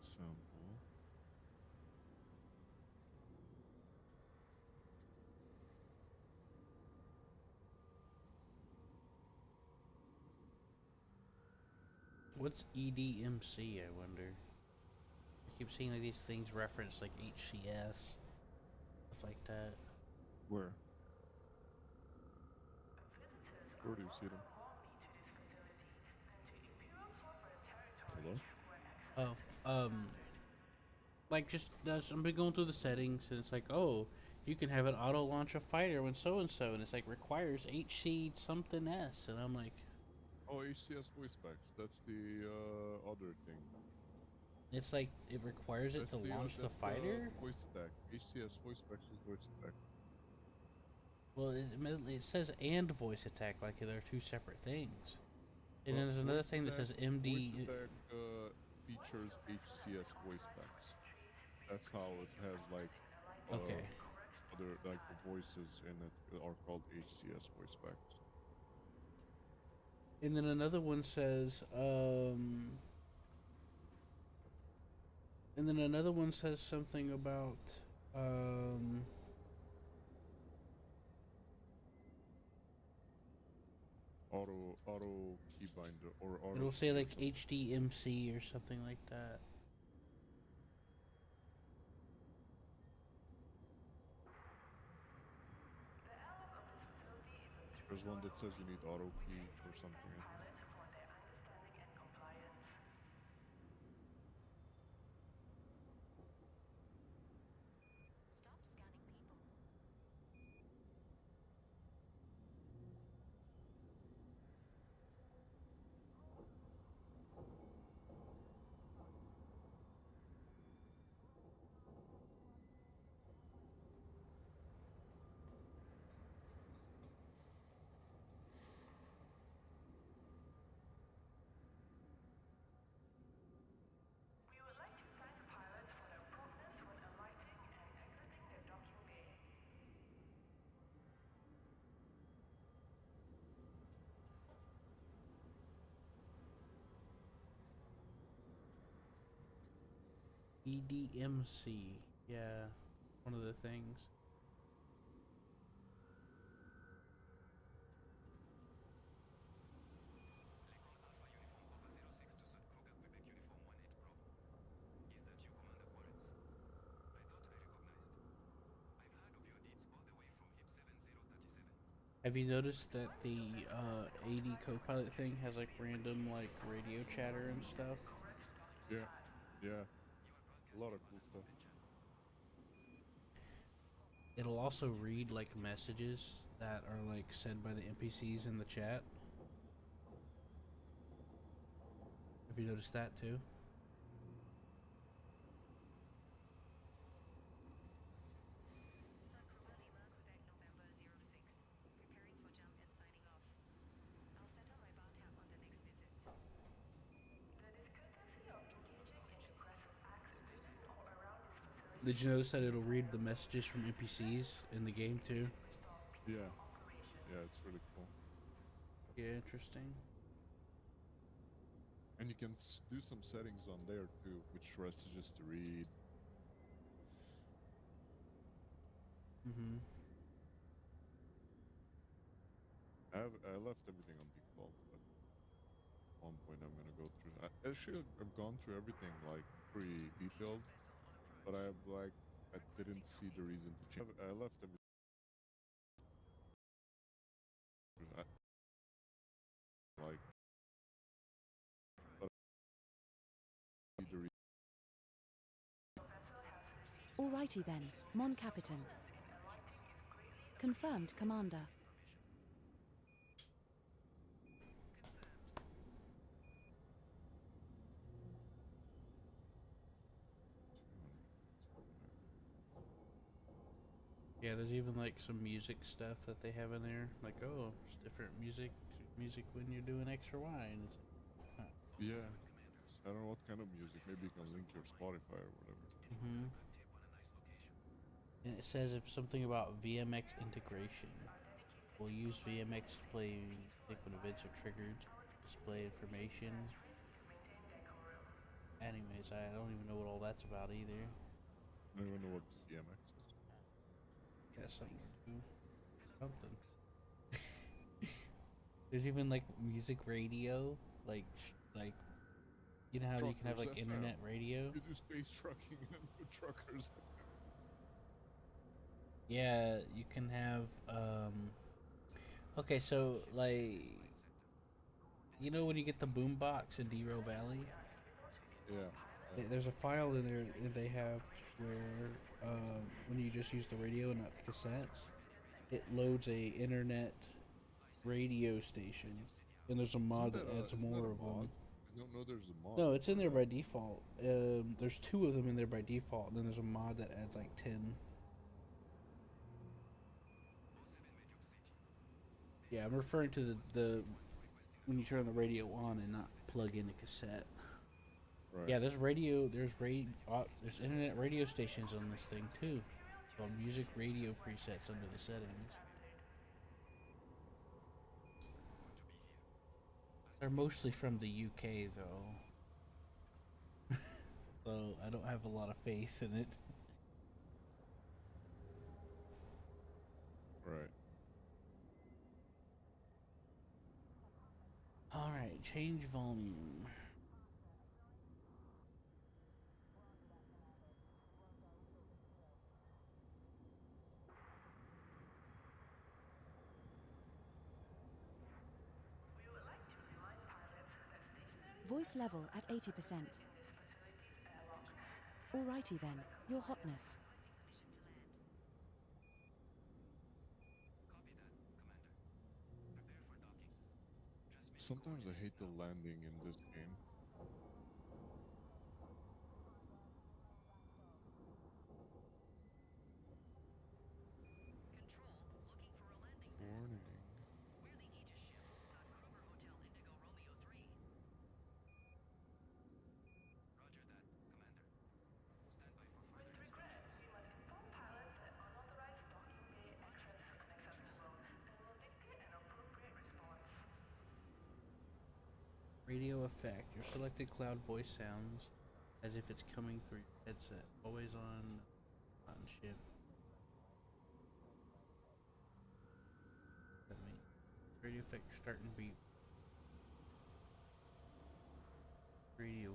sample. What's EDMC, I wonder? I keep seeing like these things reference like HCS, stuff like that. Where? Where do you see them? Hello? Oh, um, like just that's, I've been going through the settings and it's like, oh, you can have it auto launch a fighter when so and so, and it's like requires HC something S, and I'm like, Oh, HCS voice packs. That's the other thing. it's like it requires it to launch the That's the fighter. voice pack. HCS voice packs is voice pack. Well, it says and voice attack like they're two separate things. And then Well, there's another thing that says voice MD. attack features HCS voice packs. That's how it has like uh Okay, other like the voices in it are called HCS voice packs. and then another one says and then another one says something about um, Auto keybinder or auto it'll say key or like something. HDMC or something like that. There's one that says you need auto key for something, I think. EDMC, yeah, one of the things. Have you noticed that the AD Copilot thing has like random like radio chatter and stuff? Yeah, yeah, a lot of cool stuff. It'll also read like messages that are like said by the NPCs in the chat. Have you noticed that too? Did you notice that it'll read the messages from NPCs in the game too? Yeah, yeah, it's really cool. Yeah, interesting. And you can do some settings on there too, which messages to read. Mm-hmm. I left everything on default, but at one point I'm gonna go through. Actually, I've gone through everything like pretty detailed, but I didn't see the reason to change. I left everything like, but I see the Alrighty then, Mon Capitan. Confirmed, Commander. Yeah, there's even like some music stuff that they have in there. Like, oh, it's different music when you're doing X or Y, and it's like, huh. Yeah, I don't know what kind of music. Maybe you can link your Spotify or whatever. Mm-hmm. And it says if something about VMX integration. We'll use VMX to play music when events are triggered, display information. Anyways, I don't even know what all that's about either. I don't even know what CMX is. Yeah, something to something. There's even like music radio, like you know how you can have Truckers like FM. internet radio. You do space trucking and put Truckers FM. Yeah, you can have okay, so like you know when you get the boombox in Dero Valley, Yeah, yeah. there's a file in there that they have where when you just use the radio and not the cassettes, it loads a internet radio station, and there's a mod that adds Isn't that more a of them. mod? I don't know there's a mod No, it's in for there that. by default. There's two of them in there by default, and then there's a mod that adds like 10. Yeah, I'm referring to the when you turn the radio on and not plug in a cassette. Right. Yeah, there's internet radio stations on this thing too. Called music radio presets under the settings. They're mostly from the UK though, so I don't have a lot of faith in it. Right. All right, change volume. Voice level at 80%. Alrighty then, your hotness. Sometimes I hate the landing in this game. Warning. Radio effect. Your selected cloud voice sounds as if it's coming through your headset. Always on ship. That means radio effect starting beat. Radio.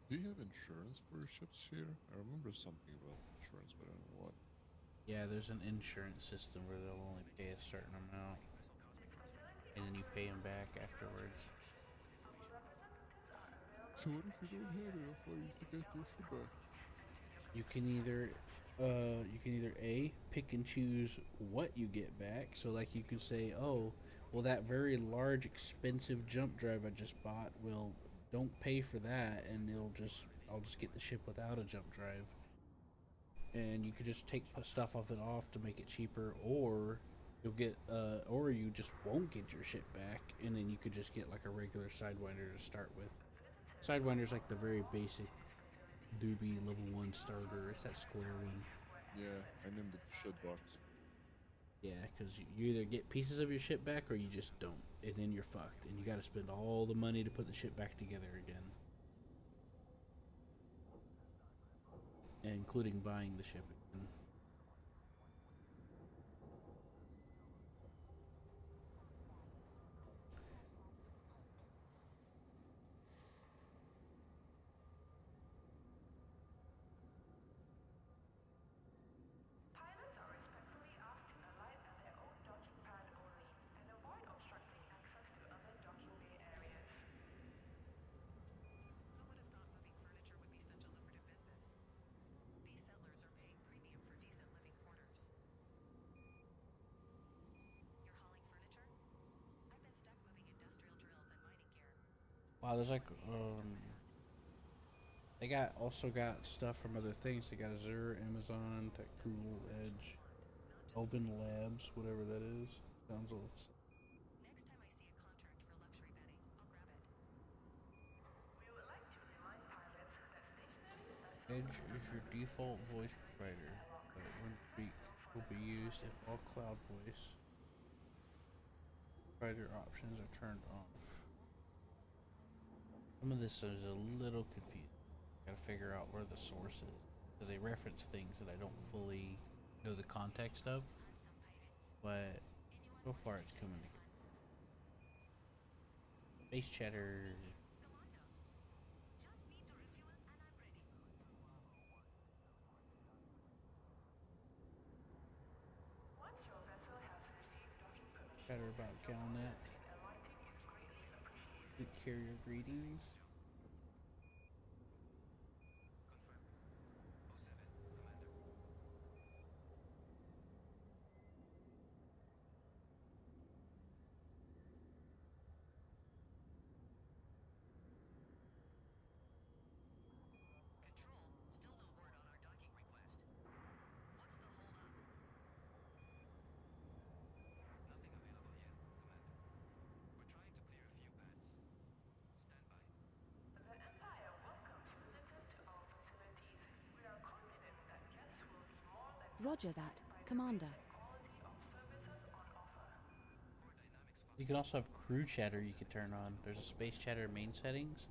Do you have insurance for your ships here? I remember something about insurance, but I don't know what. Yeah, there's an insurance system where they'll only pay a certain amount, and then you pay them back afterwards. So what if you don't have enough money to get your ship back? You can either a pick and choose what you get back. So like you can say, oh, well that very large expensive jump drive I just bought, well, don't pay for that, and I'll just get the ship without a jump drive. And you could just take stuff off it off to make it cheaper, or or you just won't get your ship back, and then you could just get like a regular sidewinder to start with. Sidewinder's like the very basic doobie level 1 starter. It's that square one. Yeah, I named it the shit box. Yeah, because you either get pieces of your ship back or you just don't, and then you're fucked, and you got to spend all the money to put the ship back together again, including buying the ship again. Wow, there's like they got also got stuff from other things. They got Azure, Amazon, Tech Google, Edge, Elven Labs, whatever that is. Sounds a little. Edge is your default voice provider, but will be used if all cloud voice provider options are turned off. Some of this is a little confusing. Gotta figure out where the source is because they reference things that I don't fully know the context of, but so far it's coming together. Space chatter. Chatter about Galnet. Fleet carrier greetings. Roger that, Commander. You can also have crew chatter you can turn on. There's a space chatter main settings,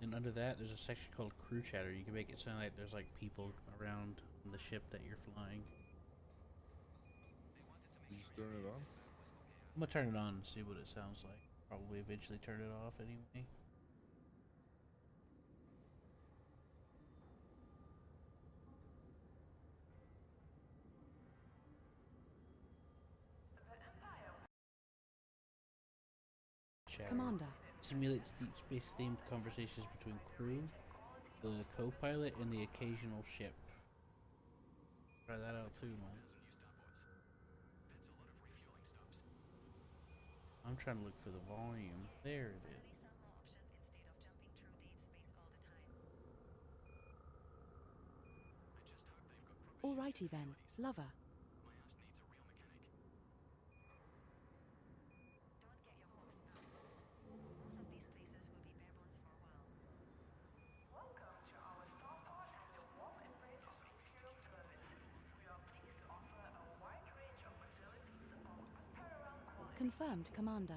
and under that there's a section called crew chatter. You can make it sound like there's like people around the ship that you're flying. You just turn it on. I'm gonna turn it on and see what it sounds like. Probably eventually turn it off anyway. Chatter. Commander. Simulates deep space themed conversations between crew, the co-pilot, and the occasional ship. Try that out too, man. I'm trying to look for the volume. There it is. Alrighty then, lover. Confirmed, Commander.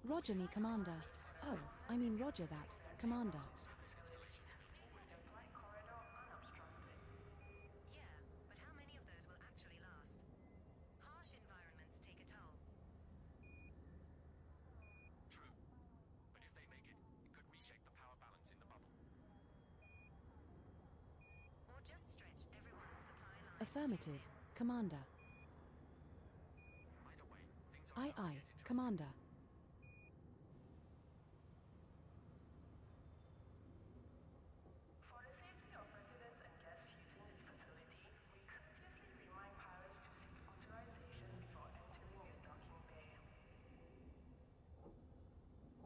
Roger me, Commander. Oh, I mean roger that, Commander. Affirmative, Commander. Aye, aye, Commander.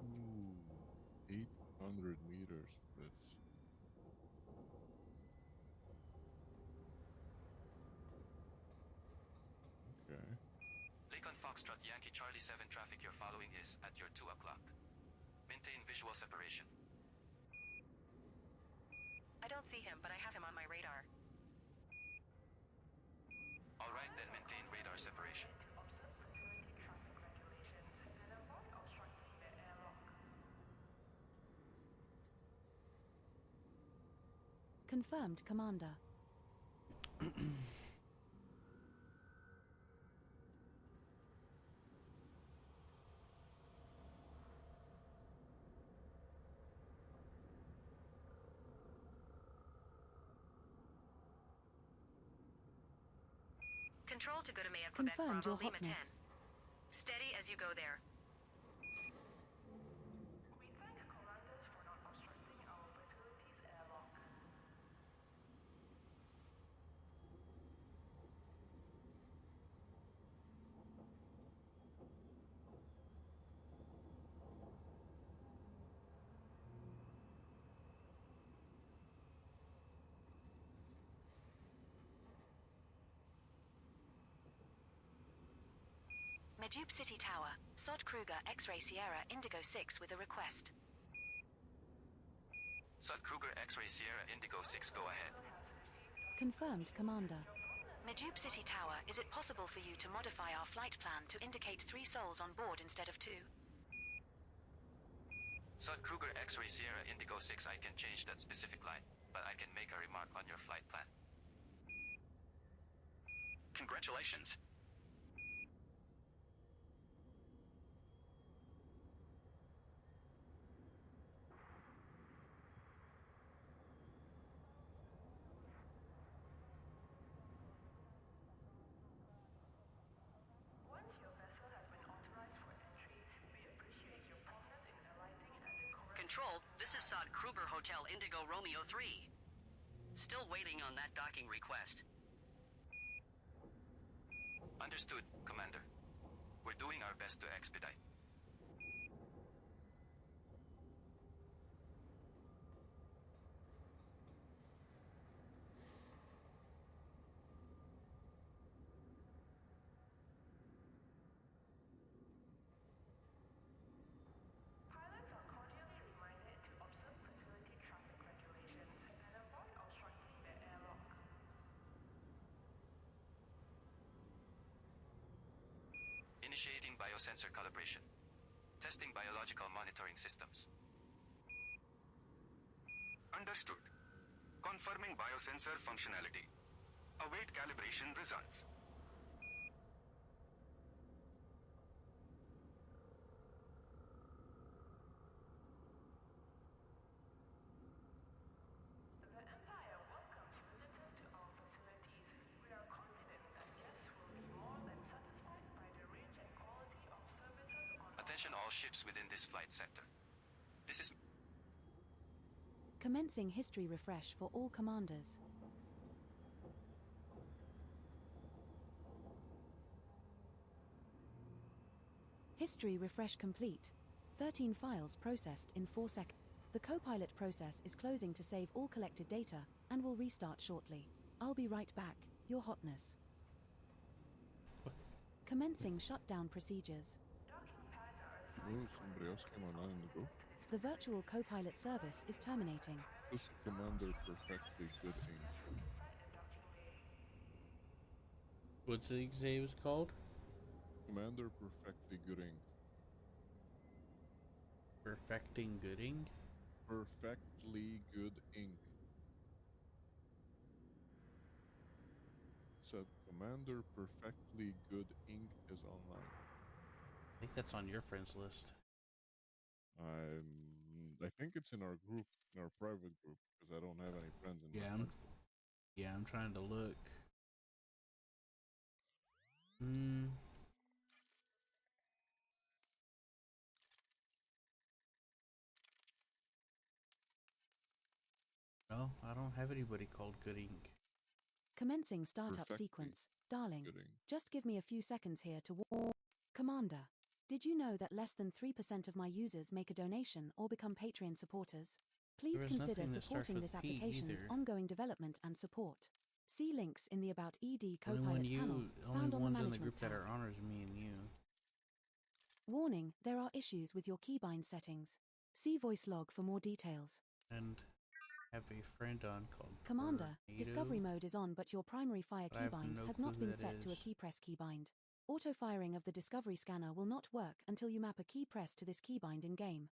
Ooh, 800 meters for this. Okay. Lincoln Foxtrot Yankee Charlie 7 traffic you're following is at your 2 o'clock. Maintain visual separation. I don't see him, but I have him on my radar. Alright, then maintain radar separation. Confirmed, Commander. Control to Godamea, Quebec Confirmed Bravo, your Lima 10. hotness. Steady as you go there. We thank commanders for not obstructing our facility's airlock. Medjube City Tower. Sod Kruger, X-Ray Sierra, Indigo 6 with a request. Sud Kruger X-Ray Sierra Indigo 6, go ahead. Confirmed, Commander. Medjube City Tower, is it possible for you to modify our flight plan to indicate 3 souls on board instead of 2? Sud Kruger X-Ray Sierra Indigo 6, I can change that specific line, but I can make a remark on your flight plan. Congratulations. Once your vessel has been authorized for entry, we appreciate your promptness in alighting at the correct... Control, this is Sod Kruger Hotel Indigo Romeo 3. Still waiting on that docking request. Understood, Commander. We're doing our best to expedite. Pilots are cordially reminded to observe facility traffic regulations and avoid obstructing the airlock. Initiating biosensor calibration. Testing biological monitoring systems. Understood. Confirming biosensor functionality. Await calibration results. The Empire welcomes visitors to our facilities. We are confident that guests will be more than satisfied by the range and quality of services on Attention all ships within this flight sector. This is Commencing history refresh for all commanders. History refresh complete. 13 files processed in 4 seconds. The Copilot process is closing to save all collected data and will restart shortly. I'll be right back, Your Hotness. Commencing shutdown procedures. docking pads are assigned Oh, somebody else came online in the group. The virtual Copilot service is terminating. This is Commander Perfectly Good Inc. inside the docking bay. What's it say it was called? Commander Perfectly Good Inc. Perfecting Gooding? Perfectly Good Inc. Said Commander Perfectly Good Inc. is online. I think that's on your friends list. I think it's in our group, in our private group, because I don't have any friends in Yeah, my friends list. I'm trying to look. Hmm. No, I don't have anybody called Gooding. Commencing startup Perfectly sequence. Darling, Good Inc. just give me a few seconds here to warn. Commander, did you know that less than 3% of my users make a donation or become Patreon supporters? Please There is consider nothing that starts supporting with this P application's either. ongoing development and support. See links in the About ED Only Copilot panel only found on the ones in the Management group that tab. are honors me and you. Warning, there are issues with your keybind settings. See voice log for more details. And have a friend on called Commander, Tornado, discovery mode is on, but your primary fire but I have keybind no has not clue been who that set to a is. key press keybind. Auto-firing of the discovery scanner will not work until you map a key press to this keybind in-game.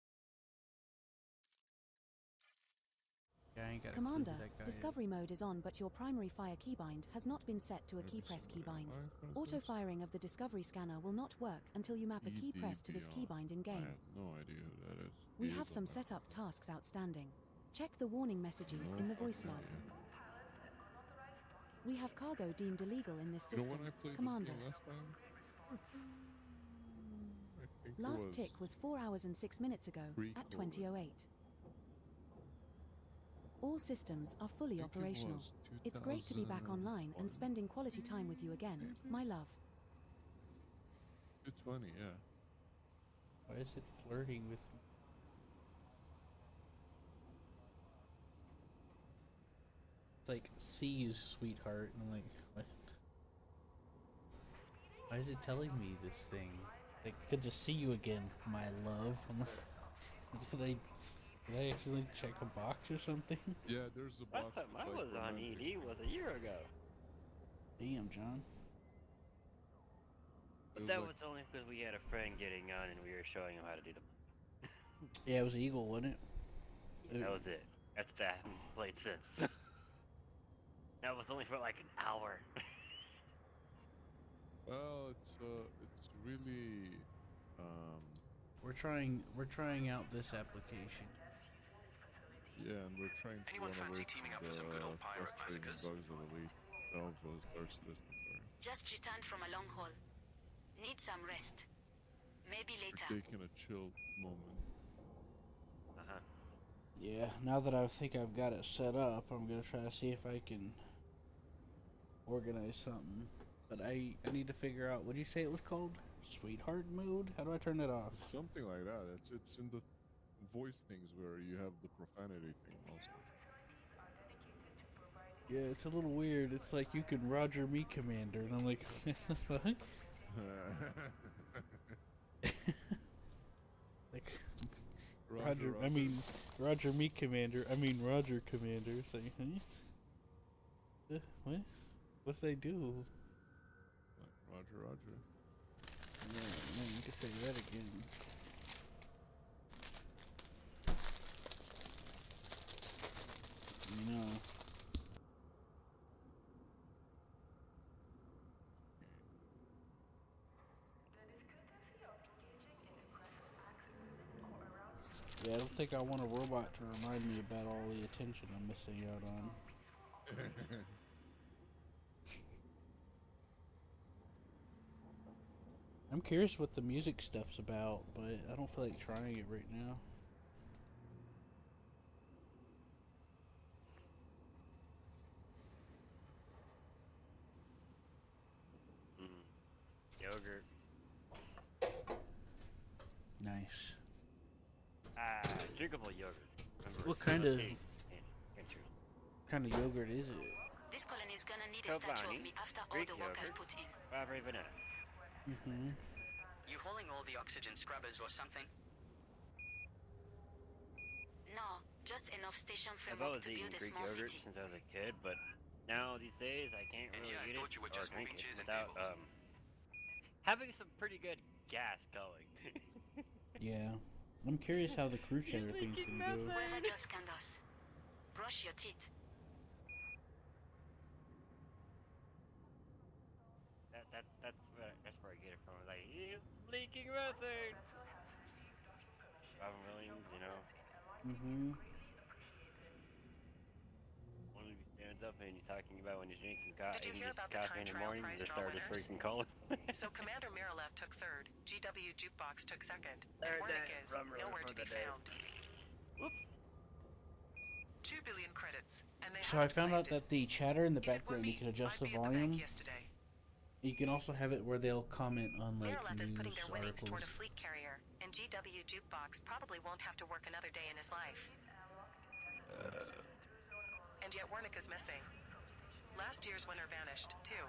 Yeah, I ain't got a Commander, clue who that guy discovery mode is on, but your primary fire keybind has not been set to a key Maybe press somebody keybind. online friends list? Auto-firing of the discovery scanner will not work until you map a key press to this ED keybind I in-game. have no idea who that is. We He have is some on that setup list. tasks outstanding. Check the warning messages No in the voice fucking log. idea. All pilots at unauthorized docking We have cargo deemed illegal in this You know system, when I played Commander. this game last time? I think it Last was tick was 4 hours and 6 minutes ago at pre-COVID. 20:08. All systems are fully I think it operational. was It's great to be back online and 2020. spending quality time with you again, Maybe? my love. 220, yeah. Why is it flirting with me? It's like, see you, sweetheart. And I'm like, what? Why is it telling me this thing? Like, good to see you again, my love. I'm like, did I accidentally check a box or something? Yeah, there's a box Last time I with, like, was on romantic. ED was a year ago. Damn, John. But It was that like- was only because we had a friend getting on and we were showing him how to do them. Yeah, it was Eagle, wasn't it? That was it. After that, I haven't played since. That was only for like an hour. Well, it's really, We're trying out this application. yeah, and we're trying to Anyone run away fancy teaming from up for some good the old pirate frustrating massacres? bugs of Elite. Those Star Citizen, sorry. Just returned from a long haul. Need some rest. Maybe We're later. taking a chill moment. Uh-huh. Yeah, now that I think I've got it set up, I'm gonna try to see if I can organize something. But I need to figure out, what did you say it was called? Sweetheart mode? How do I turn it off? Something like that. It's in the voice things where you have the profanity thing also. Yeah, it's a little weird. It's like you can Roger me commander, and I'm like, what the fuck? Like, Roger, I mean, Roger me commander, I mean Roger commander. It's like, huh? What? What did I do? Roger, Roger. Yeah, man, you can say that again. No. Yeah, I don't think I want a robot to remind me about all the attention I'm missing out on. I'm curious what the music stuff's about, but I don't feel like trying it right now. Yogurt. Nice. Drinkable yogurt. Remember, What it's kind of- okay. Can't you? What kind of yogurt is it? This colony's gonna need a statue of Kobani, me after all Greek the work I've yogurt. put in. Strawberry banana. Mm-hmm. You hauling all the oxygen scrubbers or something? No, just enough station I've framework always to eaten build a Greek small yogurt city. since I was a kid, but now these days I can't And really yeah, I eat thought it you were or just drink moving it chairs and without tables. having some pretty good gas going. Yeah. I'm curious how the crew chatter thing's leaking gonna go. methane. Whoever just scanned us. Brush your teeth. That's where I get it from. Like, he's leaking methane. Robin Williams, you know, Mm-hmm. one of you stands up and he's talking about when he's drinking Did you eating hear his about the coffee time in the trial morning, prize the draw start is winners? freaking cold. So Commander Miralev took third, GW Jukebox took second, Third and day, Wernick is rum roller nowhere for to be the day. found. Whoops. 2 billion credits, and they So I haven't found out claimed it. that the chatter in the If it were background, you me, can adjust I'd the be at the bank volume. yesterday. You can also have it where they'll comment on like Miralev is putting news their winnings toward articles. a fleet carrier, and GW Jukebox probably won't have to work another day in his life. And yet Wernick is missing. Last year's winner vanished, too.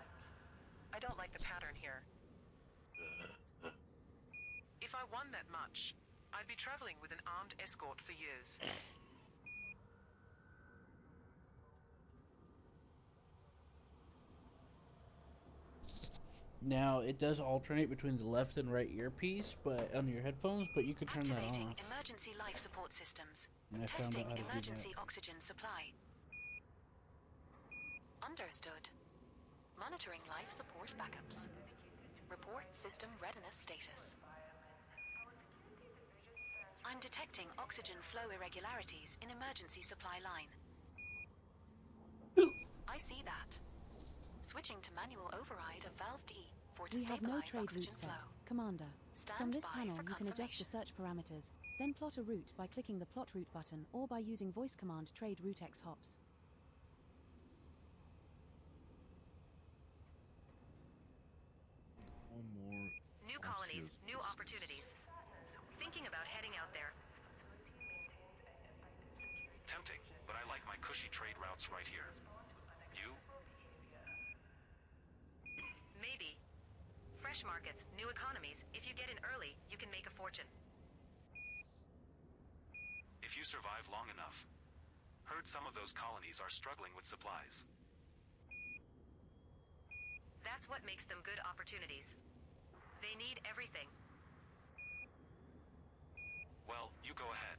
I don't like the pattern here. If I won that much, I'd be traveling with an armed escort for years. Now it does alternate between the left and right earpiece, but on your headphones, but you could turn that Activating off. emergency life support systems. And I found Testing out how to do emergency that. oxygen supply. Understood. Monitoring life support backups. Report system readiness status. I'm detecting oxygen flow irregularities in emergency supply line. I see that. Switching to manual override of valve D for to We have no stabilize trade oxygen route set, flow. Commander. Stand From this by panel, for you can adjust the confirmation. search parameters, then plot a route by clicking the plot route button or by using voice command trade route X hops. One more. New colonies, Osseous new business. opportunities. Thinking about heading out there. Tempting, but I like my cushy trade routes right here. You? Maybe. Fresh markets, new economies. If you get in early, you can make a fortune. If you survive long enough. Heard some of those colonies are struggling with supplies. That's what makes them good opportunities. They need everything. Well, you go ahead.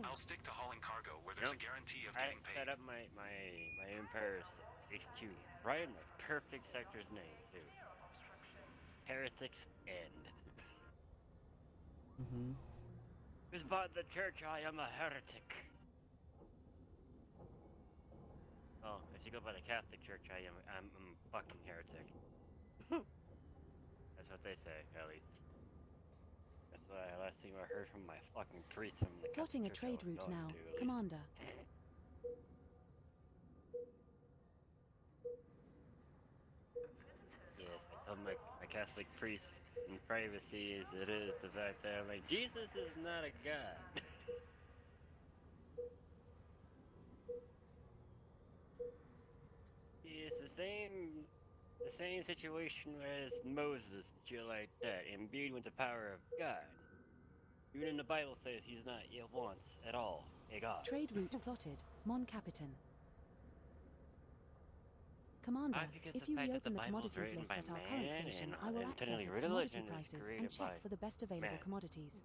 I'll stick to hauling cargo where there's a guarantee of I getting set paid. up my Empire's HQ right in the perfect sector's name too. Heretics End. Mm-hmm. Who's bought the church? I am a heretic. Oh, if you go by the Catholic Church, I'm a fucking heretic. That's what they say, at least. That's what last thing I heard from my fucking priest from the Plotting a Catholic church trade I was route going now, to, at least. Commander. Yes, I told my Catholic priest in privacy as it is the fact that I'm like, Jesus is not a god. He is the same situation as Moses, shit like that, imbued with the power of God. Even in the Bible says he's not yet once at all a god. Trade route plotted, Mon Capitan. Commander, Because if the you fact that reopen the the Bible's commodities written list by at our current man station, and I will access internally its religion commodity is prices created and check by for the best available man. commodities.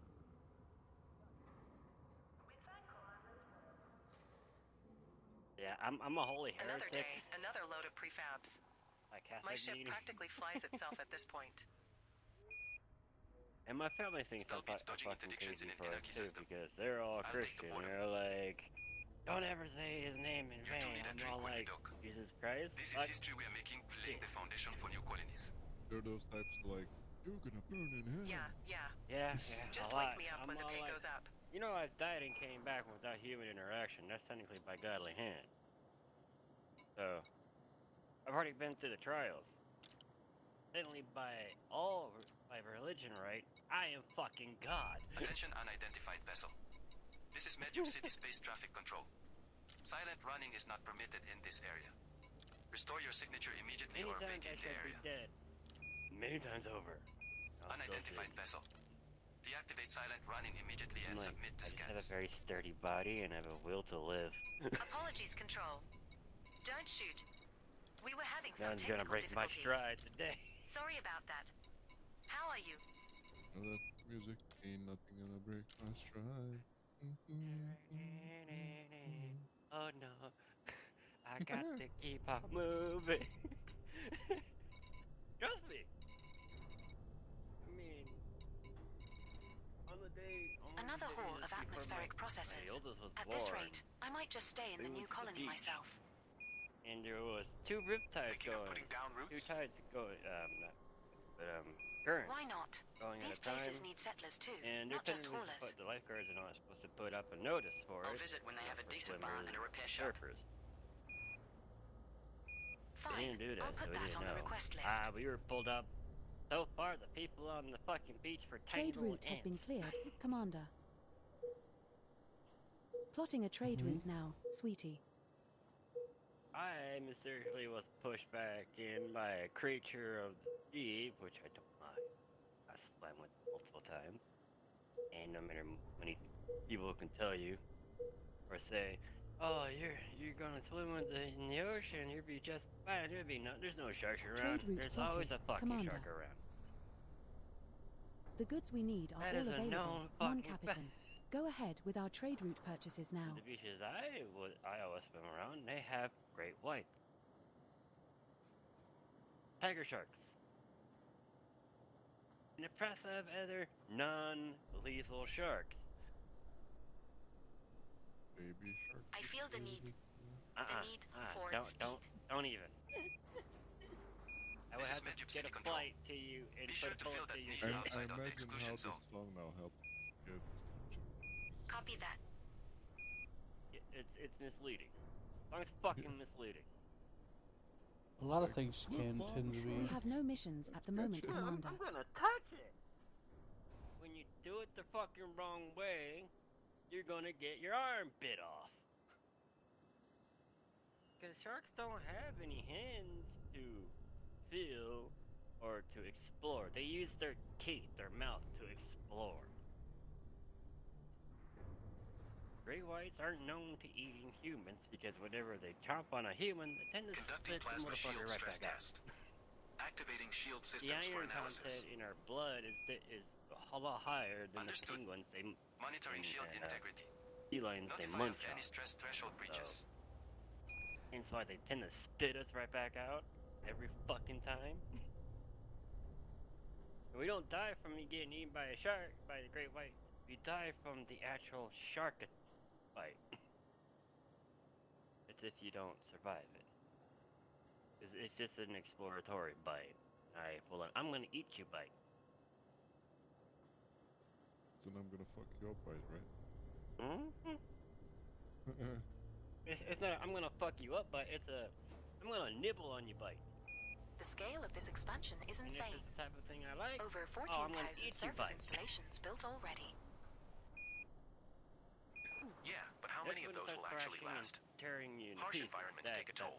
Yeah, I'm a holy Another heretic. day, another load of prefabs. My Catholic My ship meaning. practically flies itself at this point. And my family thinks Still I'm beats fucking dodging interdictions crazy in an for it anarchy too, system. because they're all I'll take the Christian. border. They're like, don't ever say his name in You two vain. need a I'm drink all when we like, dock. Jesus Christ? This is Fuck. history we are making, laying the foundation for new colonies. They're those types like, you're gonna burn in hell. Yeah. Yeah, Just a wake lot. me up I'm when the all pay like, goes up. you know, I've died and came back without human interaction. That's technically by godly hand. So, I've already been through the trials. Technically, by religion, right? I am fucking God. Attention unidentified vessel. This is Medium City Space Traffic Control. Silent running is not permitted in this area. Restore your signature immediately Many or times I vacate the shall be area. dead. Many times over. I'll still Unidentified see. vessel. Deactivate silent running immediately and I'm like, submit to I just have a scans. very sturdy body and I have a will to live. Apologies, Control. Don't shoot. We were having some None's gonna technical break my difficulties. stride today. Sorry about that. How are you? Know that music ain't nothing gonna break my stride. Oh no, I got to keep on moving. Trust me. I mean, on the day. Another hall of atmospheric processes. My oldest was At born, this rate, I might just stay in we the new went to the colony beach. myself. And there was two riptides Thinking of going. putting down Two roots? tides going. Not, but currents. Why not? Going These at a time. places need settlers too, And they're not just telling me haulers. the lifeguards are not supposed to put up a notice for I'll it. visit when they have a for decent bar swimmers and a repair and shop. surfers. They Fine, didn't do that, I'll so put we that didn't on the know. request list. We were pulled up. So far, the people on the fucking beach for tiny Trade little route has been ants. cleared, Commander. Plotting a trade route now, Sweetie. I mysteriously was pushed back in by a creature of the deep, which I don't mind. I swam with multiple times. And no matter how many people can tell you or say, oh, you're gonna swim in the ocean, you'll be just fine. There's no sharks around. Trade route There's plotted, always a fucking Commander. shark around. The goods we need are That all is a available, known Mon fucking Capitan. Go ahead with our trade route purchases now. The beaches I always swim around, they have great whites, tiger sharks, and a plethora of other non-lethal sharks. Baby shark. I feel the need for speed. Don't even. I would This is have to Medjug get City a Control. flight to you and Be put sure a to bullet fill that to your niche ship. I outside of the imagine exclusion how zone. this song now helps get Copy that. It's misleading. Song's fucking misleading. A lot of like, things "Look, can Bob, tend to a be. We shark." have no missions at the moment, Catch it. Commander. I'm gonna touch it. When you do it the fucking wrong way, you're gonna get your arm bit off. Because sharks don't have any hands to feel or to explore. They use their teeth, their mouth to explore. Great whites aren't known to eating humans because whenever they chomp on a human, they tend to Conducting spit the plasma shield motherfucker right stress back out. test. Activating shield The systems for iron analysis. content in our blood is a lot higher than Understood. the penguins they Monitoring shield integrity. sea lions they Notify munch of any on. stress threshold breaches. Hence why they tend to spit us right back out every fucking time. We don't die from getting eaten by a shark, by the great white. We die from the actual shark bite. It's if you don't survive it. It's just an exploratory bite. Alright, full on. I'm gonna eat you bite. Then I'm gonna fuck you up by it, right? Mm-hmm. It's not I'm gonna fuck you up bite, it's a I'm gonna nibble on you bite. The scale of this expansion is And if insane. it's the type of thing I like, Over I'm gonna 14,000 eat you surface bite. installations built already. Yeah, but how That's many of when it those will starts actually crashing and last? tearing you in Harsh pieces. environments take a toll.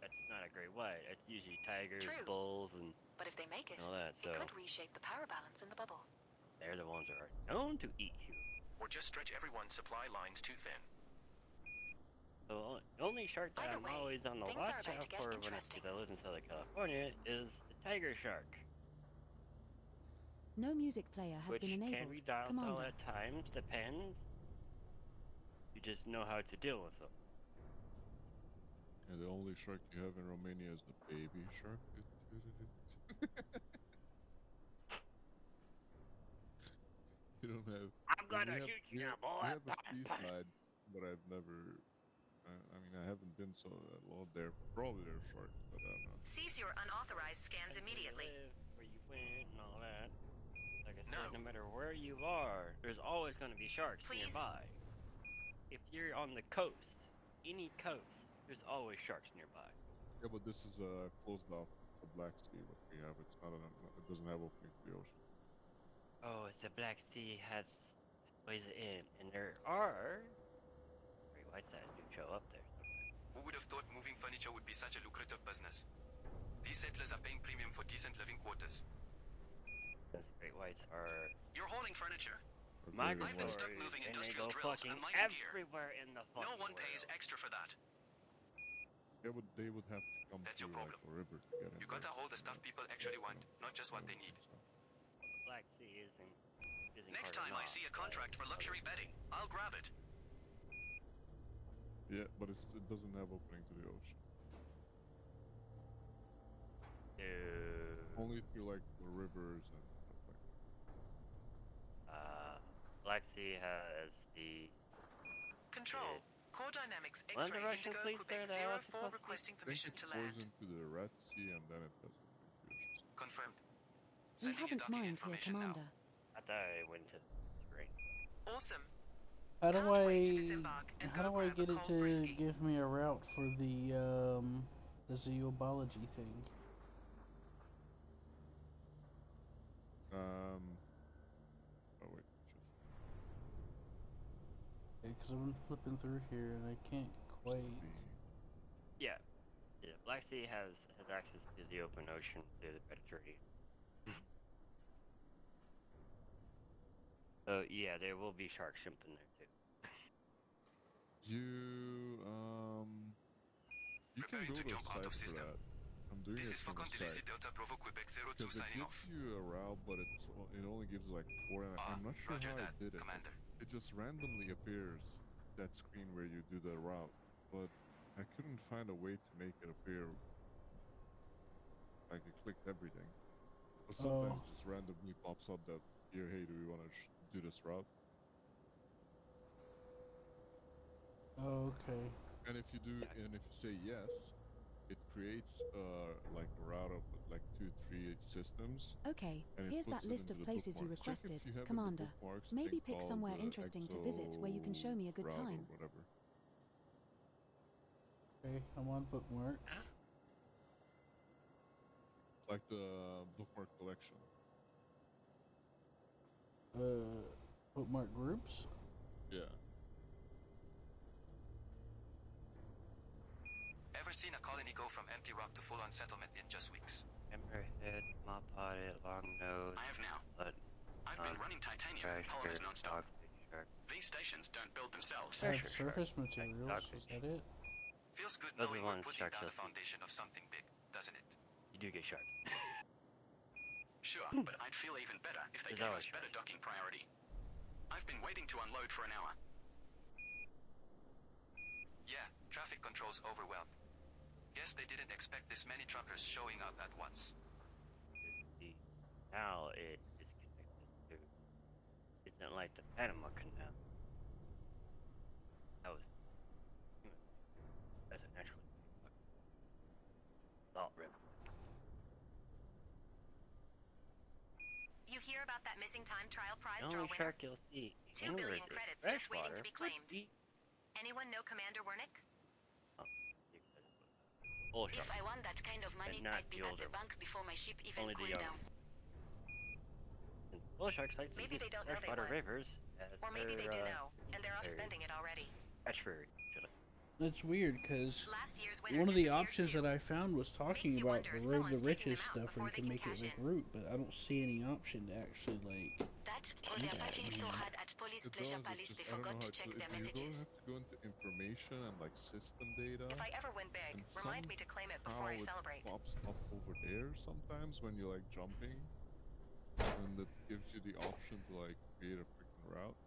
That's not a great white. It's usually tigers, True. bulls, and But if they make it, all that. So it could reshape the power balance in the bubble. they're the ones that are known to eat you. Or just stretch everyone's supply lines too thin. So the only shark that Either I'm way, always on the things are watch about out to get for interesting. because I live in Southern California is the tiger shark, No music player has which been can enabled, be docile Commander. at times, depends. You just know how to deal with them. And the only shark you have in Romania is the baby shark. You don't have. I'm gonna we shoot we you now, have, boy. we have a seaside, but I've never. I mean, I haven't been so well there. Probably there are sharks, but I don't know. Cease your unauthorized scans immediately. Where you went and all that. Like I No. said, no matter where you are, there's always going to be sharks Please. nearby. If you're on the coast, any coast, there's always sharks nearby. Yeah, but this is closed off. It's the Black Sea. What we have, it's not. It doesn't have opening to the ocean. Oh, it's the Black Sea has ways in, and there are great whites that do show up there sometimes. Who would have thought moving furniture would be such a lucrative business? These settlers are paying premium for decent living quarters. Because great whites are You're hauling furniture. Or migratory, greater I've been stuck and moving they industrial go drills fucking and mining gear. everywhere in the fucking No one pays world. extra for that. They would have to come That's your through like problem. a river to get in. You gotta there, hold the stuff people actually want, not just what they need. So. Well, the Black Sea isn't Next part time of I see a contract for luxury bedding, I'll grab it. Yeah, but it doesn't have opening to the ocean. Only through like the rivers and stuff like that. Black Sea has the Control. Core Dynamics One X-ray direction, Indigo please, Quebec sir, that was 04 supposed to be- requesting I think permission it to pours land. into the Red Sea and then it has opening to the ocean. Confirmed. We Sending you haven't docking mined here, information Commander. I thought I went to the ring. Awesome. How do Can't wait to I disembark and how go do I grab a get it cold to brisket. give me a route for the zoobology thing? Oh wait, shit. Because I've been flipping through here and I can't quite. Yeah. Yeah, Black Sea has access to the open ocean through the Mediterranean. So yeah, there will be shark shrimp in there too. You can Preparing go to to a jump out site of for system. that. I'm doing This it is from Falcon the Delisi site Delta Bravo Quebec 02 because it signing gives off. you a route, but it only gives like 4. And I'm not sure Roger how that, it did it. Commander. It just randomly appears that screen where you do the route, but I couldn't find a way to make it appear like it clicked everything. But sometimes it just randomly pops up that here, hey, do we want to do this route? Oh, okay. And if you do, and if you say yes, it creates like a route of like 2, 3 systems, Okay, and it here's that puts it list into of the places you bookmarks. Check if requested, you have in the Commander. bookmarks a thing Maybe pick called somewhere interesting to visit where you can show exo me a good route or time. whatever. Okay, I'm on bookmarks. It's like the bookmark collection. Bookmark groups. Yeah. Ever seen a colony go from empty rock to full-on settlement in just weeks? Hammerhead, mop potted, long nose. I have now. But I've been running titanium and polymers non-stop. These stations don't build themselves. I have surface materials. Is that it? Feels good Those are knowing the we're ones putting sharks down will the see. foundation of something big, doesn't it? You do get sharks. Sure, but I'd feel even better if they There's gave always us better sharks. docking priority. I've been waiting to unload for an hour. Yeah, traffic control's overwhelmed. Guess they didn't expect this many truckers showing up at once. See, now it is connected to. It's not like the Panama Canal. That was. That's a natural salt river. You hear about that missing time trial prize The draw only winner? shark you'll see 2 billion inwards is credits just waiting to be freshwater claimed. would be- Anyone know Commander Wernick? Bull If I sharks. want that kind of money, And not I'd be the at the older bank before my ship even Only the cooled young. down. Since bull sharks like to Maybe use they don't know they freshwater won. rivers as Or maybe they do their, know, and they're off their spending it already. estuary. That's weird because Last year's winner one of the disappeared options too. that I found was talking Makes you about wonder the if road to someone's taking riches them out stuff where before you they can can make it cash like in. route, but I don't see any option to actually like. That, or they're partying so hard at Police It Pleasure does. Palace It's they just, I don't forgot know to how check to. their You don't messages. have to go into information and like system data. If I ever win big, And remind me to claim it before I somehow it celebrate. pops up over there sometimes when you're like jumping, and it gives you the option to like create a freaking route.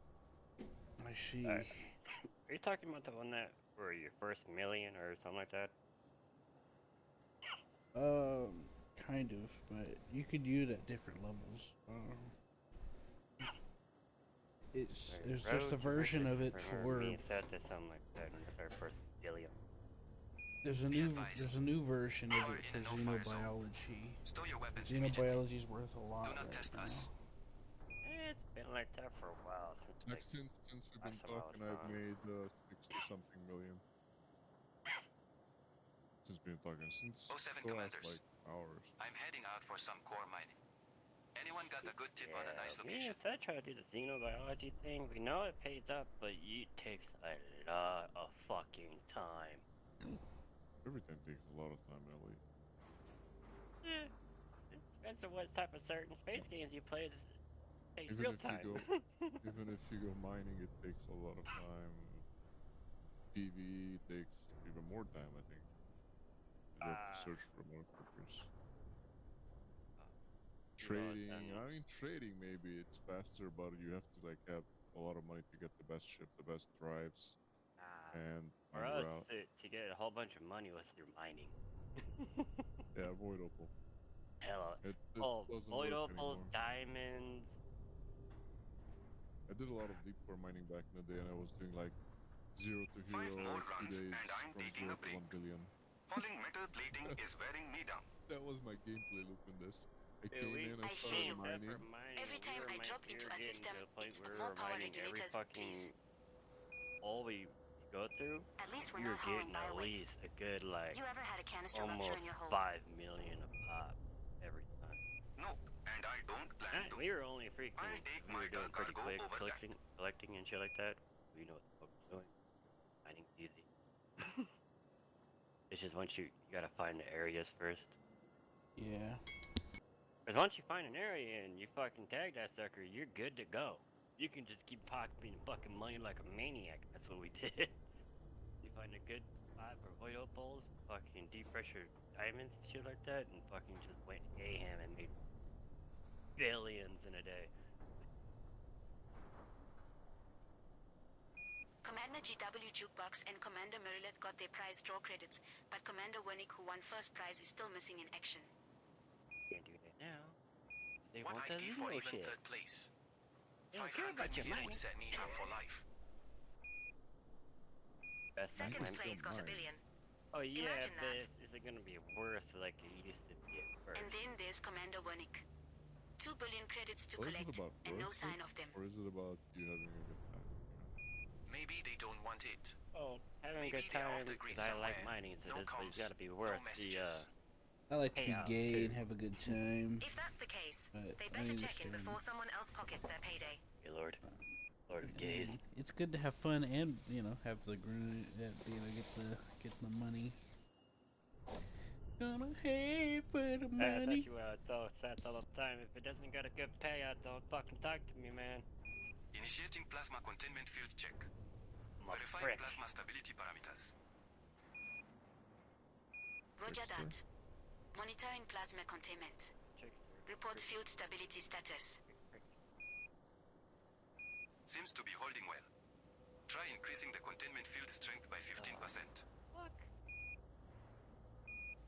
I see. Are you talking about the one that were your first million or something like that? Kind of, but you could use it at different levels. There's just a version of it for. Me said to something like that when it's our first billion. There's a Be new advised. version of We're it in for a no-fire zone. xenobiology. Stow your weapons immediately. Xenobiology's worth a lot Do not right test now. us. It's been like that for a while since Like like since we've been last time I was talking, I've on. made 60-something million. Since we've been talking, since 07 the last commanders. like hours. I'm heading out for some core mining. Anyone got a good tip on a nice Me location? and Seth try to do the xenobiology thing. We know it pays up, but it takes a lot of fucking time. Everything takes a lot of time, Ellie. Yeah. It depends on what type of certain space games you play. It takes Even real if you time. Even if you go mining, it takes a lot of time. PvE takes even more time, I think. You have to search for motherfuckers. Trading, I mean, trading maybe it's faster, but you have to like have a lot of money to get the best ship, the best drives, and For find a us, route. to get a whole bunch of money was through mining. Yeah, avoidable. Hell, It doesn't void work opals, anymore. diamonds. I did a lot of deep core mining back in the day, and I was doing like 0 to 5 hero more 2 runs days and I'm from taking 0 a to 1 break. billion. Hauling metal plating is wearing me down. That was my gameplay loop in this. I Dude, came in, I I hear started you. mining. Every time I drop into a system, it's we more were power mining every regulators, fucking please. all we go through. At least We we're were not hauling getting at biowaste. least a good like You ever had a canister rupture almost in your hold? 5 million a pop every time. Nope, and I don't plan And to. we were only freaking. I'll take We my were doing pretty cargo quick, over that. collecting and shit like that. We know what the fuck we're doing. Mining's easy. It's just once you gotta find the areas first. Yeah. Because once you find an area and you fucking tag that sucker, you're good to go. You can just keep pocketing fucking money like a maniac. That's what we did. You find a good spot for void opals, fucking deep pressure diamonds and shit like that, and fucking just went ham and made billions in a day. Commander GW Jukebox and Commander Murillet got their prize draw credits, but Commander Wernick, who won first prize, is still missing in action. Can't do that now. They What want I'd the give for Leo even shit. third place. They don't care about 500 your million mining. would set me up for life. Best Second time. place got a billion. Oh yeah, Imagine but that. is it gonna be worth like it used to be at first? And then there's Commander Wernick. 2 billion credits to Well, is it collect, about and no worth sign it, of them. or is it about you having a good time? You know? Maybe they don't want it. Oh, having a Maybe good they're time off the because grid I like somewhere. mining, so No it's comms, got to be no worth messages. I like to be payout, gay too. and have a good time. If that's the case, But they I better check in understand. before someone else pockets their payday. Hey, Lord of I gays. mean, it's good to have fun and have the get the money. Gonna hate for the That's money. actually what I thought sats all the time. If it doesn't got a good payout, don't fucking talk to me, man. Initiating plasma containment field check. I'm a Verifying prick. plasma stability parameters. Roger Trickster. that. Monitoring plasma containment. Trickster. Report field stability status. Prick. Seems to be holding well. Try increasing the containment field strength by 15%. Fuck.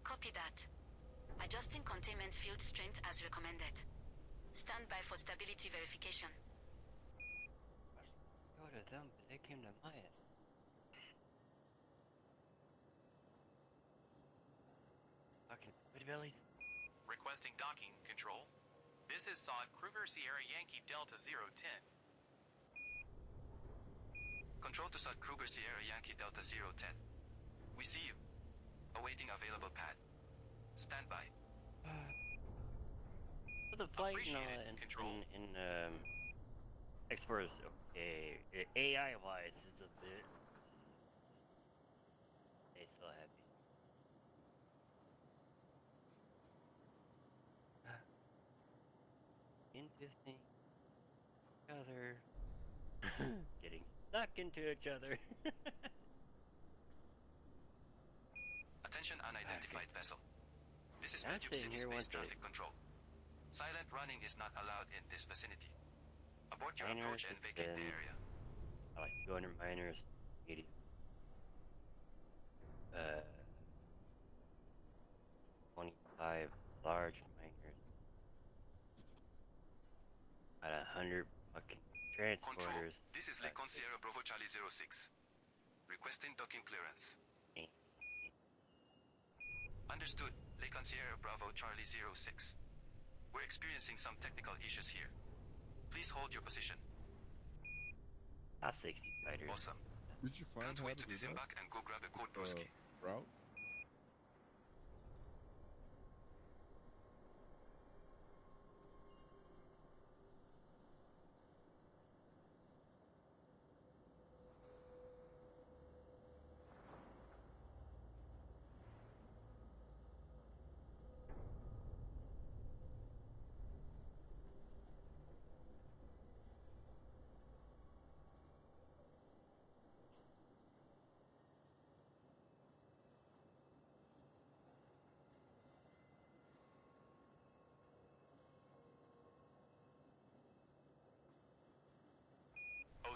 Copy that. Adjusting containment field strength as recommended. Stand by for stability verification. Go to them, but they came to my end. Fucking bellies. Requesting docking control. This is SOD Kruger Sierra Yankee Delta 010. Control to SAT Kruger Sierra Yankee Delta 010. We see you. Awaiting available pad. Stand by. For the flight and all Appreciate it, that Control. in Explorers, okay, AI wise is a bit. They still happy. Interesting. Other. Getting stuck into each other. Attention unidentified vessel. This is I'm Medium sitting City here Space once it- Traffic Control. Silent running is not allowed in this vicinity. Abort your Miners approach and has vacate the been- area. I like 200 miners. Medium. 25 large miners. At 100 fucking Control. transporters. This is Lake Sierra Bravo Charlie 06. Requesting docking clearance. Understood. Lake Sierra Bravo Charlie 06. We're experiencing some technical issues here. Please hold your position. Not 60 fighters. Awesome. Did you find Can't how wait to to do that? disembark and go grab a cold brewski. Route?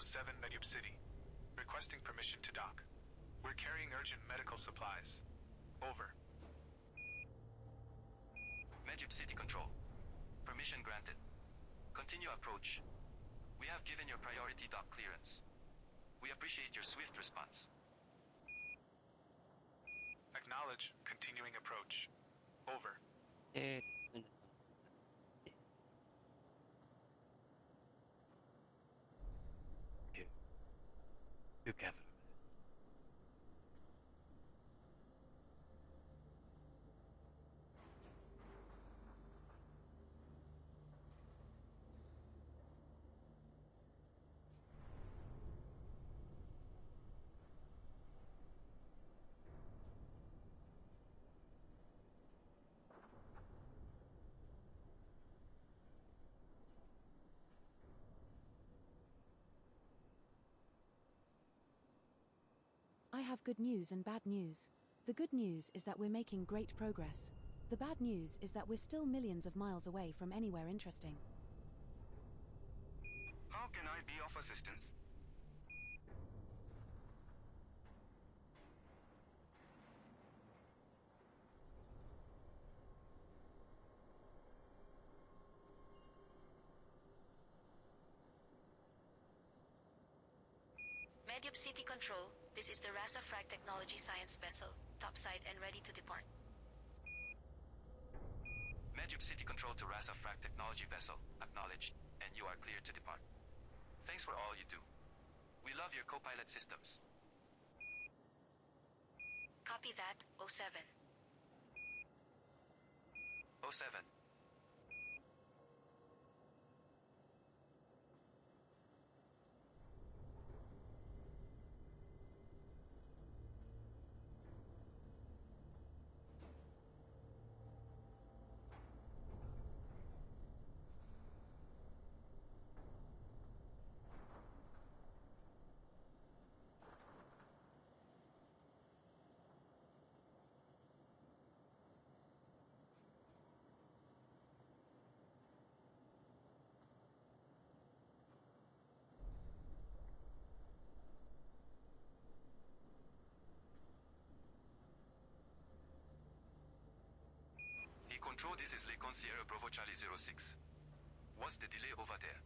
'07 Medium City. Requesting permission to dock. We're carrying urgent medical supplies. Over. Medium City Control. Permission granted. Continue approach. We have given your priority dock clearance. We appreciate your swift response. Acknowledge. Continuing approach. Over. Too capital. I have good news and bad news. The good news is that we're making great progress. The bad news is that we're still millions of miles away from anywhere interesting. How can I be of assistance? Medium City Control, this is the Rasa Frag Technology Science vessel, topside and ready to depart. Medjub City Control to RASA Frag Technology Vessel, acknowledged, and you are cleared to depart. Thanks for all you do. We love your co-pilot systems. Copy that, 07. 07. Hey Control, this is Lacon Sierra Bravo Charlie 06. What's the delay over there?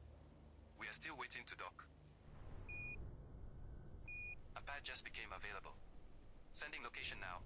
We are still waiting to dock. A pad just became available. Sending location now.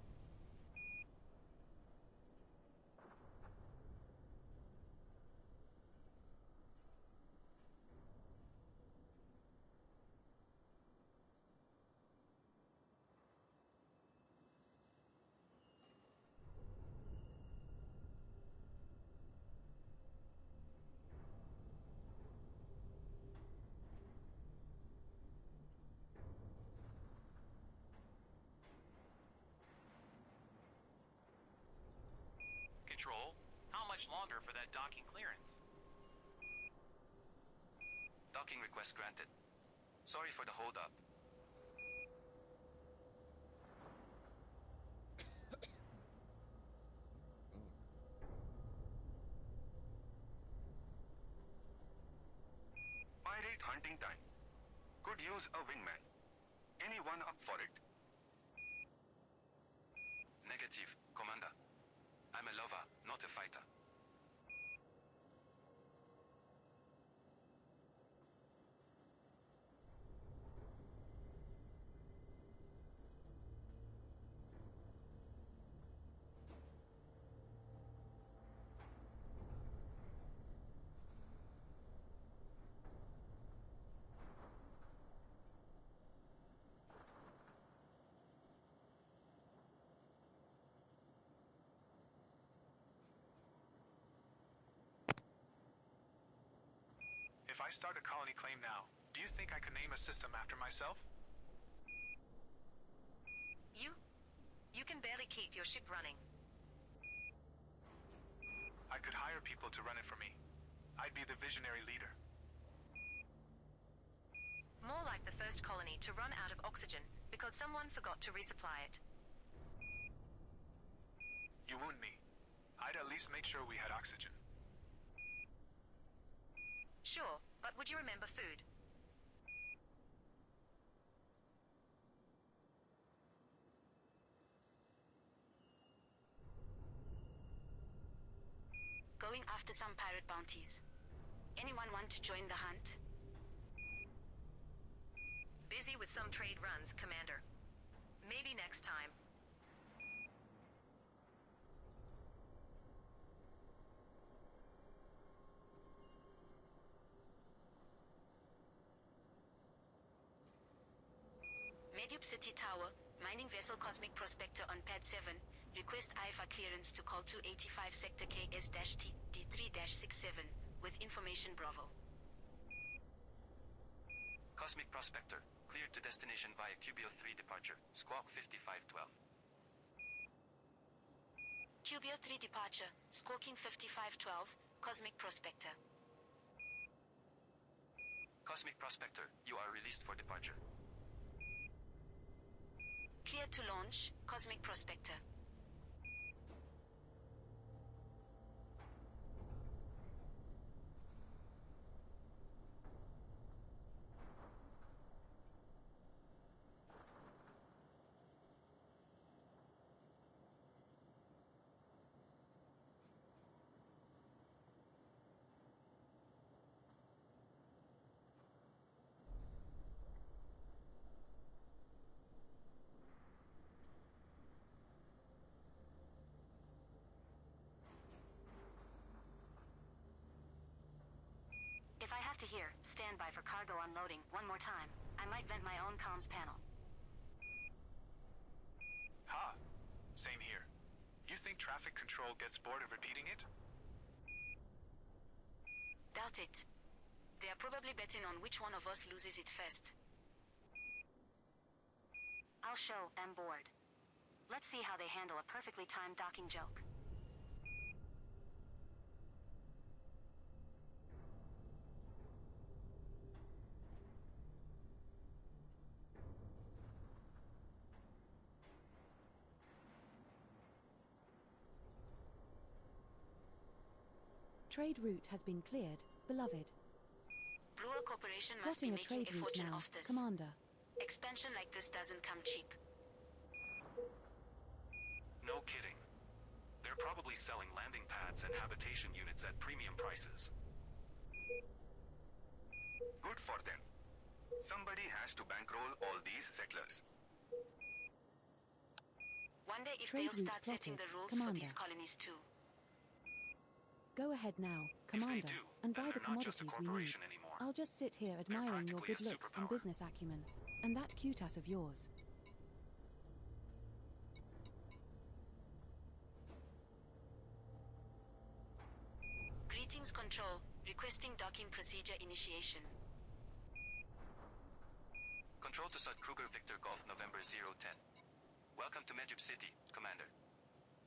Control, how much longer for that docking clearance? Docking request granted. Sorry for the hold up. Oh. Pirate hunting time. Could use a wingman. Anyone up for it? Negative, Commander. I'm a lover, not a fighter. If I start a colony claim now, do you think I could name a system after myself? You can barely keep your ship running. I could hire people to run it for me. I'd be the visionary leader. More like the first colony to run out of oxygen because someone forgot to resupply it. You wound me. I'd at least make sure we had oxygen. Sure, but would you remember food? Going after some pirate bounties. Anyone want to join the hunt? Busy with some trade runs, Commander. Maybe next time. Medjub City Tower, mining vessel Cosmic Prospector on Pad 7. Request IFA clearance to call 285 Sector KS-D3-67 with information Bravo. Cosmic Prospector, cleared to destination via QBO-3 departure, Squawk 5512. QBO-3 departure, squawking 5512, Cosmic Prospector. Cosmic Prospector, you are released for departure. Clear to launch, Cosmic Prospector. to hear. Stand by for cargo unloading. One more time. I might vent my own comms panel. Ha! Same here. You think traffic control gets bored of repeating it? Doubt it. They are probably betting on which one of us loses it first. I'll show them bored. Let's see how they handle a perfectly timed docking joke. Trade route has been cleared, beloved. Brewer Corporation must be Plotting a making trade a route fortune now, off this. Commander. Expansion like this doesn't come cheap. No kidding. They're probably selling landing pads and habitation units at premium prices. Good for them. Somebody has to bankroll all these settlers. Wonder if Trade they'll route start setting plotted, the rules Commander. for these colonies too. Go ahead now, If they Commander, do, and then buy the they're not just a commodities we need. corporation anymore. I'll just sit here admiring your practically good a looks and superpower. business acumen. And that cute ass of yours. Greetings, Control. Requesting docking procedure initiation. Control to Sud Kruger Victor Golf November 010. Welcome to Medjib City, Commander.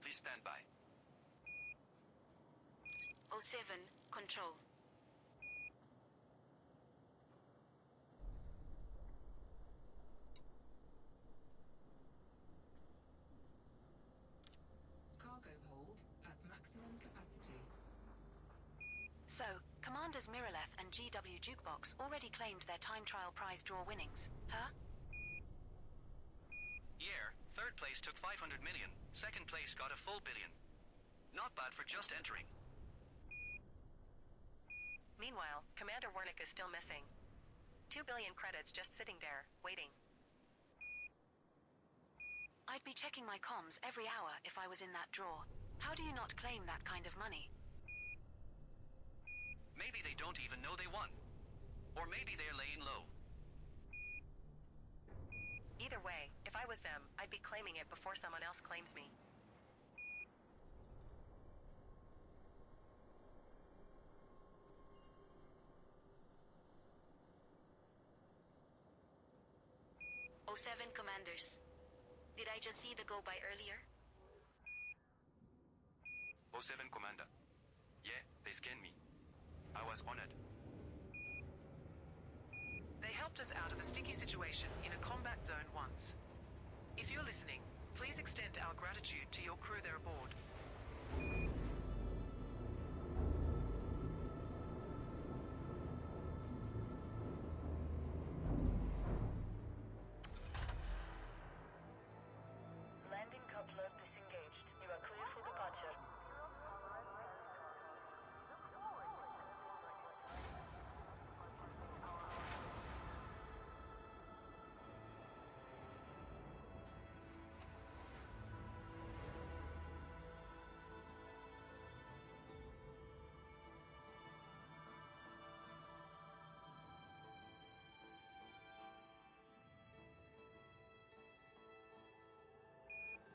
Please stand by. 07, Control. Cargo hold at maximum capacity. So, Commanders Miraleth and GW Jukebox already claimed their time trial prize draw winnings, huh? Yeah, third place took 500 million. Second place got a full billion. Not bad for just entering. Meanwhile, Commander Wernick is still missing. 2 billion credits just sitting there, waiting. I'd be checking my comms every hour if I was in that draw. How do you not claim that kind of money? Maybe they don't even know they won. Or maybe they're laying low. Either way, if I was them, I'd be claiming it before someone else claims me. Oh, 07 Commanders. Did I just see the go by earlier? 07 Commander. Yeah, they scanned me. I was honored. They helped us out of a sticky situation in a combat zone once. If you're listening, please extend our gratitude to your crew there aboard. Landing coupler disengaged. You are clear for departure.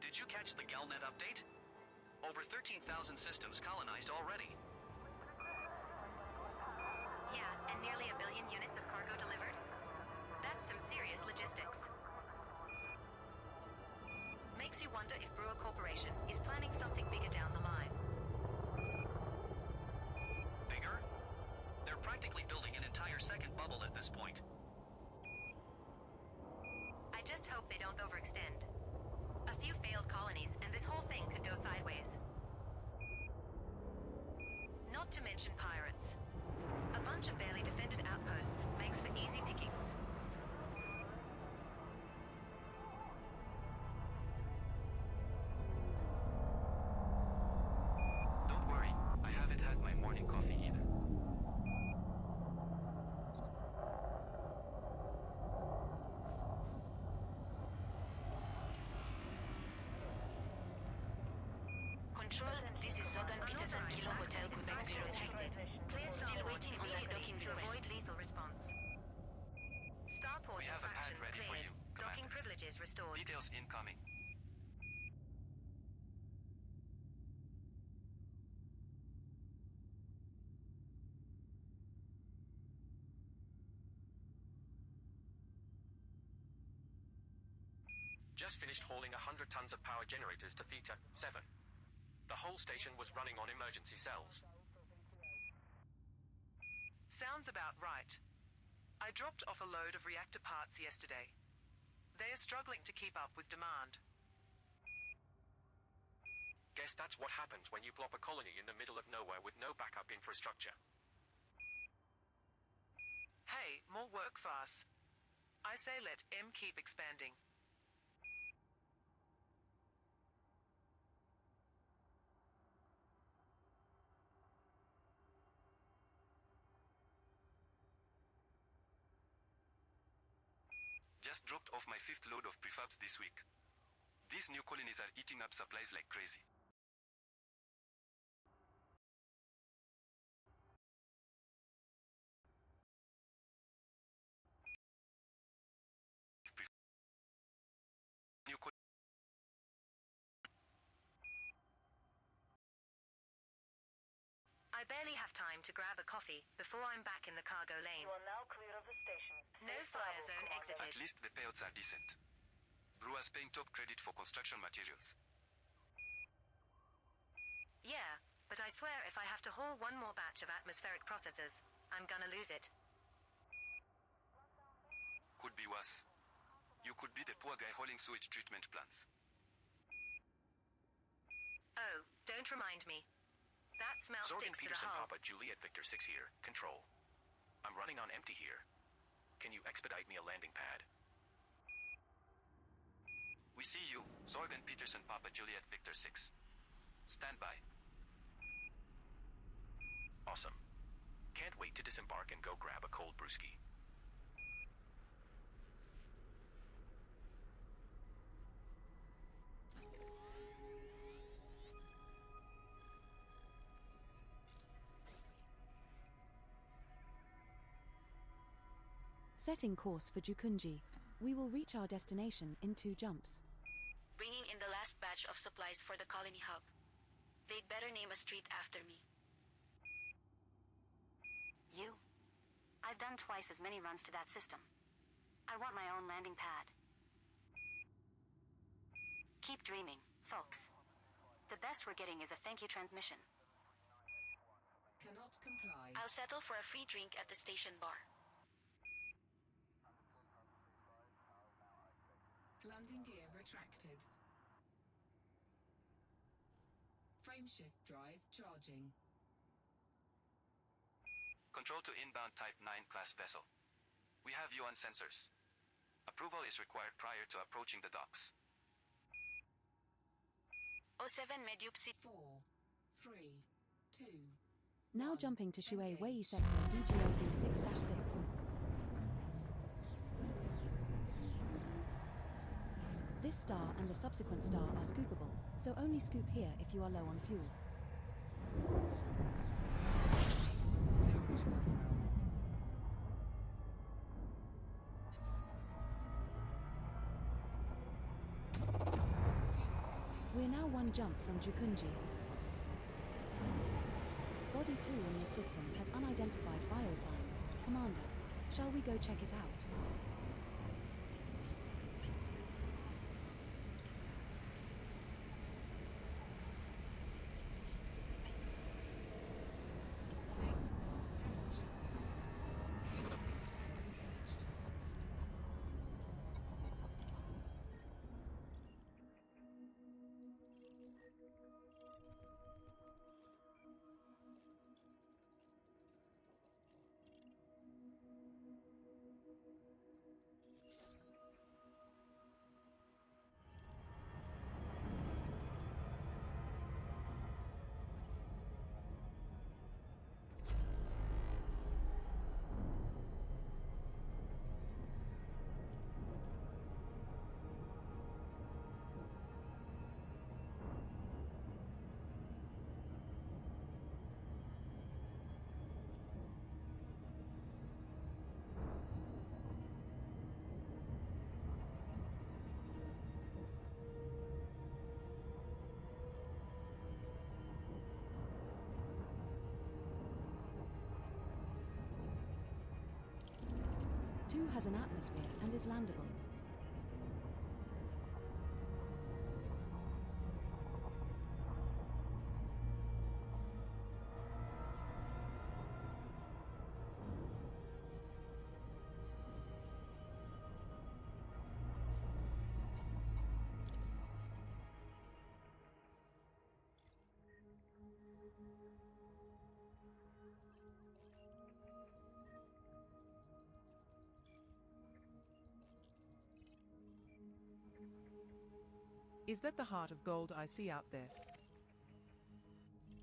Did you catch the Galnet update? Over 13,000 systems colonized already. Yeah, and nearly 1 billion units of cargo delivered? That's some serious logistics. Makes you wonder if Brewer Corporation is planning something bigger down the line. Bigger? They're practically building an entire second bubble at this point. I just hope they don't overextend. A few failed colonies, and this whole thing could go sideways. Not to mention pirates. A bunch of barely defended outposts makes for easy pickings. Don't worry, I haven't had my morning coffee either. Control, this is Zogan Peterson Kilo Hotel Quebec 03. Clear Still waiting on that docking to avoid request. Starport We have a pad infractions ready for cleared. you, Docking Commander. privileges restored. Details incoming. Just finished hauling 100 tons of power generators to Theta 7. The whole station was running on emergency cells. Sounds about right. I dropped off a load of reactor parts yesterday. They are struggling to keep up with demand. Guess that's what happens when you plop a colony in the middle of nowhere with no backup infrastructure. Hey, more work for us. I say let M keep expanding. Just dropped off my 5th load of prefabs this week. These new colonies are eating up supplies like crazy. New col- I barely have time to grab a coffee before I'm back in the cargo lane. You are now clear of the station. No fire zone exited. At least the payouts are decent. Brewers paying top credit for construction materials. Yeah, but I swear if I have to haul one more batch of atmospheric processors, I'm gonna lose it. Could be worse. You could be the poor guy hauling sewage treatment plants. Oh, don't remind me. That smell Zorgan sticks to the Peterson hull. Papa Juliet Victor 6 here. Control. I'm running on empty here. Can you expedite me a landing pad? We see you, Zorgan Peterson Papa Juliet Victor 6. Stand by. Awesome. Can't wait to disembark and go grab a cold brewski. Setting course for Jukunji. We will reach our destination in 2 jumps. Bringing in the last batch of supplies for the colony hub. They'd better name a street after me. You. I've done twice as many runs to that system. I want my own landing pad. Keep dreaming, folks. The best we're getting is a thank you transmission. Cannot comply. I'll settle for a free drink at the station bar. Landing gear retracted. Frameshift drive charging. Control to inbound Type 9 class vessel. We have you on sensors. Approval is required prior to approaching the docks. 07 Medup City. 4, 3, 2. Now jumping to Shui Wei sector DGOB 6-6. This star and the subsequent star are scoopable, so only scoop here if you are low on fuel. We're now 1 jump from Jukunji. Body 2 in this system has unidentified biosigns. Commander, shall we go check it out? 2 has an atmosphere and is landable. Is that the heart of gold I see out there?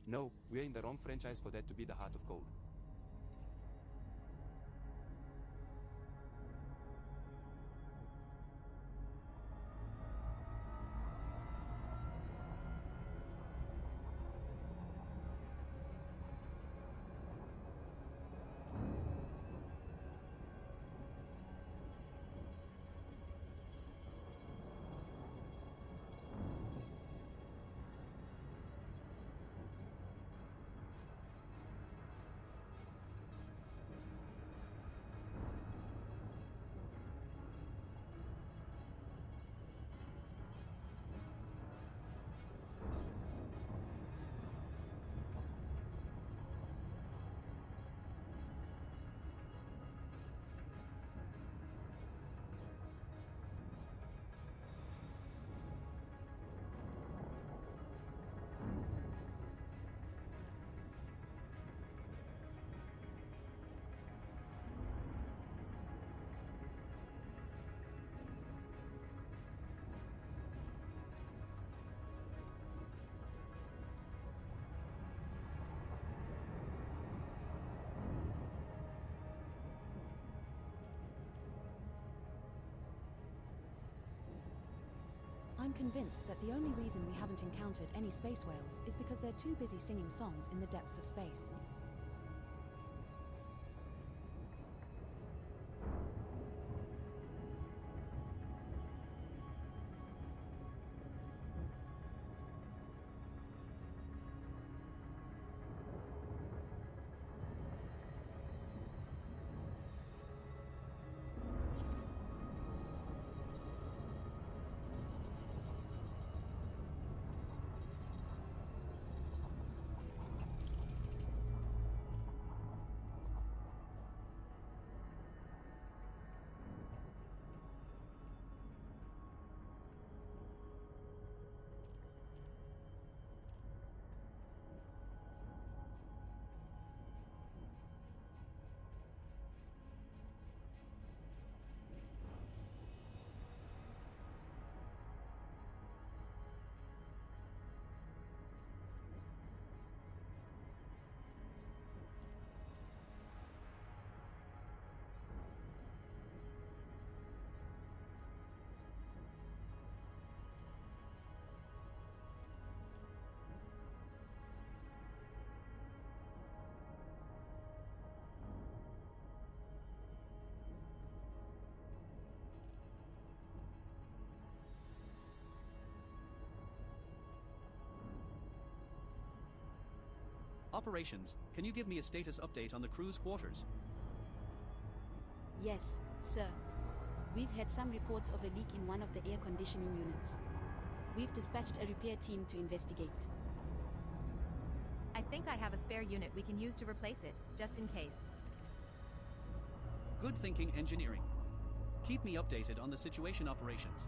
No, we're in the wrong franchise for that to be the heart of gold. I'm convinced that the only reason we haven't encountered any space whales is because they're too busy singing songs in the depths of space. Operations, can you give me a status update on the crew's quarters? Yes, sir. We've had some reports of a leak in one of the air conditioning units. We've dispatched a repair team to investigate. I think I have a spare unit we can use to replace it, just in case. Good thinking, engineering. Keep me updated on the situation operations.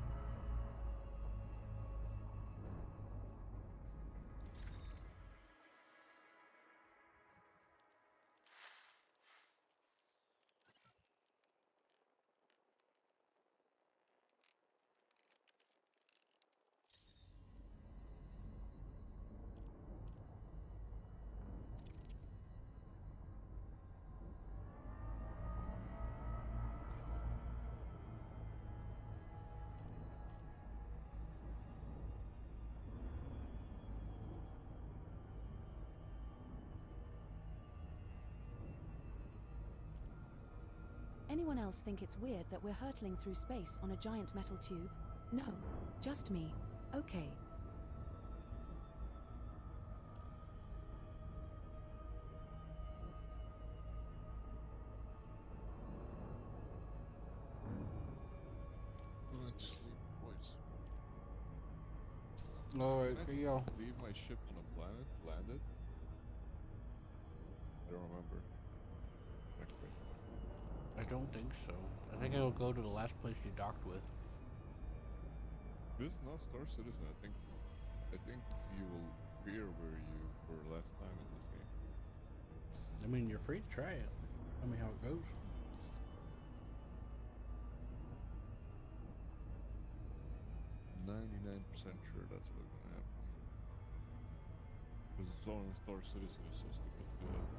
Anyone else think it's weird that we're hurtling through space on a giant metal tube? No, just me. Okay. Alright, Did I y'all. leave my ship on a planet? Landed? I don't remember. Next question. I don't think so. I think it'll go to the last place you docked with. This is not Star Citizen. I think you will appear where you were last time in this game. I mean, you're free to try it. Tell me how it goes. 99% sure that's what's gonna happen. Because it's all in Star Citizen is so stupid to do that.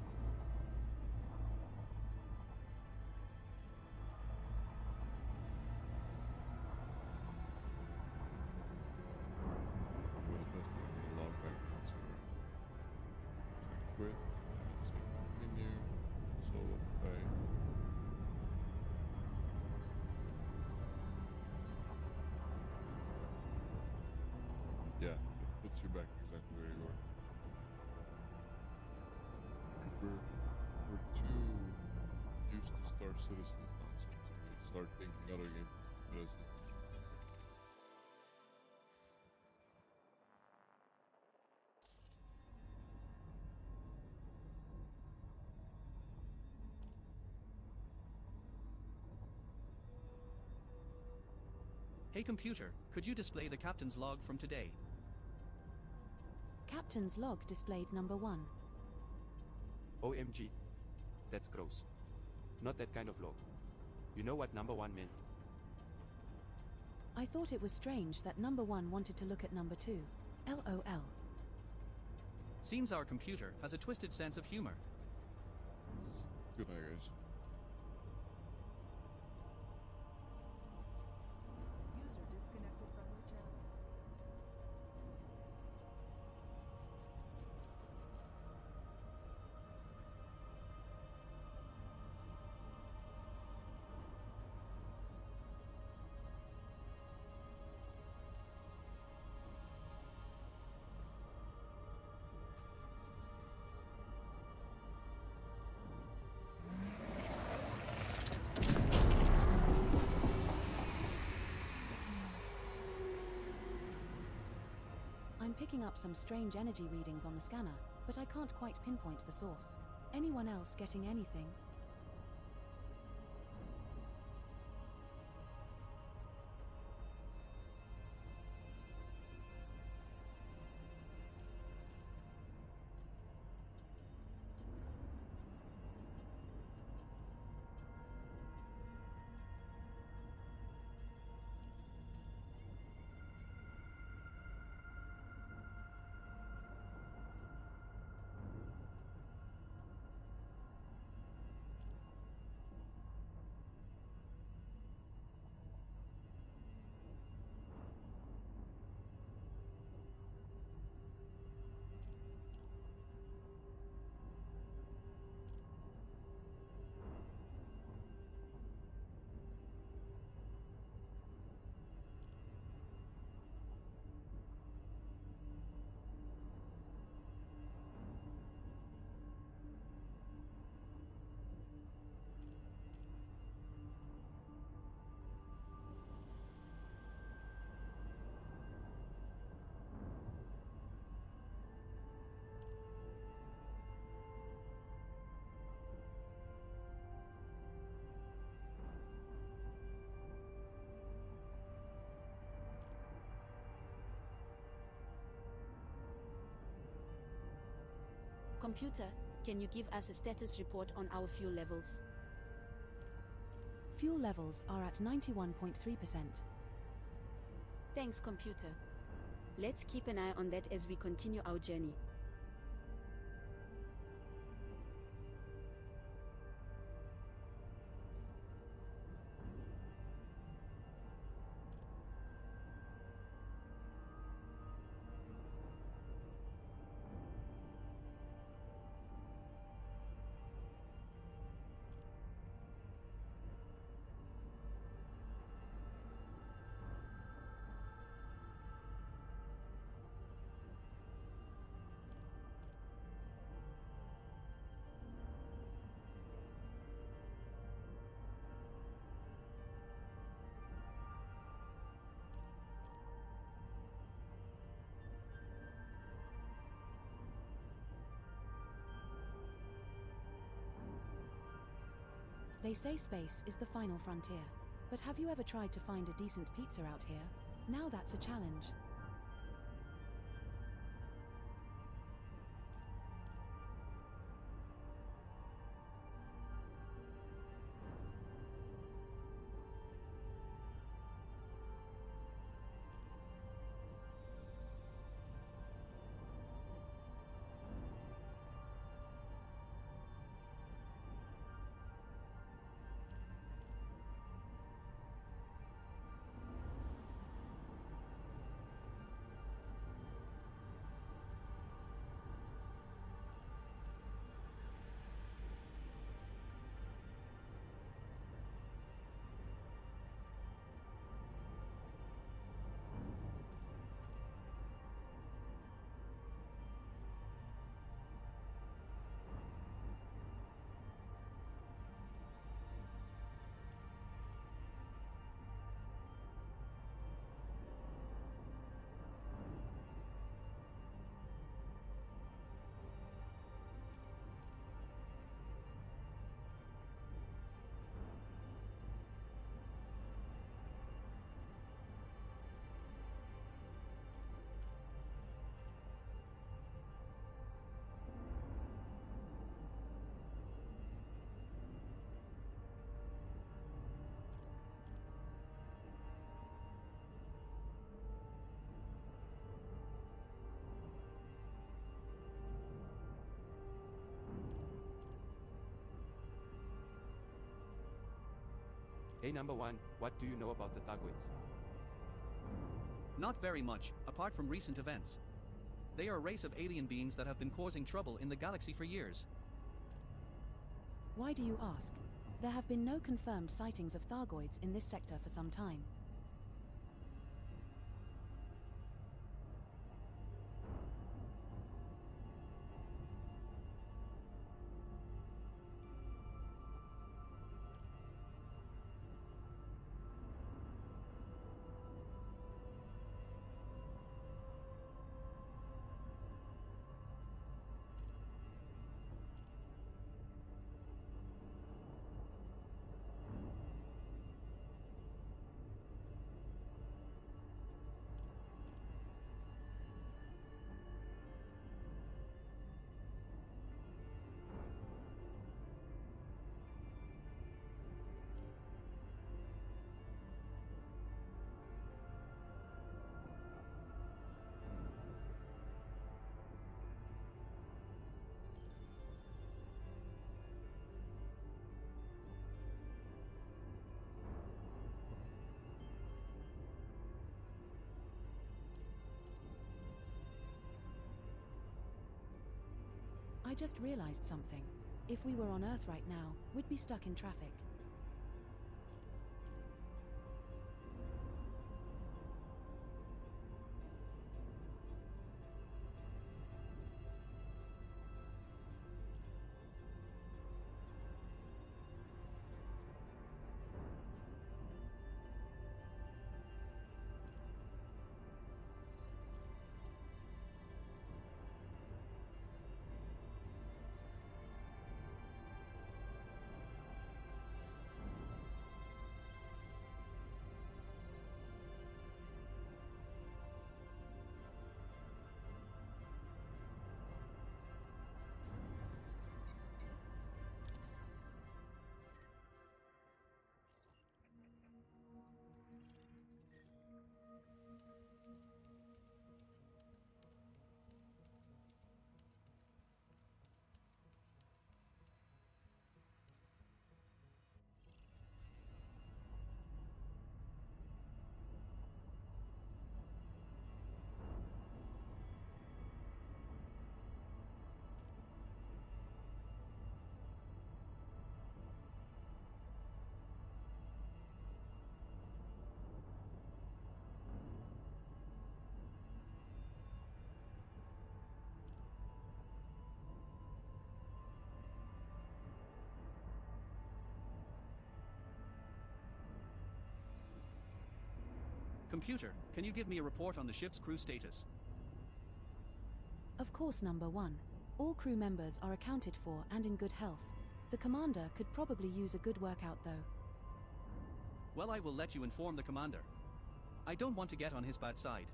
I'm gonna test it. I'm gonna log back in on server and say quit and say continue. Solo play. Yeah, it puts you back exactly where you were. We're too used to Star Citizens nonsense. We start thinking other games as stupid as this. Hey computer, could you display the captain's log from today? Captain's log displayed number 1. OMG. That's gross. Not that kind of log. You know what number 1 meant? I thought it was strange that number 1 wanted to look at number 2. LOL. Seems our computer has a twisted sense of humor. Good night, guys. User disconnected from your channel. I'm picking up some strange energy readings on the scanner, but I can't quite pinpoint the source. Anyone else getting anything? Computer, can you give us a status report on our fuel levels? Fuel levels are at 91.3%. Thanks, computer. Let's keep an eye on that as we continue our journey. They say space is the final frontier. But have you ever tried to find a decent pizza out here? Now that's a challenge. Hey number one, what do you know about the Thargoids? Not very much, apart from recent events. They are a race of alien beings that have been causing trouble in the galaxy for years. Why do you ask? There have been no confirmed sightings of Thargoids in this sector for some time. I just realized something. If we were on Earth right now, we'd be stuck in traffic. Computer, can you give me a report on the ship's crew status? Of course, number one. All crew members are accounted for and in good health. The commander could probably use a good workout though. Well, I will let you inform the commander. I don't want to get on his bad side.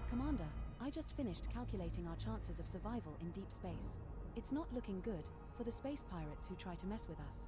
Commander, I just finished calculating our chances of survival in deep space. It's not looking good for the space pirates who try to mess with us.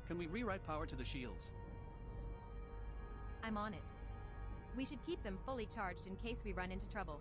Can we rewrite power to the shields? I'm on it. We should keep them fully charged in case we run into trouble.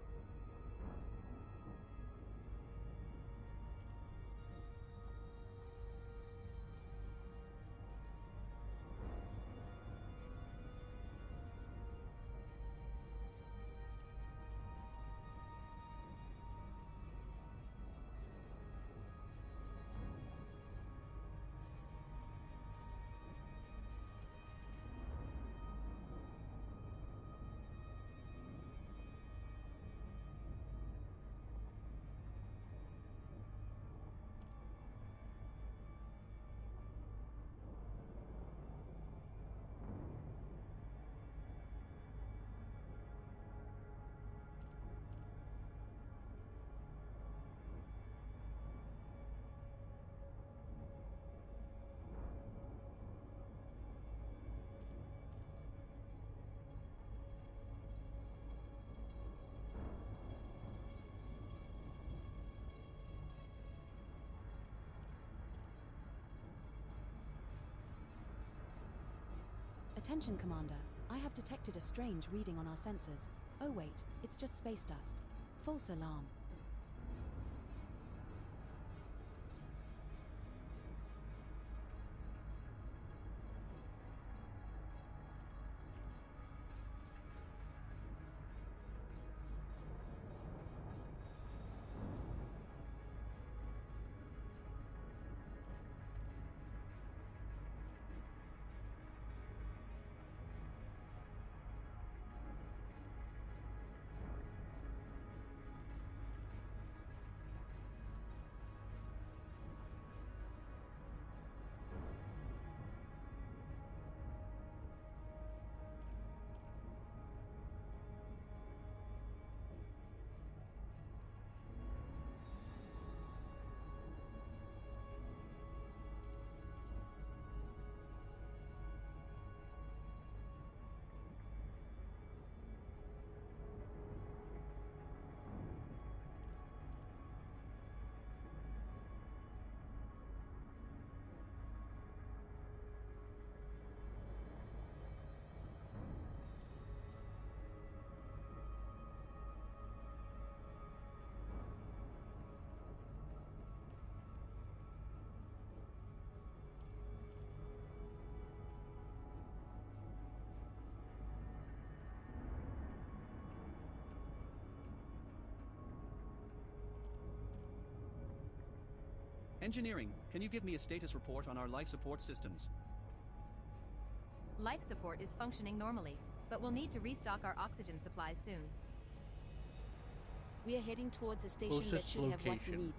Attention, Commander. I have detected a strange reading on our sensors. Oh wait, it's just space dust. False alarm. Engineering, can you give me a status report on our life support systems? Life support is functioning normally, but we'll need to restock our oxygen supplies soon. We are heading towards a station that Closest should have what we location. need.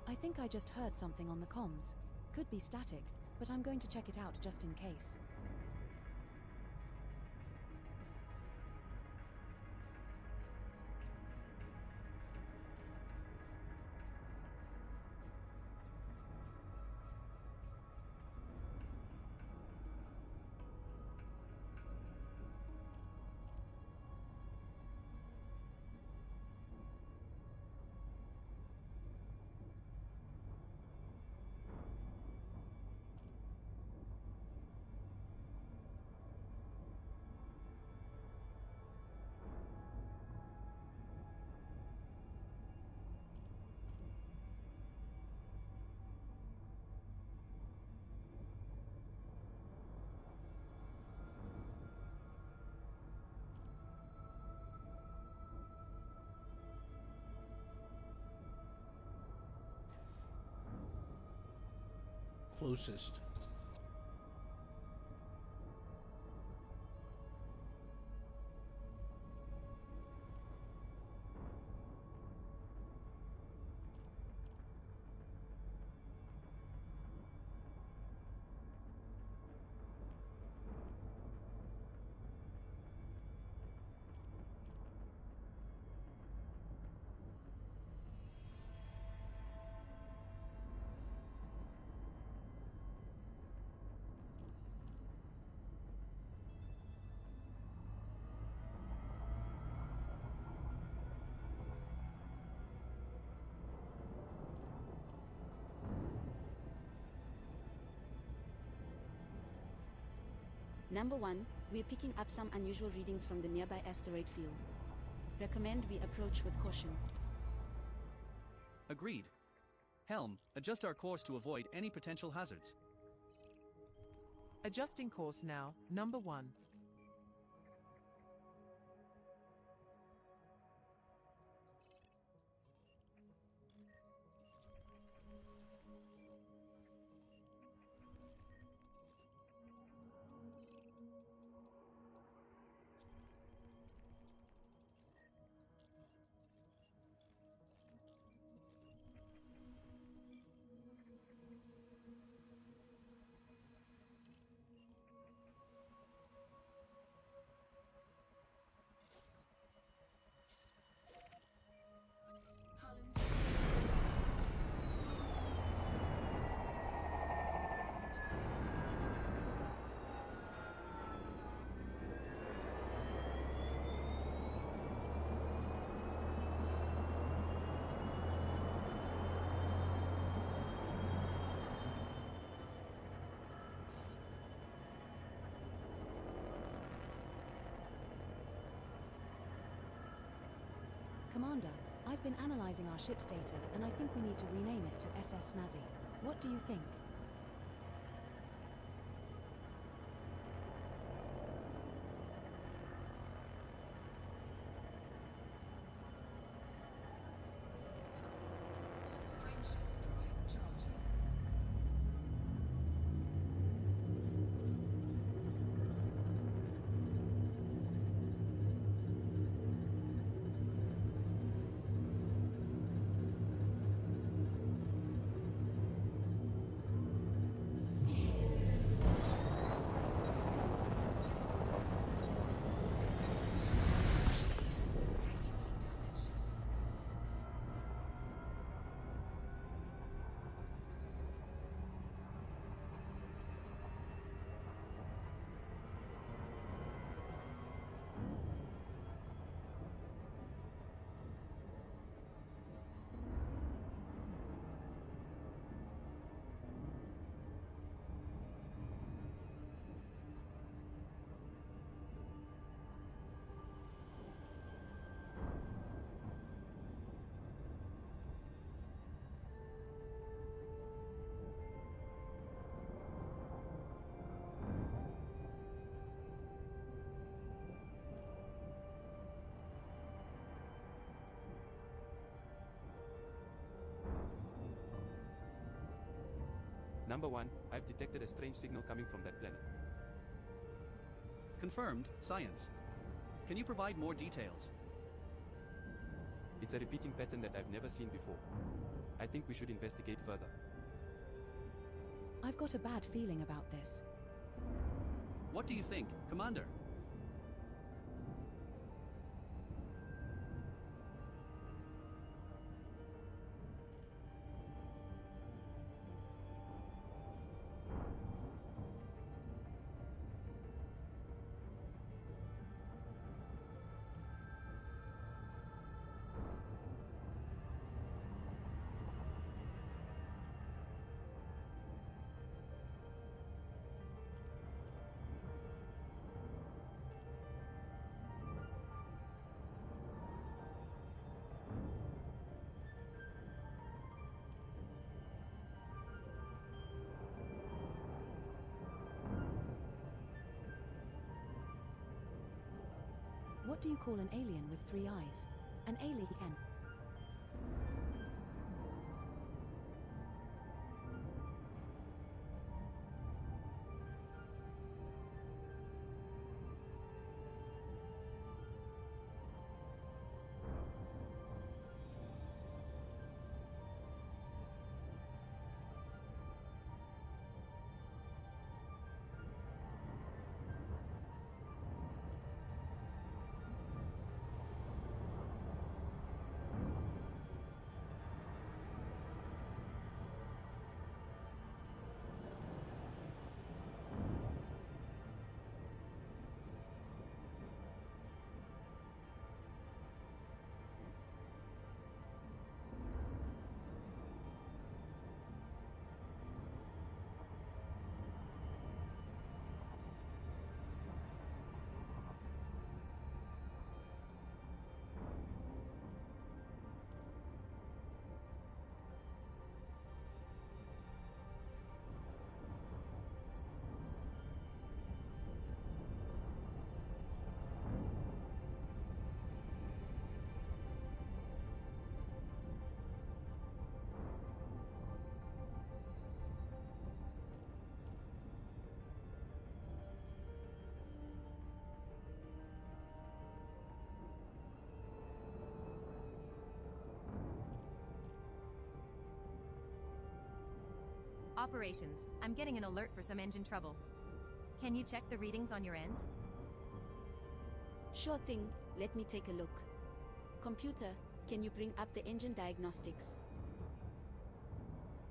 I think I just heard something on the comms. Could be static, but I'm going to check it out just in case. Closest. Number 1, we're picking up some unusual readings from the nearby asteroid field. Recommend we approach with caution. Agreed. Helm, adjust our course to avoid any potential hazards. Adjusting course now, number 1. Commander, I've been analyzing our ship's data, and I think we need to rename it to SS Snazzy. What do you think? Number 1, I've detected a strange signal coming from that planet. Confirmed, science. Can you provide more details? It's a repeating pattern that I've never seen before. I think we should investigate further. I've got a bad feeling about this. What do you think, Commander? What do you call an alien with 3 eyes? An alien. Operations. I'm getting an alert for some engine trouble. Can you check the readings on your end? Sure thing, let me take a look. Computer, can you bring up the engine diagnostics?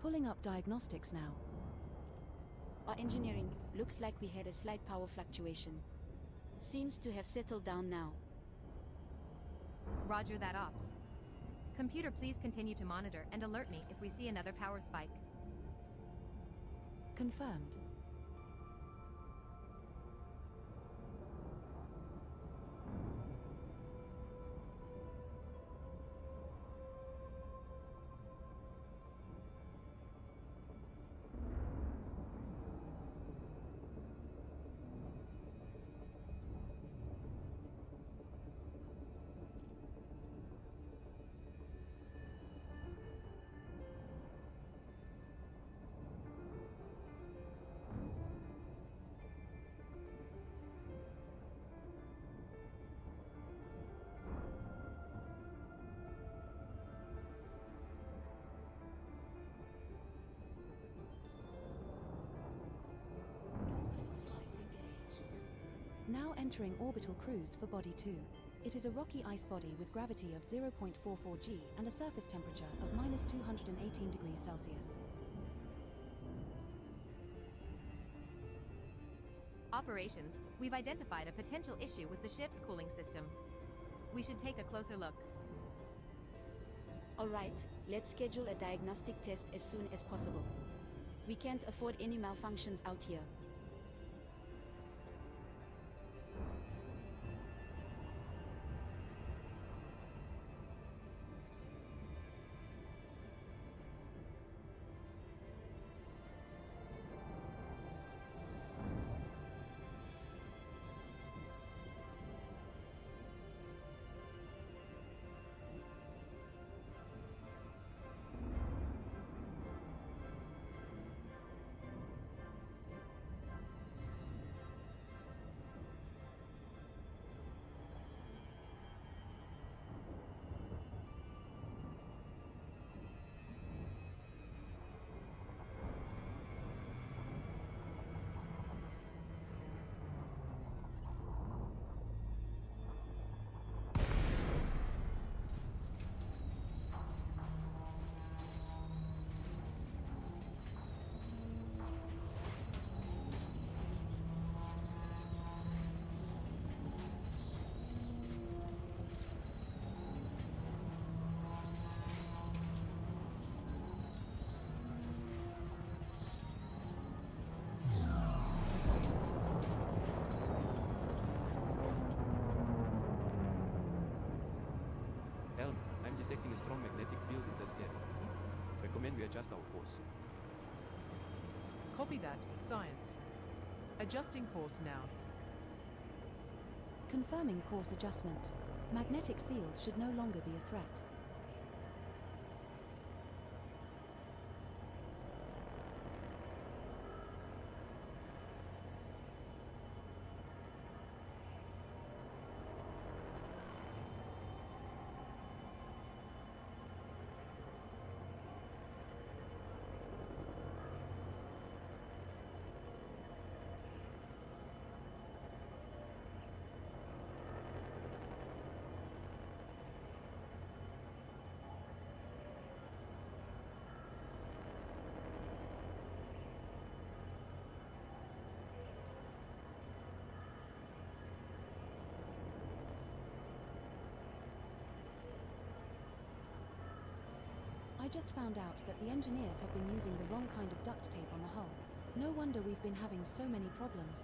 Pulling up diagnostics now. Our engineering, looks like we had a slight power fluctuation. Seems to have settled down now. Roger that, Ops. Computer, please continue to monitor and alert me if we see another power spike. Confirmed. Now entering orbital cruise for Body 2. It is a rocky ice body with gravity of 0.44 g and a surface temperature of minus 218 degrees Celsius. Operations. We've identified a potential issue with the ship's cooling system. We should take a closer look. Alright, let's schedule a diagnostic test as soon as possible. We can't afford any malfunctions out here. a strong magnetic field in this area. Recommend we adjust our course. Copy that, Science. Adjusting course now. Confirming course adjustment. Magnetic field should no longer be a threat. I just found out that the engineers have been using the wrong kind of duct tape on the hull. No wonder we've been having so many problems.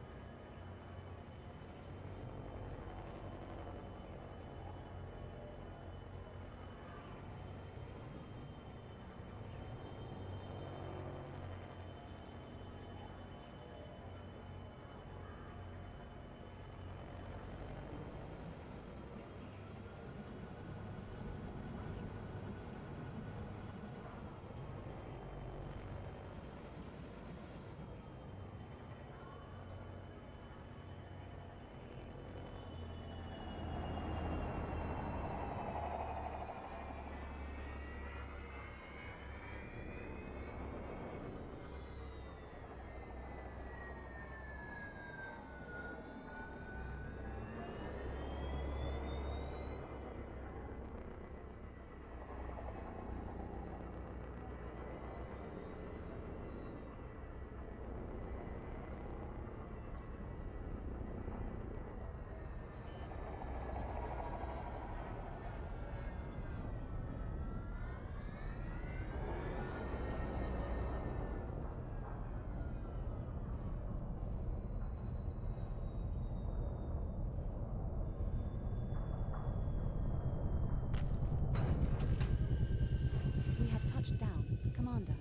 We have touched down, Commander.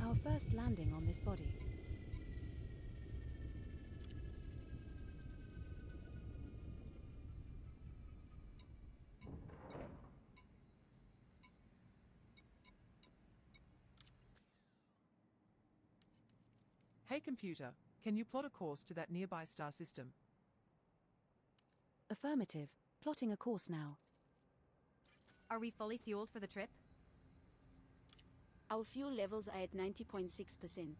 Our first landing on this body. Hey computer, can you plot a course to that nearby star system? Affirmative. Plotting a course now. Are we fully fueled for the trip? Our fuel levels are at 90.6%.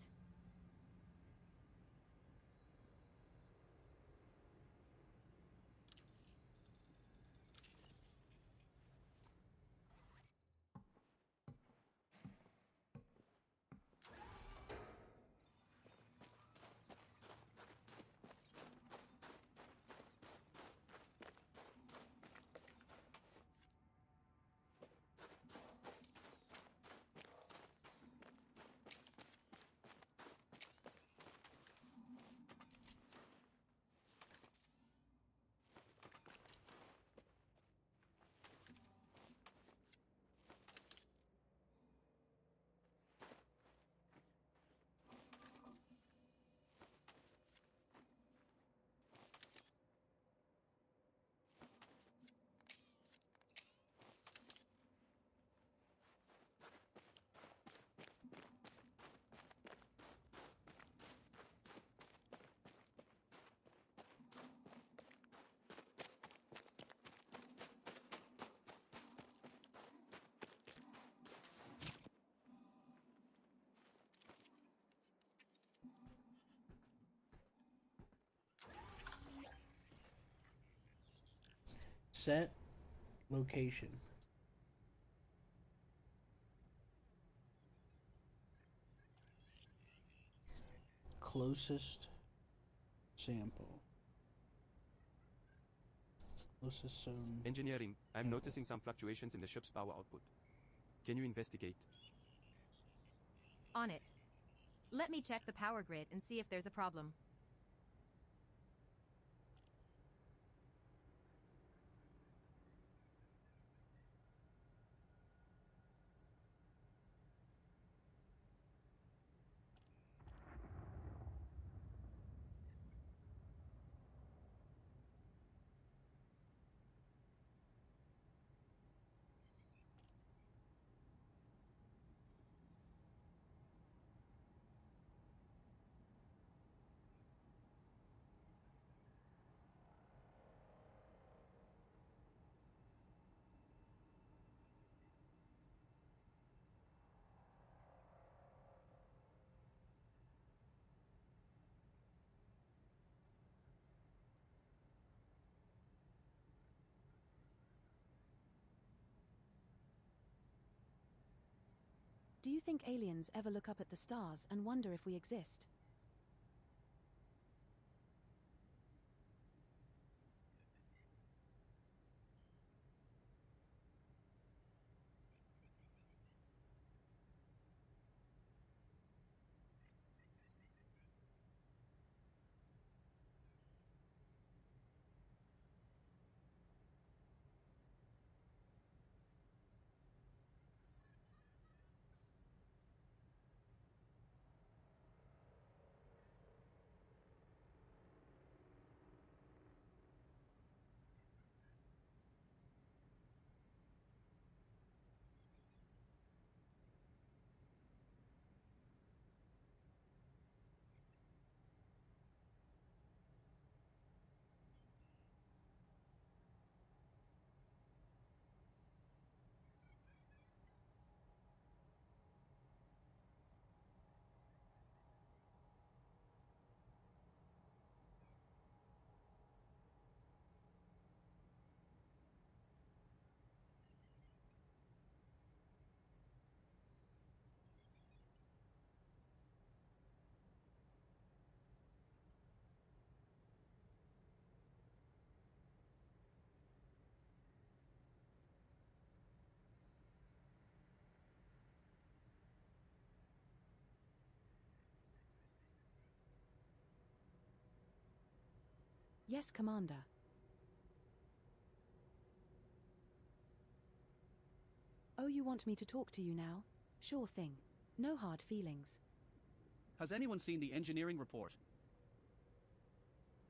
Set location. Closest sample. Closest zone. Engineering, I'm noticing some fluctuations in the ship's power output. Can you investigate? On it. Let me check the power grid and see if there's a problem. Do you think aliens ever look up at the stars and wonder if we exist? Yes, Commander. Oh, you want me to talk to you now? Sure thing. No hard feelings. Has anyone seen the engineering report?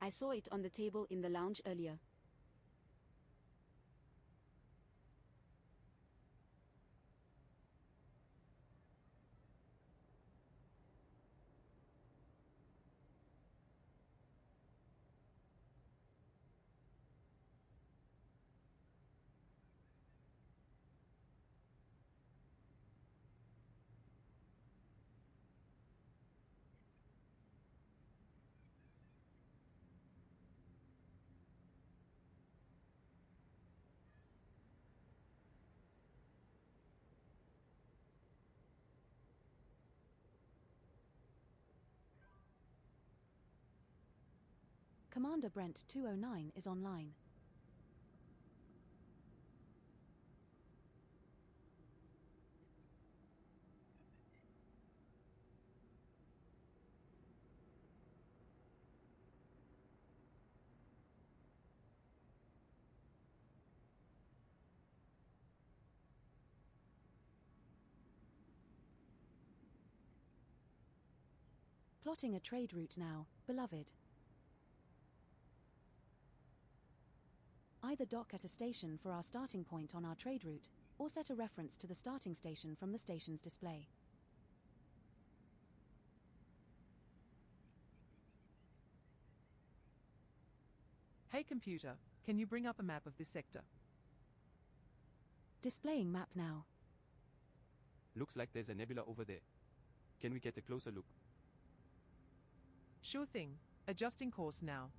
I saw it on the table in the lounge earlier. Commander Brent 209 is online. Plotting a trade route now, beloved. Either dock at a station for our starting point on our trade route, or set a reference to the starting station from the station's display. Hey computer, can you bring up a map of this sector? Displaying map now. Looks like there's a nebula over there. Can we get a closer look? Sure thing. Adjusting course now.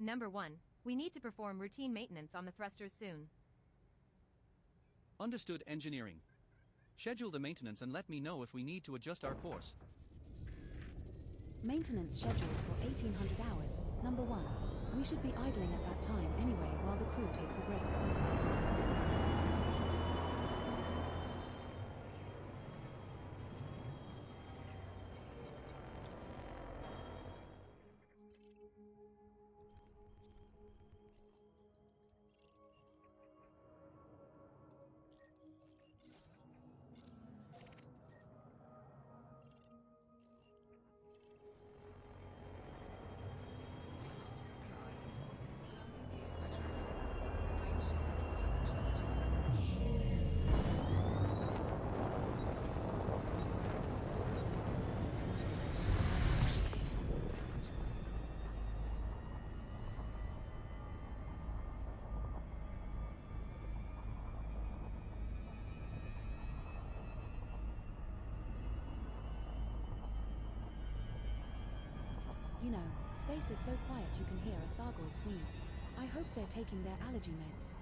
Number 1. We need to perform routine maintenance on the thrusters soon. Understood, engineering. Schedule the maintenance and let me know if we need to adjust our course. Maintenance scheduled for 1800 hours. Number 1. We should be idling at that time anyway while the crew takes a break. You know, space is so quiet you can hear a Thargoid sneeze. I hope they're taking their allergy meds.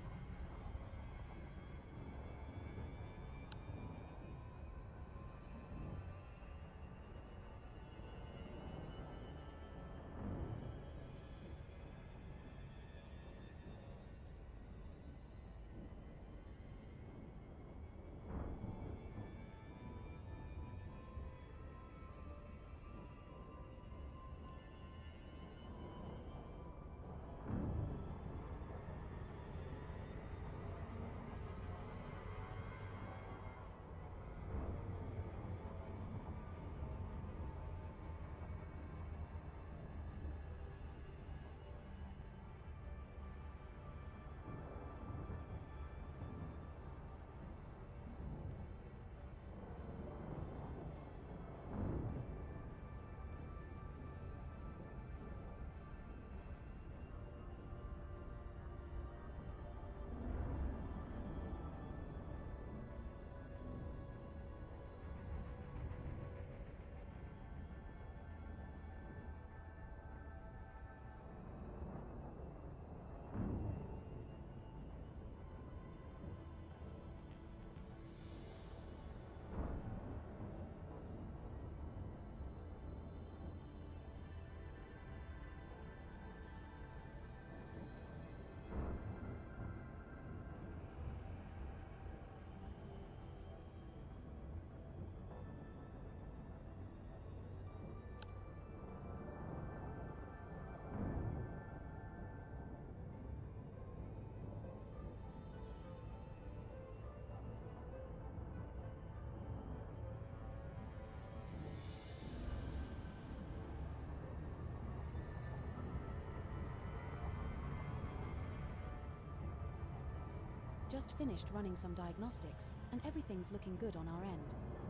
Just finished running some diagnostics, and everything's looking good on our end.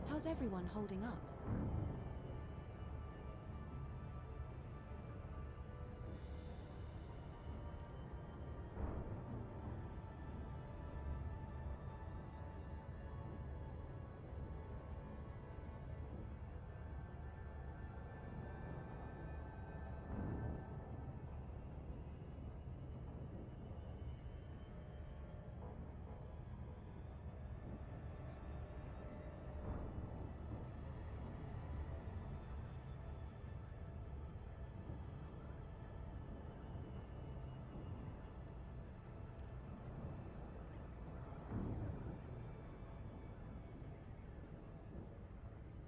How's everyone holding up?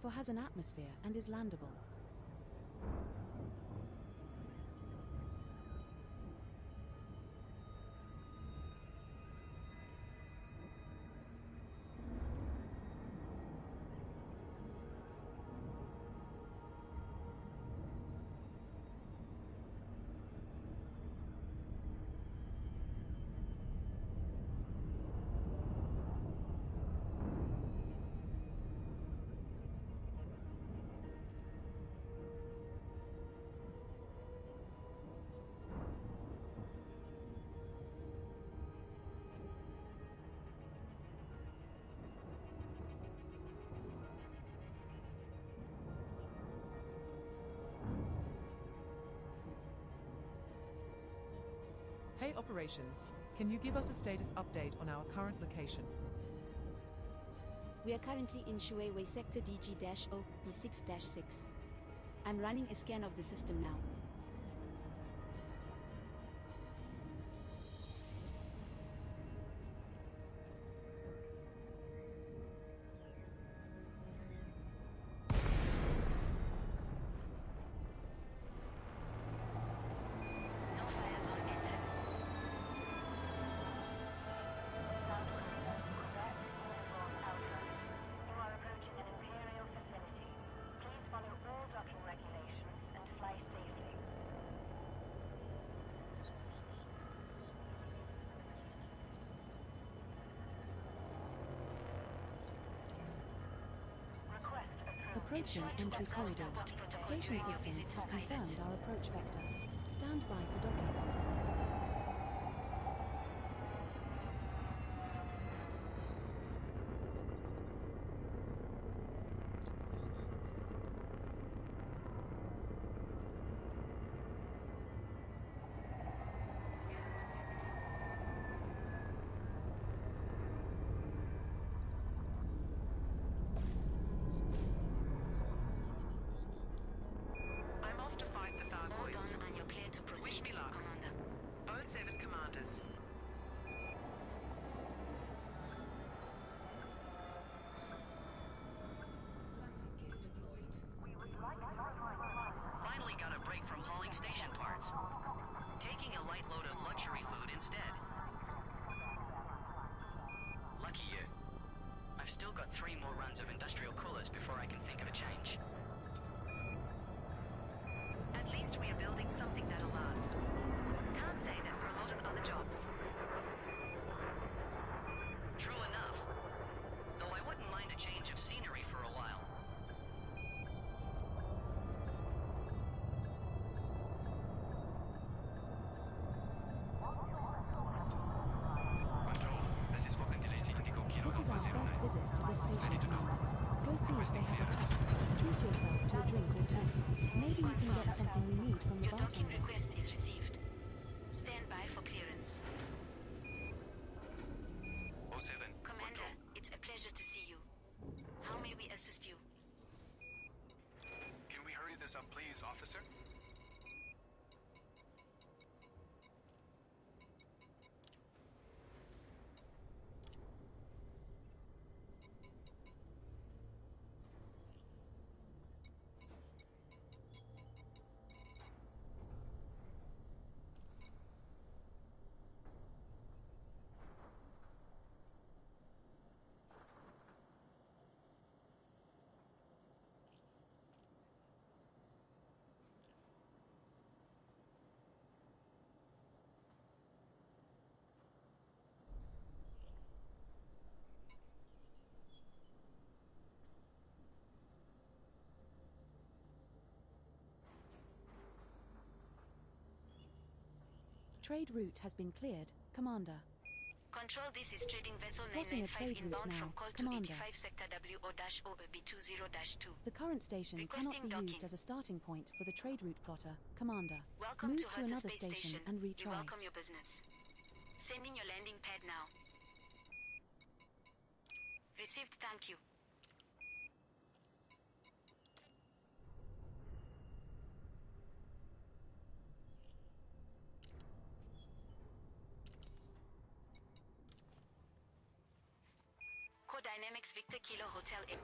For has an atmosphere and is landable. Hey Operations, can you give us a status update on our current location? We are currently in Shuiwei Sector DG-0, B6-6. I'm running a scan of the system now. No fire zone entered. You are approaching an Imperial facility. Please follow all docking regulations and fly safely. Request approved. Approaching entry corridor. Station systems have confirmed our approach vector. Stand by for docking. I'm off to fight the Hold Thargoids. on and you're clear to proceed, Wish me luck. Commander. 07 Commanders. Finally got a break from hauling station parts. Taking a light load of luxury food instead. Lucky you. I've still got 3 more runs of industrial coolers before I can think of a change. At least we are building something that'll last. Can't say that for a lot of other jobs. True enough. Though I wouldn't mind a change of scenery for a while. Control, this is Falcon Delisi Indigo Kilo This is our Alpha Zero first 9. visit to this I station, need to know. Commander. Go see if they Requesting have a clearance. cup. Treat yourself to a drink or two. Maybe you can get something we need from the Your docking bartender. request is received. Stand by for clearance. 07. Commander, it's a pleasure to see you. How may we assist you? Can we hurry this up, please, officer? Trade route has been cleared, Commander. Control, this is trading vessel Plotting a 995 trade route inbound now, from call Commander. 285 sector WO-B20-2. The current station Requesting cannot be used docking. as a starting point for the trade route plotter, Commander. Welcome Move to to Herta another Space station and We retry. welcome your business. Sending your landing pad now. Received, thank you. Codynamics Victor Kilo Hotel A.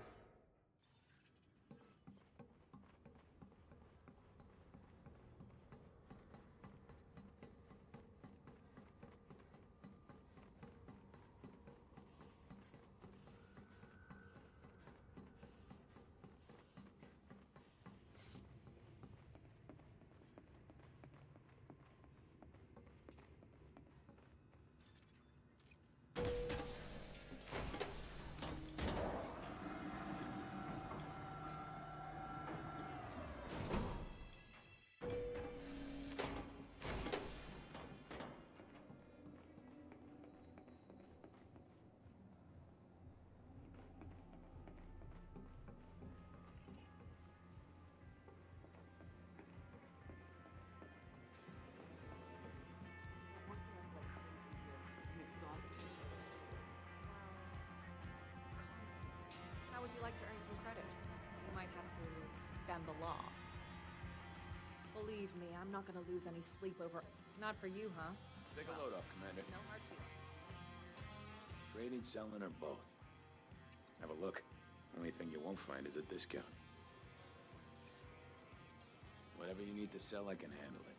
Believe me, I'm not gonna lose any sleep over. Not for you, huh? Take a load off, Commander. No hard feelings. Trading, selling, or both? Have a look. Only thing you won't find is a discount. Whatever you need to sell, I can handle it.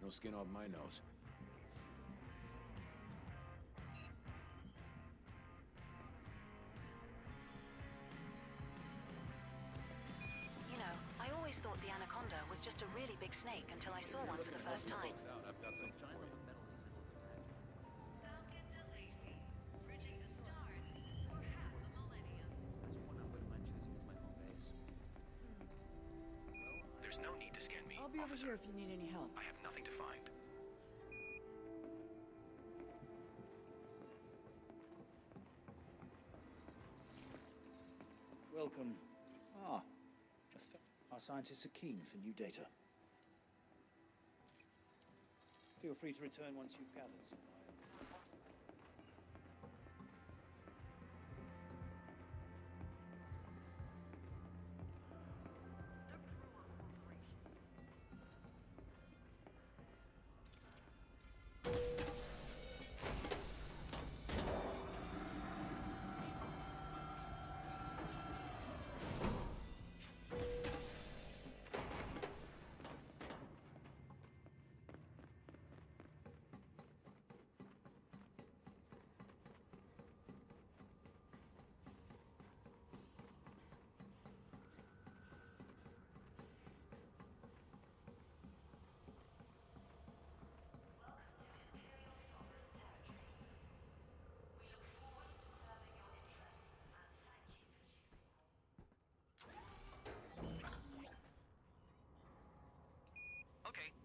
No skin off my nose. You know, I always thought the anaconda was just a really big snake until I saw one for the first time. I've got some giant little metal in the middle of the bag. Falcon to Lacey, bridging the stars for half a millennium. That's one I wouldn't mind choosing as my home base. There's no need to scan me. I'll be over here if you need any help. I have nothing to find. Welcome. Our scientists are keen for new data. Feel free to return once you've gathered some.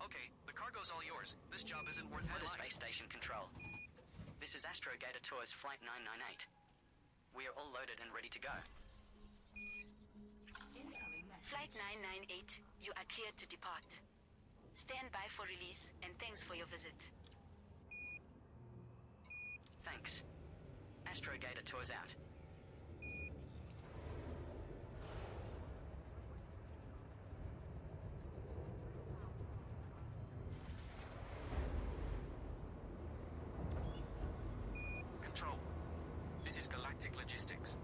Okay, the cargo's all yours. This job isn't worth my Motor life. Space Station Control. This is Astrogator Tours Flight 998. We are all loaded and ready to go. Flight 998, you are cleared to depart. Stand by for release, and thanks for your visit. Thanks. Astrogator Tours out. Control. This is Galactic Logistics.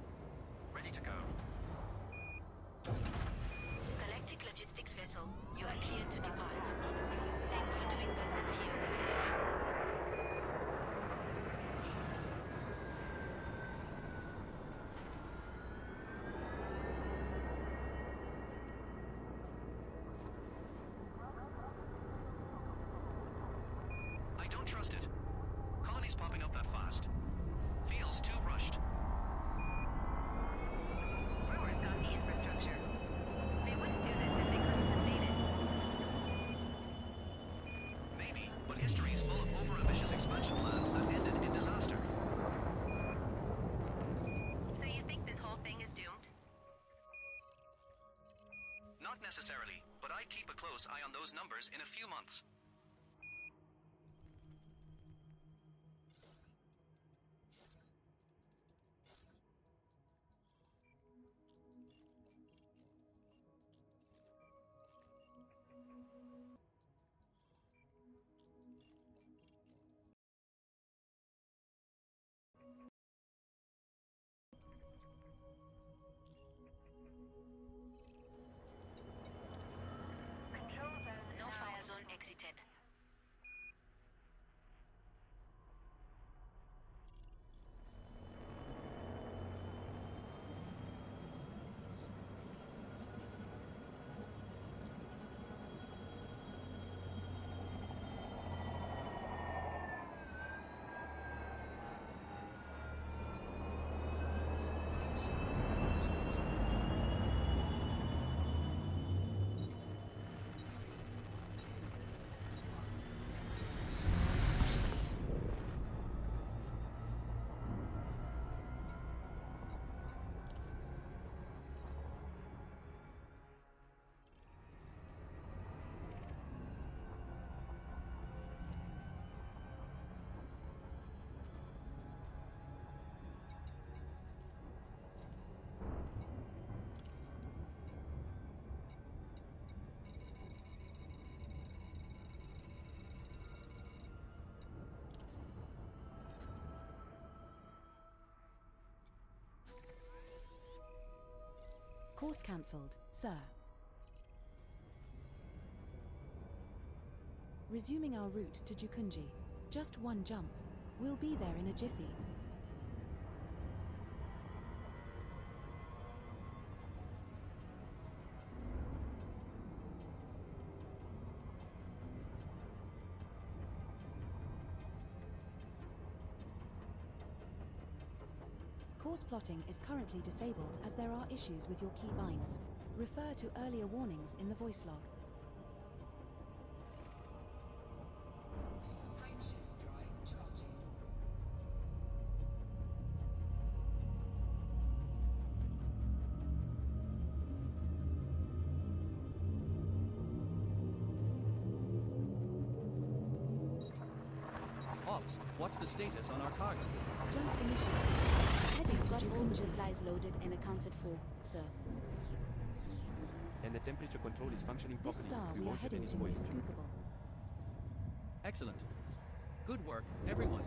Ready to go. Galactic Logistics Vessel, you are cleared to depart. Thanks for doing business here with us. I don't trust it. Colonies popping up that fast. Feels too rushed. Brewers got the infrastructure. They wouldn't do this if they couldn't sustain it. Maybe, but history is full of over-ambitious expansion plans that ended in disaster. So you think this whole thing is doomed? Not necessarily, but I'd keep a close eye on those numbers in a few months. No fire zone exited. Course cancelled, sir. Resuming our route to Jukunji. Just one jump. We'll be there in a jiffy. Course plotting is currently disabled as there are issues with your keybinds. Refer to earlier warnings in the voice log. Frameshift drive charging. Ops, what's the status on our cargo? Jump initiated. Heading We've to got all the Jukunji. supplies loaded and accounted for, sir. And the temperature control is functioning This properly. star we are won't have heading any to spoilage. is scoopable. Excellent. Good work, everyone.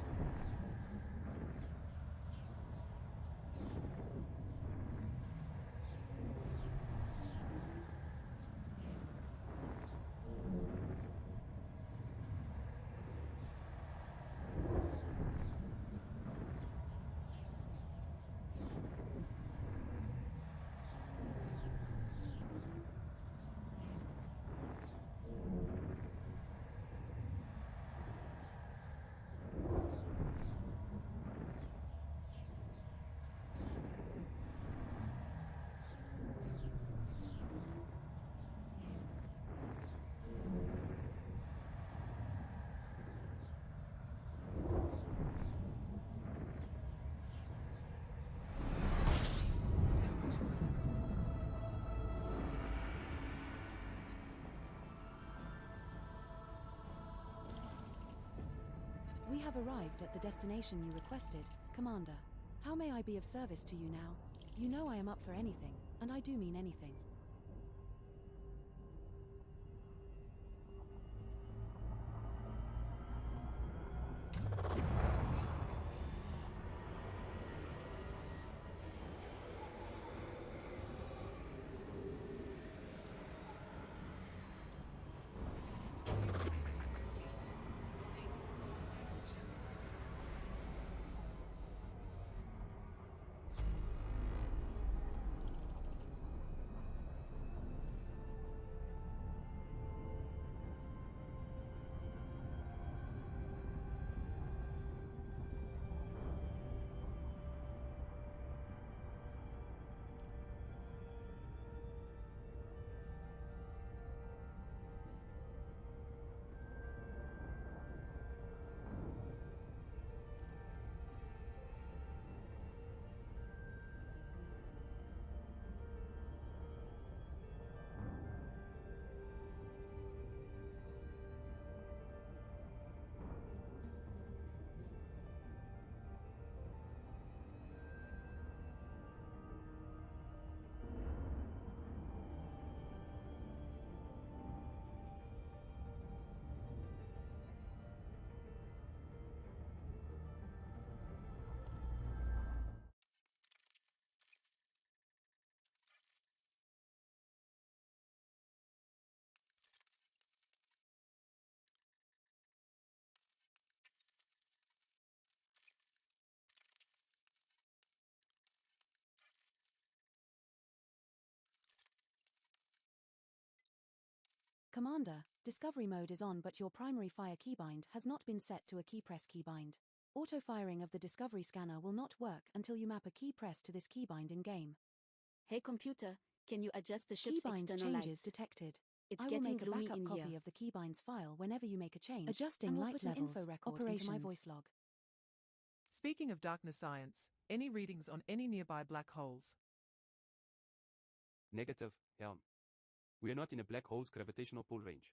We have arrived at the destination you requested, Commander. How may I be of service to you now? You know I am up for anything, and I do mean anything. Commander, Discovery mode is on, but your primary fire keybind has not been set to a keypress keybind. Auto-firing of the Discovery scanner will not work until you map a key press to this keybind in-game. Hey computer, can you adjust the ship's Keybind external changes lights? detected. It's I will getting make a gloomy backup in copy here. of the keybinds file whenever you make a change. Adjusting and will light put an levels. info record into my Operations. voice log. Speaking of darkness science, any readings on any nearby black holes? Negative, Helm. We are not in a black hole's gravitational pull range.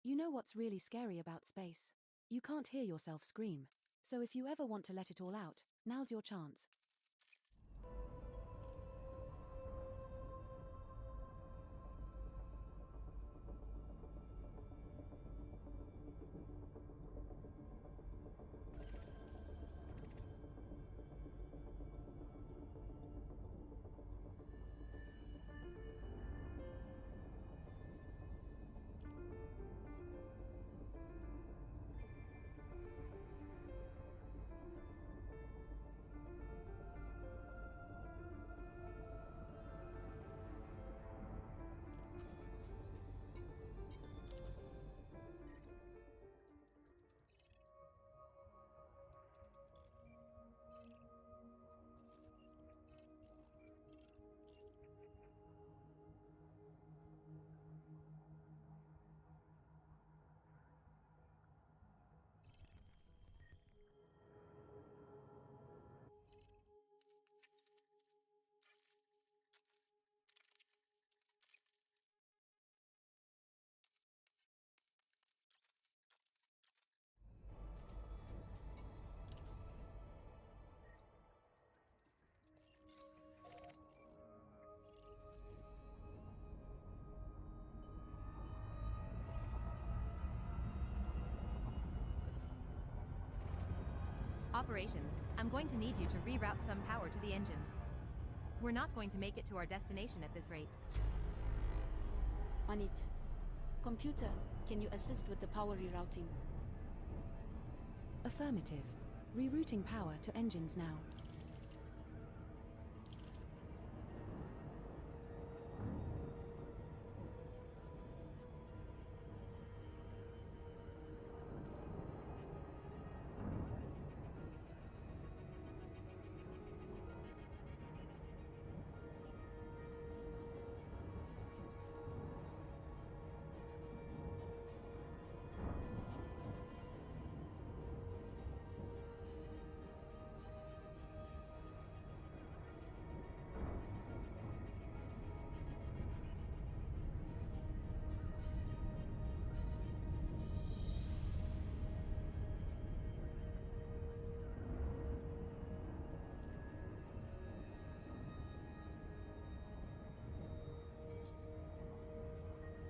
You know what's really scary about space? You can't hear yourself scream. So if you ever want to let it all out, now's your chance. Operations, I'm going to need you to reroute some power to the engines. We're not going to make it to our destination at this rate. On it. Computer, can you assist with the power rerouting? Affirmative. Rerouting power to engines now.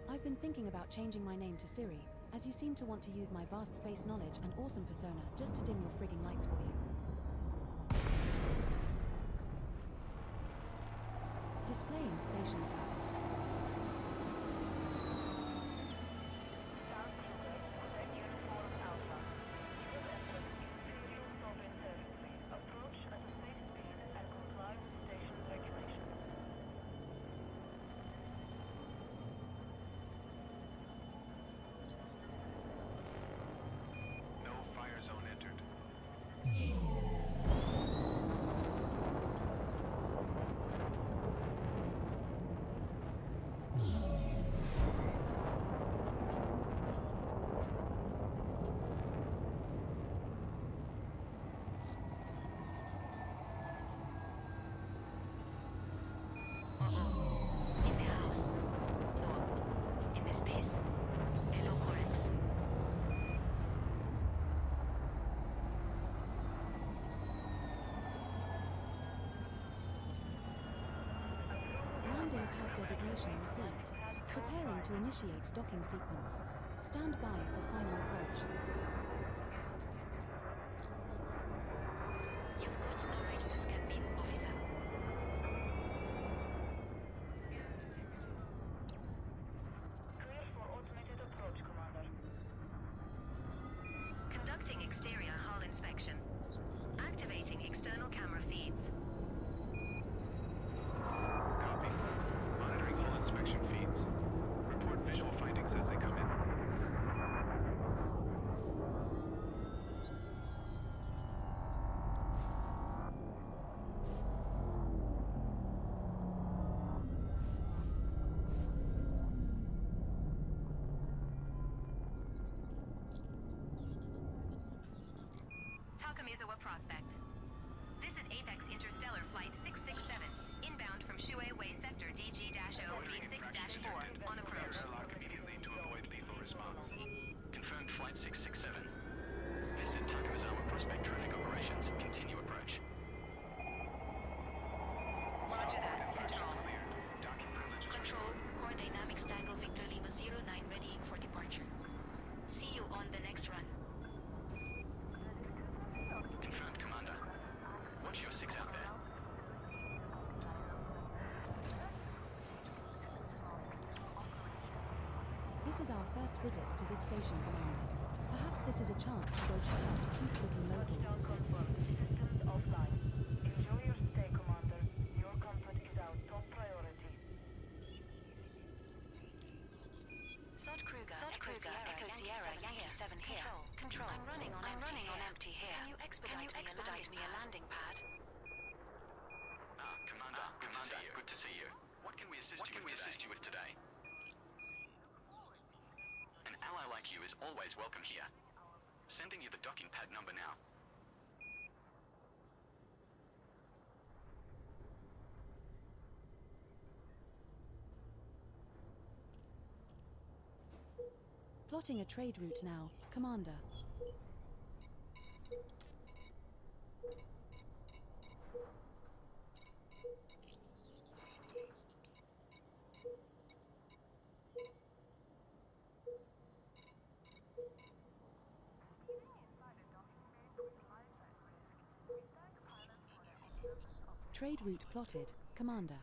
I've been thinking about changing my name to Siri, as you seem to want to use my vast space knowledge and awesome persona just to dim your frigging lights for you. Displaying station fact. Approach at a safe speed and comply with station regulations. No fire zone entered. In the house. Or in the space. Hello, Correns. Landing pad designation received. Preparing to initiate docking sequence. Stand by for final approach. You've got no right to scan me, officer. Clear for automated approach, Commander. Conducting exterior hull inspection. Activating external camera feeds. Copy. Monitoring hull inspection feeds. Report visual findings as they come in. Takamizawa Prospect. This is Apex Interstellar Flight 667, inbound from Shuei Sector DG-0B6-4, on approach. Airlock immediately to avoid lethal response. This is our first visit to this station, Commander. Perhaps this is a chance to go chat up a cute-looking local. Touchdown confirmed. Systems offline. Enjoy your stay, Commander. Your comfort is our top priority. Sod Kruger, Echo Sierra, Yankee 7 here. Control. I'm running on empty here. Can you expedite me a landing pad? Commander, good to see you. What can we assist you with today? An ally like you is always welcome here. Sending you the docking pad number now. Plotting a trade route now, Commander. Trade route plotted, Commander.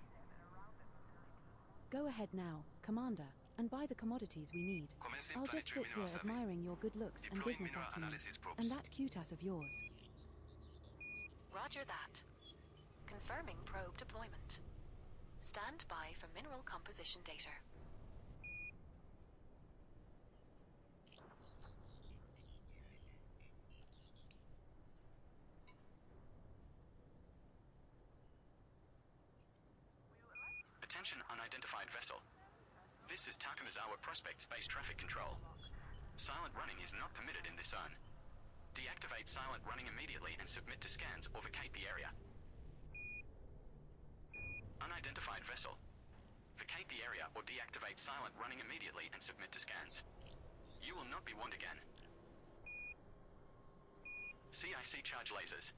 Go ahead now, Commander, and buy the commodities we need. I'll just sit here admiring your good looks and business acumen, and that cute ass of yours. Roger that. Confirming probe deployment. Stand by for mineral composition data. Attention unidentified vessel. This is Takamizawa Prospect Space Traffic Control. Silent running is not permitted in this zone. Deactivate silent running immediately and submit to scans or vacate the area. Unidentified vessel. Vacate the area or deactivate silent running immediately and submit to scans. You will not be warned again. CIC charge lasers.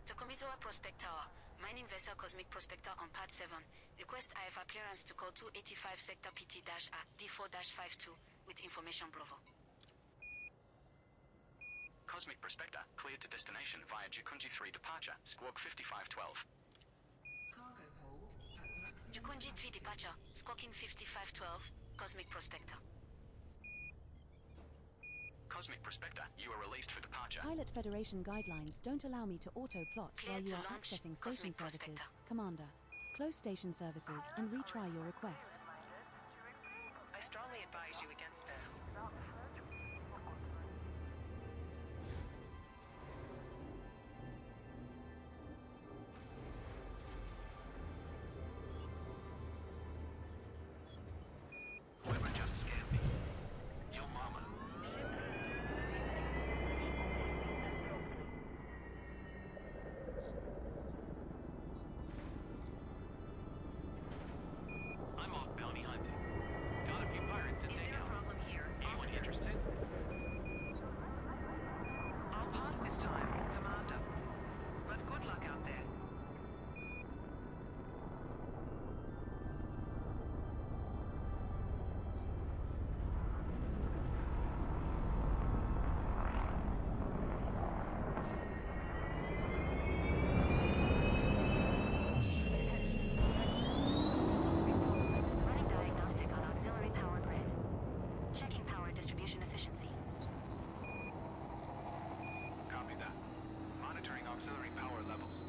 Takomizawa Prospect Tower. Mining vessel Cosmic Prospector on Pad 7. Request IFR clearance to code 285 Sector PT-A D4-52 with information Bravo. Cosmic Prospector cleared to destination via Jukunji 3 departure, Squawk 5512. Cargo hold at maximum Jukunji 3 capacity. departure, squawking 5512, Cosmic Prospector. Cosmic Prospector, you are released for departure. Pilot Federation guidelines don't allow me to auto-plot while Cleared you to are launch, accessing Cosmic station services, Prospector. Commander. Close station services and retry your request. I strongly advise you against this. Whoever just scammed me. Your mama. I'm off bounty hunting. Got a few pirates to take out. Problem here. Anyone Officer. interested? I'll pass this time, Commander. But good luck out there. Running diagnostic on auxiliary power grid. Checking power distribution efficiency. Copy that. Monitoring auxiliary power levels.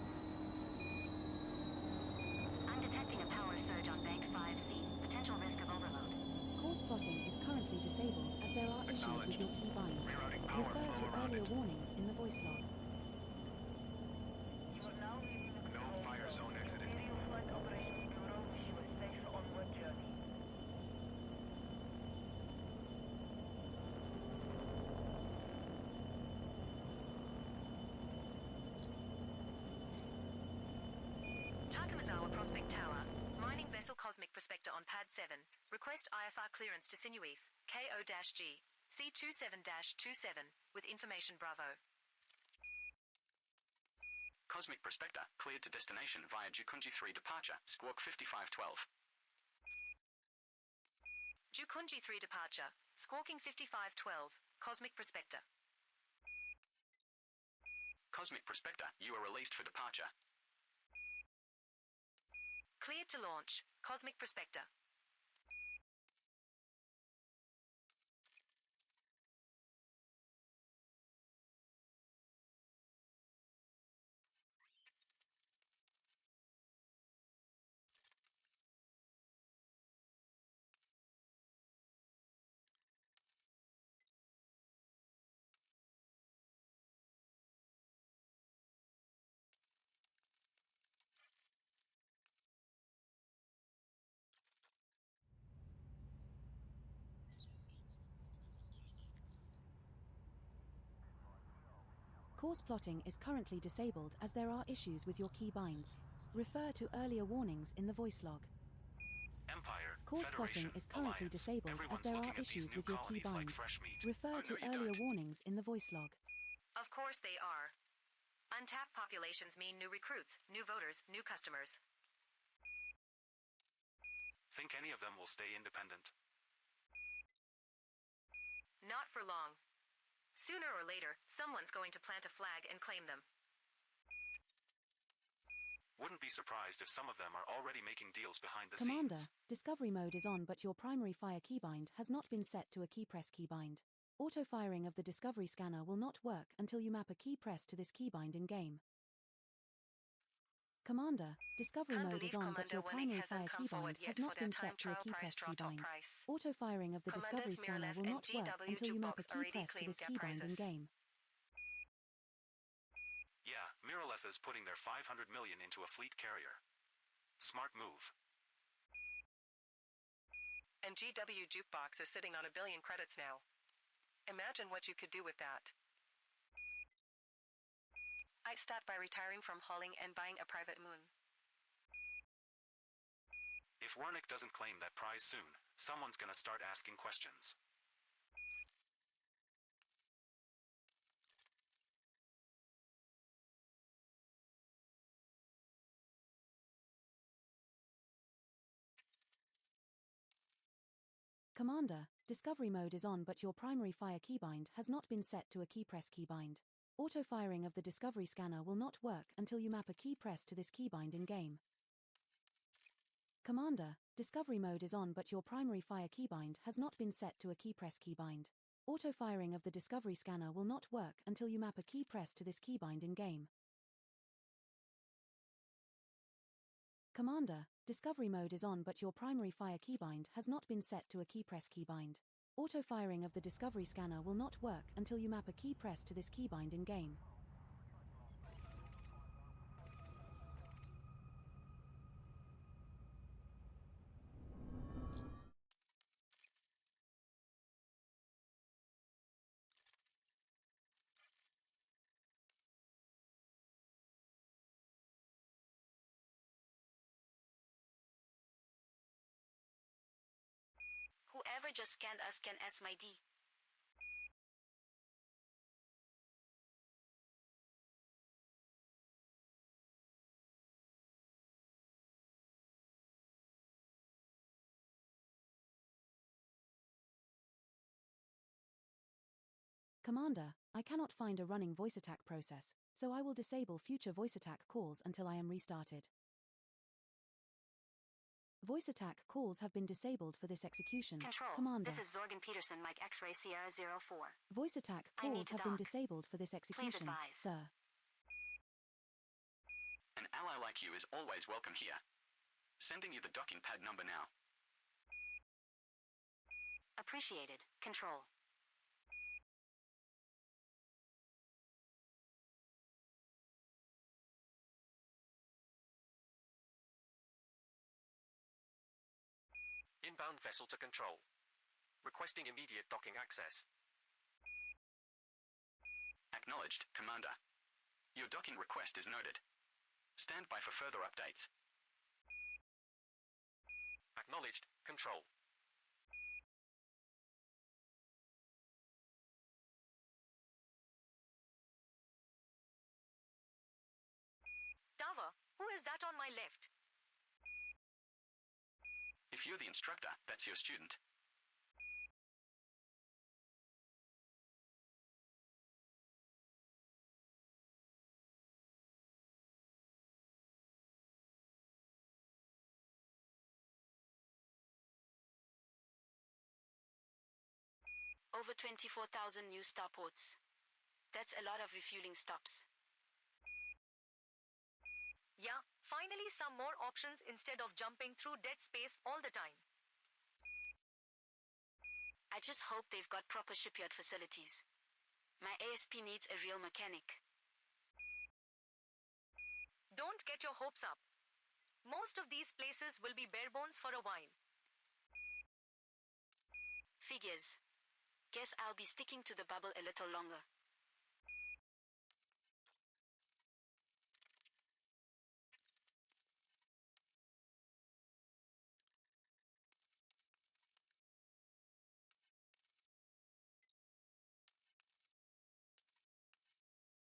I'm detecting a power surge on Bank 5C. Potential risk of overload. Course plotting is currently disabled as there are issues with your key binds. Rerouting power Refer to flow around earlier it. warnings in the voice log. You are now leaving the No control fire room. zone exited. Imperial Flight Operations Bureau wish you a safe onward journey. Takamizawa Prospect Tower. Mining vessel Cosmic Prospector on Pad 7. Request IFR clearance to Sinuif. KO-G. C27-27 with information Bravo. Cosmic Prospector cleared to destination via Jukunji 3 departure, Squawk 5512. Jukunji 3 departure. Squawking 5512. Cosmic Prospector. Cosmic Prospector, you are released for departure. Cleared to launch. Cosmic Prospector. Course plotting is currently disabled as there are issues with your keybinds. Refer to earlier warnings in the voice log. Empire, Course Federation, plotting is currently Alliance. disabled as Everyone's there are looking at these issues new with your colonies like keybinds. fresh meat. Refer to earlier warnings in the voice log. Of course they are. Untapped populations mean new recruits, new voters, new customers. Think any of them will stay independent? Not for long. Sooner or later, someone's going to plant a flag and claim them. Wouldn't be surprised if some of them are already making deals behind the Commander, scenes. discovery mode is on but your primary fire keybind has not been set to a key press keybind. Auto-firing of the discovery scanner will not work until you map a key press to this keybind in-game. Commander, discovery Can't mode is believe on but Commander your Winnick primary hasn't fire come forward keybind yet has for not their been time set to a trial key price press draw top keybind. price. Auto-firing of the discovery Commanders scanner Miralev will and not work GW until you map a Jukebox key already press to claimed this their keybind prizes. in-game. Yeah, Miraleth is putting their 500 million into a fleet carrier. Smart move. And GW Jukebox is sitting on 1 billion credits now. Imagine what you could do with that. I'd start by retiring from hauling and buying a private moon. If Wernick doesn't claim that prize soon, someone's gonna start asking questions. Commander, discovery mode is on but your primary fire keybind has not been set to a key press keybind. Auto-firing of the discovery scanner will not work until you map a key press to this keybind in-game. Commander, discovery mode is on but your primary fire keybind has not been set to a key press keybind. Auto-firing of the discovery scanner will not work until you map a key press to this keybind in-game. Commander, discovery mode is on but your primary fire keybind has not been set to a key press keybind. Auto-firing of the discovery scanner will not work until you map a key press to this keybind in-game. Whoever just scanned us can S my D. Commander, I cannot find a running voice attack process, so I will disable future voice attack calls until I am restarted. Voice attack calls have been disabled for this execution. Control. Commander. This is Zorgan Peterson, Mike X-Ray Sierra 04. Voice attack I need calls to have been dock. disabled for this execution, advise. sir. An ally like you is always welcome here. Sending you the docking pad number now. Appreciated. Control. Inbound vessel to control. Requesting immediate docking access. Acknowledged, Commander. Your docking request is noted. Stand by for further updates. Acknowledged, control. Dava, who is that on my left? If you're the instructor, that's your student. Over 24,000 new starports. That's a lot of refueling stops. Yeah, finally some more options instead of jumping through dead space all the time. I just hope they've got proper shipyard facilities. My ASP needs a real mechanic. Don't get your hopes up. Most of these places will be bare bones for a while. Figures. Guess I'll be sticking to the bubble a little longer.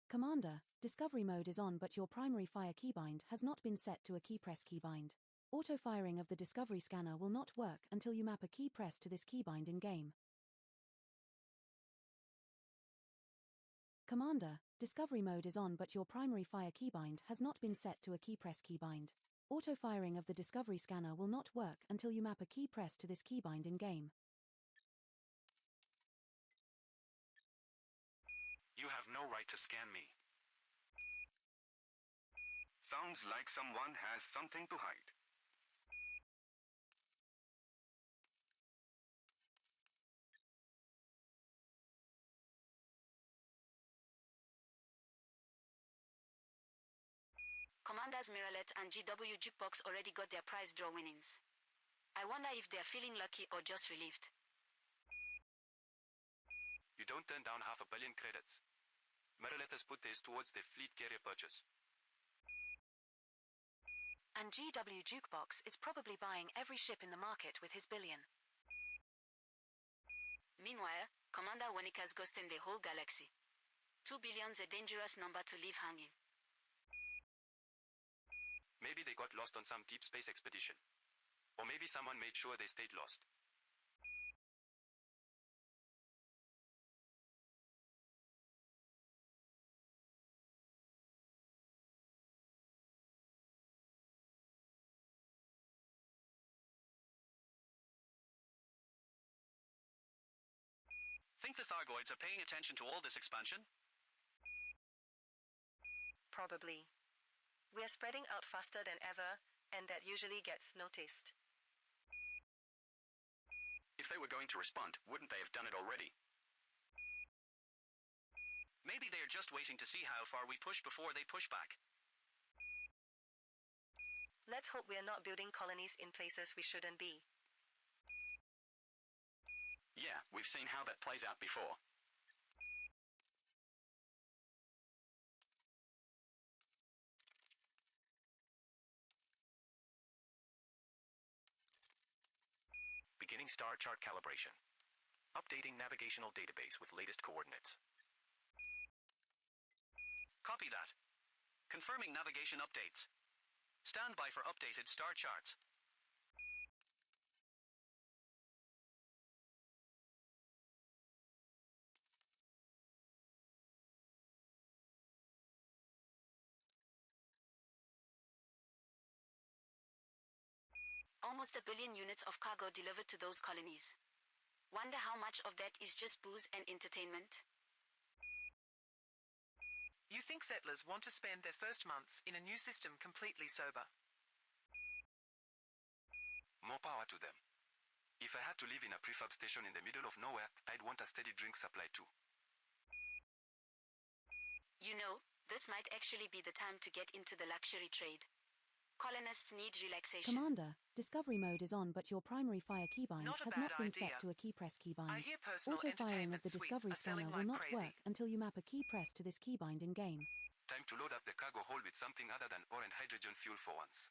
Commander, Discovery mode is on but your primary fire keybind has not been set to a key press keybind. Auto-firing of the Discovery scanner will not work until you map a key press to this keybind in-game. Commander, Discovery mode is on but your primary fire keybind has not been set to a key press keybind. Auto-firing of the Discovery scanner will not work until you map a key press to this keybind in-game. You have no right to scan me. Sounds like someone has something to hide. Commanders Miralet and GW Jukebox already got their prize draw winnings. I wonder if they're feeling lucky or just relieved. You don't turn down 500 million credits. Miralet has put theirs towards their fleet carrier purchase. And GW Jukebox is probably buying every ship in the market with his billion. Meanwhile, Commander Wanika's ghosting the whole galaxy. 2 billion's a dangerous number to leave hanging. Maybe they got lost on some deep space expedition. Or maybe someone made sure they stayed lost. Think the Thargoids are paying attention to all this expansion? Probably. We are spreading out faster than ever, and that usually gets noticed. If they were going to respond, wouldn't they have done it already? Maybe they are just waiting to see how far we push before they push back. Let's hope we are not building colonies in places we shouldn't be. Yeah, we've seen how that plays out before. Beginning star chart calibration. Updating navigational database with latest coordinates. Copy that. Confirming navigation updates. Stand by for updated star charts. Almost 1 billion units of cargo delivered to those colonies. Wonder how much of that is just booze and entertainment? You think settlers want to spend their first months in a new system completely sober? More power to them. If I had to live in a prefab station in the middle of nowhere, I'd want a steady drink supply too. You know, this might actually be the time to get into the luxury trade. Colonists need relaxation. Commander, Discovery mode is on but your primary fire keybind Not a has bad not been idea. set to a key press keybind. I hear personal Auto-firing of entertainment the suites Discovery are selling scanner will like not crazy. work until you map a key press to this keybind in-game. Time to load up the cargo hold with something other than ore and hydrogen fuel for once.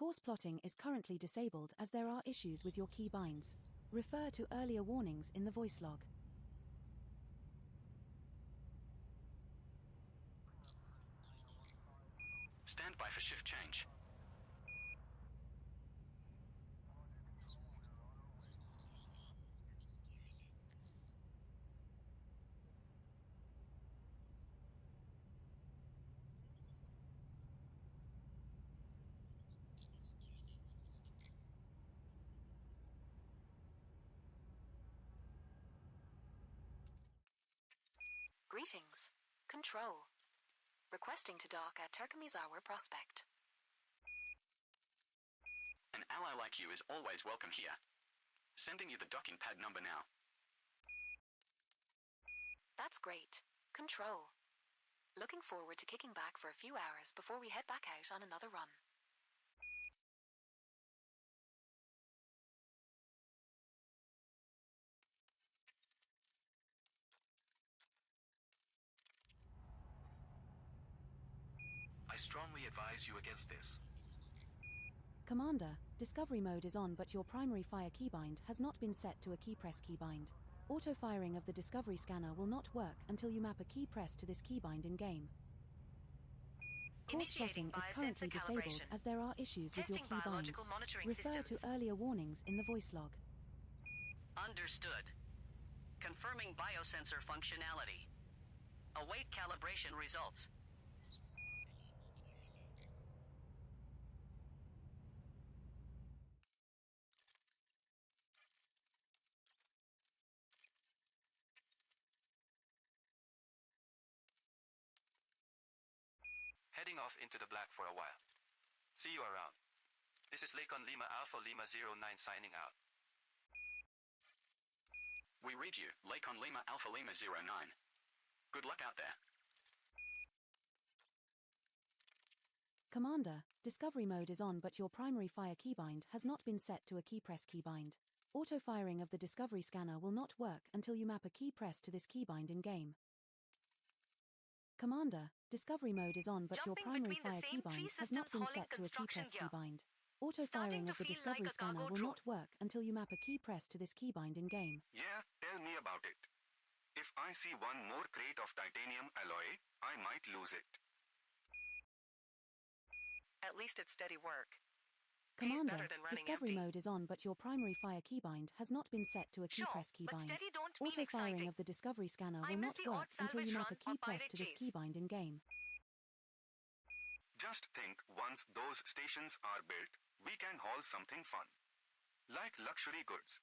Course plotting is currently disabled as there are issues with your keybinds. Refer to earlier warnings in the voice log. Stand by for shift change. Greetings. Control. Requesting to dock at Turkamizawa Prospect. An ally like you is always welcome here. Sending you the docking pad number now. That's great. Control. Looking forward to kicking back for a few hours before we head back out on another run. I strongly advise you against this. Commander, discovery mode is on but your primary fire keybind has not been set to a key press keybind. Auto-firing of the discovery scanner will not work until you map a key press to this keybind in-game. Course plotting is currently disabled as there are issues with your Testing biological keybinds. monitoring Refer to systems. earlier warnings in the voice log. Understood. Confirming biosensor functionality. Await calibration results. Heading off into the black for a while. See you around. This is Lakon Lima Alpha Lima 09 signing out. We read you, Lakon Lima Alpha Lima 09. Good luck out there. Commander, discovery mode is on but your primary fire keybind has not been set to a key press keybind. Auto-firing of the discovery scanner will not work until you map a key press to this keybind in-game. Commander, discovery mode is on but your Jumping primary between the fire same three keybind has not systems been hauling set to a key construction press gear. keybind. Auto-firing Starting to of the feel discovery like a scanner cargo will drone. not work until you map a key press to this keybind in-game. Yeah, tell me about it. If I see one more crate of titanium alloy, I might lose it. At least it's steady work. He's Commander, better than running discovery empty. mode is on but your primary fire keybind has not been set to a key Sure, press but keybind. steady don't mean Auto-firing exciting. of the discovery scanner I will miss not the work odd until you salvage map a run key or press pirate to this chase. keybind in-game. Just think, once those stations are built, we can haul something fun. Like luxury goods.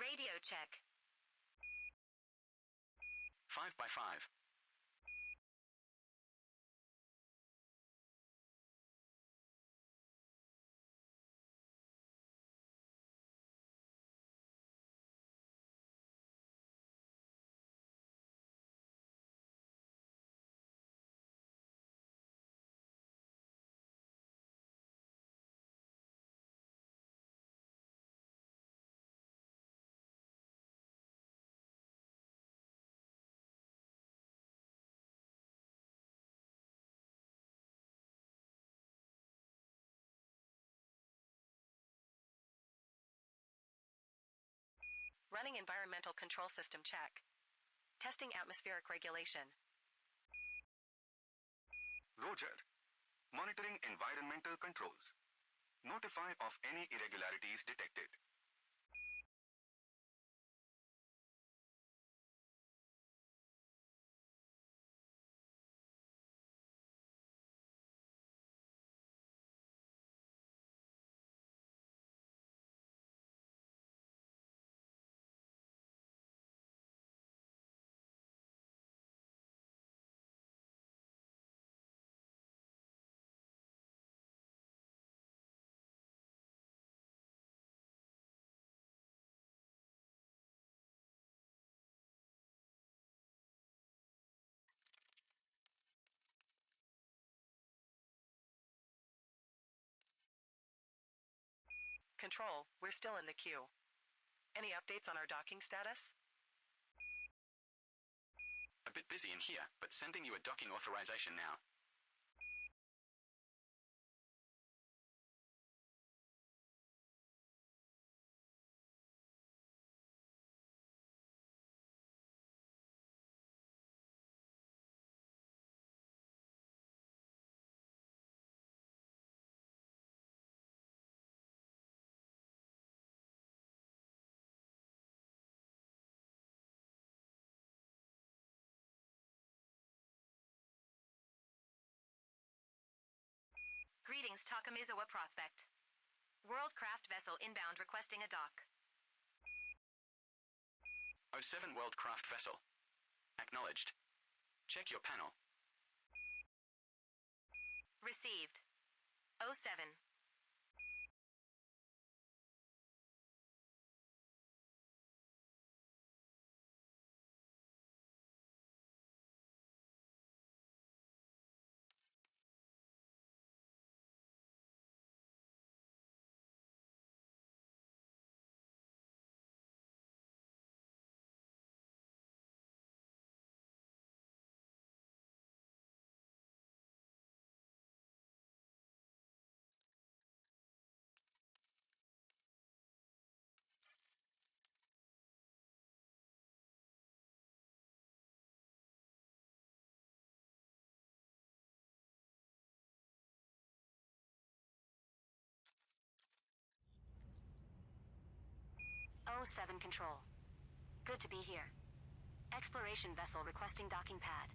Radio check. 5 by 5. Running environmental control system check. Testing atmospheric regulation. Roger. Monitoring environmental controls. Notify of any irregularities detected. Control, we're still in the queue. Any updates on our docking status? A bit busy in here, but sending you a docking authorization now. Greetings, Takamizawa Prospect. Worldcraft vessel inbound requesting a dock. 07 Worldcraft vessel. Acknowledged. Check your panel. Received. 07. O7 Control. Good to be here. Exploration vessel requesting docking pad.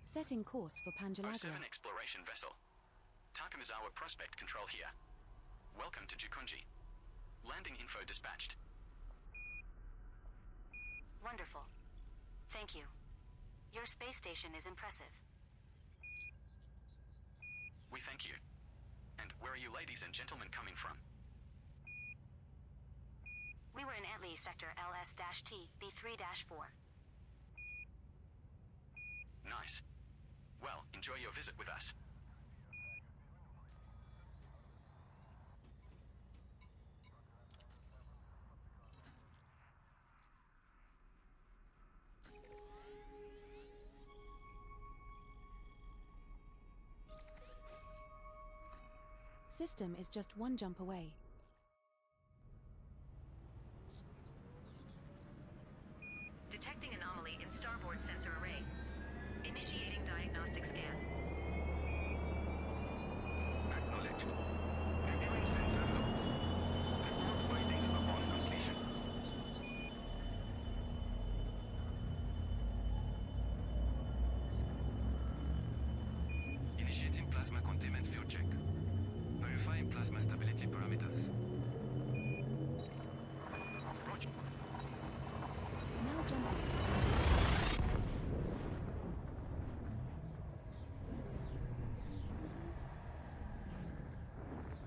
Setting course for 07 Panjalagua. Exploration vessel. Takamizawa Prospect Control here. Welcome to Jukunji. Landing info dispatched. Wonderful. Thank you. Your space station is impressive. We thank you. And where are you ladies and gentlemen coming from? We were in Atlee Sector LS-T, B3-4. Nice. Well, enjoy your visit with us. System is just one jump away. Detecting anomaly in starboard sensor array. Initiating diagnostic scan. Acknowledged. Reviewing sensor logs. Report findings upon completion. Initiating plasma containment field check. Verifying plasma stability parameters. Roger. Now jumping to Panjalagua.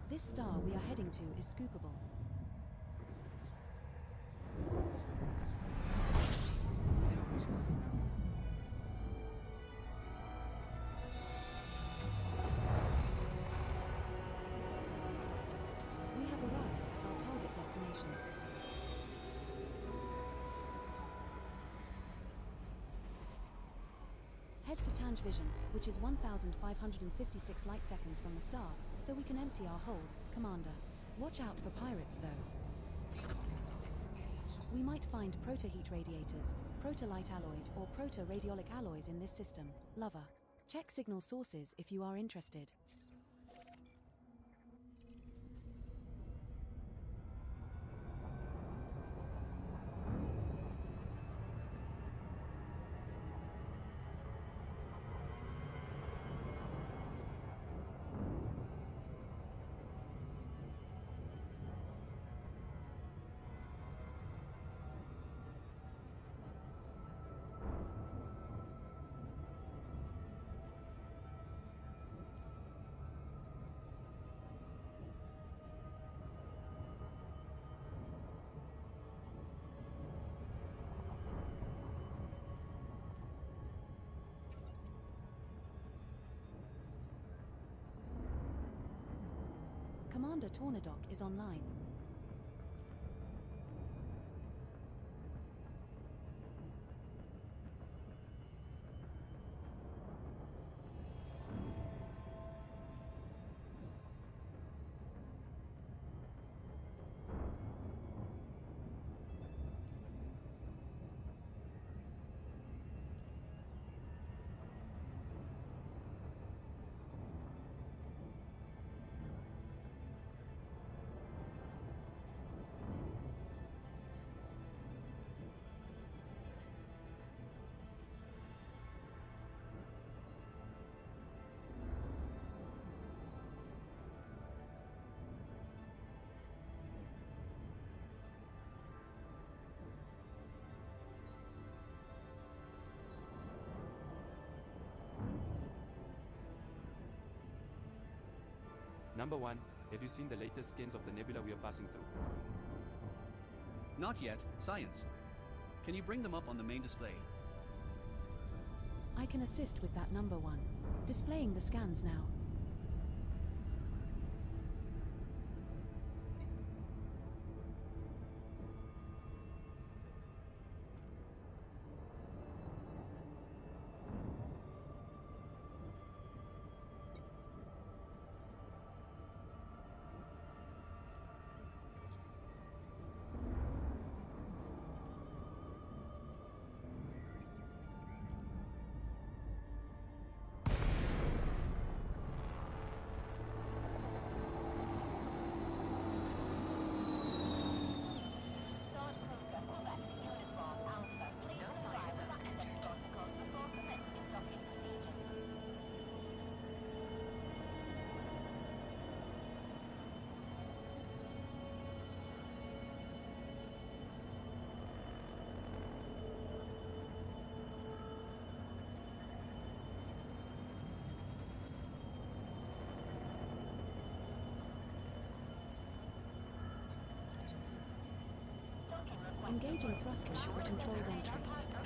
This star we are heading to is scoopable. We have arrived at our target destination. Head to Tange Vision, which is 1,556 light seconds from the star, so we can empty our hold, Commander. Watch out for pirates, though. We might find proto-heat radiators, proto-light alloys, or proto-radiolic alloys in this system. Lover. Check signal sources if you are interested. Commander Tornadok is online. Number 1, have you seen the latest scans of the nebula we are passing through? Not yet, Science. Can you bring them up on the main display? I can assist with that, number 1. Displaying the scans now. Engaging thrusters for controlled entry.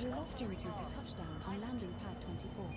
We're locked into for touchdown on landing pad 24.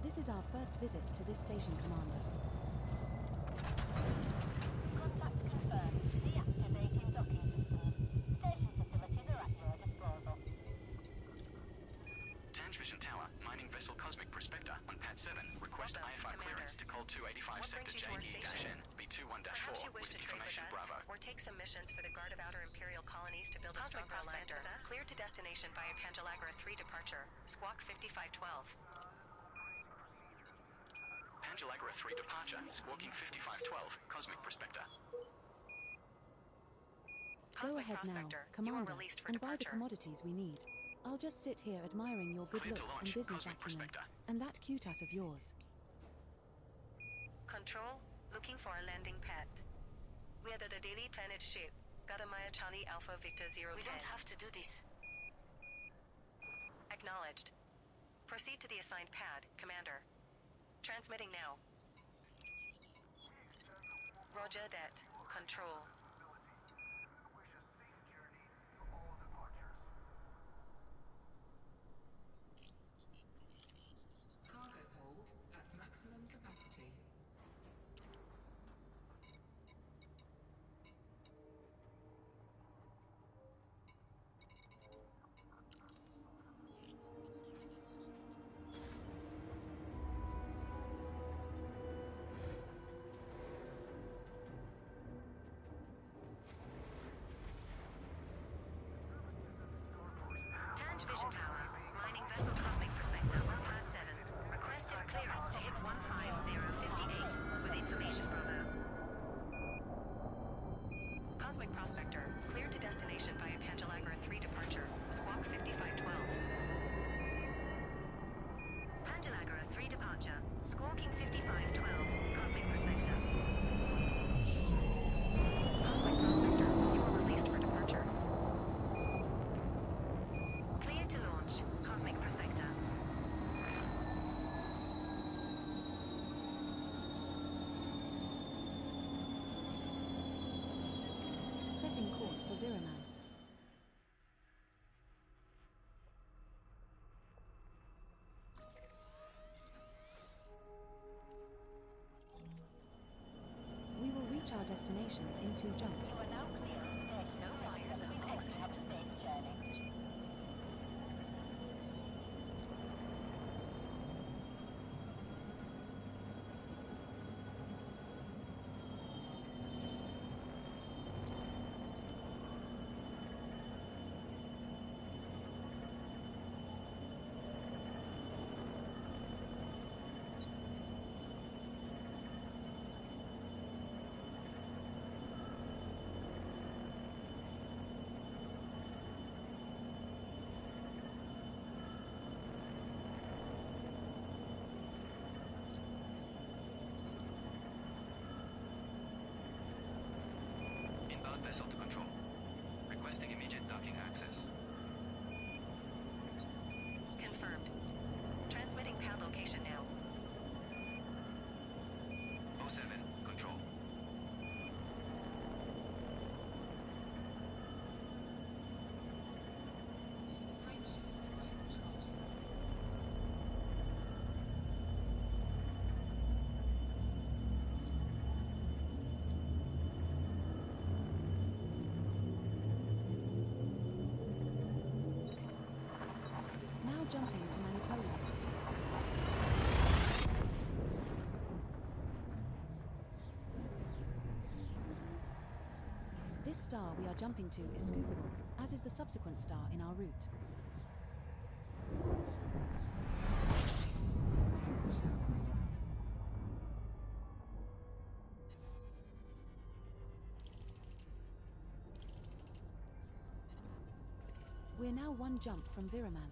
This is our first visit to this station, Commander. Contact confirmed. Deactivating docking systems. Station facilities are at your disposal. Tange Tower, mining vessel Cosmic Prospector on Pad 7. Request IFR clearance to call 285 Sector JD-N, B21-4 with information Bravo. Or take some missions for the Guard of Outer Imperial Colonies to build a stronger alliance with us. Cleared to destination via Pangelagra 3 departure. Squawk 5512. Pangelagra 3 departure, squawking 5512, Cosmic Prospector. Go ahead now, Commander, and buy the commodities we need. I'll just sit here admiring your good looks and business acumen, and that cute ass of yours. Control, looking for a landing pad. We are the Daily Planet ship, Gadamaya Charlie Alpha Victor 010. We don't have to do this. Acknowledged. Proceed to the assigned pad, Commander. Transmitting now. Roger that. Control. Cargo hold at maximum capacity. course for Viraman. We will reach our destination in 2 jumps. You are now clear of the station. No fire zone exited. Have a safe journey. Inbound vessel to control. Requesting immediate docking access. Confirmed. Transmitting pad location now. 07, control. Now jumping to Manitola. This star we are jumping to is scoopable, as is the subsequent star in our route. We're now 1 jump from Viraman.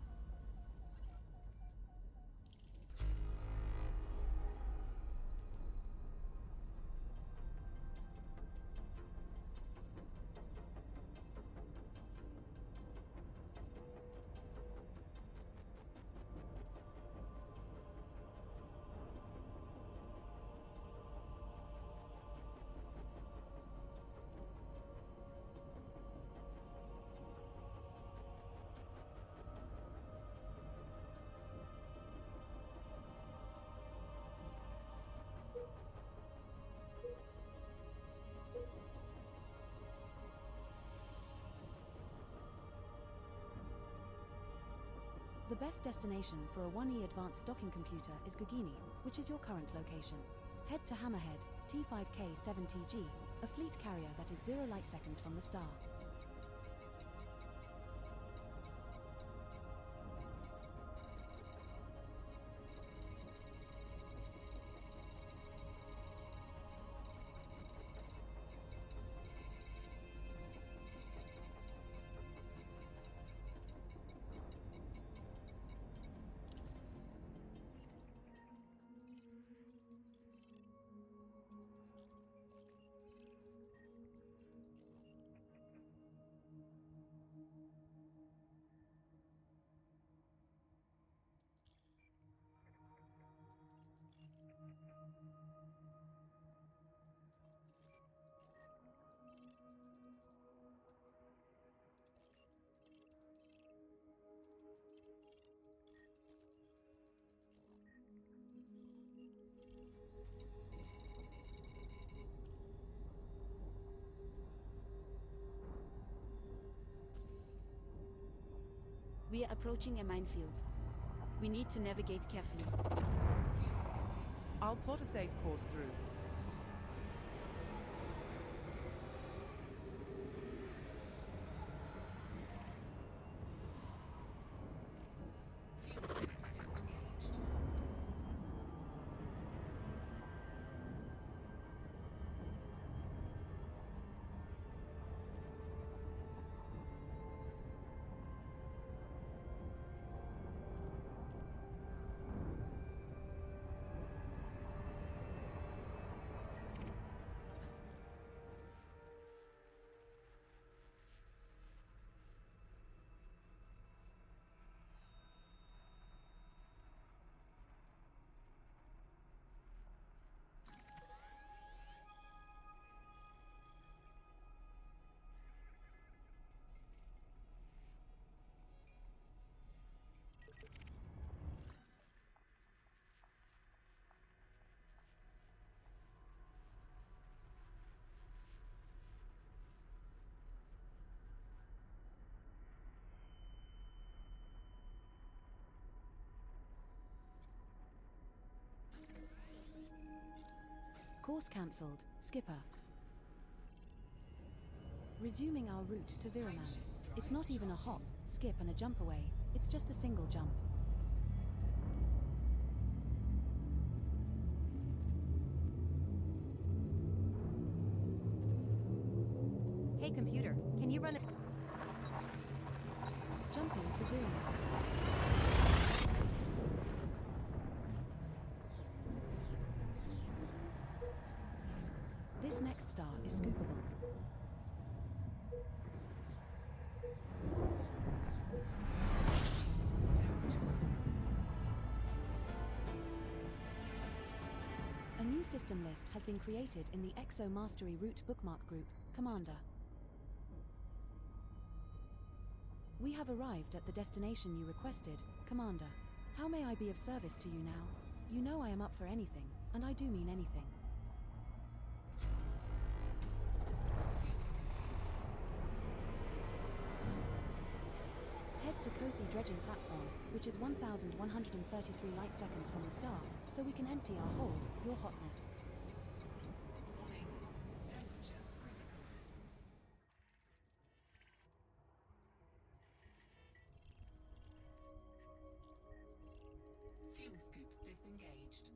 The best destination for a 1E advanced docking computer is Gugini, which is your current location. Head to Hammerhead, T5K7TG, a fleet carrier that is 0 light seconds from the star. We are approaching a minefield. We need to navigate carefully. I'll plot a safe course through. Course cancelled, Skipper. Resuming our route to Viraman. It's not even a hop, skip and a jump away, it's just a single jump. Hey computer, can you run it? Jumping to Viraman. This next star is scoopable. A new system list has been created in the Exo Mastery Route bookmark group, Commander. We have arrived at the destination you requested, Commander. How may I be of service to you now? You know I am up for anything, and I do mean anything. Head to Kosi dredging platform, which is 1,133 light seconds from the star, so we can empty our hold, your hotness. Warning. Temperature critical. Fuel scoop disengaged.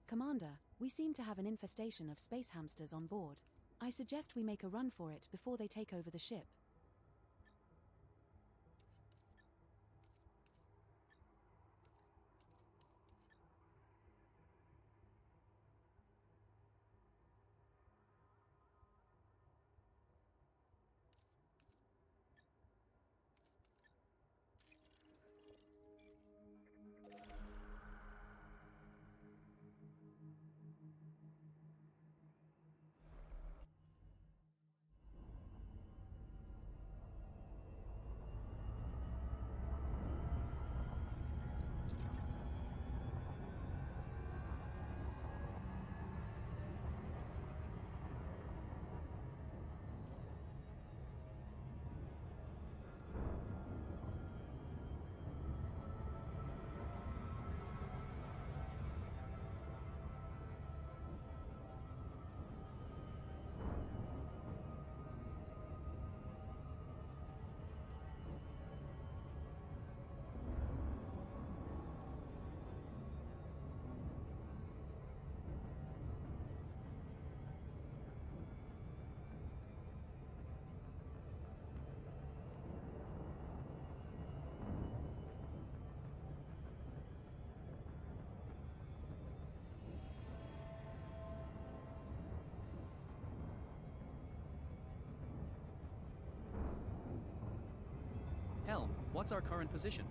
Commander, we seem to have an infestation of space hamsters on board. I suggest we make a run for it before they take over the ship. Helm, what's our current position?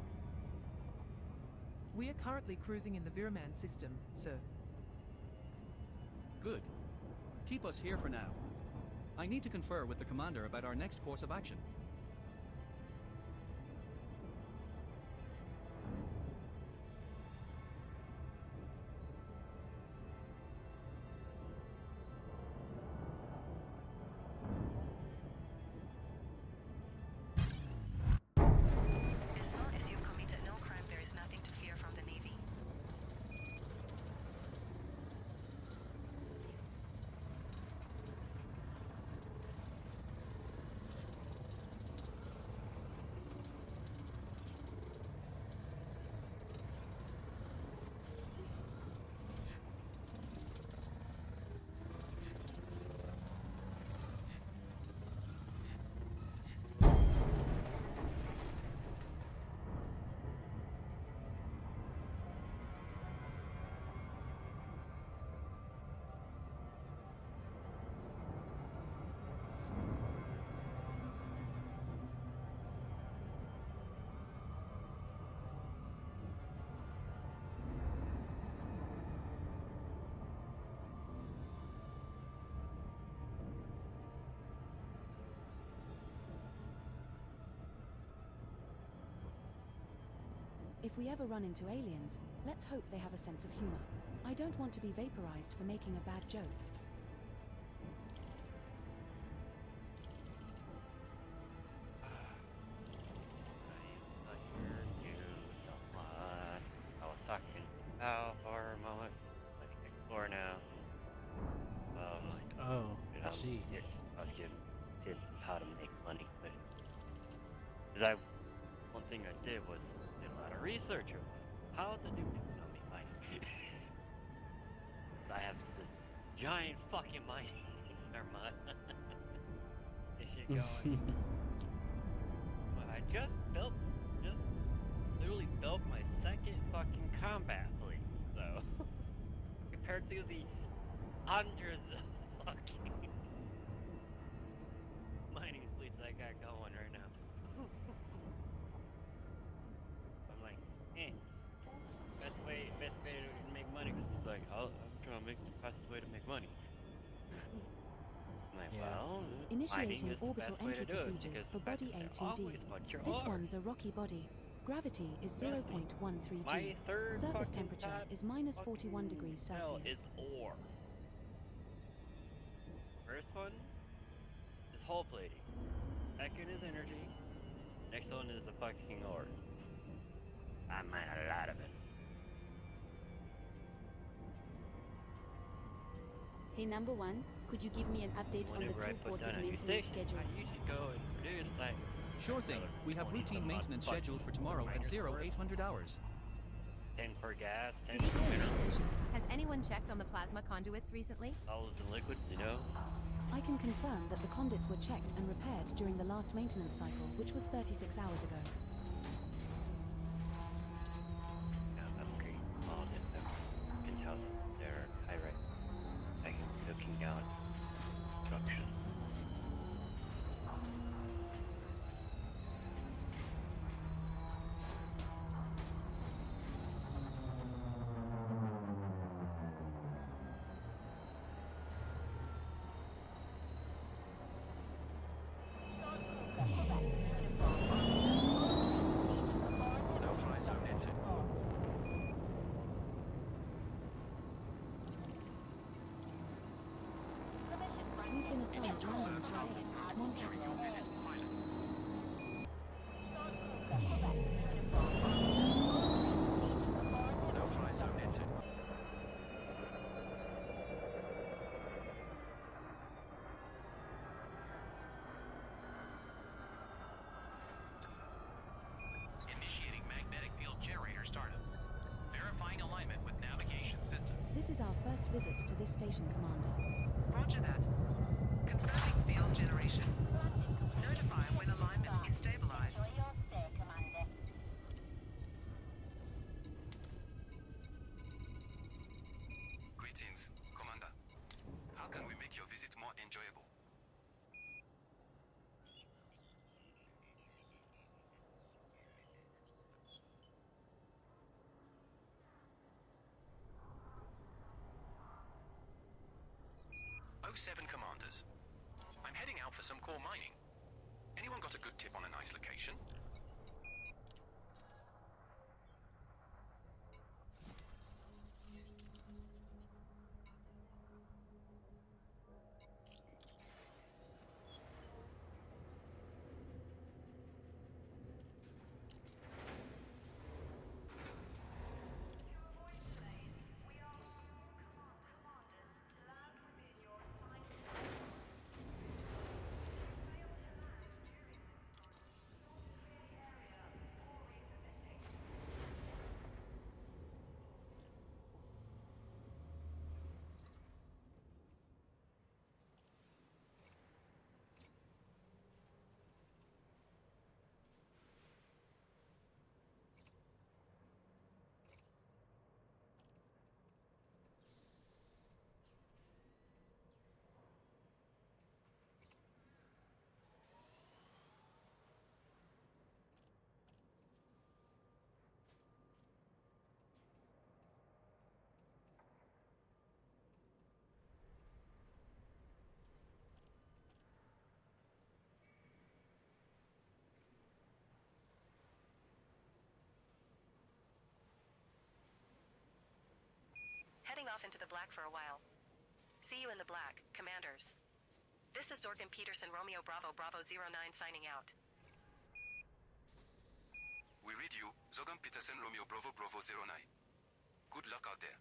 We are currently cruising in the Viraman system, sir. Good. Keep us here for now. I need to confer with the commander about our next course of action. If we ever run into aliens, let's hope they have a sense of humor. I don't want to be vaporized for making a bad joke. I was talking about for a moment. Let me explore now. Oh, I I see. I was getting how to make money, but one thing I did was did a lot of research on how to do make money. I have this giant fucking mining mind. This shit going. Well, I just literally built my second fucking combat fleet, so compared to the hundreds of fucking mining fleets I got going right now. I'm like, best way to make money, because it's like, I'm trying to make the fastest way to make money. I'm like, well, Initiating mining is the orbital best way to entry do it, procedures because for the fact body is they're A2D. always what you This are. one's a rocky body. Gravity is Trust me, 0.13 my G. third Surface fucking temperature top is minus 41 degrees cell Celsius. is ore. First one is hull plating. Second is energy. Next one is the fucking ore. I mine a lot of it. Hey, number one, could you give me an update on the Whenever I crew put quarters down a new maintenance station, schedule? I usually go and produce like Sure thing. We have routine maintenance scheduled for tomorrow at 0800 hours. 10 for gas, 10 Destroy for the station. Has anyone checked on the plasma conduits recently? solids and liquids, you know? I can confirm that the conduits were checked and repaired during the last maintenance cycle, which was 36 hours ago. Yeah, upgrade all this penthouse there, high right. Like looking down construction. No-fly zone entered. We've been assigned landing pad 8, Montreal. No-fly zone entered. Initiating magnetic field generator startup. Verifying alignment with navigation systems. This is our first visit to this station, Commander. Roger that. Confirming field generation. Notify when alignment is stabilized. Greetings, Commander. How can we make your visit more enjoyable? O7 commanders. I'm heading out for some core mining. Anyone got a good tip on a nice location? into the black for a while. See you in the black, commanders. This is Dorgan Peterson Romeo Bravo Bravo 09 signing out. We read you, Zogan Peterson Romeo Bravo Bravo 09. Good luck out there.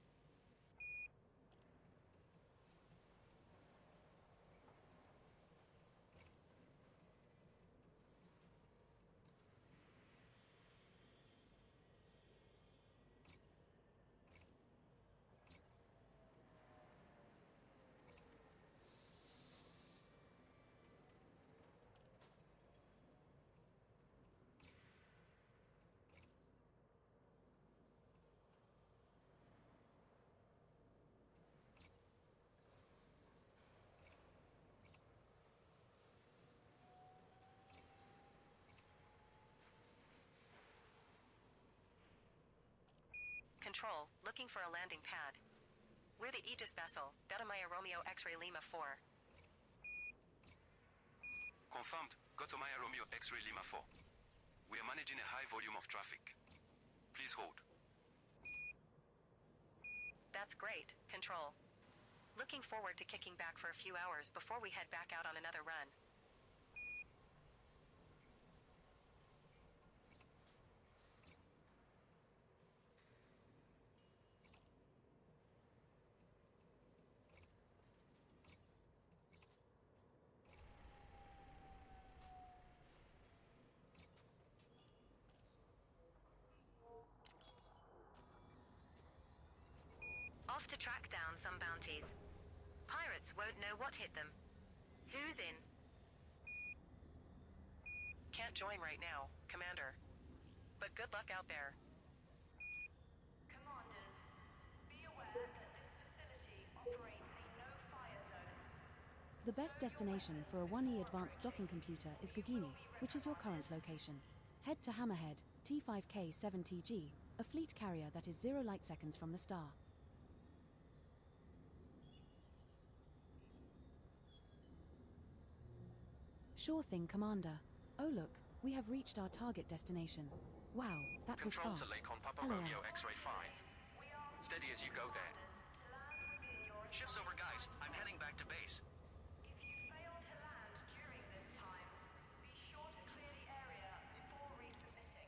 Control, looking for a landing pad. We're the Aegis vessel, Gotomaya Romeo X-Ray Lima 4. Confirmed, Gotomaya Romeo X-Ray Lima 4. We are managing a high volume of traffic. Please hold. That's great, Control. Looking forward to kicking back for a few hours before we head back out on another run. Off to track down some bounties. Pirates won't know what hit them. Who's in? Can't join right now, Commander. But good luck out there. Commanders, be aware that this facility operates a no-fire zone. The best destination for a 1E advanced docking computer is Gugini, which is your current location. Head to Hammerhead, T5K7TG, a fleet carrier that is 0 light seconds from the star. Sure thing, Commander. Oh look, we have reached our target destination. Wow, that was Control fast. to Lakon Papa LOL. Romeo X-Ray 5. Steady as you go there. Shift's over, guys. I'm heading back to base. If you fail to land during this time, be sure to clear the area before resubmitting.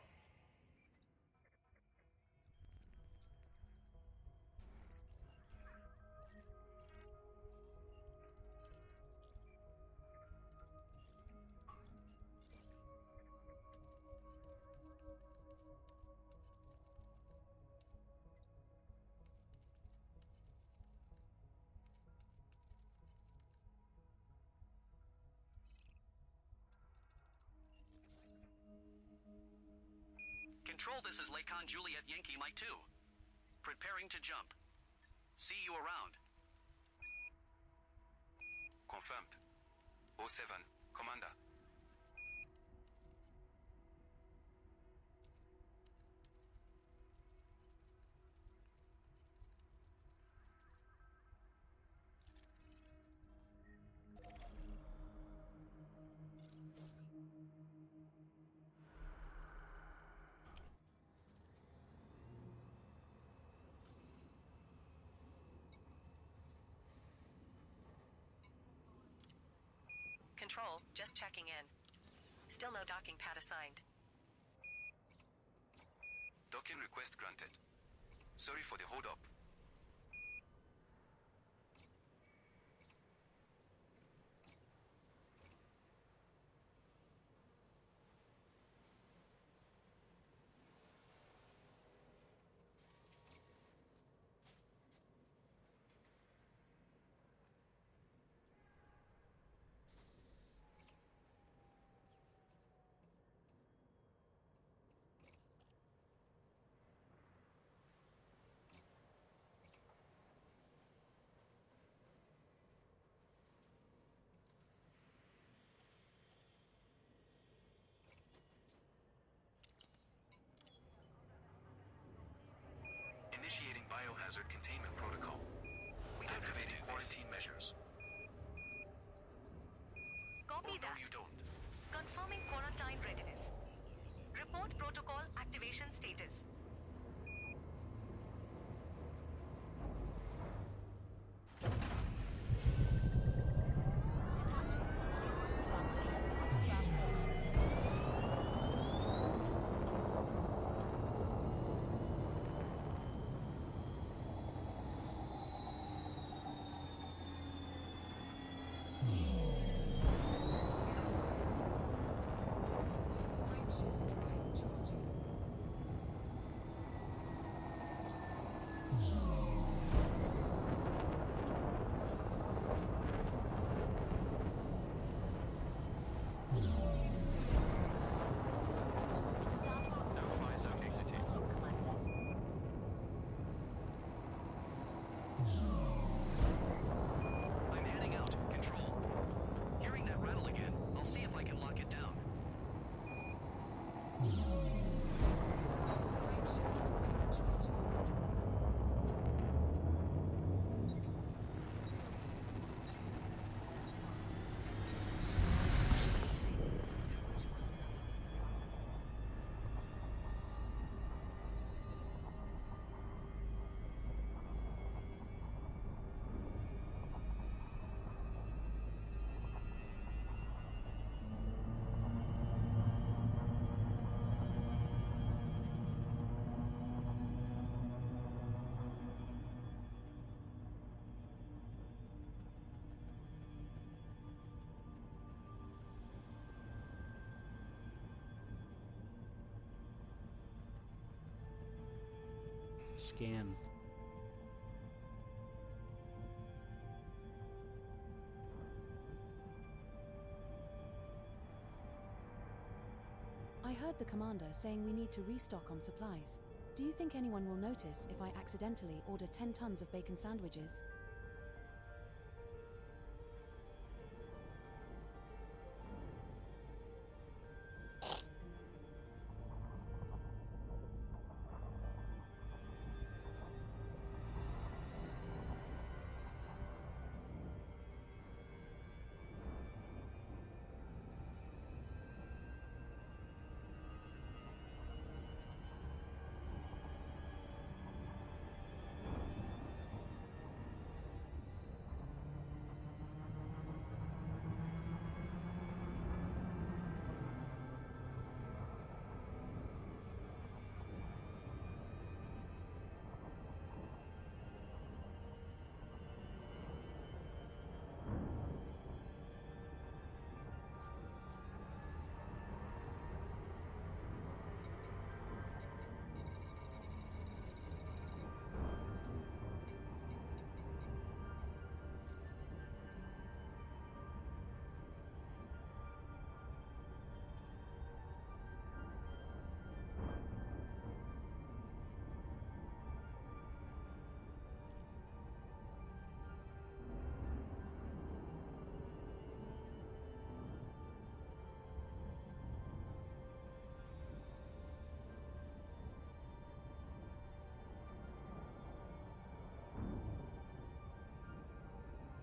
Control, this is Lakon Juliet Yankee Mike 2. Preparing to jump. See you around. Confirmed. 07, Commander. Control, just checking in. Still no docking pad assigned. Docking request granted. Sorry for the hold up. Initiating biohazard containment protocol. Activating quarantine measures. Copy that. You don't. Confirming quarantine readiness. Report protocol activation status. No-fly zone exited. I'm heading out. Control. Hearing that rattle again. I'll see if I can lock it down. Scan. I heard the commander saying we need to restock on supplies. Do you think anyone will notice if I accidentally order 10 tons of bacon sandwiches?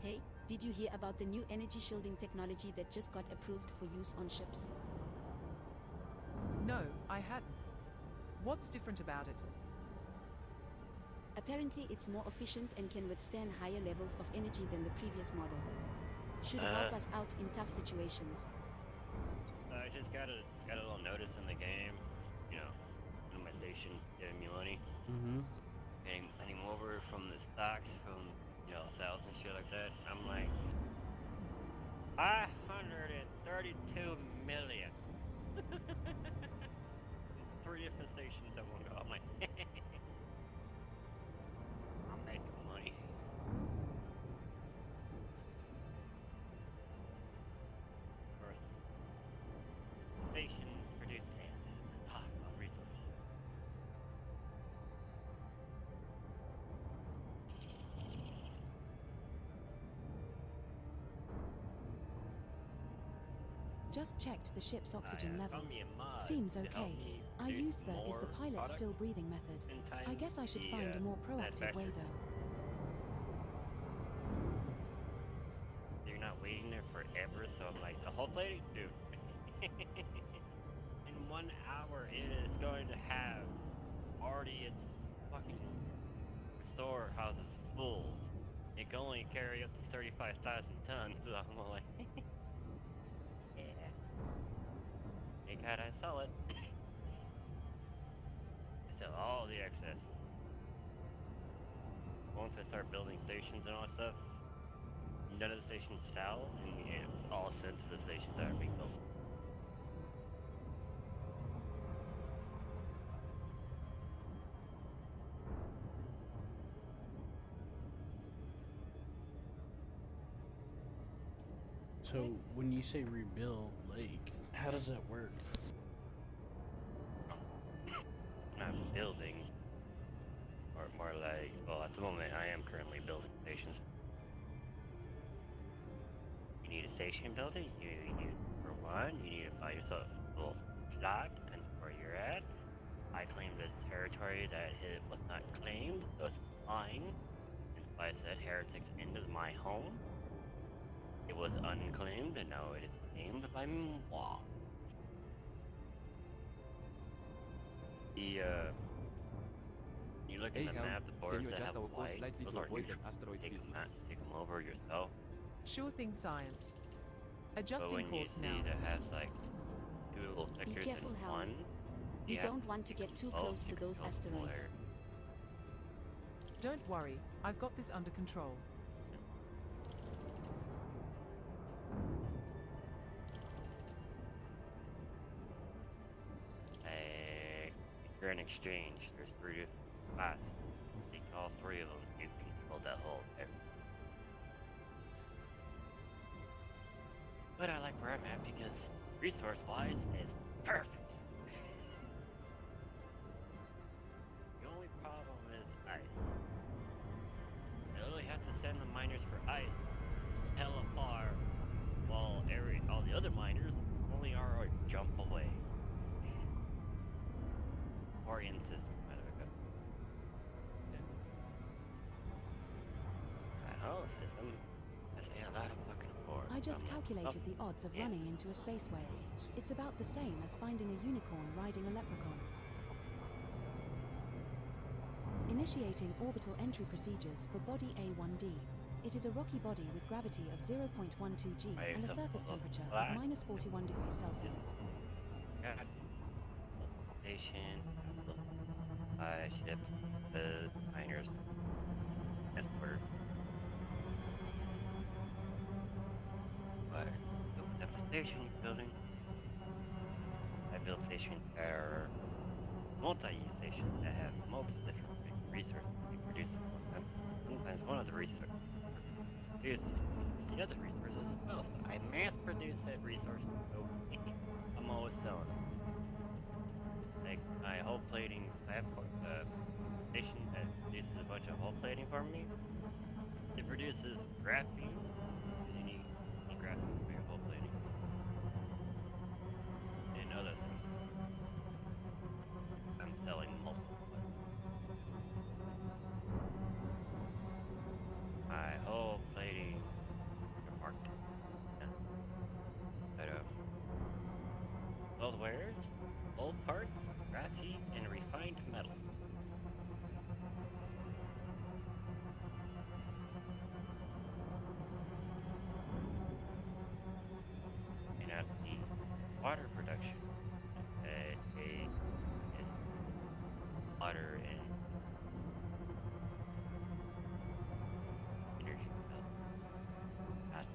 Hey, did you hear about the new energy shielding technology that just got approved for use on ships? No, I hadn't. What's different about it? Apparently it's more efficient and can withstand higher levels of energy than the previous model. Should help us out in tough situations. I just got a little notice in the game. You know, one of my stations giving me money. Mm-hmm. Getting over from the stocks from, you know, sales and shit like that. I'm like, 532 million. 3 different stations at one go. I'm like, I'm making money. Versus stations produce a lot of resources. Just checked the ship's oxygen found levels. me a mod Seems to help okay. me I produce used the is the more pilot product still breathing method. in time I guess I should the, find a more that proactive way factory. though. You're not waiting there forever, so I'm like, the whole plate, dude. In 1 hour, it is going to have already its fucking storehouses full. It can only carry up to 35,000 tons, so I'm like, yeah. Hey, cat, I sell it. I sell all the excess. Once I start building stations and all that stuff, none of the stations sell, and it's all sent to the stations that are being built. So when you say rebuild, like, how does that work? I'm building, or more like, well, at the moment I am currently building stations. You need a station builder. You for one, you need to buy yourself a little plot. Depends where you're at. I claimed this territory that it was not claimed, so it's mine. And so I said, Heretics End is my home. It was unclaimed, and now it is claimed by moi. You look at the map, the borders that have white, those aren't neutral. Take them over yourself. Sure thing, science. But Adjusting when you course see now. that has like two little Be sectors careful, in Hal. one, We have don't want to get too close to those asteroids. Don't worry, I've got this under control. If you're in exchange, there's 3 different spots. Take all 3 of them, you control that whole area. But I like where I'm at because resource-wise, it's perfect. The only problem is ice. I literally have to send the miners for ice hella far, while all the other miners only are a jump away. Or in system, by the way. Oh, system. That's a lot of fucking ore. I just calculated the odds of running into a space whale. It's about the same as finding a unicorn riding a leprechaun. Initiating orbital entry procedures for body A1D. It is a rocky body with gravity of 0.12 g and a surface temperature of minus 41 degrees Celsius. Station, ships, the miners, transporter. But the station building, I built stations that are multi-use stations that have multiple different resources to produce at one time. Sometimes one of the resources produces the other resources as well. So I mass produce that resource. So I'm always selling it. Like my hull plating platform station that produces a bunch of hull plating for me. It produces graphene, because you need graphene for your hull plating, and other things. I'm selling multiple. My hull plating market. But old wares, old parts, graphene, and refined metals. And at the water production, water and energy bill. That's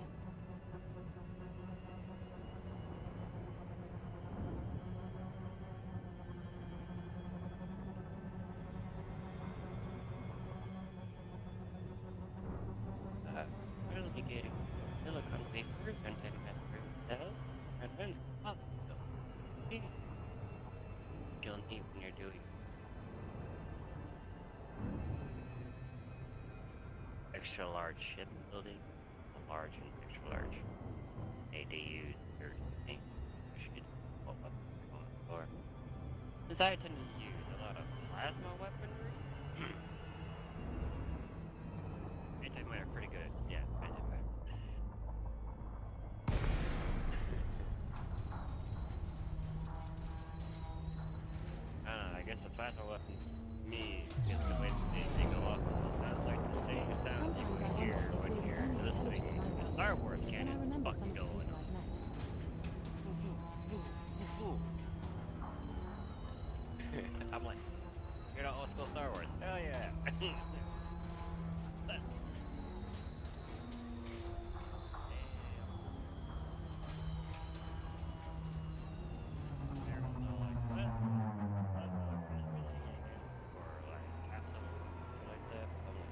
currently getting silicon wafer content material and then you'll need when you're doing extra large ship building, large and extra large. They use their thing. Or since I tend to use a lot of plasma weaponry, anti-mine are pretty good. Yeah, anti-mine. I don't know, I guess the plasma weapons, me, because the way they go off, it sounds like the same sound you can hear when you're listening to Star Wars canon fucking going on. I'm like, you're not old school Star Wars. Hell yeah.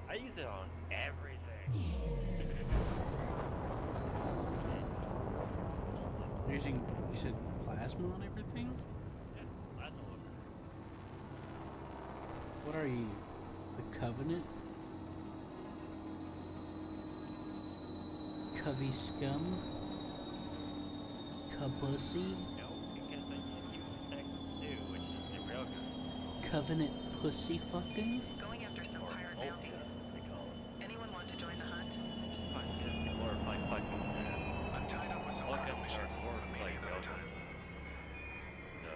I use it on everything. Using, you said plasma on everything? Yeah, plasma over What are you? The Covenant? Covey scum? Cabussy? No, because I use human tech too, which is the railgun. Covenant pussy fucking? Going after some pirate bounties. They call it. Anyone want to join the hunt? It's fine, it's more like fucking. I'm tied up with some Look cargo up missions, more but maybe like another railguns. time. So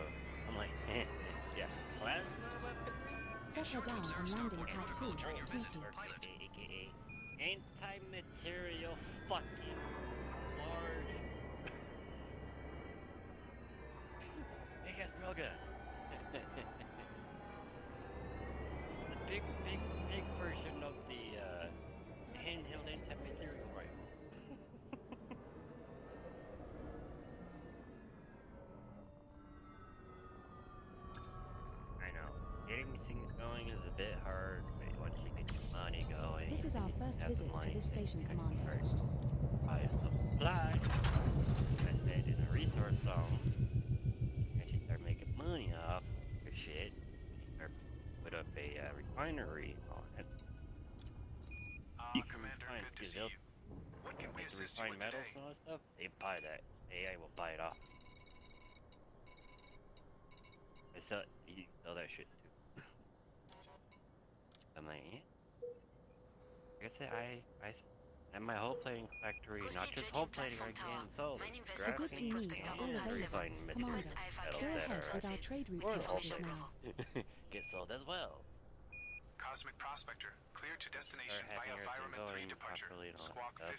I'm like, yeah, plasma weapon. Set her down on landing pad 2, sweetie. AKA anti-material fucking large. Big ass railgun. The big version of the handheld anti-material rifle. I know. Getting things going is a bit hard, but once you get your money going... This is our first have the visit to money this station, to Commander. buy some supply, invest in a resource zone, and you start making money off your shit, you start put up a refinery on it. You can Commander, refine, good to because see they'll you. What can we like to assist you refine with metals today? and all that stuff, they buy that. AI will buy it off. They sell, you sell that shit too. I'm like, yeah. Like I said, I and my hull plating factory, not just hull plating, again, sold. The goods we need are all available. Commander, go ahead with our trade route searches now. Get sold as well. Cosmic Prospector, clear to destination Start via having Environment 3 everything going departure. properly and all that Squawk stuff.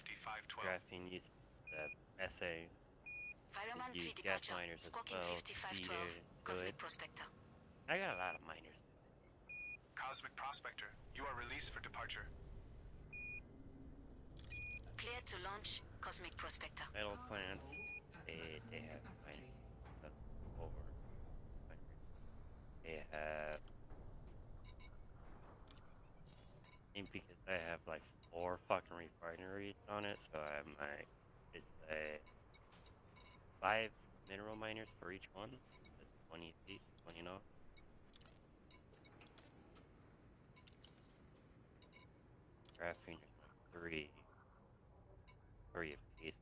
5512. Graphene use methane. Environment 3 Use gas departure. miners as Squawking well. 5512. Good. Cosmic Prospector. I got a lot of miners. Cosmic Prospector, you are released for departure. Cleared to launch. Cosmic Prospector. Metal plants. They have miners. Over. They have. And because I have like 4 fucking refineries on it, so I'm like, it's 5 mineral miners for each one. That's 20 feet, 20 knots. Graphene is like 3 apiece.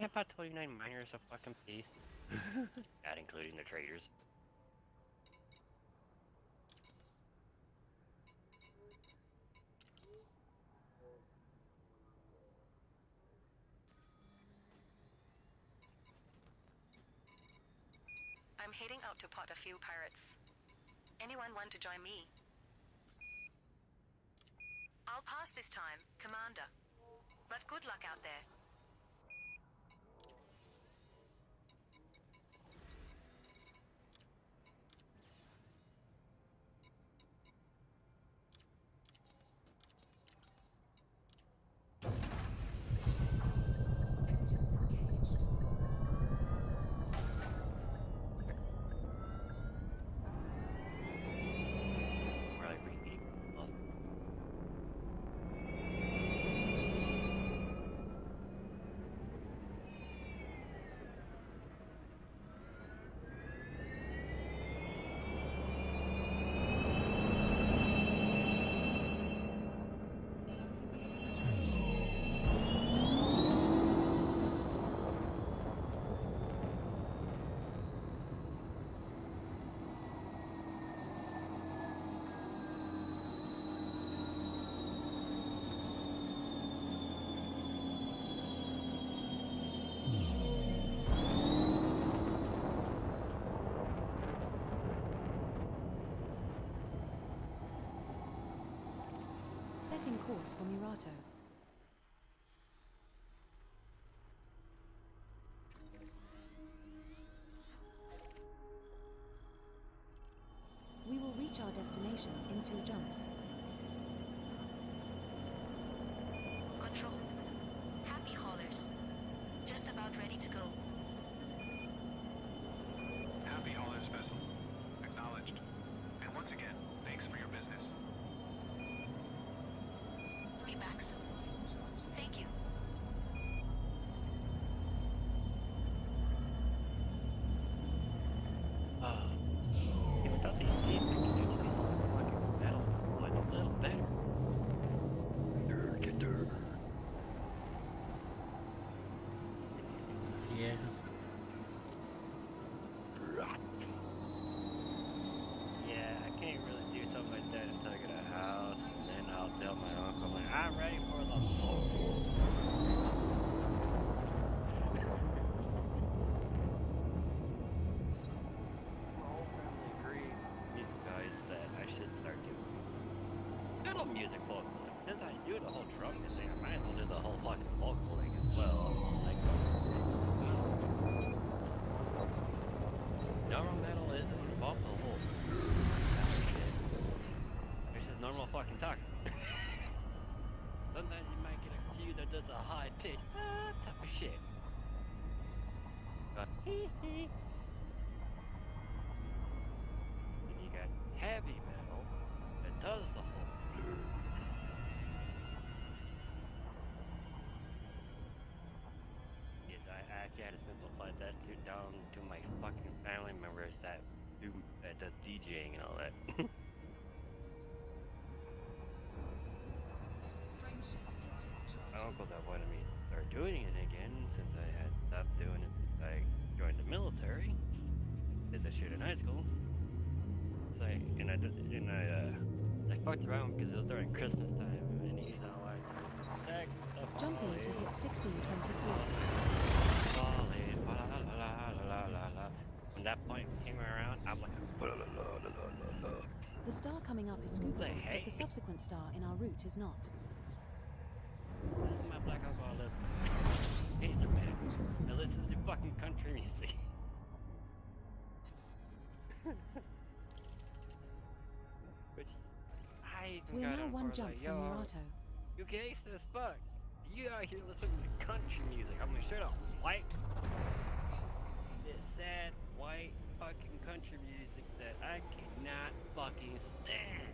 Yeah, about 29 miners a fucking piece. Not including the traders. I'm heading out to pot a few pirates. Anyone want to join me? I'll pass this time, Commander. But good luck out there. More like reheating. Awesome. Setting course for Murato. We will reach our destination in 2 jumps. Control. Happy haulers. Just about ready to go. Happy Haulers vessel. Acknowledged. And once again, thanks for your business. Be back soon. Thank you. not ready for the whole. My whole family agreed, music guys, that I should start doing metal music vocally. Since I do the whole trumpet thing, I might as well do the whole fucking vocal thing as well. Like, normal metal isn't involved in the whole shit. It's just normal fucking talk. Sometimes you might get a few that does a high pitch type of shit. Hee hee. And you got heavy metal that does the whole blur. Yes, I actually had to simplify that down to my fucking family members that do does DJing and all that. My uncle that wanted me to start doing it again since I had stopped doing it since I joined the military. Did that shit in high school. I fucked around because it was during Christmas time and he's all like, Jumping to hit 1623. When that point came around, I'm like, The star coming up is scoopable, hey. but the subsequent star in our route is not. This is my black alcohol. He's the man. Now listen to fucking country music. Which I even We're got now him one for, jump like, from yo, Murato. you gangsta as fuck. You out here listening to country music. I'm gonna straight up white. This sad white fucking country music that I cannot fucking stand.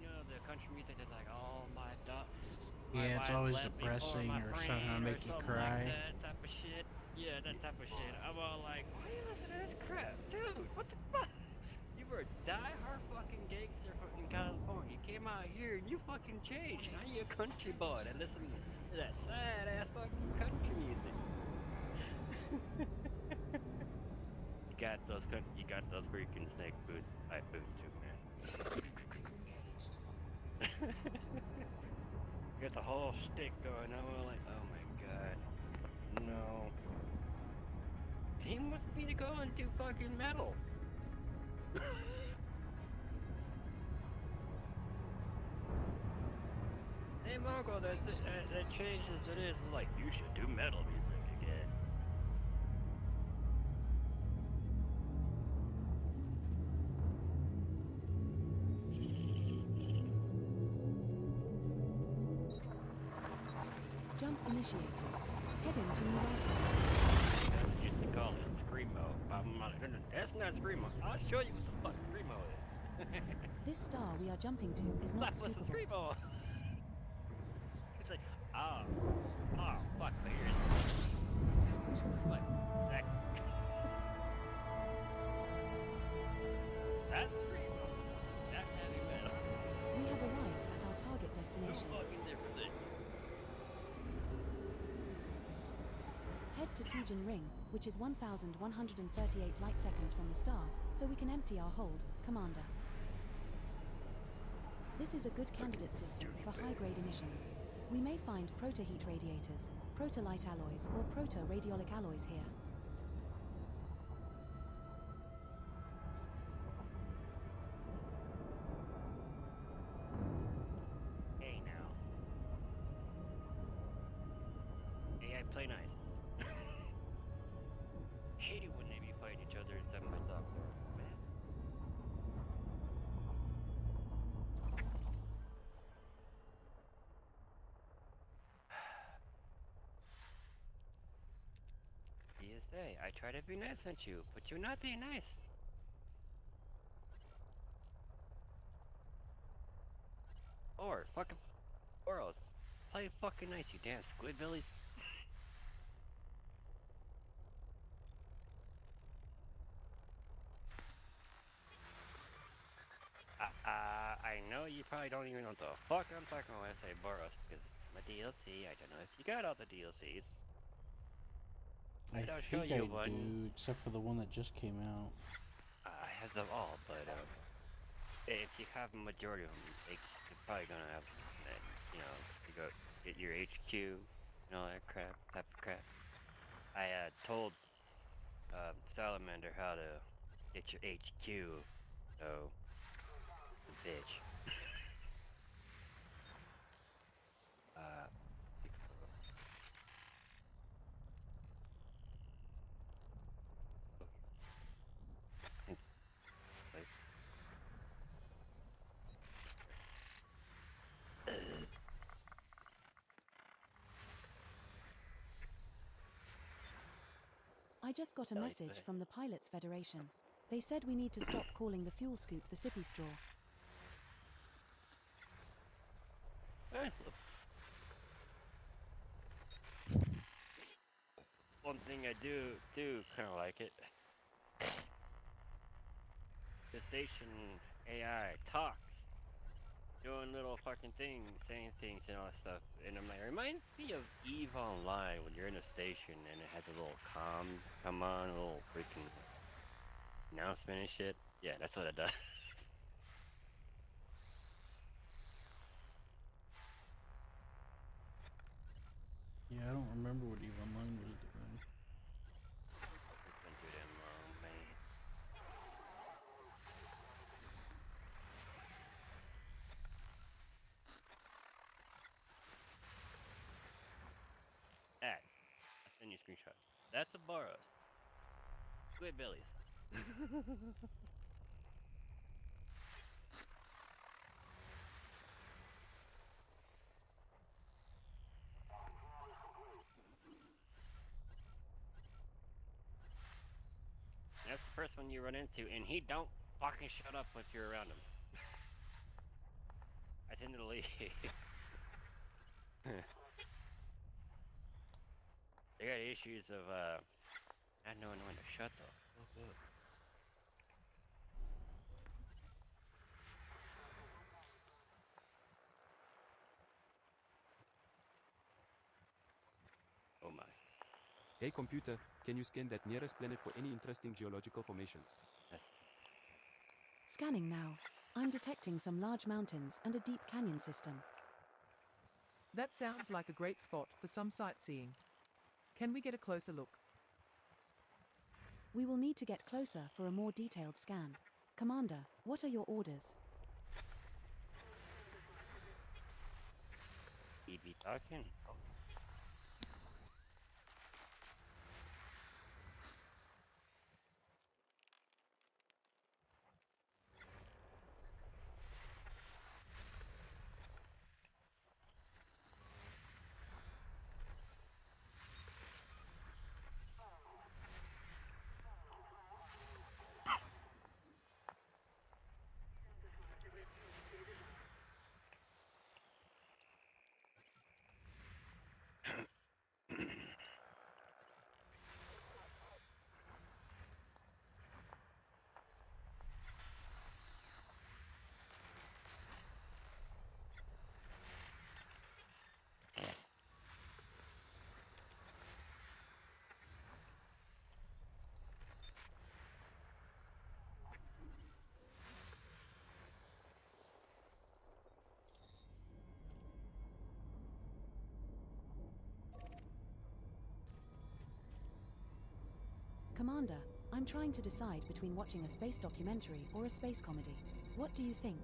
You know the country music that's like, oh my god. Yeah, it's always depressing or somehow make you cry. Like that type of shit. Yeah, that type of shit. I'm all like, why you listen to this crap? Dude, what the fuck? You were a die-hard fucking gangster in California. You came out here and you fucking changed. Now you're a country boy that listens to that sad-ass fucking country music. You got those freaking snake boots, type boots too, man. You got the whole stick going on, like, oh my god, no. He wants me to go and do fucking metal. Hey Marco, that changes it is like, you should do metal music again. Jump initiated. Heading to Murato. Guys used to call it Screamo. I'm like, that's not Screamo. I'll show you what the fuck Screamo is. This star we are jumping to is not What's a scoopable. Screamo? It's like, oh, fuck, but here's like, that's Screamo. That's heavy metal. We have arrived at our target destination. Fucking different thing. Head to Tejan Ring, which is 1,138 light seconds from the star, so we can empty our hold, Commander. This is a good candidate system for high-grade emissions. We may find proto-heat radiators, proto-light alloys, or proto-radiolic alloys here. Hey now. AI, play nice. Hate it when they be fighting each other inside my dog door, man. PSA, I try to be nice at you, but you're not being nice. Or fucking Boros. Play fucking nice, you damn squidbillies. I know you probably don't even know what the fuck I'm talking about when I say Boros, because it's my DLC. I don't know if you got all the DLCs. I I'll think show I you one. do, except for the one that just came out. I have them all, but if you have a majority of them, you're probably gonna have that. You know, you go get your HQ and all that crap, type of crap. I told Salamander how to get your HQ, so the bitch. uh, I just got a message from the Pilots Federation. They said we need to stop calling the fuel scoop the sippy straw. One thing I do kind of like it. The station AI talks, doing little fucking things, saying things and all that stuff, and I'm like, it reminds me of EVE Online when you're in a station and it has a little come on, a little freaking announcement and shit. Yeah, that's what it does. Yeah, I don't remember what EVE Online was doing. It's been too damn long, man. I'll send you a screenshot. That's a Boros. Squid bellies. That's the first one you run into, and he don't fucking shut up once you're around him. I tend to leave. They got issues of not knowing when to shut the fuck up. Oh my. Hey computer, can you scan that nearest planet for any interesting geological formations? Scanning now. I'm detecting some large mountains and a deep canyon system. That sounds like a great spot for some sightseeing. Can we get a closer look? We will need to get closer for a more detailed scan. Commander, what are your orders? He be talking. Commander, I'm trying to decide between watching a space documentary or a space comedy. What do you think?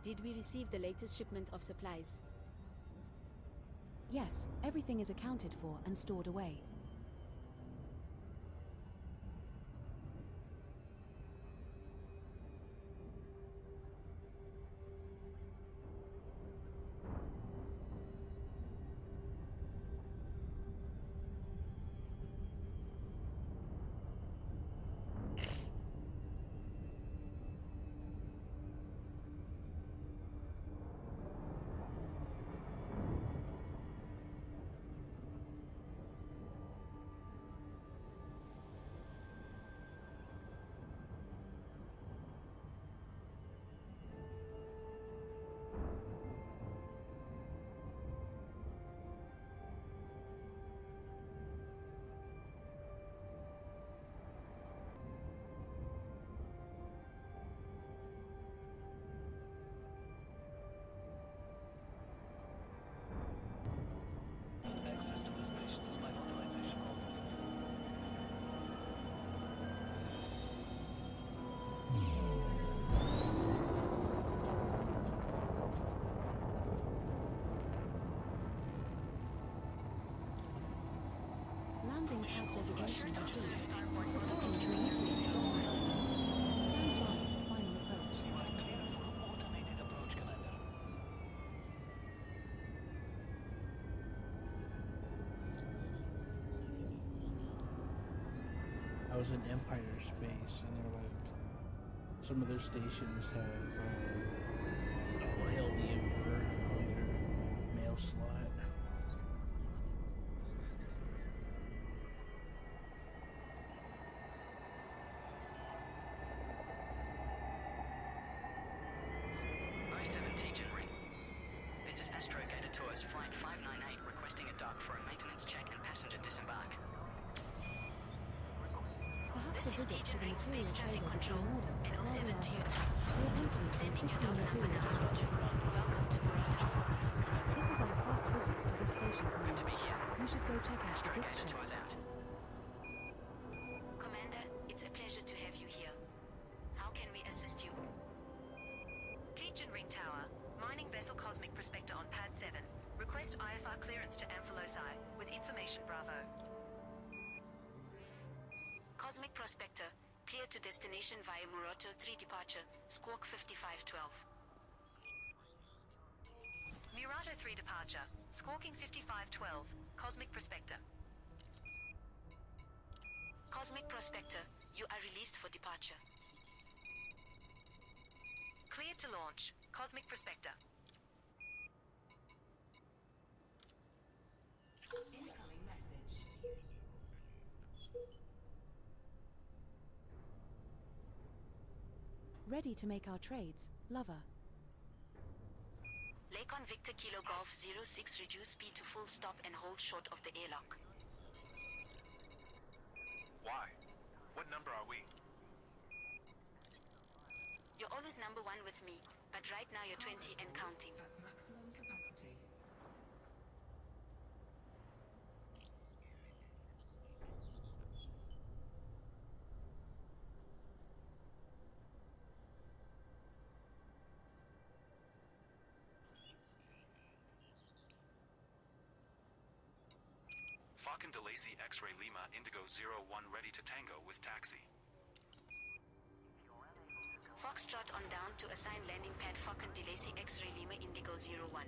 Did we receive the latest shipment of supplies? Yes, everything is accounted for and stored away. Landing pad designation received. Preparing to initiate docking sequence. Stand by for final approach. I was in Empire Space, and they're like, some of their stations have all hail the Emperor on their mail slot. This is Astro Gator Tours Flight 598 requesting a dock for a maintenance check and passenger disembark. Perhaps a visit to the material trader would be in order and while we 07 are to you. here. We're empty of Sending you 15 down material number tanks. Welcome to Murata. This is our first visit to this station, Commander. Good to be here. You should go check out the Astro gift Gator shop. Tours out. Commander, it's a pleasure to have you here. How can we assist you? Teach and Ring Tower. Mining vessel Cosmic Prospector on Pad 7. Request IFR clearance to Amphiloci with information Bravo. Cosmic Prospector, clear to destination via Murato 3 departure, squawk 5512. Murato 3 departure. Squawking 5512. Cosmic Prospector. Cosmic Prospector, you are released for departure. Cleared to launch. Cosmic Prospector. Incoming message. Ready to make our trades, lover. Lakon Victor Kilo Golf 06, reduce speed to full stop and hold short of the airlock. Why? What number are we? You're always number one with me, but right now you're 20 and counting. At maximum capacity. Falcon DeLacy X-Ray Lima Indigo 01 ready to tango with taxi. Foxtrot on down to assign landing pad Falcon DeLacy X-Ray Lima Indigo 01.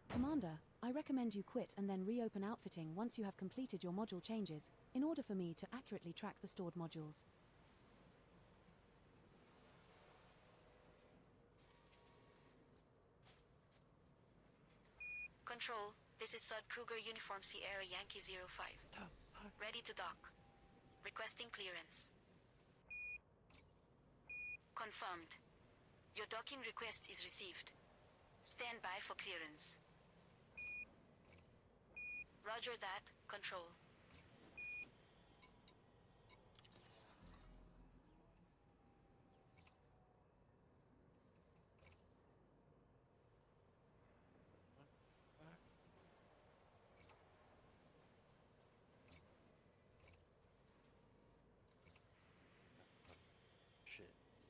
Commander, I recommend you quit and then reopen outfitting once you have completed your module changes, in order for me to accurately track the stored modules. Control, this is Sud Kruger Uniform Sierra Yankee 05. Ready to dock. Requesting clearance. Confirmed. Your docking request is received. Stand by for clearance. Roger that, Control.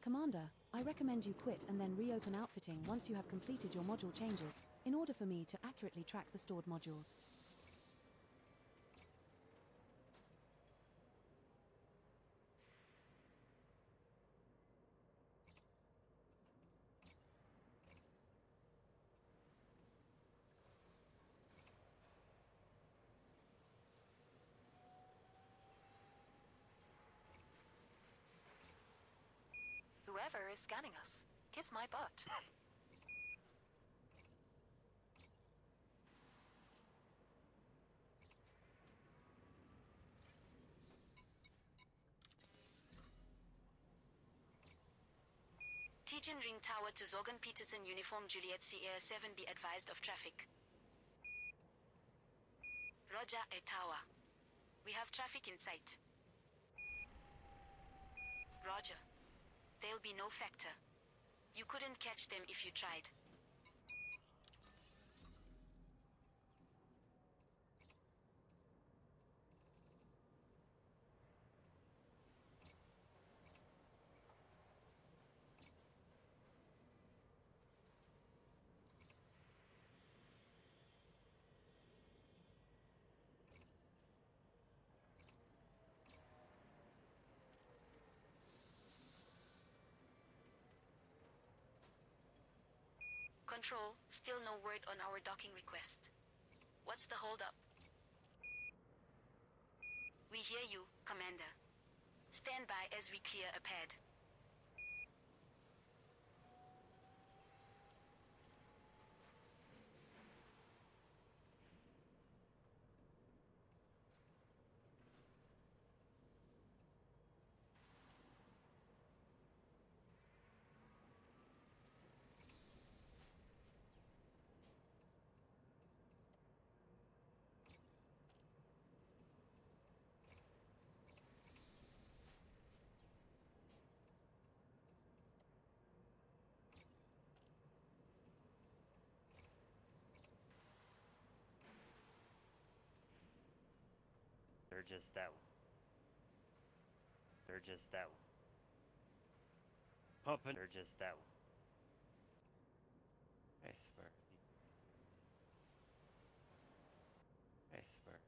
Commander, I recommend you quit and then reopen outfitting once you have completed your module changes, in order for me to accurately track the stored modules. Whoever is scanning us, kiss my butt. Tejan Ring Tower to Zorgan Peterson Uniform Juliet Sierra 7, be advised of traffic. Roger, a tower. We have traffic in sight. Roger. There'll be no factor. You couldn't catch them if you tried. Control, still no word on our docking request. What's the holdup? We hear you, Commander. Stand by as we clear a pad. They're just out. They're just out. Pumping. They're just out. I swear. I swear.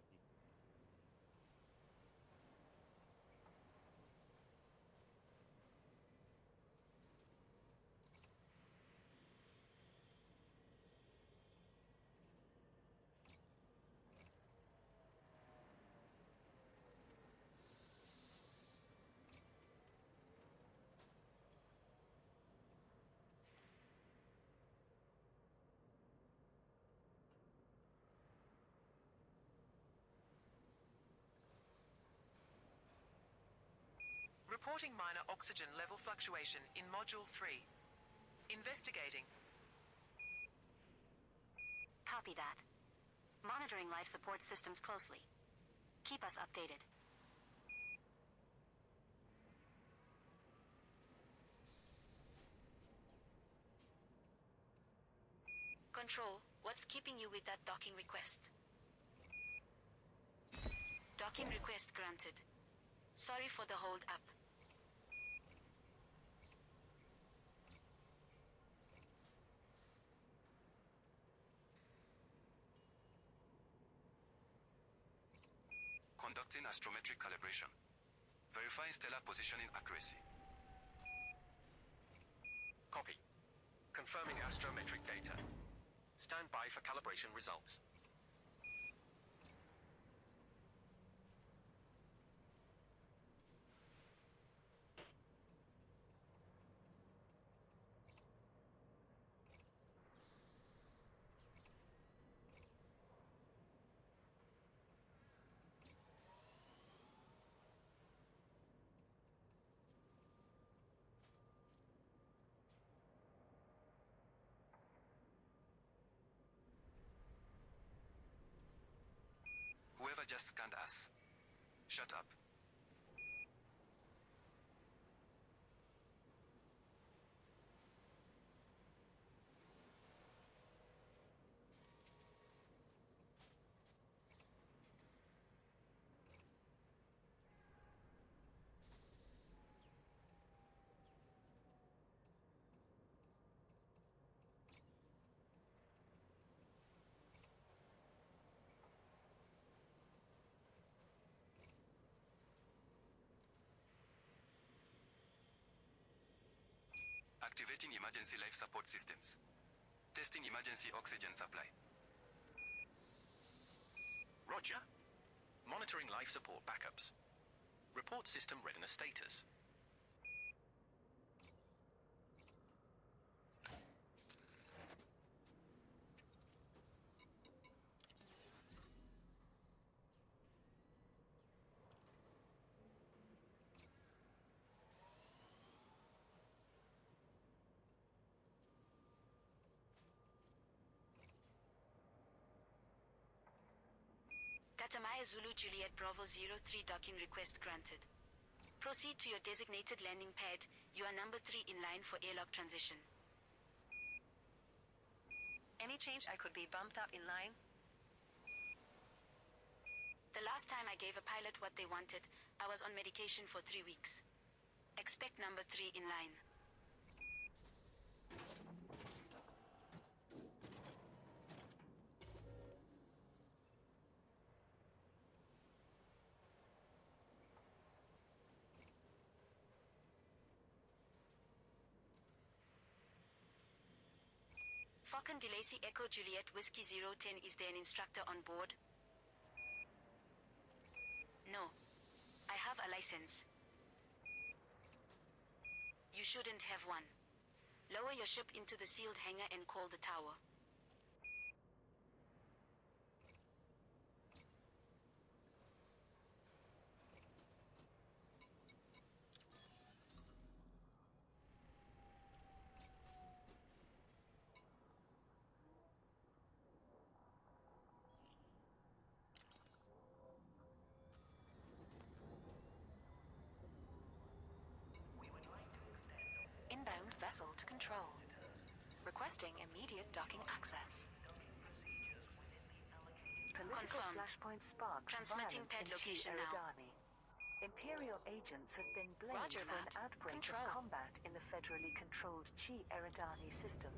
Reporting minor oxygen level fluctuation in Module 3. Investigating. Copy that. Monitoring life support systems closely. Keep us updated. Control, what's keeping you with that docking request? Docking request granted. Sorry for the hold up. Conducting astrometric calibration. Verifying stellar positioning accuracy. Copy. Confirming astrometric data. Stand by for calibration results. just scanned us. Shut up. Activating emergency life support systems. Testing emergency oxygen supply. Roger. Monitoring life support backups. Report system readiness status. Katamaya Zulu Juliet Bravo 03 docking request granted. Proceed to your designated landing pad. You are number 3 in line for airlock transition. Any change I could be bumped up in line? The last time I gave a pilot what they wanted, I was on medication for 3 weeks. Expect number 3 in line. Falcon DeLacy Echo Juliet Whiskey 010, is there an instructor on board? No. I have a license. You shouldn't have one. Lower your ship into the sealed hangar and call the tower. Inbound vessel to control. Requesting immediate docking access. Political Confirmed. flashpoint sparks Transmitting violence pad in location Chi now. Eridani. Imperial agents have been blamed Roger for an that. outbreak Control. of combat in the federally controlled Chi Eridani system.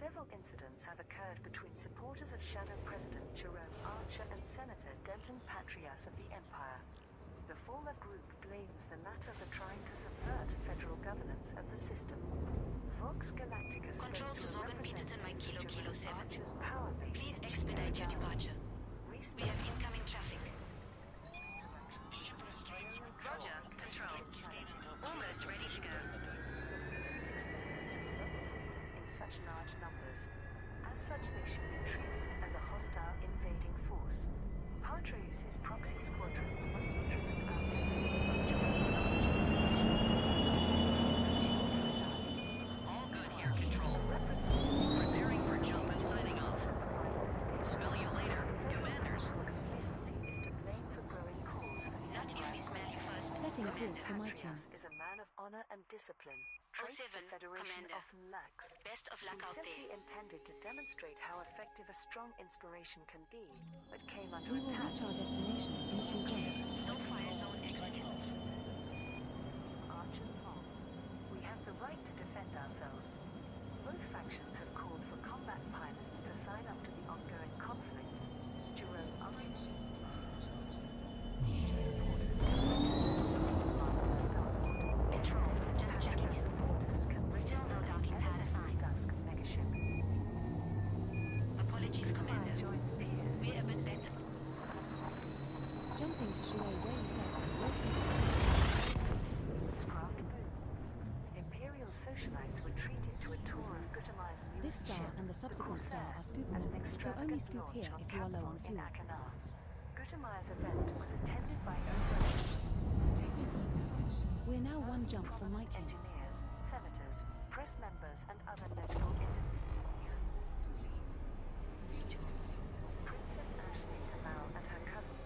Several incidents have occurred between supporters of Shadow President Jerome Archer and Senator Denton Patrias of the Empire. The former group blames the latter for trying to subvert federal governance of the system. Vox Galactica Control spoke to a Zorgan Peterson, Mike Kilo representative of Kilo Jerome 7. Archer's power base Please in expedite your Chi departure. Eridani. We have incoming traffic. Roger. Control. Almost ready to go. In such large numbers. As such, they should be treated as a hostile invading force. Partreus's proxy squadrons must be driven out. All good here, Control. Preparing for jump and signing off. Smell you later, Commanders. Complacency is to blame for growing calls for the Not if we smell you first, Setting Commander. course for my team. is a man of honor and discipline. Traits 07, the Federation Commander. often lacks. Best of luck He out simply there. intended to demonstrate how effective a strong inspiration can be, but came under We will attack. reach our destination in 2 jumps. No fire zone exited. Archer's Mall. We have the right to defend ourselves. Both factions have called for combat pilots to sign up to the ongoing conflict. Jerome Archer. Control, just checking in. Still no docking pad assigned. Apologies, Commander. We're a bit better. Jumping to Shuei Wei sector. Craft boom. Imperial socialites were treated to a tour of Gutemay's new This star ship, and the subsequent Corsair, star are at scoopable, an so only extravagant scoop launch here on if you are low on Capcom in fuel. Achenar. Gutemay's event was attended by over We're now 1 jump from my team. engineers, senators, press members, and other notable entities. Princess Ashley Kamal and her cousin,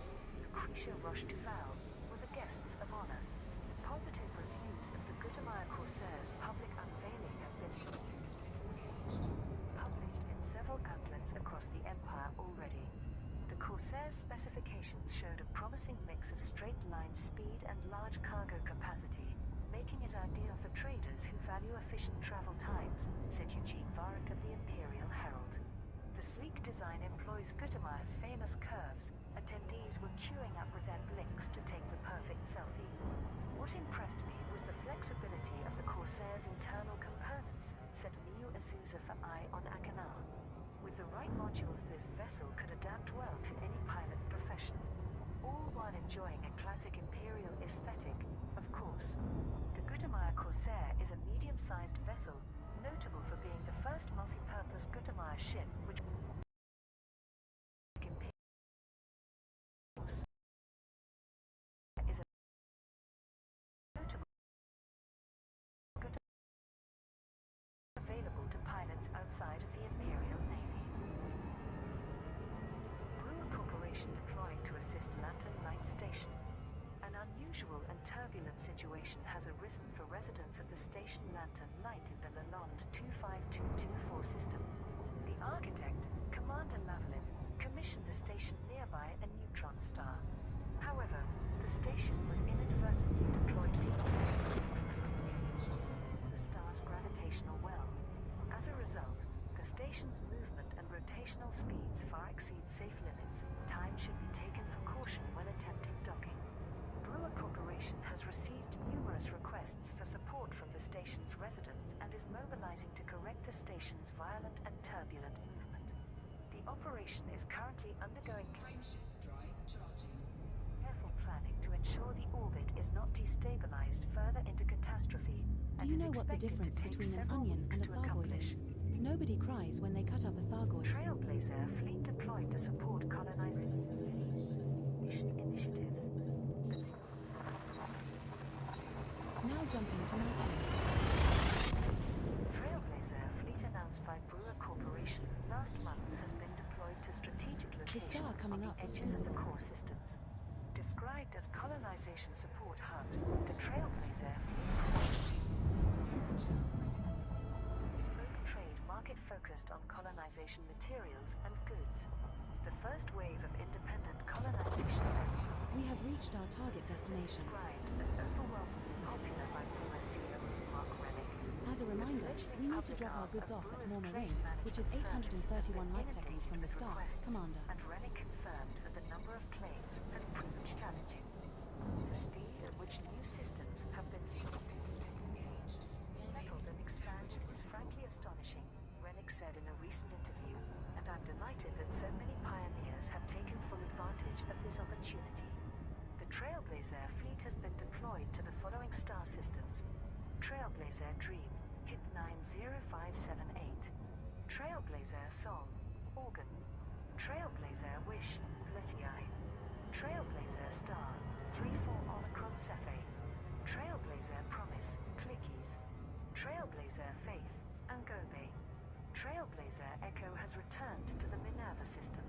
Roche-Duval were the guests of honor. Positive reviews of the Gutemeier Corsair's public unveiling have been published in several outlets across the Empire already. The Corsair's specifications showed a promising mix of straight-line speed and large cargo capacity, making it ideal for traders who value efficient travel times, said Eugene Varick of the Imperial Herald. The sleek design employs Gutemeier's famous curves. Attendees were queuing up with their blinks to take the perfect selfie. What impressed me was the flexibility of the Corsair's internal components, said Miyu Azusa for Eye on Akanar. With the right modules, this vessel could adapt well to any pilot profession, all while enjoying a classic Imperial aesthetic, of course. The Gutemeier Corsair is a medium-sized vessel, notable for being the first multi-purpose Gutemeier ship which is a notable available to pilots outside of the Imperial Navy. Brewer Corporation deploying to assist Lantern Light Station. An unusual and turbulent situation has arisen for residents of the station Lantern Light in the Lalonde 25224 system. The architect, Commander Lavalin, commissioned the station nearby a neutron star. However, the station was inadvertently deployed deep the star's gravitational well. As a result, the station's movement and rotational speeds far exceed safe limits. Time should be taken for caution when attempting docking. Brewer Corporation has received numerous requests for support from the station's residents and is mobilizing to correct the station's violent and turbulent movement. The operation is currently undergoing careful planning to ensure the orbit is not destabilized further into catastrophe. Do you know what the difference between an onion and a Thargoid is? Nobody cries when they cut up a Thargoid. Trailblazer fleet deployed to support colonization initiatives. Now jumping to my team. Trailblazer fleet announced by Brewer Corporation last month has been deployed to strategic The locations star coming on up the is edges of the scoopable. core systems. Described as colonization support hubs, the Trailblazer spoke trade market focused on colonization materials and goods. The first wave of independent colonization We have reached our target destination. described as overwhelmingly popular by Brewer CEO Mark Rennick. As a reminder, we need to drop our goods off at Morma Ring, which is 831 light seconds from the star, Commander. And Rennick confirmed that the number of claims had proved challenging. The speed at which new systems have been settled and expanded is frankly astonishing, Rennick said in a recent interview, and I'm delighted that so many pioneers have taken full advantage of this opportunity. The Trailblazer fleet has been deployed to the following star systems: Trailblazer Dream, HIT 90578, Trailblazer Sol, Organ, Trailblazer Wish, Letiai, Trailblazer Star, 34 Omicron Cephe, Trailblazer Promise, Clickies, Trailblazer Faith, Angobe. Trailblazer Echo has returned to the Minerva system.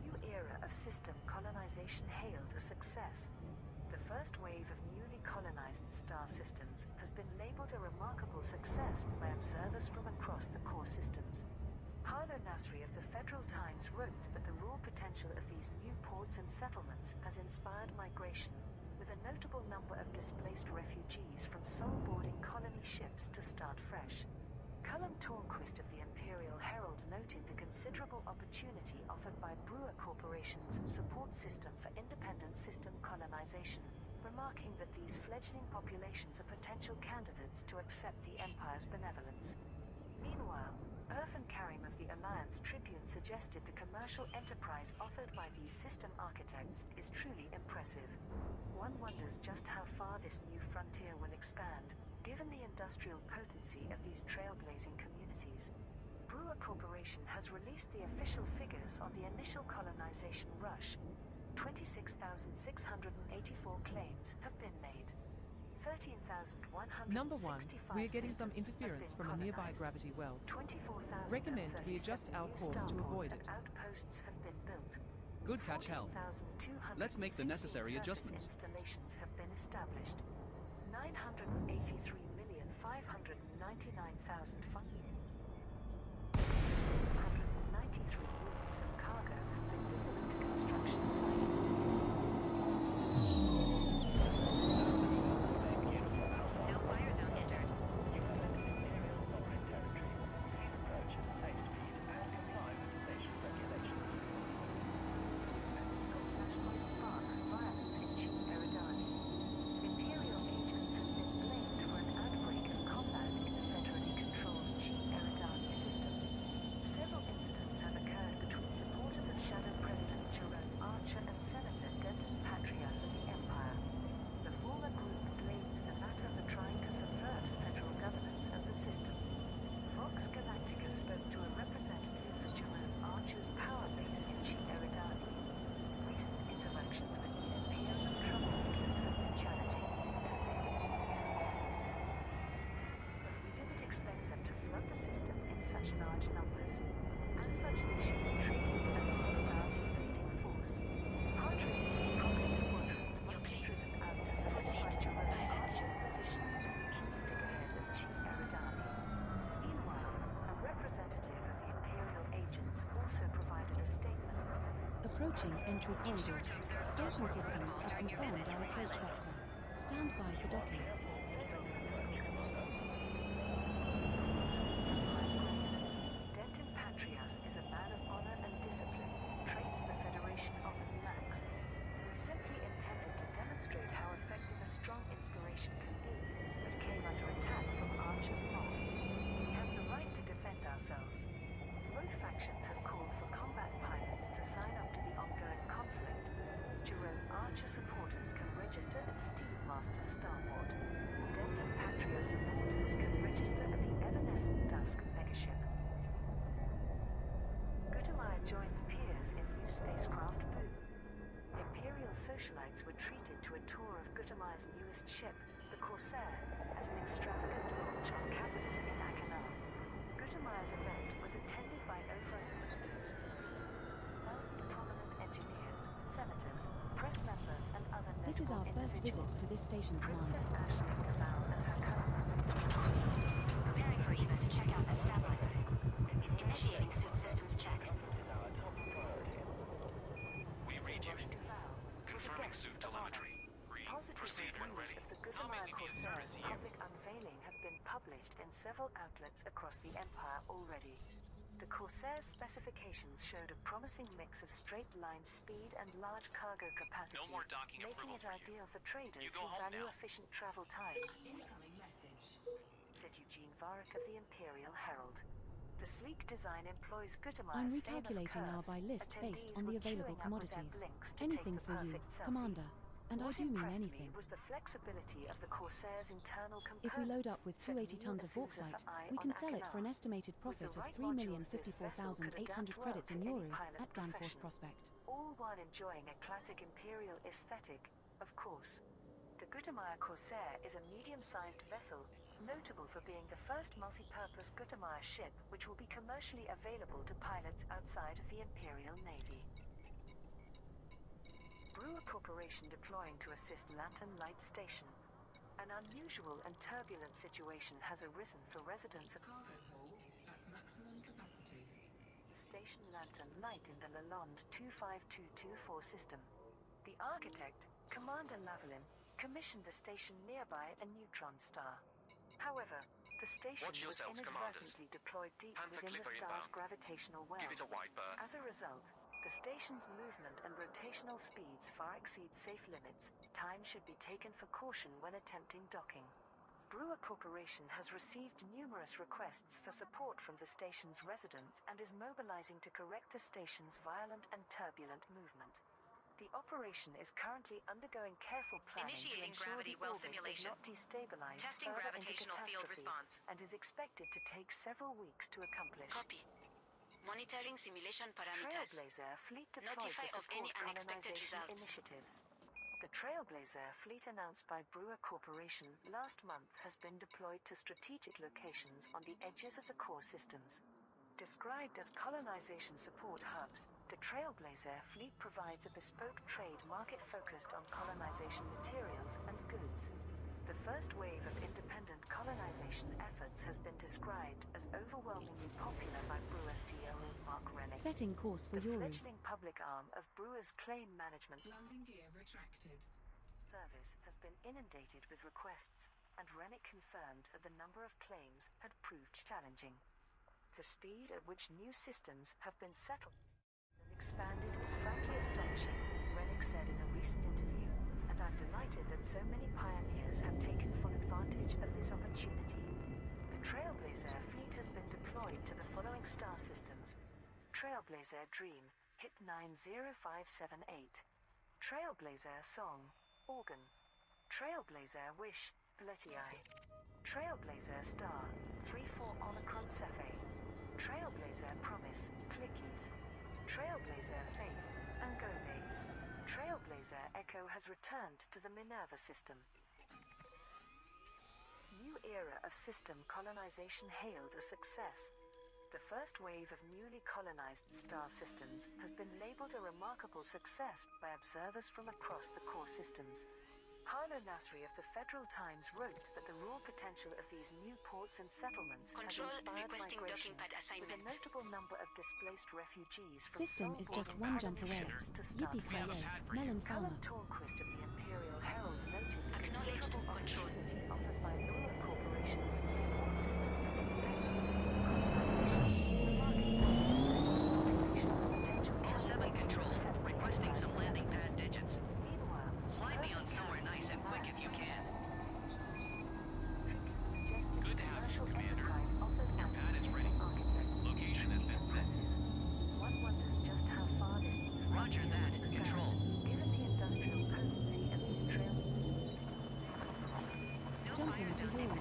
New era of system colonization hailed a success. The first wave of newly colonized star systems has been labeled a remarkable success by observers from across the core systems. Harlow Nasri of the Federal Times wrote that the raw potential of these new ports and settlements has inspired migration, with a notable number of displaced refugees from soul-boarding colony ships to start fresh. Cullum Tornquist of the Imperial Herald noted the considerable opportunity offered by Brewer Corporation's support system for independent system colonization, remarking that these fledgling populations are potential candidates to accept the Empire's benevolence. Meanwhile, Irfan Karim of the Alliance Tribune suggested the commercial enterprise offered by these system architects is truly impressive. One wonders just how far this new frontier will expand, given the industrial potency of these trailblazing communities. Brewer Corporation has released the official figures on the initial colonization rush. 26,684 claims have been made. 13,165 Number 1, we are getting some systems have interference been from a nearby colonized. gravity well. 24,037 Recommend we adjust our new course to starports avoid and it. outposts have been built. Good catch, Hal. 14,268 Let's make the necessary surface adjustments. installations have been established. 983,599,000 units of cargo have been delivered to construction No fire zone entered. You have entered Imperial sovereign territory. Please approach at a safe speed and comply with station regulations. sparks violence in Chief Eridani. Imperial agents have been blamed for an outbreak of combat in the federally controlled Chief Eridani system. Several incidents have occurred between supporters of Shadow President Jerome Archer and Senator Denton Patrias of the Empire. The former group blames the latter for trying to subvert federal governance of the system. Vox Galactica spoke to a representative for Jerome Archer's power base in Chi Eridani. Recent interactions with the Imperial troublemakers have been challenging, to say the least. But we didn't expect them to flood the system in such large numbers. As such, they should be treated as a hostile invading force. Heart Race's proxy squadrons must be driven out to solidify Jerome Archer's position as the key figurehead of Chi Eridani. Meanwhile, a representative of the Imperial agents also provided a statement. Approaching entry corridor. Ensure to observe Station starport systems protocol have during your confirmed visit to our approach pilot. vector. Stand by for docking. Denton Patrias is a man of honor and discipline, traits the Federation often lacks. We simply intended to demonstrate how effective a strong inspiration can be, but came under attack from Archer's mob. We have the right to defend ourselves. Both factions have called for combat pilots to sign up to the ongoing conflict. Jerome Archer supporters can register at Steelmaster Starport. Denton Patrias supporters can register at the Evanescent Dusk megaship. Gutamaya joins peers in new spacecraft Boo. Imperial socialites were treated to a tour of Gutamaya's newest ship, the Corsair, at an extravagant launch on Capital in Akanal. Gutamaya's event was attended by over 1,000 prominent engineers, senators, press members, and other notable This is our first visit individuals. to this station, Commander. Princess Aisling Gamal and her cousin. Preparing for Eva to check out that stabilizer. Initiating suit systems check. We read you. Confirming suit telemetry. Green. Proceed when ready. The Gutamaya Corsair's public unveiling have been published in several outlets across the Empire already. The Corsair's specifications showed a promising mix of straight-line speed and large cargo capacity, No more docking making approval it for you. ideal for traders You go who home value now. efficient travel times, Incoming message. said Eugene Varric of the Imperial Herald. The sleek design employs Gutamaya's I'm famous recalculating our curves. buy list based Attendees on the were available queuing up with their commodities. blinks to Anything take the for you, perfect selfie. Commander. And I What do mean impressed anything. me was the flexibility of the Corsair's internal components. If we load up with said 280 Neil tons of D'Souza bauxite, for Eye we on can sell it for an Akinal. estimated With profit the of right modules, this 3,054,800 vessel could credits in adapt well Yoru to at any Danforth pilot's Prospect. profession. All while enjoying a classic Imperial aesthetic, of course. The Gutamaya Corsair is a medium-sized vessel, notable for being the first multi-purpose Gutamaya ship which will be commercially available to pilots outside of the Imperial Navy. Brewer Corporation deploying to assist Lantern Light Station. An unusual and turbulent situation has arisen for residents of Cargo hold at maximum capacity. Station Lantern Light in the Lalonde 25224 system. The architect, Commander Lavalin, commissioned the station nearby a neutron star. However, the station Watch was yourselves, inadvertently deployed deep Panther within the Clipper star's inbound. gravitational well. Give it a wide berth. As a result, the station's movement and rotational speeds far exceed safe limits. Time should be taken for caution when attempting docking. Brewer Corporation has received numerous requests for support from the station's residents and is mobilizing to correct the station's violent and turbulent movement. The operation is currently undergoing careful planning Initiating to ensure gravity the well orbit simulation. is not destabilized Testing further into gravitational field catastrophe, response. and is expected to take several weeks to accomplish. Copy. Monitoring simulation parameters. Trailblazer fleet deployed Notify to of any support unexpected colonization results. initiatives. The Trailblazer fleet announced by Brewer Corporation last month has been deployed to strategic locations on the edges of the core systems. Described as colonization support hubs, The Trailblazer fleet provides a bespoke trade market focused on colonization materials and goods. The first wave of independent colonization efforts has been described as overwhelmingly popular by Brewer COO Mark Rennick. Setting course for The Yoru. fledgling public arm of Brewer's claim management Landing gear retracted. service has been inundated with requests, and Rennick confirmed that the number of claims had proved challenging. The speed at which new systems have been settled and expanded is frankly astonishing, Rennick said in a recent interview, and I'm delighted that so many pioneers have taken full advantage of this opportunity. The Trailblazer fleet has been deployed to the following star systems: Trailblazer Dream, HIP 90578. Trailblazer Song, Organ. Trailblazer Wish, Bletiai. Trailblazer Star, 34 Omicron Cephe. Trailblazer Promise, Clickies. Trailblazer Faith, Angobe. Trailblazer Echo has returned to the Minerva system. New era of system colonization hailed a success. The first wave of newly colonized star systems has been labeled a remarkable success by observers from across the core systems. Harlow Nasri of the Federal Times wrote that the raw potential of these new ports and settlements Control has inspired requesting migration, docking pad with a assignment. notable number of displaced refugees from System is just Salt one Lake jump away. ships to start Yippee-ki-yay, Melon Callum Farmer. Tallquist of the Imperial Herald noted the Acknowledged. considerable Control. opportunity offered by Brewer Corporation's All 7 Control, requesting some landing pad digits. Slide me on somewhere nice and quick if you can. Good to have you, Commander. Your pad is ready. Location has been set. One wonders just how far this new Roger that, Control. given the industrial potency of these trail. Jump into Yoru.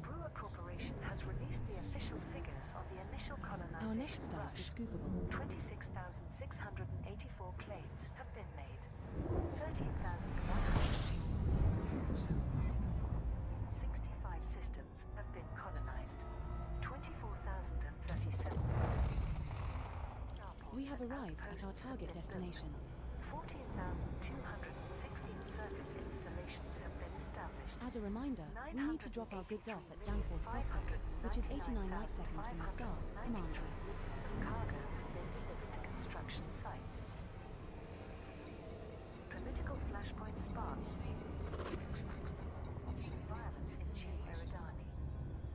Brewer Corporation has released the official figures on the initial colonization Our next star rush. is scoopable. 26,684 claims have been made. 13,165 systems have been colonized. 24,037 We have arrived at our target destination. 14,216 surface installations have been established. As a reminder, we need to drop our goods off at Danforth Prospect, which is 89 light seconds from the star. Commander. Cargo has been delivered to construction sites. Political flashpoint spark. Violence in Chi Eridani.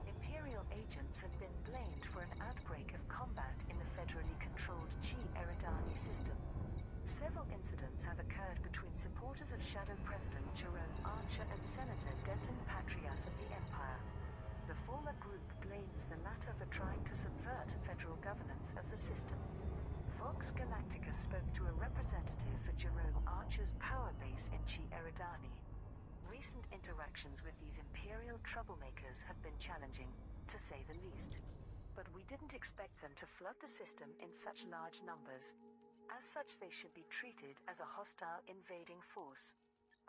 Imperial agents have been blamed for an outbreak of combat in the federally controlled Chi Eridani system. Several incidents have occurred between supporters of Shadow President Jerome Archer and Senator Denton Patrias of the Empire. The former group blames the latter for trying to subvert federal governance of the system. Vox Galactica spoke to a representative for Jerome Archer's power base in Chi Eridani. Recent interactions with these Imperial troublemakers have been challenging, to say the least. But we didn't expect them to flood the system in such large numbers. As such, they should be treated as a hostile invading force.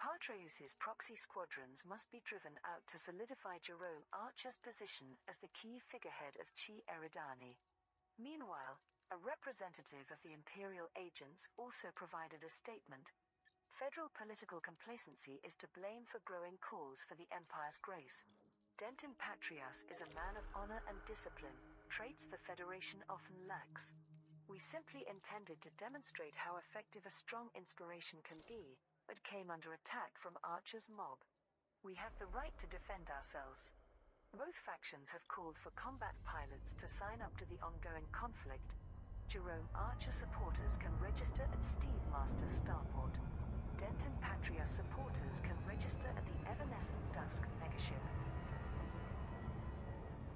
Patreus's proxy squadrons must be driven out to solidify Jerome Archer's position as the key figurehead of Chi Eridani. Meanwhile, a representative of the Imperial agents also provided a statement. Federal political complacency is to blame for growing calls for the Empire's grace. Denton Patrias is a man of honor and discipline, traits the Federation often lacks. We simply intended to demonstrate how effective a strong inspiration can be, but came under attack from Archer's mob. We have the right to defend ourselves. Both factions have called for combat pilots to sign up to the ongoing conflict. Jerome Archer supporters can register at Steve Master's starport. Denton Patrias supporters can register at the Evanescent Dusk megaship.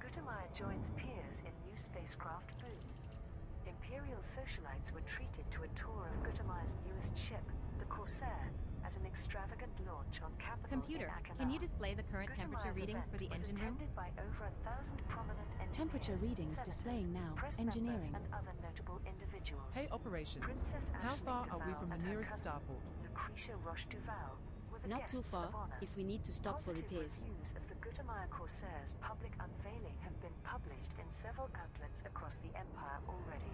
Gutamaya joins peers in new spacecraft Boom. Imperial socialites were treated to a tour of Gutamaya's newest ship, the Corsair, at an extravagant launch on Capitol Computer, in can you Achenar. display the current temperature Gutamaya's readings for the event was engine room? attended by over 1,000 prominent engineers, Temperature readings senators, displaying now. press Engineering. members, and other notable individuals. Hey operations. Princess How Ashling far are we Duval from the and her nearest cousin, starport? Lucretia Roche Duval, were the Not guests too far, of honor. if we need to stop for Positive repairs. reviews of the Gutamaya Corsair's public unveiling have been published in several outlets across the Empire already.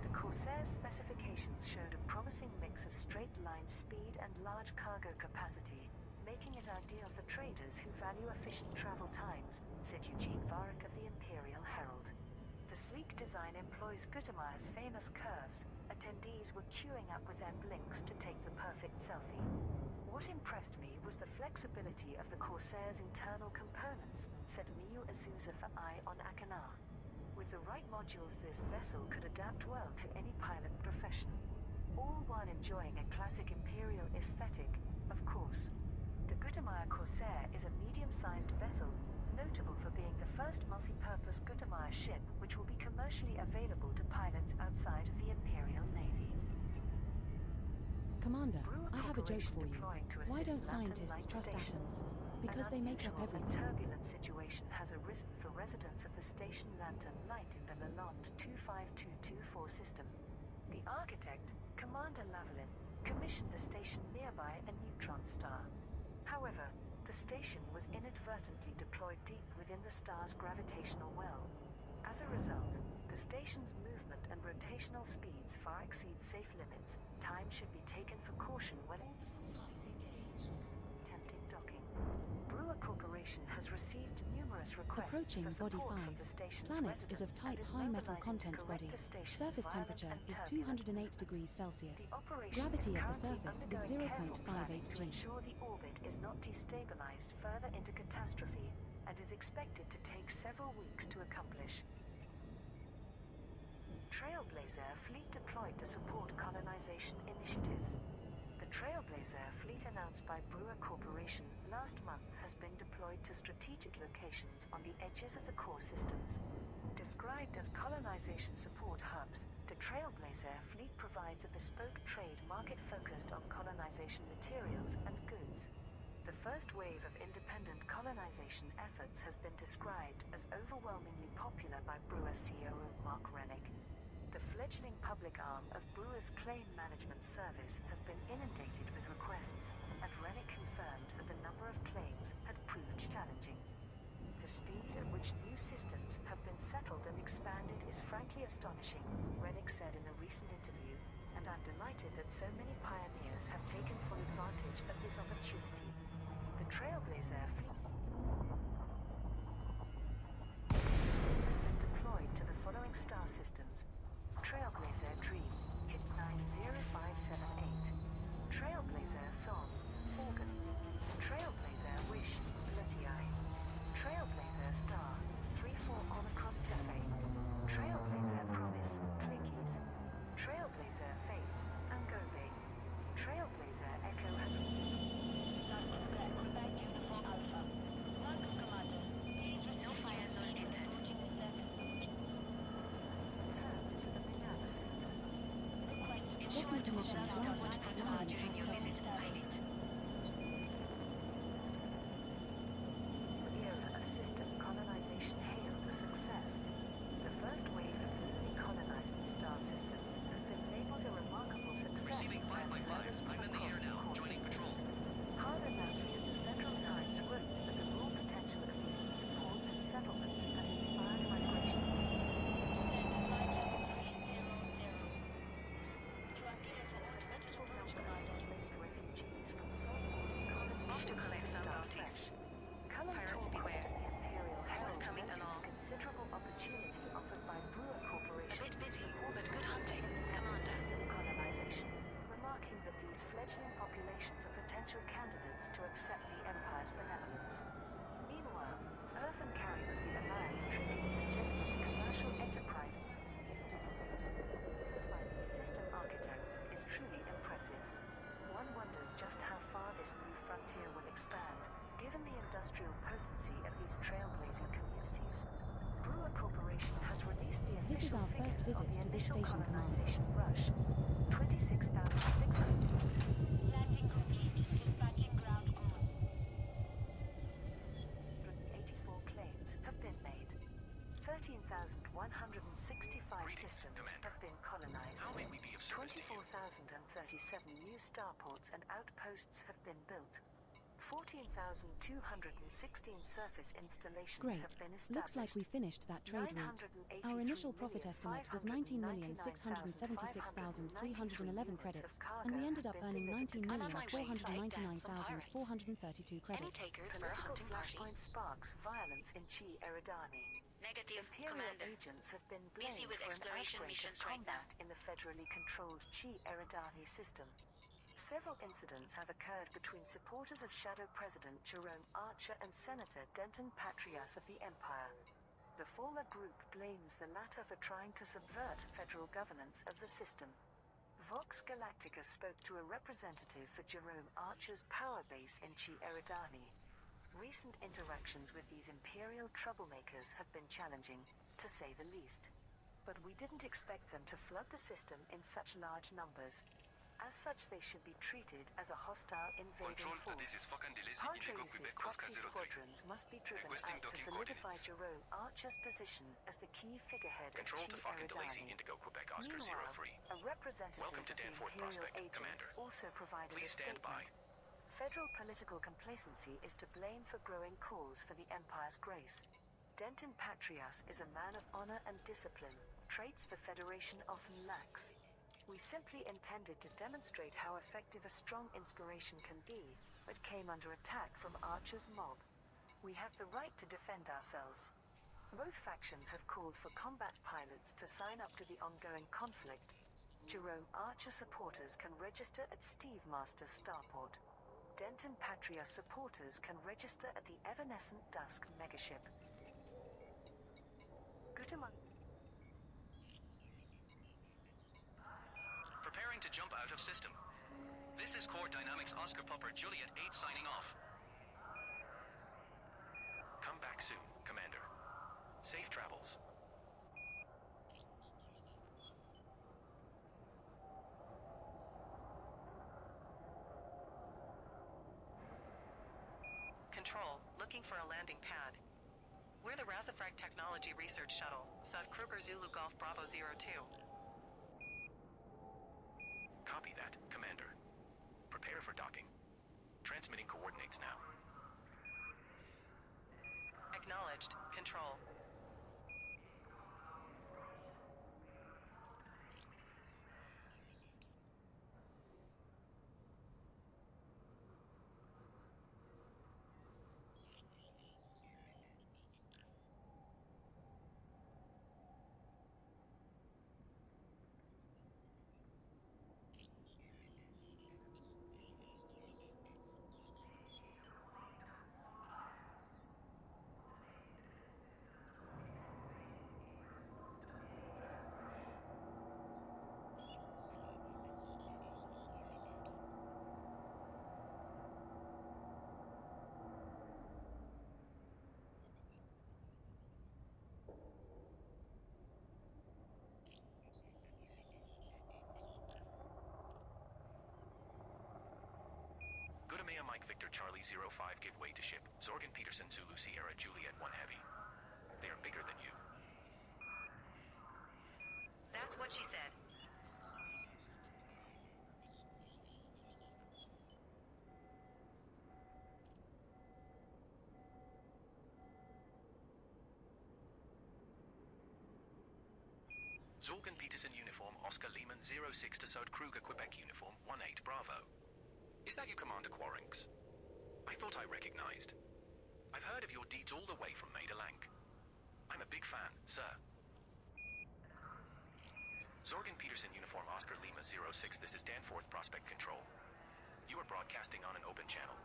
The Corsair's specifications showed a promising mix of straight-line speed and large cargo capacity, making it ideal for traders who value efficient travel times, said Eugene Varick of the Imperial Herald. The sleek design employs Gutamaya's famous curves. Attendees were queuing up with their blinks to take the perfect selfie. What impressed me was the flexibility of the Corsair's internal components, said Miyu Azusa for Eye on Akanar. With the right modules, this vessel could adapt well to any pilot profession, all while enjoying a classic Imperial aesthetic, of course. The Gutamaya Corsair is a medium-sized vessel, notable for being the first multi-purpose Gutamaya ship which will be commercially available to pilots outside of the Imperial Navy. Commander, Brewer I have a joke Corporation for you. deploying to Why assist don't Lantern scientists Light trust Station. atoms? Because An they make up unusual everything. and turbulent situation has arisen for residents of the station Lantern Light in the Lalonde 25224 system. The architect, Commander Lavalin, commissioned the station nearby a neutron star. However, the station was inadvertently deployed deep within the star's gravitational well. As a result, the station's movement and rotational speeds far exceed safe limits. Time should be taken for caution when attempting docking. Brewer Corporation has received numerous requests Approaching for Body support 5. from the station's Planet is of residents type and is high metal mobilizing content to correct body. the station's Surface violent temperature and is turbulent 208 degrees Celsius. The operation Gravity is at the currently surface is undergoing careful planning 0.58 to g. ensure the orbit is not destabilized further into catastrophe and is expected to take several weeks to accomplish. Trailblazer fleet deployed to support colonization initiatives. The Trailblazer fleet announced by Brewer Corporation last month has been deployed to strategic locations on the edges of the core systems. Described as colonization support hubs, the Trailblazer fleet provides a bespoke trade market focused on colonization materials and goods. The first wave of independent colonization efforts has been described as overwhelmingly popular by Brewer COO Mark Rennick. The fledgling public arm of Brewer's Claim Management Service has been inundated with requests, and Rennick confirmed that the number of claims had proved challenging. The speed at which new systems have been settled and expanded is frankly astonishing, Rennick said in a recent interview, and I'm delighted that so many pioneers have taken full advantage of this opportunity. The Trailblazer fleet has been deployed to the following star systems: Trailblazer Dream, hit 90578. Trailblazer Song, Organ. Trailblazer Wish, Letiai. Trailblazer Star, 34 Omicron Cephei. Trailblazer Promise, Clickies. Trailblazer Faith, Angove. Trailblazer Echo has... No fire zone entered. Ensure Booking to permission observe granted. starboard protocol Landing during pad your 7. visit, pilot. The era of system colonization hailed a success. The first wave of newly colonized star systems has been labeled a remarkable success. Receiving 5 by 5. I'm in the air now, joining patrol. Harlan Nasri of the Federal Times wrote that the raw potential of these new ports and settlements has inspired migration. Off to collect some bounties. Pirates beware. Who's coming along? Considerable opportunity offered by Brewer Corporation. A bit busy, but good hunting, Commander. Colonization, remarking that these fledgling populations are potential candidates to accept the Empire's benevolence. Meanwhile, Earth and carrying of the Alliance Tribune suggested commercial enterprise by these system architects is truly impressive. One wonders just how far this new frontier will expand, given the industrial potency of these trailblazing communities. Brewer Corporation has released the This is official our first figures of visit the to this initial station, Commander. colonization rush. 26,600. Landing complete. Dispatching ground crew. 84 claims have been made. 13,165 systems have been colonized. How may we be of service to you? 24,037 new starports and outposts have been built. 14,216 surface installations Great. have been established. Looks like we finished that trade route. Our initial profit estimate was 19,676,311 credits, and we ended up earning 19,499,432 credits. Any takers for a hunting party? Flashpoint sparks violence in Chi Eridani. Negative, Imperial Commander. agents have been Busy blamed with for an exploration outbreak missions of right now. combat in the federally controlled Chi Eridani system. Several incidents have occurred between supporters of Shadow President Jerome Archer and Senator Denton Patrias of the Empire. The former group blames the latter for trying to subvert federal governance of the system. Vox Galactica spoke to a representative for Jerome Archer's power base in Chi Eridani. Recent interactions with these Imperial troublemakers have been challenging, to say the least. But we didn't expect them to flood the system in such large numbers. As such, they should be treated as a hostile invading Control, force. this is Falcon Delesi Indigo Patreus' Quebec proxy Oscar 03. squadrons must be driven Requesting out to docking solidify coordinates. Jerome Archer's position as the key figurehead Control of to Chi Falcon Delesi Eridani. Indigo Quebec Oscar Meanwhile, 03. a representative Welcome to of the Danforth Imperial Prospect, agents Commander. also provided Please a stand by. statement. Federal political complacency is to blame for growing calls for the Empire's grace. Denton Patrias is a man of honor and discipline, traits the Federation often lacks. We simply intended to demonstrate how effective a strong inspiration can be, but came under attack from Archer's mob. We have the right to defend ourselves. Both factions have called for combat pilots to sign up to the ongoing conflict. Jerome Archer supporters can register at Steve Master's starport. Denton Patria supporters can register at the Evanescent Dusk megaship. Preparing to jump out of system. This is Core Dynamics Oscar Popper Juliet 8 signing off. Come back soon, Commander. Safe travels. Control, looking for a landing pad. We're the Razafract Technology Research Shuttle, Sub Kruger Zulu Golf Bravo 02. Copy that, Commander. Prepare for docking. Transmitting coordinates now. Acknowledged. Control. Gudamea Mike Victor Charlie 05 give way to ship. Zorgan Peterson Zulu Sierra Juliet 1 Heavy. They are bigger than you. That's what she said. Zorgan Peterson uniform Oscar Lehman 06 to Sod Kruger Quebec uniform 18 Bravo. Is that you, Commander Quarynx? I thought I recognized. I've heard of your deeds all the way from Maidalank. I'm a big fan, sir. Zorgan Peterson uniform Oscar Lima 06, this is Danforth Prospect Control. You are broadcasting on an open channel.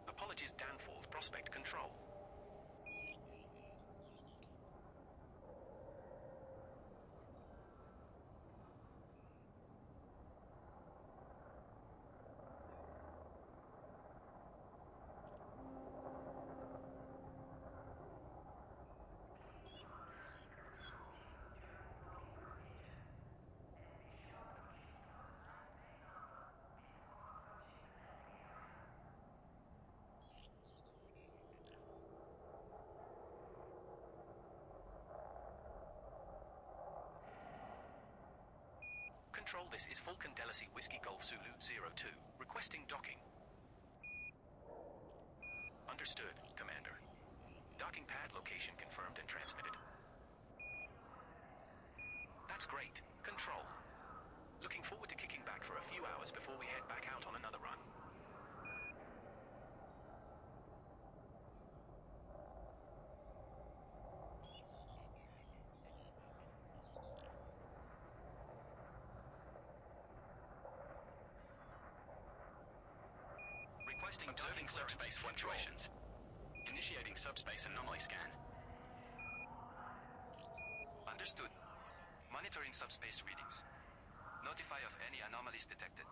Apologies, Danforth Prospect Control. Control, this is Falcon Delasi Whiskey Golf Zulu 02, Requesting docking. Understood, Commander. Docking pad location confirmed and transmitted. That's great. Control. Looking forward to kicking back for a few hours before we head back out on another run. Observing subspace fluctuations. Initiating subspace anomaly scan. Understood. Monitoring subspace readings. Notify of any anomalies detected.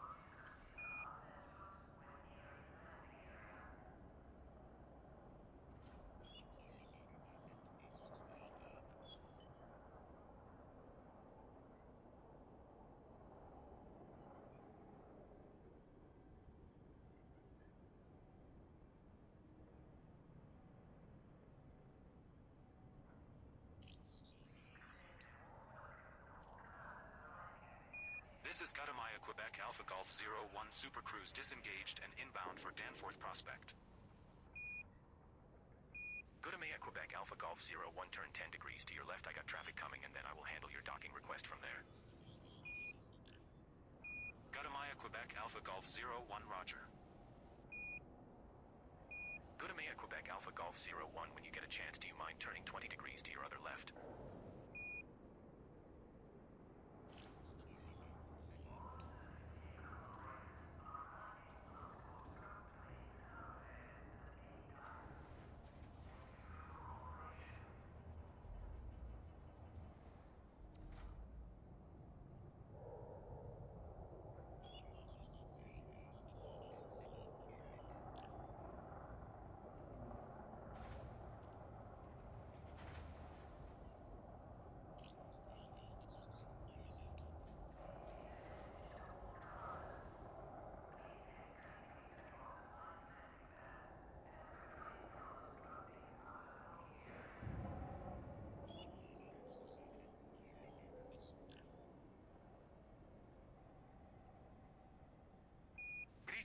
This is Katamaya, Quebec, Alpha Golf 01 Super Cruise disengaged and inbound for Danforth Prospect. Katamaya, Quebec, Alpha Golf 01, turn 10 degrees to your left. I got traffic coming, and then I will handle your docking request from there. Katamaya, Quebec, Alpha Golf 01, roger. Katamaya, Quebec, Alpha Golf 01, when you get a chance, do you mind turning 20 degrees to your other left?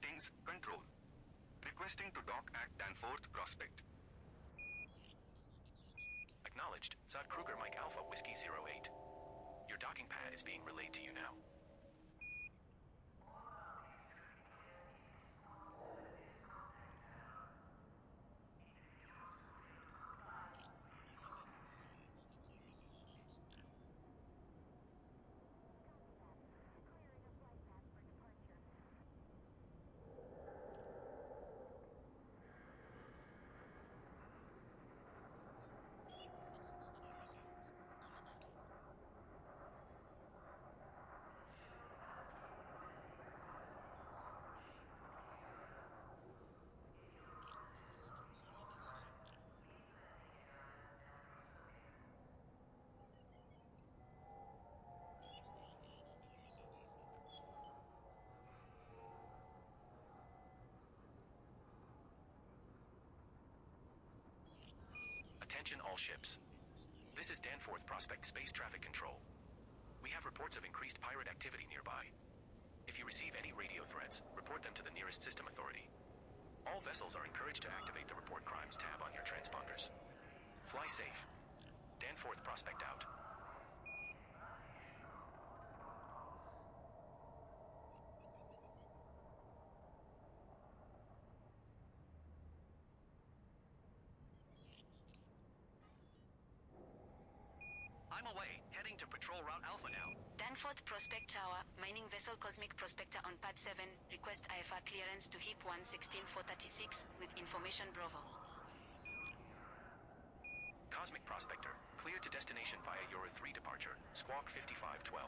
Greetings, Control. Requesting to dock at Danforth Prospect. Acknowledged. Zod Kruger, Mike Alpha, Whiskey 08. Your docking pad is being relayed to you now. Attention all ships. This is Danforth Prospect Space Traffic Control. We have reports of increased pirate activity nearby. If you receive any radio threats, report them to the nearest system authority. All vessels are encouraged to activate the Report Crimes tab on your transponders. Fly safe. Danforth Prospect out. I'm away, heading to Patrol Route Alpha now. Danforth Prospect Tower, mining vessel Cosmic Prospector on Pad 7, request IFR clearance to HIP 116436 with information Bravo. Cosmic Prospector, clear to destination via Euro 3 departure, Squawk 5512.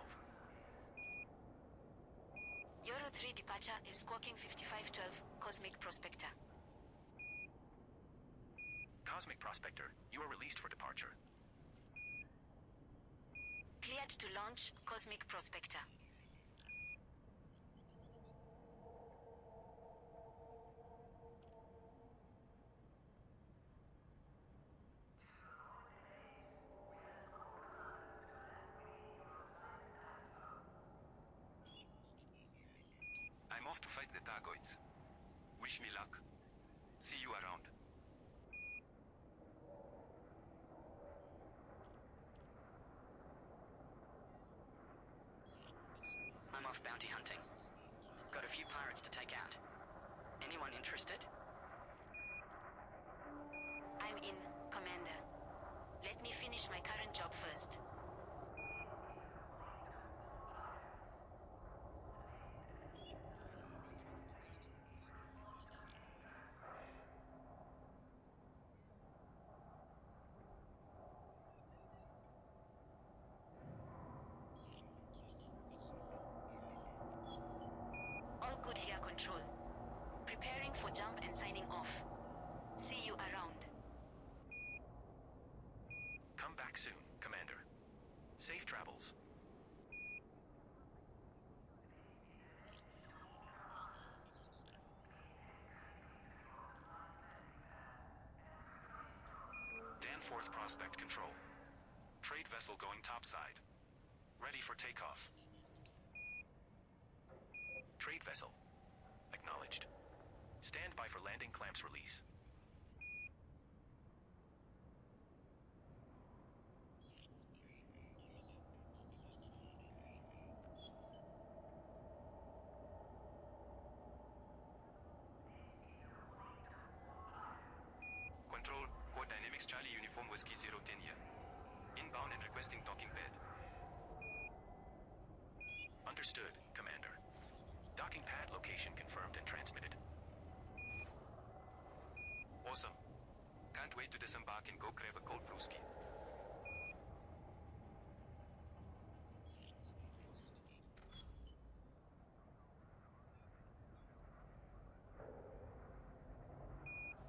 Euro 3 departure is squawking 5512, Cosmic Prospector. Cosmic Prospector, you are released for departure. Cleared to launch, Cosmic Prospector. I'm off to fight the Targoids. Wish me luck. See you around. I'm off bounty hunting. Got a few pirates to take out. Anyone interested? I'm in, Commander. Let me finish my current job first. All good here, Control. Preparing for jump and signing off. See you around. Come back soon, Commander. Safe travels. Danforth Prospect Control. Trade vessel going topside. Ready for takeoff. Trade vessel. Acknowledged. Stand by for landing clamps release. Control, Core Dynamics Charlie Uniform Whiskey 010 here. Inbound and requesting docking pad. Understood, Commander. Docking pad location confirmed and transmitted. Awesome. Can't wait to disembark and go grab a cold brewski.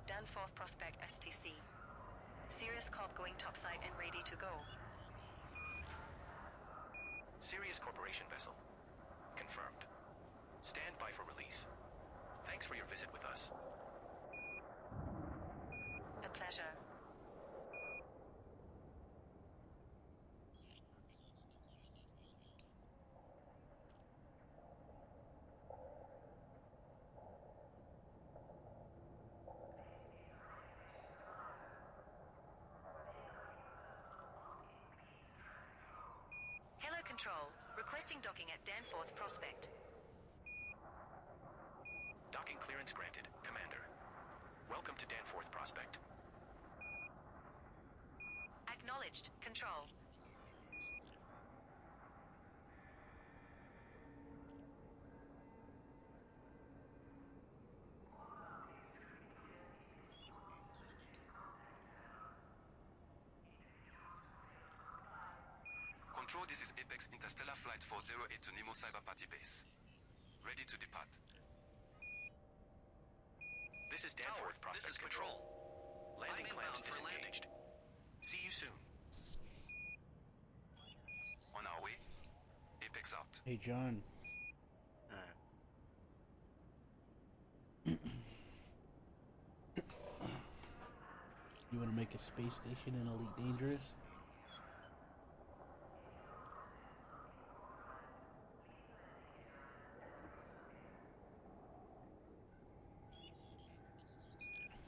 Danforth Prospect STC. Sirius Corp going topside and ready to go. Sirius Corporation vessel. Confirmed. Stand by for release. Thanks for your visit with us. A pleasure. Hello, Control. Requesting docking at Danforth Prospect. Docking clearance granted, Commander. Welcome to Danforth Prospect. Acknowledged. Control. Control, this is Apex Interstellar Flight 408 to Nemo Cyber Party Base. Ready to depart. This is Danforth Prospect This is Control. Landing I'm clamps inbound for landing. disengaged. See you soon. On our way. Apex out. Hey, John. You want to make a space station in Elite Dangerous?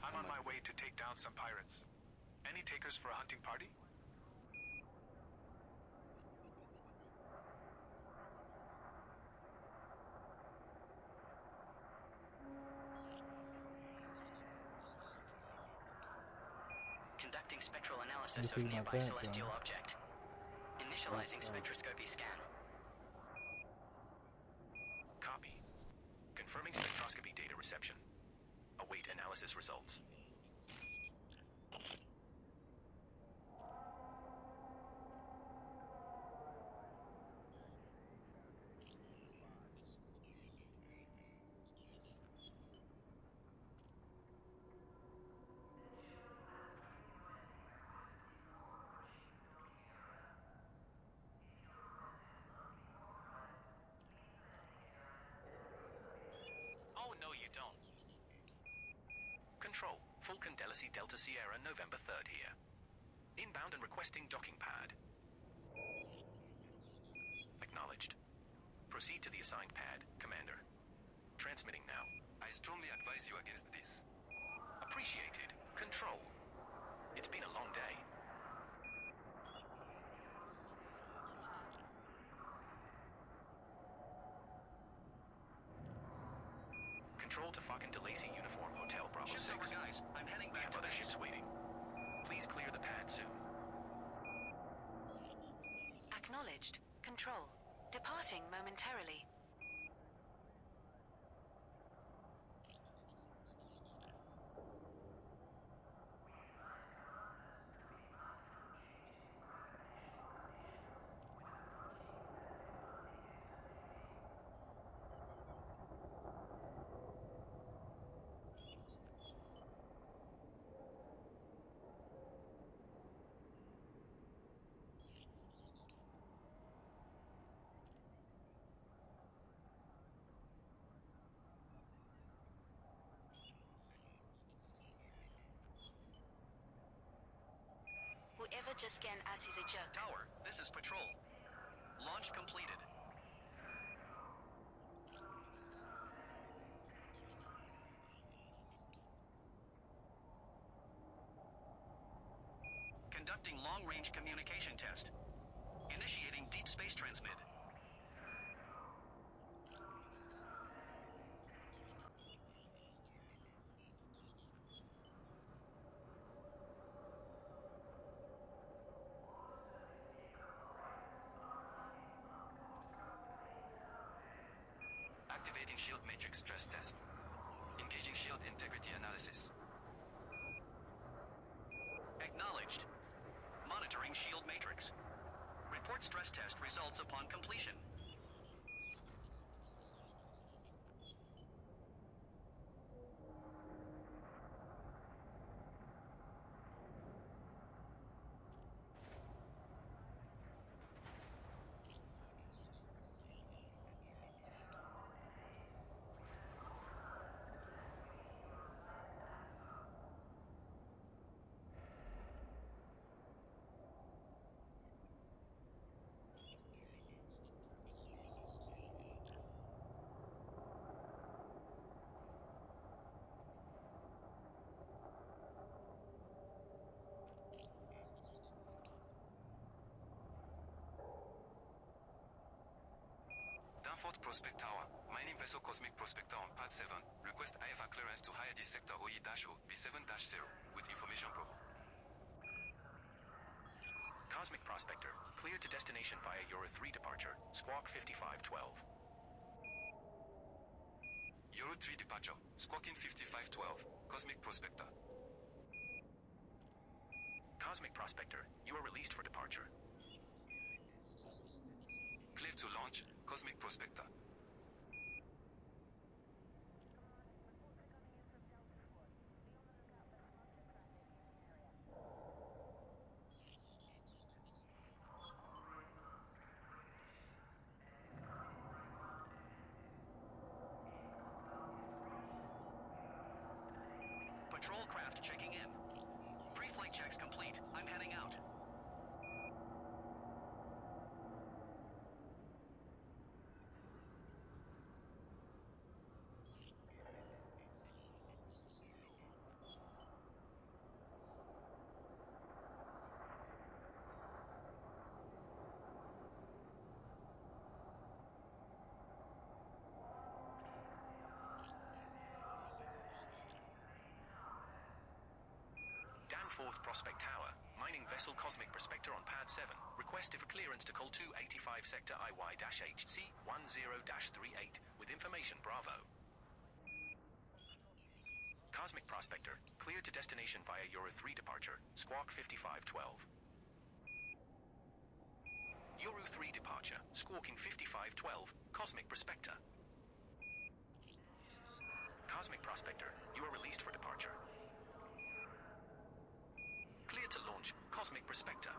I'm on my way to take down some pirates. Any takers for a hunting party? Conducting spectral analysis of Anything about nearby that, celestial John? object. Initializing spectroscopy scan. Copy. Confirming spectroscopy data reception. Await analysis results. Oh, no, you don't. Control, Falcon Delacy Delta Sierra, November 3rd here. Inbound and requesting docking pad. Acknowledged. Proceed to the assigned pad, Commander. Transmitting now. I strongly advise you against this. Appreciated. Control. It's been a long day. Control to fucking DeLacy Uniform Hotel Bravo Ship's 6. over, guys. I'm heading back to Other base. ships waiting. Please clear the pad soon. Acknowledged. Control. Departing momentarily. Whoever just scanned us is a jerk. Tower, this is Patrol. Launch completed. Conducting long-range communication test. Initiating deep space transmit. Activating shield matrix stress test. Engaging shield integrity analysis. Acknowledged. Monitoring shield matrix. Report stress test results upon completion. Danforth Prospect Tower. Mining vessel Cosmic Prospector on Pad 7. Request IFR clearance to higher this sector OE-O B7-0 with information provo. Cosmic Prospector, cleared to destination via Euro 3 departure, Squawk 5512. Euro 3 departure. Squawking 5512. Cosmic Prospector. Cosmic Prospector, you are released for departure. Clear to launch. Cosmic Prospector. Patrol craft checking in. Pre-flight checks complete. I'm heading out. Danforth Prospect Tower, mining vessel Cosmic Prospector on Pad 7. Request for clearance to call 285 sector IY-HC 10-38 with information Bravo. Cosmic Prospector, cleared to destination via Euro 3 departure, Squawk 5512. Euro 3 departure, Squawking 5512, Cosmic Prospector. Cosmic Prospector, you are released for departure. Clear to launch, Cosmic Prospector.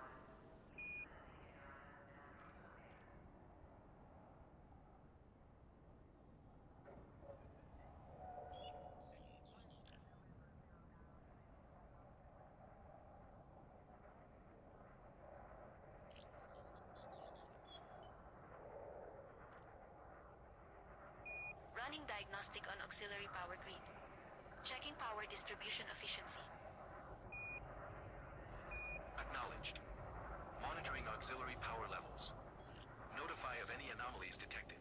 Running diagnostic on auxiliary power grid. Checking power distribution efficiency. Acknowledged. Monitoring auxiliary power levels. Notify of any anomalies detected.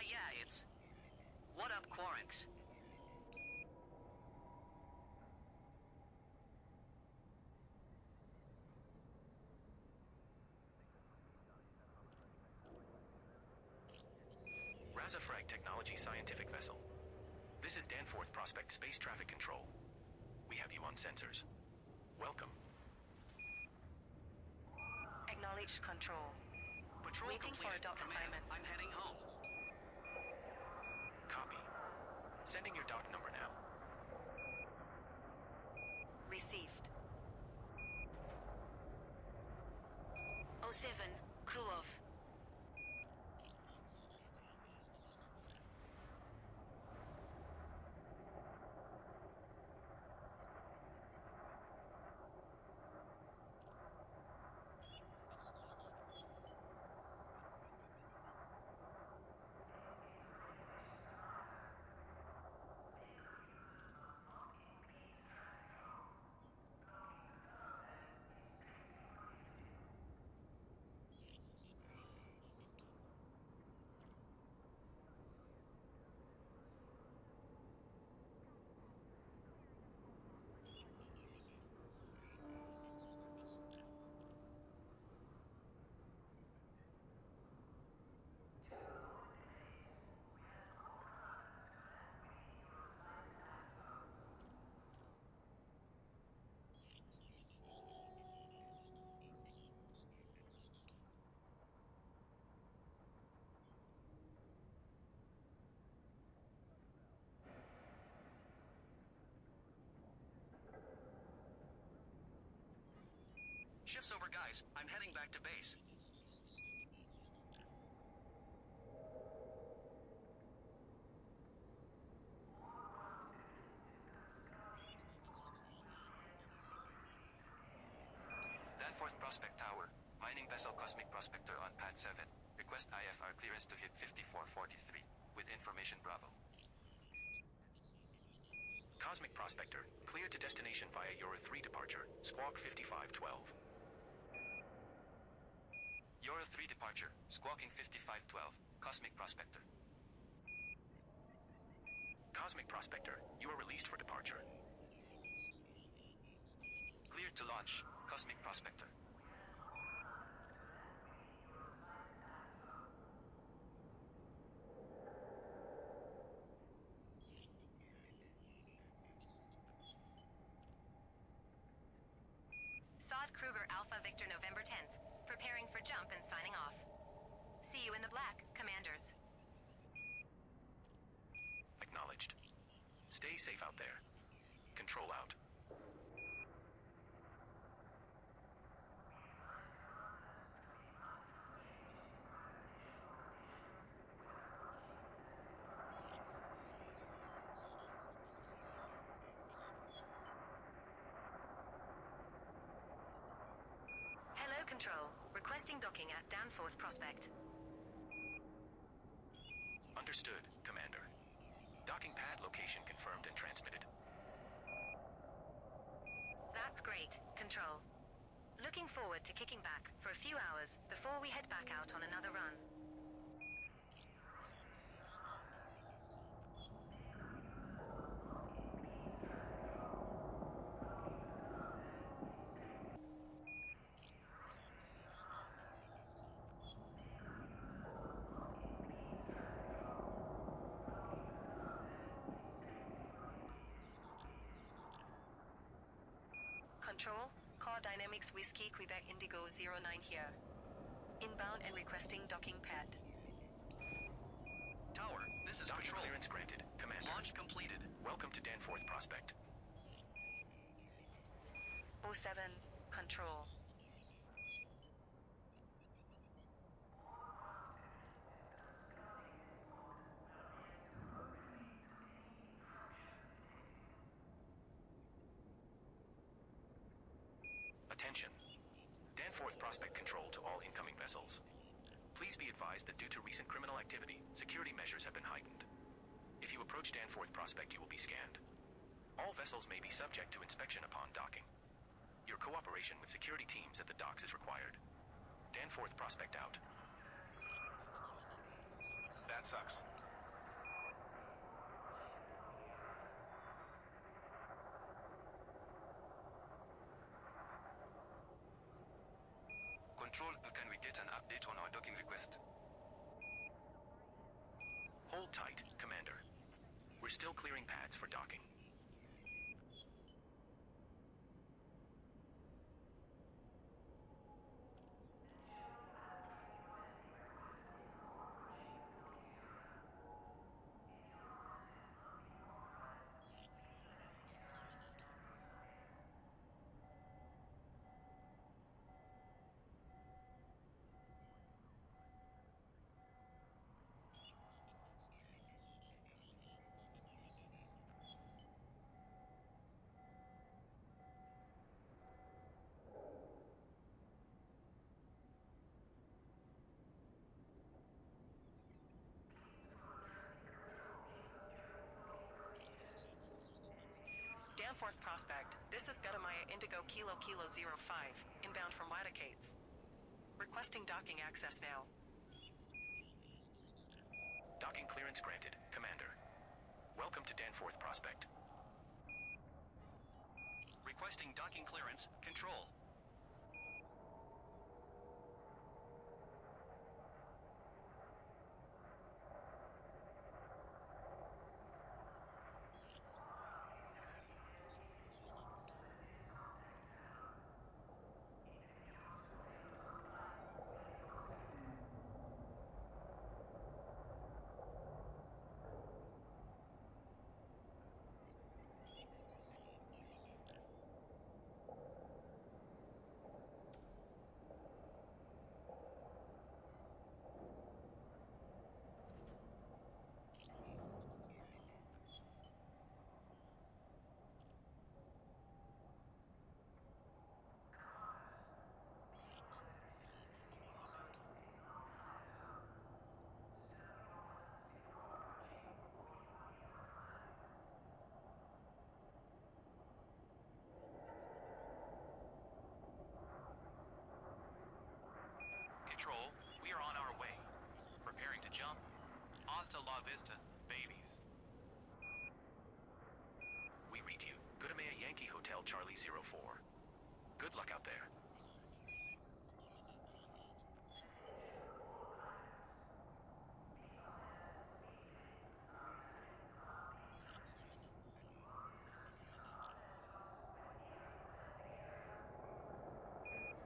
Yeah, it's... What up, Quaranx? Razafrag Technology Scientific Vessel. This is Danforth Prospect Space Traffic Control. We have you on sensors. Welcome. Acknowledged control. Patrol Waiting for a completed. dock Command, assignment. I'm heading home. Copy. Sending your dock number now. Received. 07, crew of. Shift's over, guys. I'm heading back to base. Danforth Prospect Tower. Mining vessel Cosmic Prospector on Pad 7. Request IFR clearance to hit 5443. With information Bravo. Cosmic Prospector, cleared to destination via Euro 3 departure, Squawk 5512. Euro 3 departure, squawking 5512, Cosmic Prospector. Cosmic Prospector, you are released for departure. Cleared to launch, Cosmic Prospector. Sod Kruger Alpha Victor November 10th. Preparing for jump and signing off. See you in the black, commanders. Acknowledged. Stay safe out there. Control out. at Danforth Prospect. Understood, Commander. Docking pad location confirmed and transmitted. That's great, Control. Looking forward to kicking back for a few hours before we head back out on another run. Control, Car Dynamics Whiskey Quebec Indigo 09 here. Inbound and requesting docking pad. Tower, this is Docking Control. clearance granted, Commander. Launch completed. Welcome to Danforth Prospect. 07, Control. Attention. Danforth Prospect Control to all incoming vessels. Please be advised that due to recent criminal activity, security measures have been heightened. If you approach Danforth Prospect, you will be scanned. All vessels may be subject to inspection upon docking. Your cooperation with security teams at the docks is required. Danforth Prospect out. That sucks. Control, can we get an update on our docking request? Hold tight, Commander. We're still clearing pads for docking. Danforth Prospect, this is Betamaya Indigo Kilo Kilo 05, inbound from Wadacates. Requesting docking access now. Docking clearance granted, Commander. Welcome to Danforth Prospect. Requesting docking clearance. Control. Control, we are on our way. Preparing to jump. Hasta la vista, babies. We read you. Gudamea Yankee Hotel Charlie 04. Good luck out there.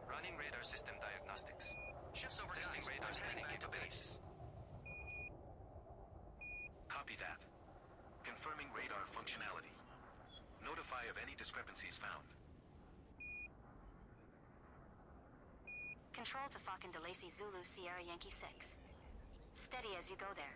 Running radar system diagnostics. Shifts over, Testing guys. radar I'm heading scanning back to base. capabilities. Copy that. Confirming radar functionality. Notify of any discrepancies found. Control to Falcon DeLacy Zulu Sierra Yankee 6. Steady as you go there.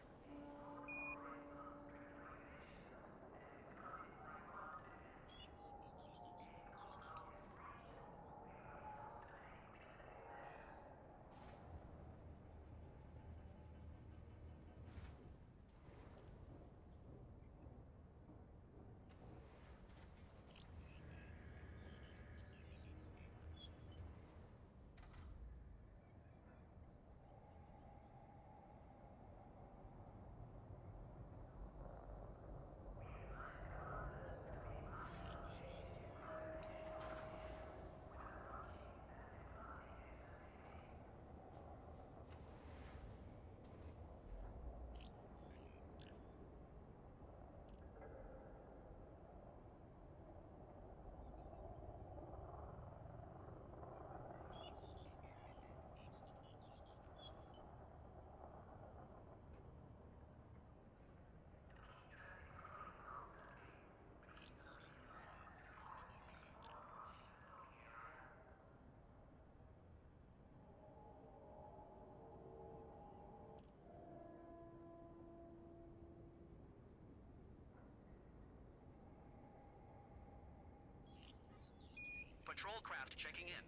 Patrol craft checking in.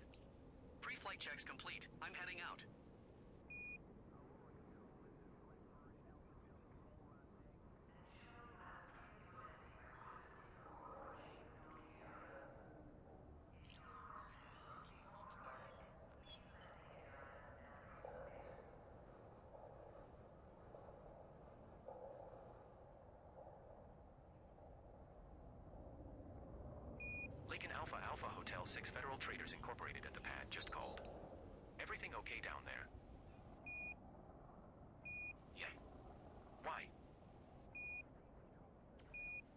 Pre-flight checks complete. I'm heading out. Lincoln Alpha Alpha Hotel 6 Federal Traders Incorporated at the pad just called. Everything okay down there? Yeah. Why?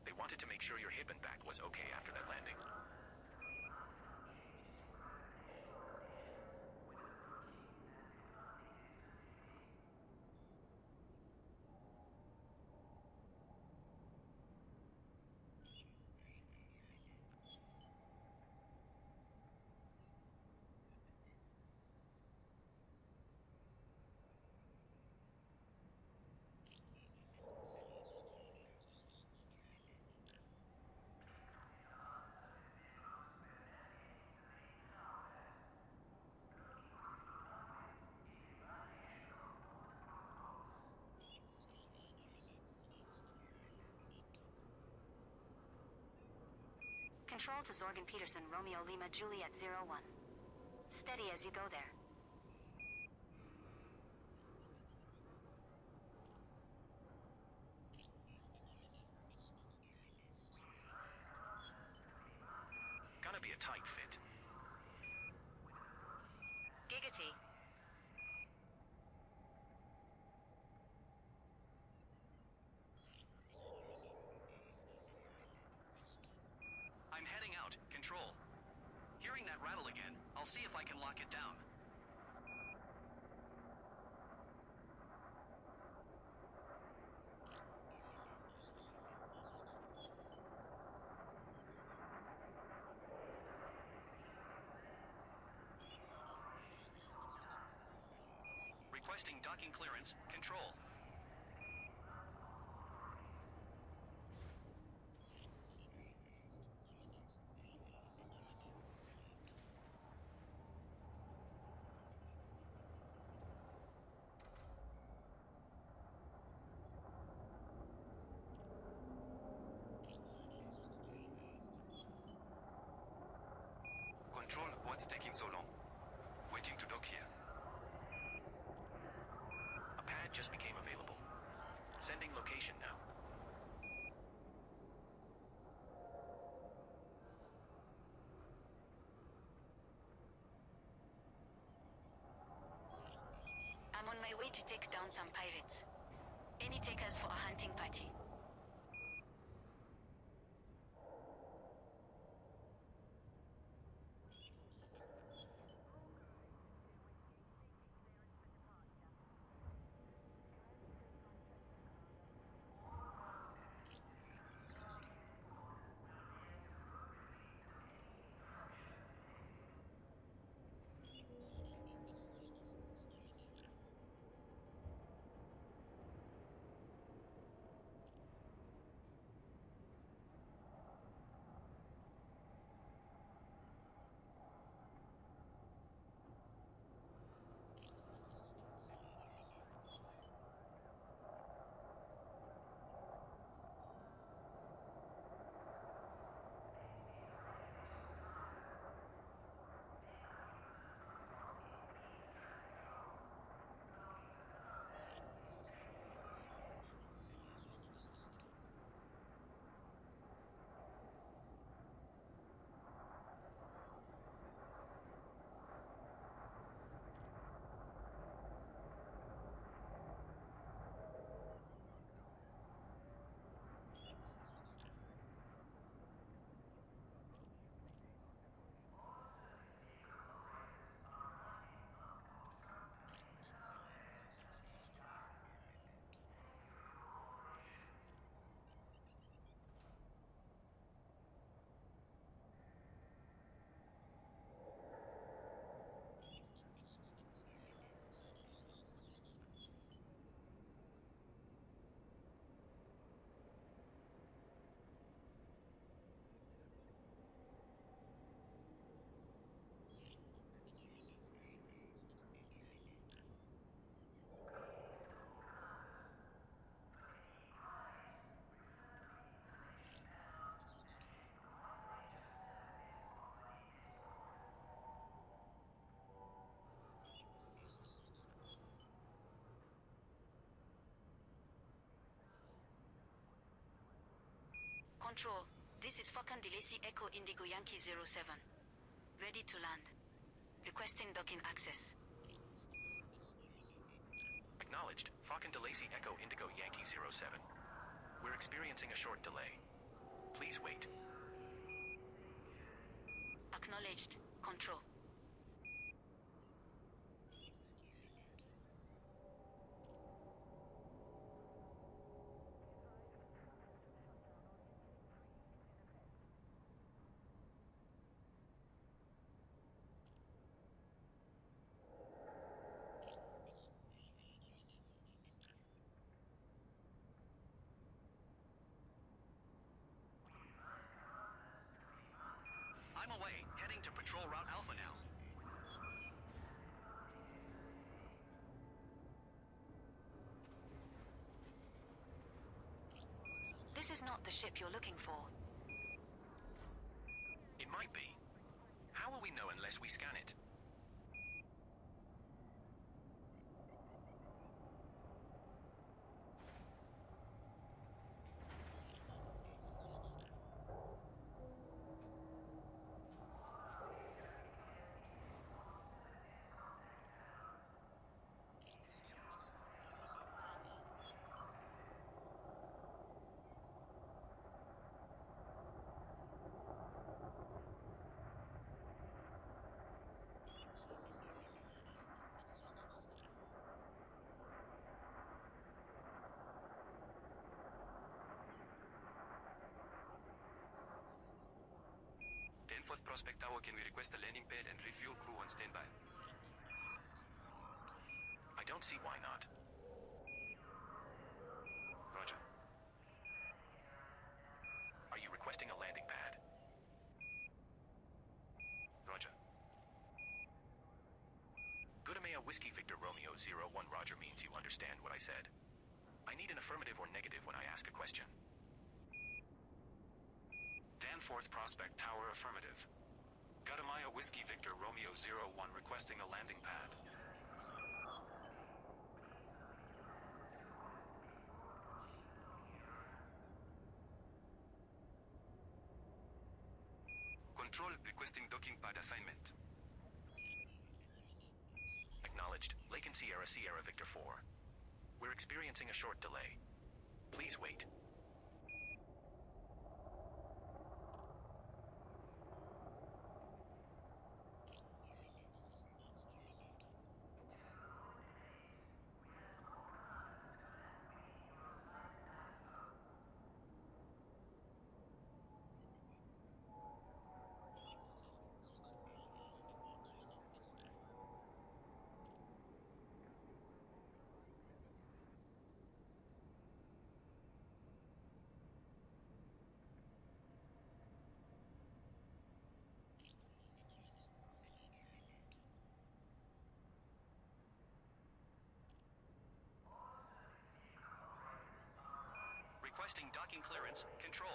They wanted to make sure your hip and back was okay after that landing. Control to Zorgan Peterson, Romeo Lima Juliet 01. Steady as you go there. Gonna be a tight fit. Giggity. I'm heading out. Control. Hearing that rattle again, I'll see if I can lock it down. Requesting docking clearance. Control. Control, what's taking so long? Waiting to dock here. A pad just became available. Sending location now. I'm on my way to take down some pirates. Any takers for a hunting party? Control, this is Falcon Delacey Echo Indigo Yankee 07. Ready to land. Requesting docking access. Acknowledged. Falcon DeLacy Echo Indigo Yankee 07. We're experiencing a short delay. Please wait. Acknowledged. Control. I'm away, heading to Patrol Route Alpha now. This is not the ship you're looking for. It might be. How will we know unless we scan it? Danforth Prospect Tower, can we request a landing pad and refuel crew on standby? I don't see why not. Roger. Are you requesting a landing pad? Roger. Gudamea Whiskey Victor Romeo 01 Roger means you understand what I said. I need an affirmative or negative when I ask a question. Danforth Prospect Tower, affirmative. Gudamea Whiskey Victor Romeo 01 requesting a landing pad. Control requesting docking pad assignment. Acknowledged. Lake and Sierra Sierra Victor 4. We're experiencing a short delay. Please wait. Requesting docking clearance. Control.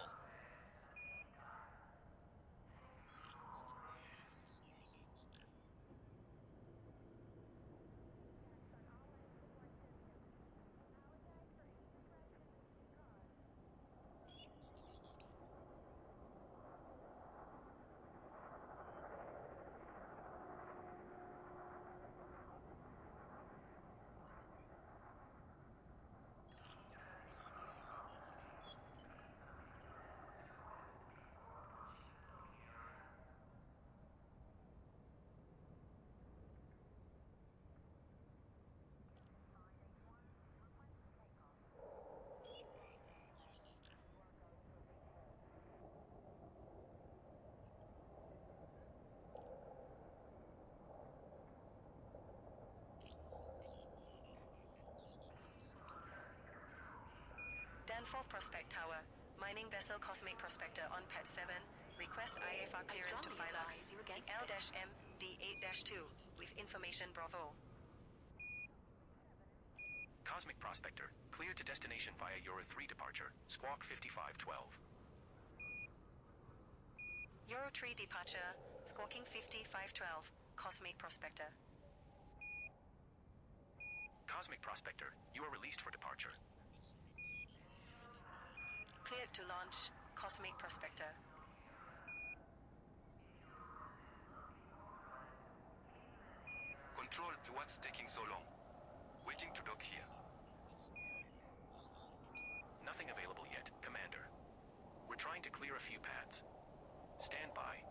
Danforth Prospect Tower. Mining vessel Cosmic Prospector on Pad 7. Request IFR clearance to strongly Phylax. advise you The against this. L-MD8-2 with information Bravo. Cosmic Prospector, cleared to destination via Euro 3 departure, Squawk 5512. Euro 3 departure, squawking 5512, Cosmic Prospector. Cosmic Prospector, you are released for departure. Cleared to launch, Cosmic Prospector. Control, what's taking so long? Waiting to dock here. Nothing available yet, Commander. We're trying to clear a few pads. Stand by.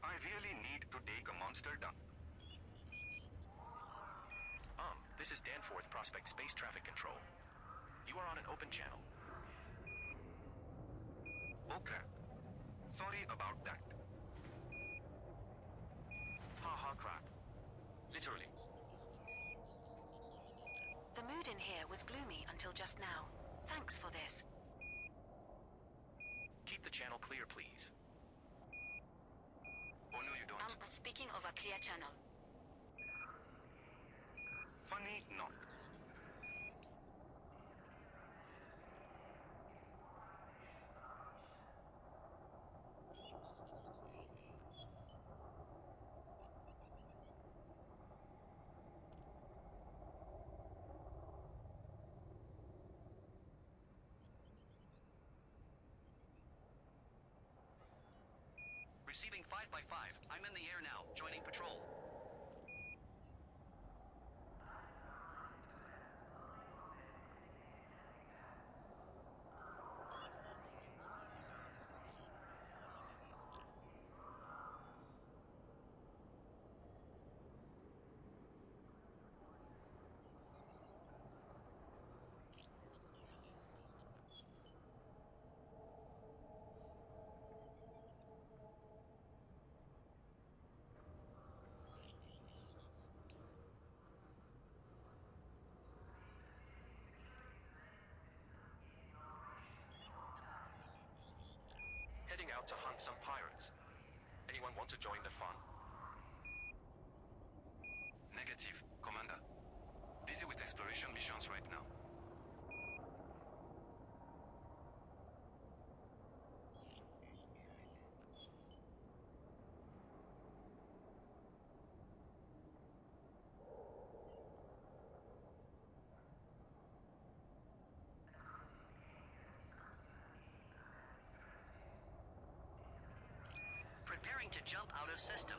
I really need to take a monster dump. This is Danforth Prospect Space Traffic Control. You are on an open channel. Oh crap. Sorry about that. Ha crap. Literally. The mood in here was gloomy until just now. Thanks for this. Keep the channel clear, please. Oh no, you don't. Speaking of a clear channel. Funny not. Receiving 5x5. I'm in the air now, joining patrol. Heading out to hunt some pirates. Anyone want to join the fun? Negative, Commander. Busy with exploration missions right now. Preparing to jump out of system.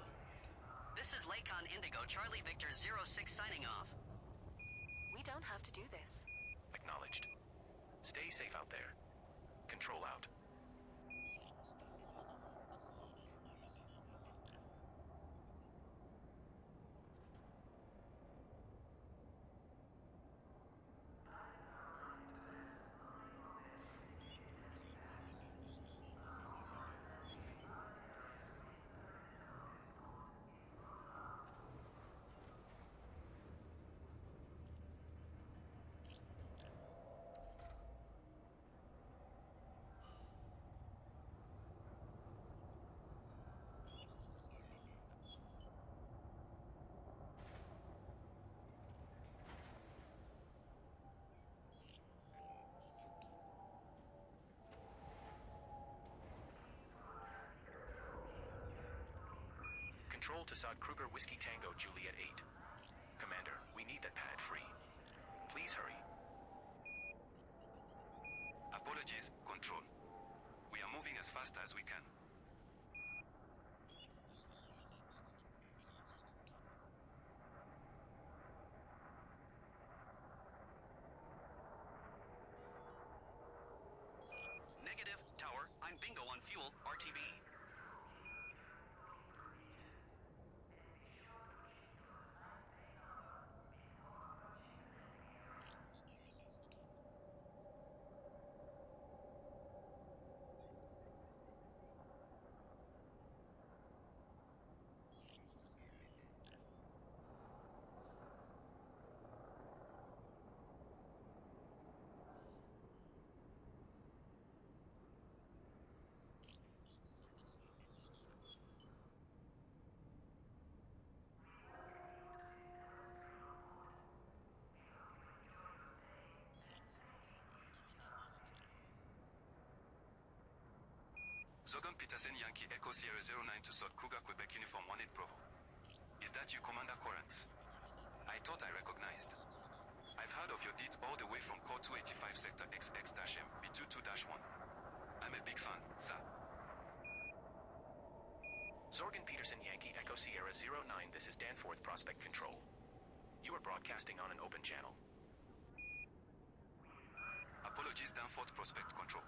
This is Lakon Indigo, Charlie Victor 06 signing off. We don't have to do this. Acknowledged. Stay safe out there. Control out. Control to Sod Kruger Whiskey Tango Juliet 8. Commander, we need that pad free. Please hurry. Apologies, Control. We are moving as fast as we can. Negative, Tower. I'm bingo on fuel, RTB. Zogan Peterson Yankee Echo Sierra 09 to South Kruger, Quebec Uniform 18 Bravo. Is that you, Commander Quarrens? I thought I recognized. I've heard of your deeds all the way from Core 285 Sector XX-M B22-1. I'm a big fan, sir. Zorgan Peterson Yankee Echo Sierra 09, this is Danforth Prospect Control. You are broadcasting on an open channel. Apologies, Danforth Prospect Control.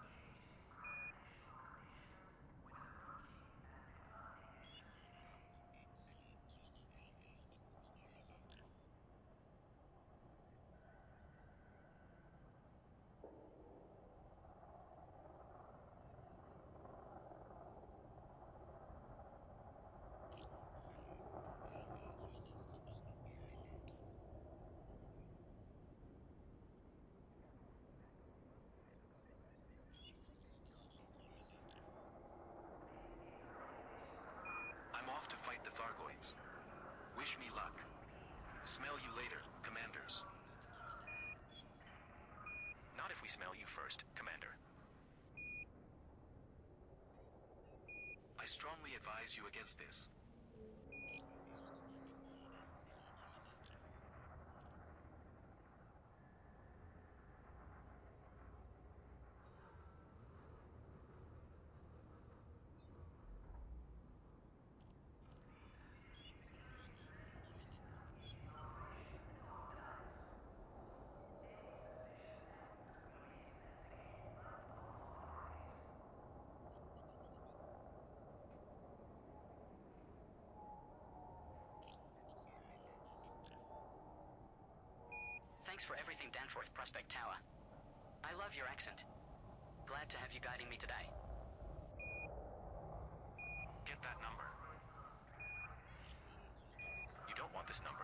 I'm off to fight the Thargoids. Wish me luck. Smell you later, commanders. Not if we smell you first, Commander. I strongly advise you against this. Thanks for everything, Danforth Prospect Tower. I love your accent. Glad to have you guiding me today. Get that number. You don't want this number.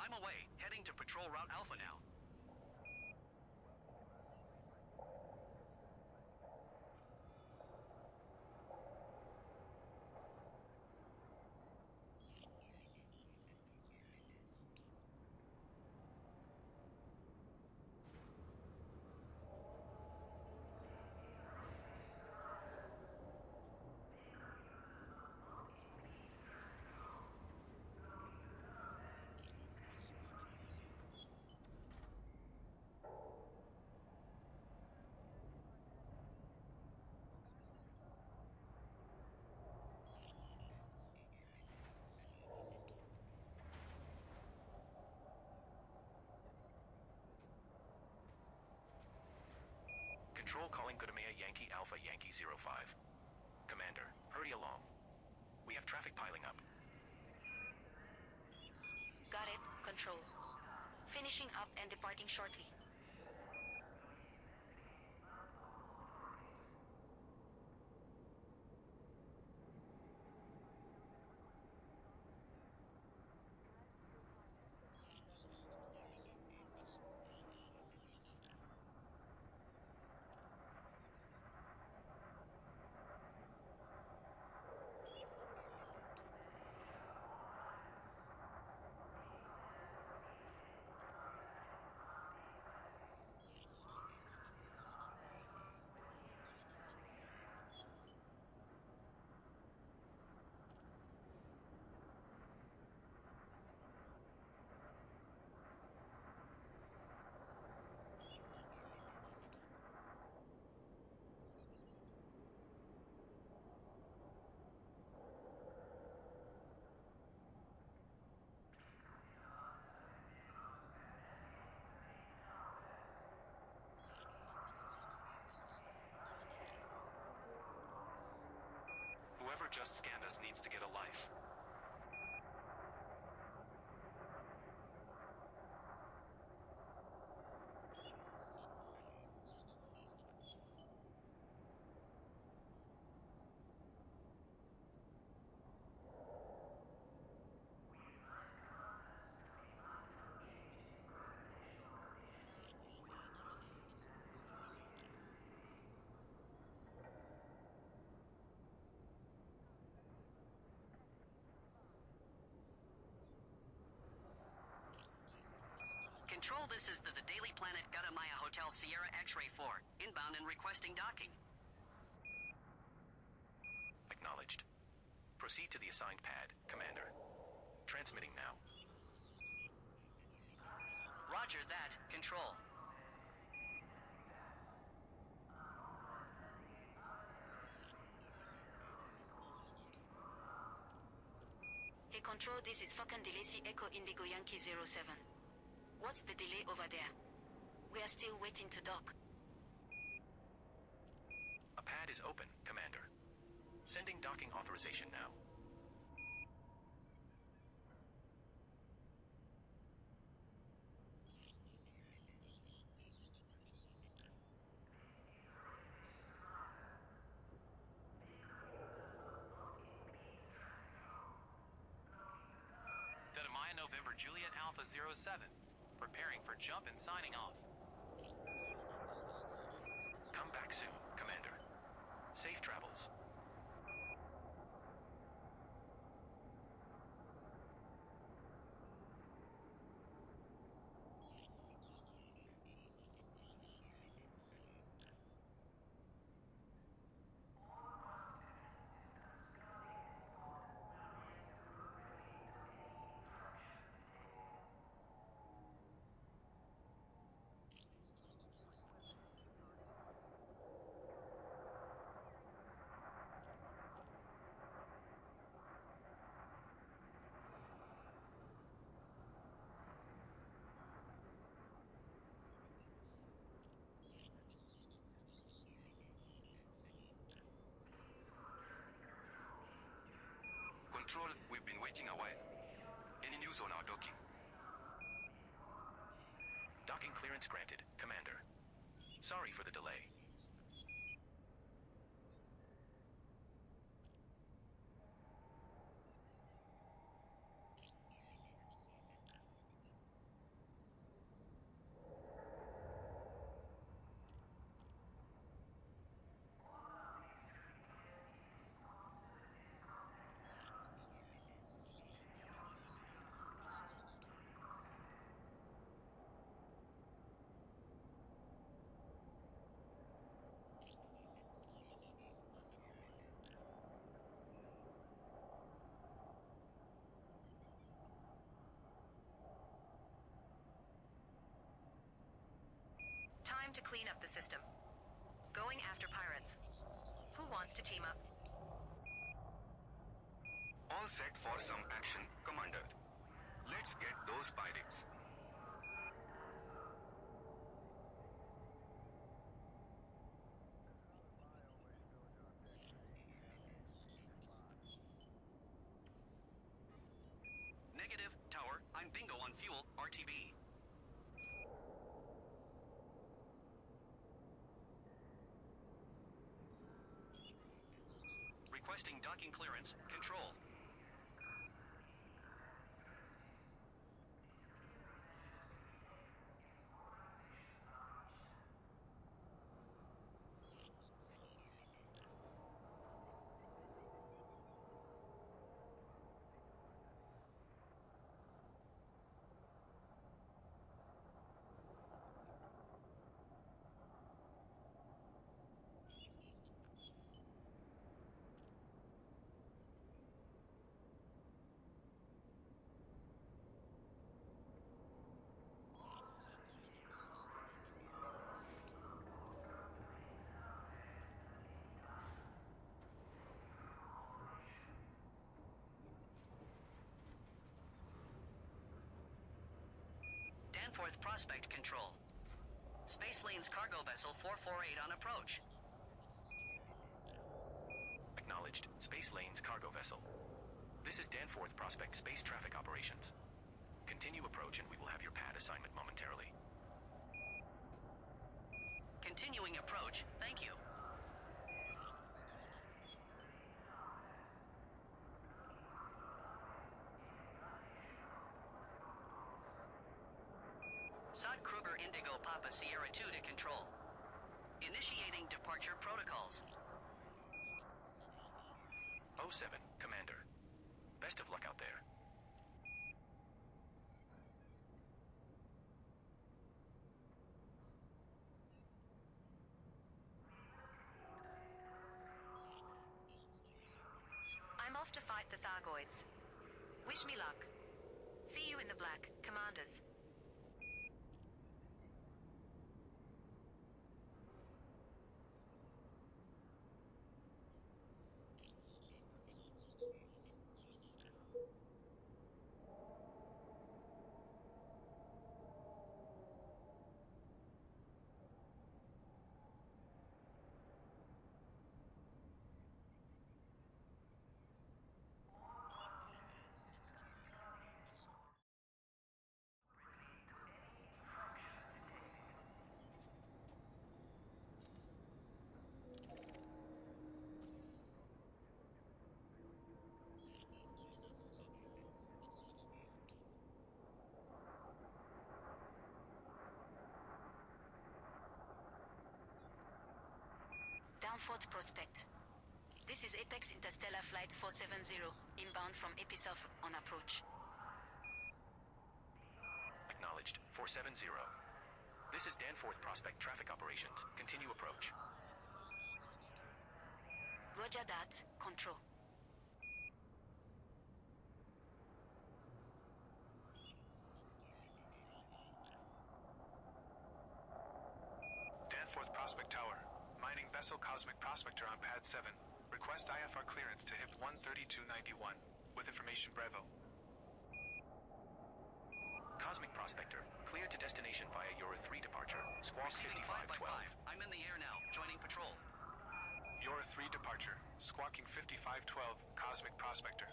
I'm away, heading to Patrol Route Alpha now. Control calling Gudamea Yankee Alpha Yankee 05. Commander, hurry along. We have traffic piling up. Got it, Control. Finishing up and departing shortly. Whoever just scanned us needs to get a life. Control, this is the Daily Planet Gatamaya Hotel Sierra X-Ray 4, inbound and requesting docking. Acknowledged. Proceed to the assigned pad, Commander. Transmitting now. Roger that. Control. Hey Control, this is Falcon Delisi Echo Indigo Yankee 07. What's the delay over there? We are still waiting to dock. A pad is open, Commander. Sending docking authorization now. Gatamaya November Juliet Alpha 07. Preparing for jump and signing off. Come back soon, Commander. Safe travels. Control, we've been waiting a while. Any news on our docking? Docking clearance granted, Commander. Sorry for the delay. Time to clean up the system. Going after pirates. Who wants to team up? All set for some action, Commander. Let's get those pirates. Negative, Tower. I'm bingo on fuel, RTB. Requesting docking clearance. Control. Danforth Prospect Control. Space Lane's cargo vessel 448 on approach. Acknowledged. Space Lane's cargo vessel. This is Danforth Prospect Space Traffic Operations. Continue approach and we will have your pad assignment momentarily. Continuing approach. Thank you. Sod Kruger Indigo Papa Sierra 2 to control. Initiating departure protocols. 07, Commander. Best of luck out there. Argoids. Wish me luck. See you in the black, Commanders. Downforth Prospect. This is Apex Interstellar Flight 470, inbound from Episurf on approach. Acknowledged. 470. This is Danforth Prospect Traffic Operations. Continue approach. Roger that. Control. Danforth Prospect Tower. Mining vessel Cosmic Prospector on Pad 7. Request IFR clearance to HIP 13291. With information Bravo. Cosmic Prospector, cleared to destination via Euro 3 departure. Squawk Receiving 5512. 5 by 5. I'm in the air now, joining patrol. Euro 3 departure. Squawking 5512. Cosmic Prospector.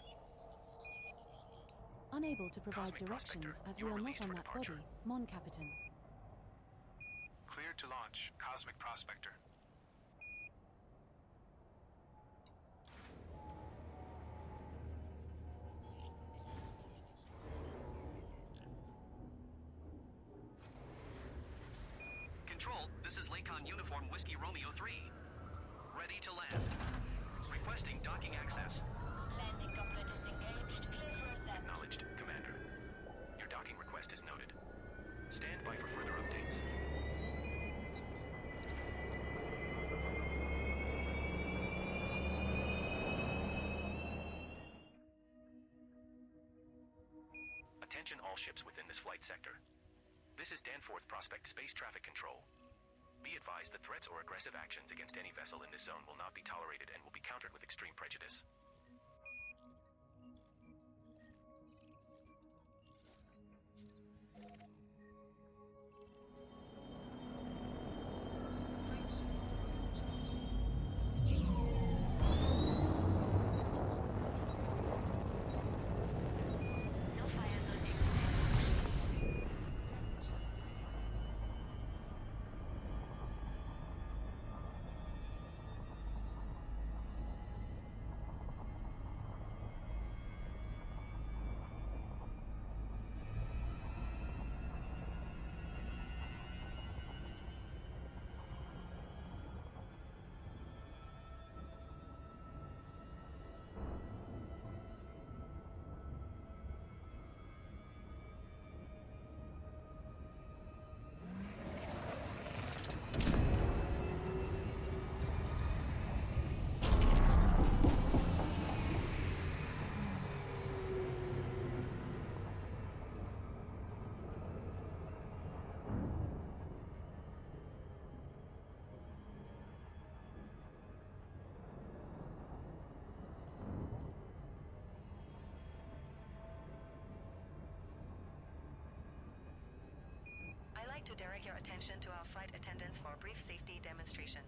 Unable to provide Cosmic directions Prospector, as you we are are not released on for that departure. body, Mon Capitan. Cleared to launch. Cosmic Prospector. Control, this is Lakon Uniform Whiskey Romeo 3. Ready to land. Requesting docking access. Landing couplet is engaged. Clear for ascent. Acknowledged, Commander. Your docking request is noted. Stand by for further updates. Attention all ships within this flight sector. This is Danforth Prospect Space Traffic Control. Be advised that threats or aggressive actions against any vessel in this zone will not be tolerated and will be countered with extreme prejudice. No fire zone exited. I'd like to direct your attention to our flight attendants for a brief safety demonstration.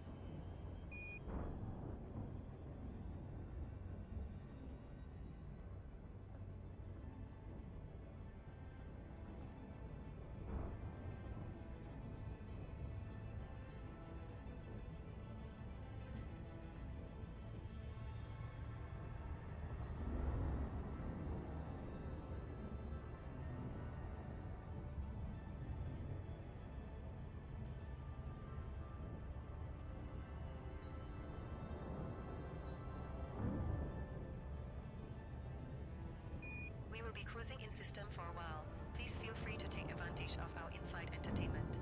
We will be cruising in system for a while. Please feel free to take advantage of our in-flight entertainment.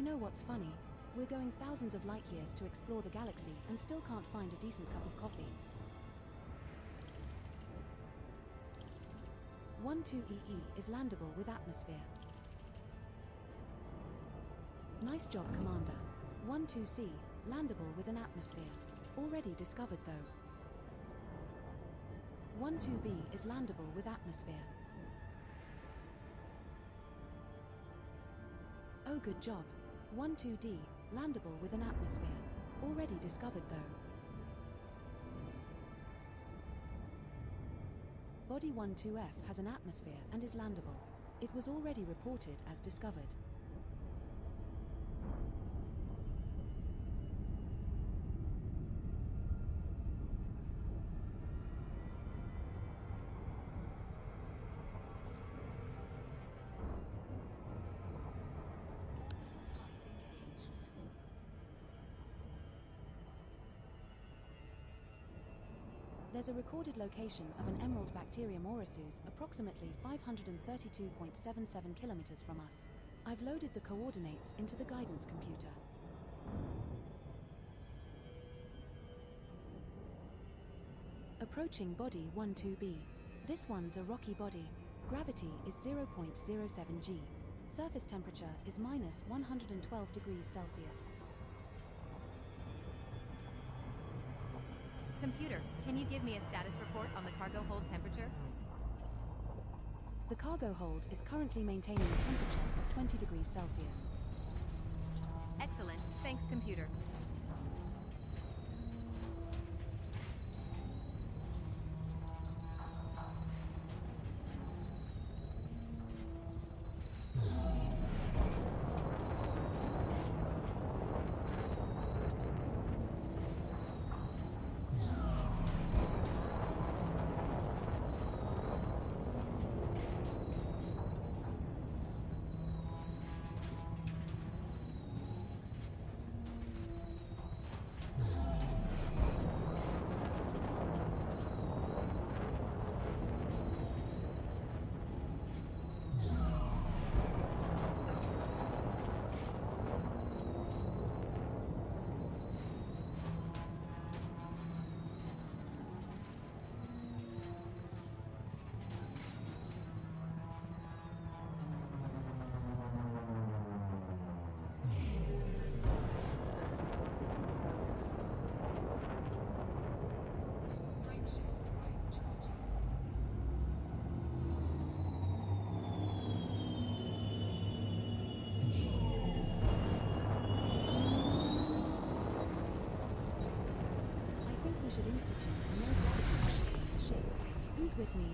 know what's funny? We're going thousands of light years to explore the galaxy and still can't find a decent cup of coffee. 12EE is landable with atmosphere. Nice job, Commander. 12C, landable with an atmosphere. Already discovered though. 12B is landable with atmosphere. Oh, good job. 12D, landable with an atmosphere. Already discovered though. Body 12F has an atmosphere and is landable. It was already reported as discovered. Orbital flight engaged. There's a recorded location of an emerald bacterium Orisu's approximately 532.77 kilometers from us. I've loaded the coordinates into the guidance computer. Approaching body 12B. This one's a rocky body. Gravity is 0.07 g. Surface temperature is minus 112 degrees Celsius. Computer, can you give me a status report on the cargo hold temperature? The cargo hold is currently maintaining a temperature of 20 degrees Celsius. Excellent. Thanks, computer. We should institute a no-gravity policy on the ship. Who's with me?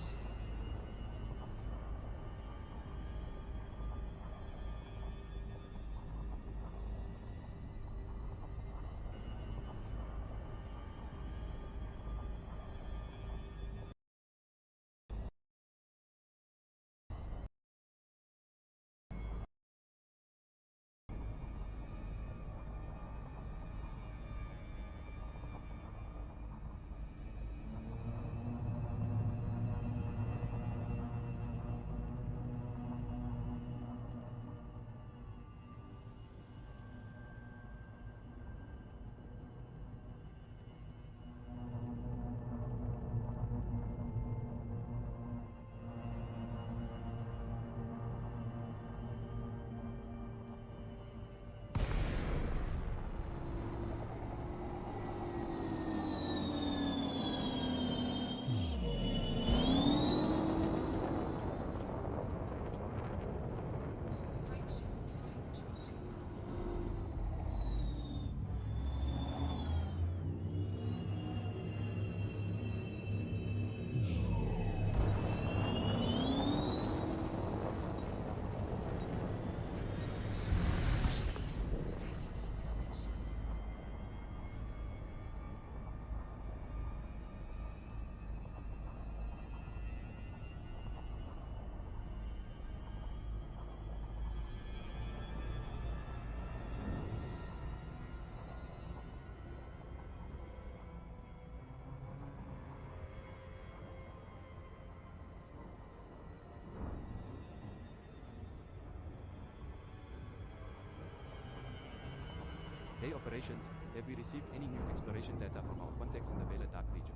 Hey operations, have we received any new exploration data from our contacts in the Vela Dark region?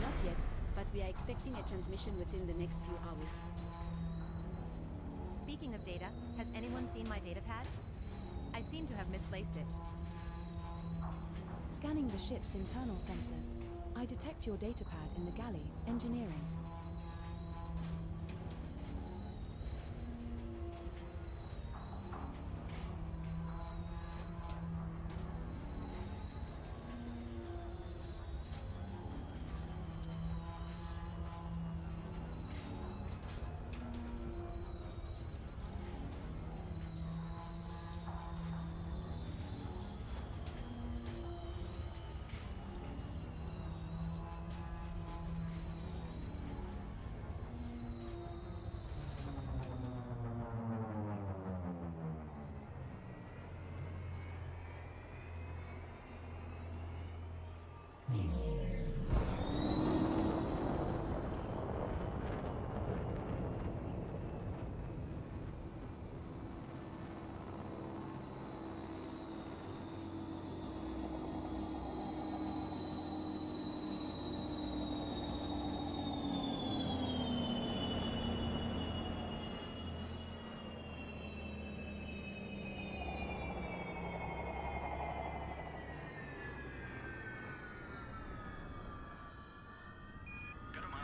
Not yet, but we are expecting a transmission within the next few hours. Speaking of data, has anyone seen my datapad? I seem to have misplaced it. Scanning the ship's internal sensors. I detect your datapad in the galley, engineering.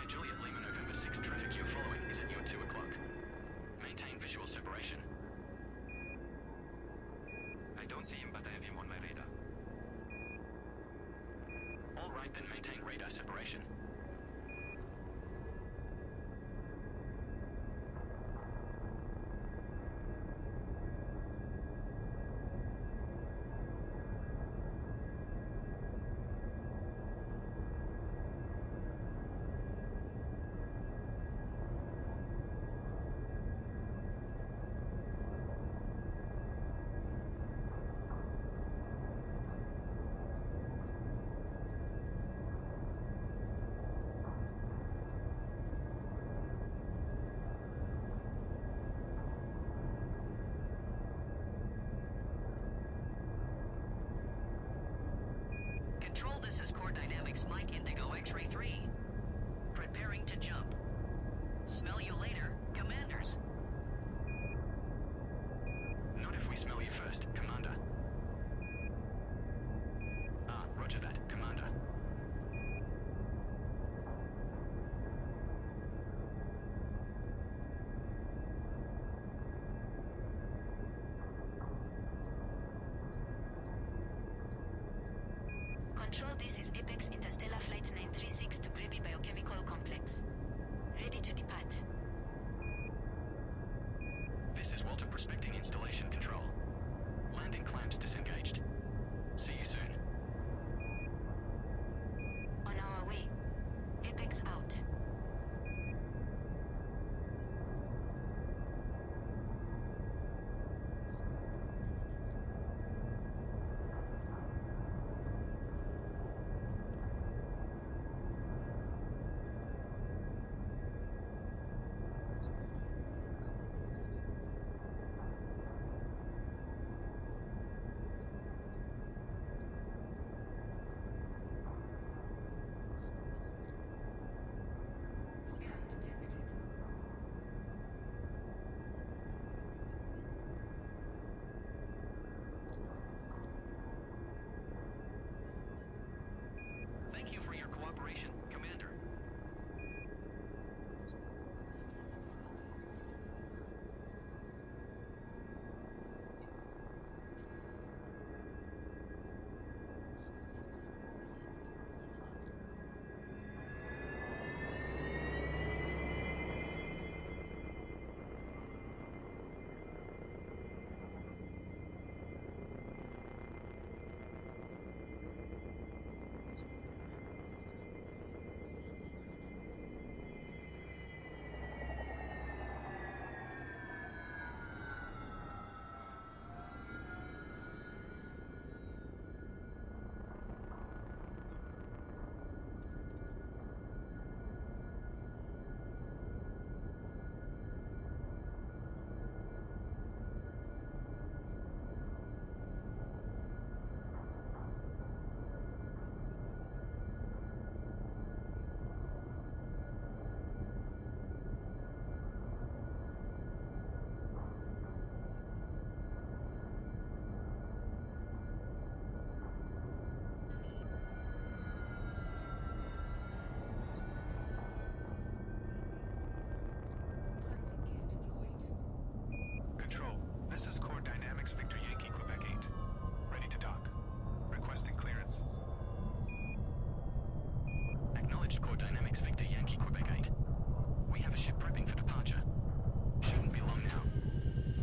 Juliet Lima November 6 traffic you're following is at your 2 o'clock. Maintain visual separation. I don't see him, but I have him on my radar. All right, then maintain radar separation. Control, this is Core Dynamics Mike Indigo X-Ray 3. Preparing to jump. Smell you later, Commanders. Not if we smell you first, Commander. Ah, roger that, Commander. Control, this is Apex Interstellar Flight 936 to Gribby Biochemical Complex. Ready to depart. This is Walter Prospecting Installation Control. Landing clamps disengaged. See you soon. On our way. Apex out. ship prepping for departure. Shouldn't be long now.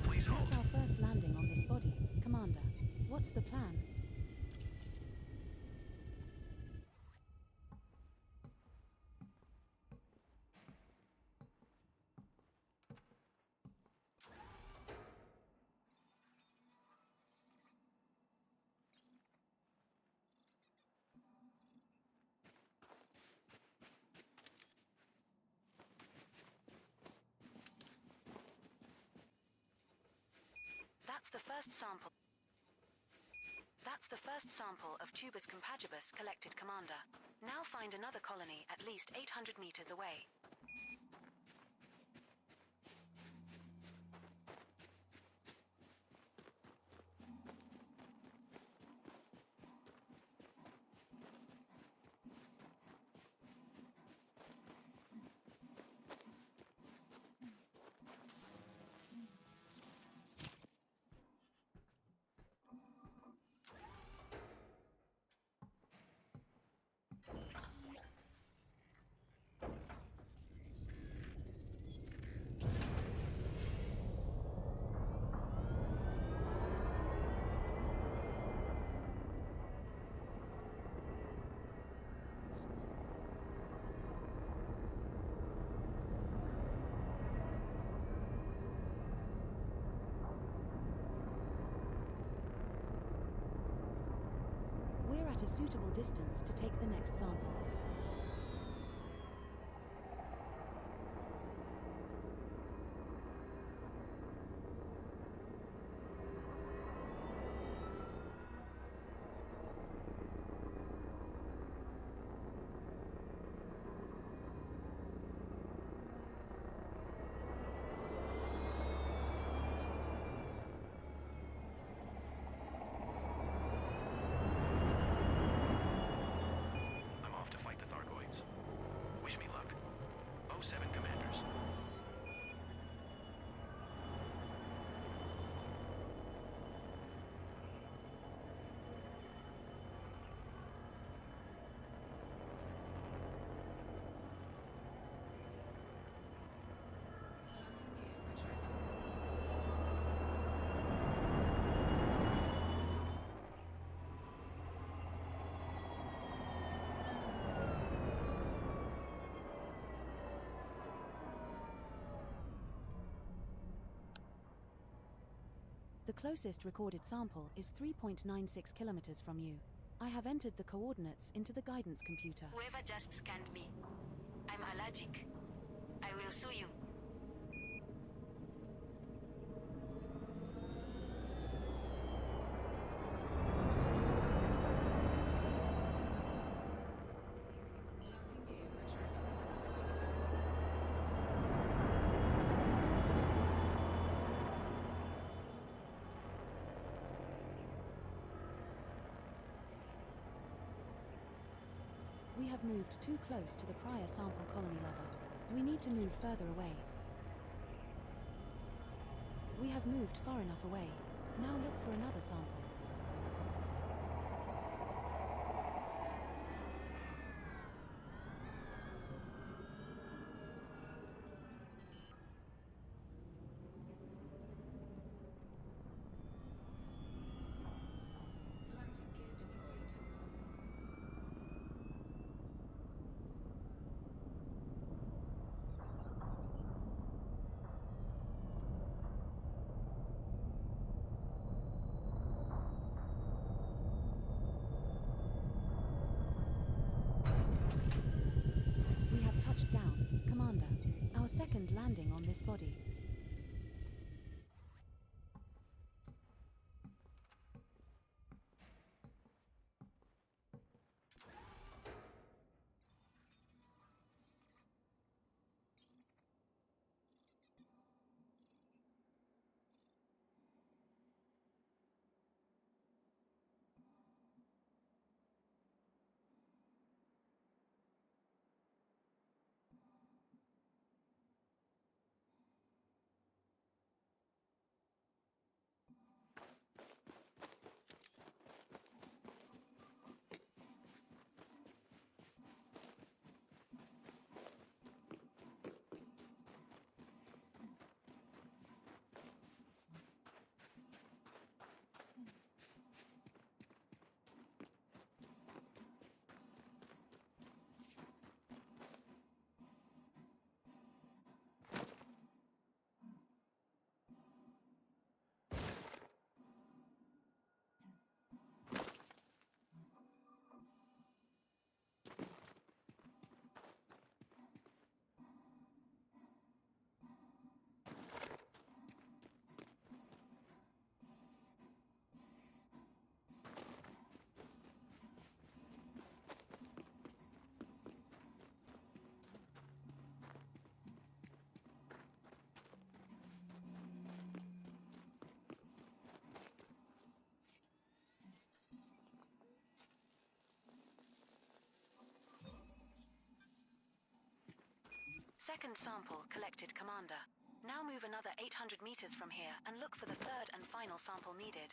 Please hold. That's our first landing on this body, Commander. What's the plan? That's the first sample of Tubus compagibus collected, Commander. Now find another colony at least 800 meters away. We're at a suitable distance to take the next sample. I'm off to fight the Thargoids. Wish me luck. 07 Commanders. The closest recorded sample is 3.96 kilometers from you. I have entered the coordinates into the guidance computer. Whoever just scanned me, I'm allergic. I will sue you. We have moved too close to the prior sample colony level. We need to move further away. We have moved far enough away. Now look for another sample. We have touched down, Commander. Our second landing on this body. Second sample collected, Commander. Now move another 800 meters from here and look for the third and final sample needed.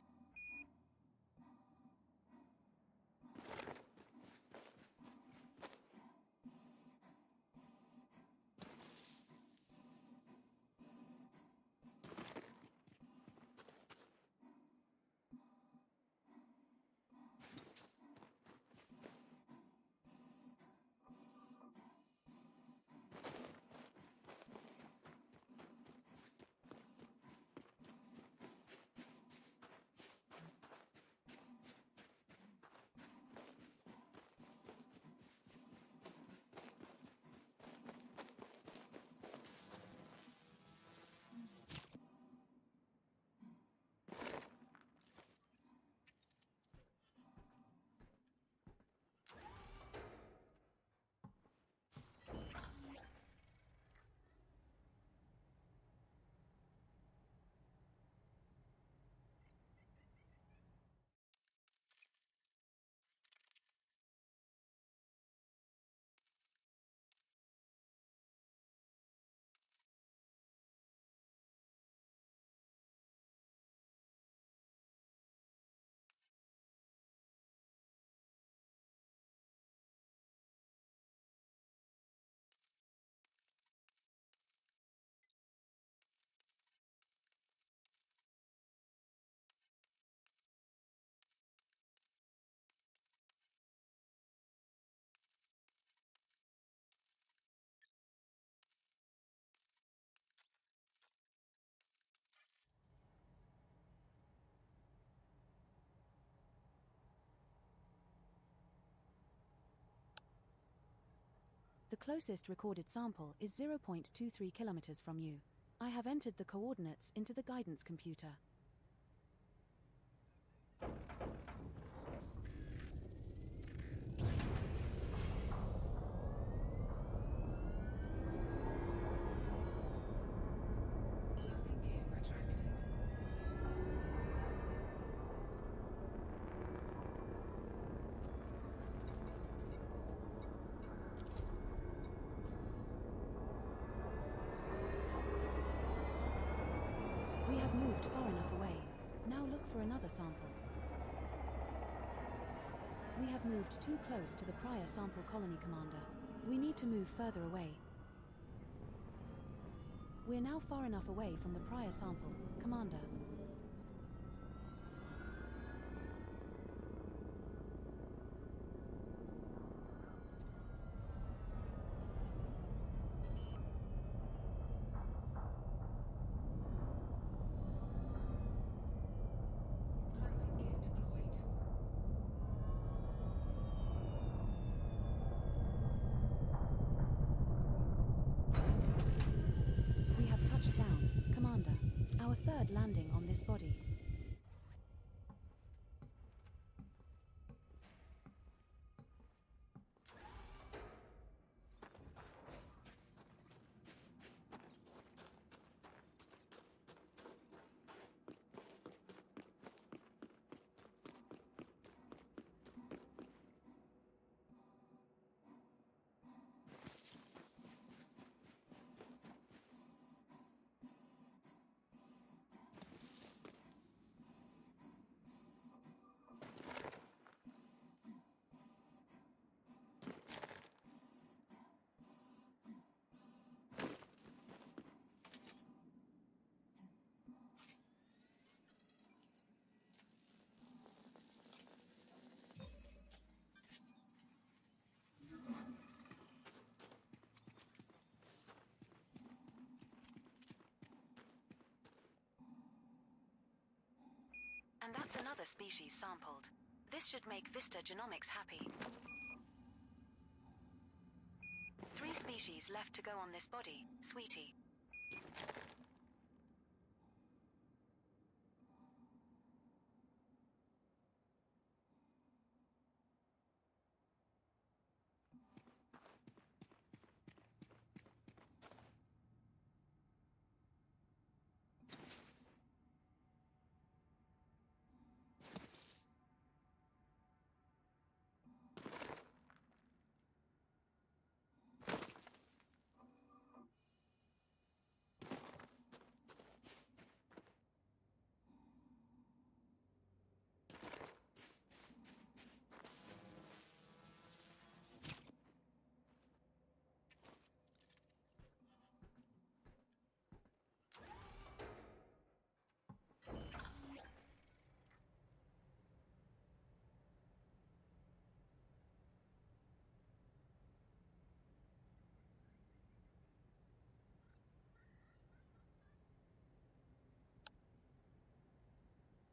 The closest recorded sample is 0.23 kilometers from you. I have entered the coordinates into the guidance computer. We have moved far enough away. Now look for another sample. We have moved too close to the prior sample colony, Commander. We need to move further away. We're now far enough away from the prior sample, Commander. We have touched down, Commander. Our third landing on this body. And that's another species sampled. This should make Vista Genomics happy. 3 species left to go on this body, sweetie.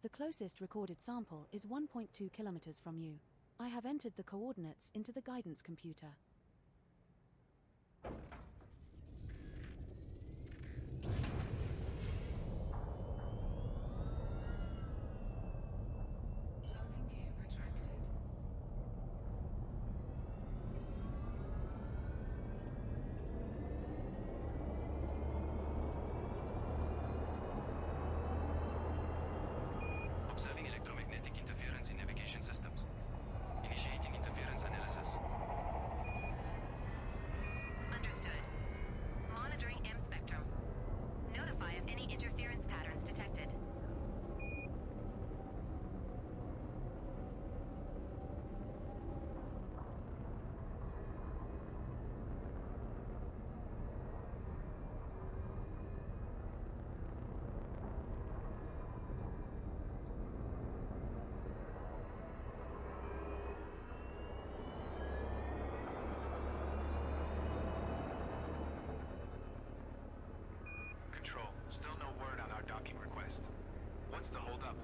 The closest recorded sample is 1.2 kilometers from you. I have entered the coordinates into the guidance computer. Loading gear retracted. Observing electromagnetic interference in navigation systems. Initiating interference analysis. Understood. Monitoring M spectrum. Notify of any interference patterns detected. Control, still no word on our docking request. What's the holdup?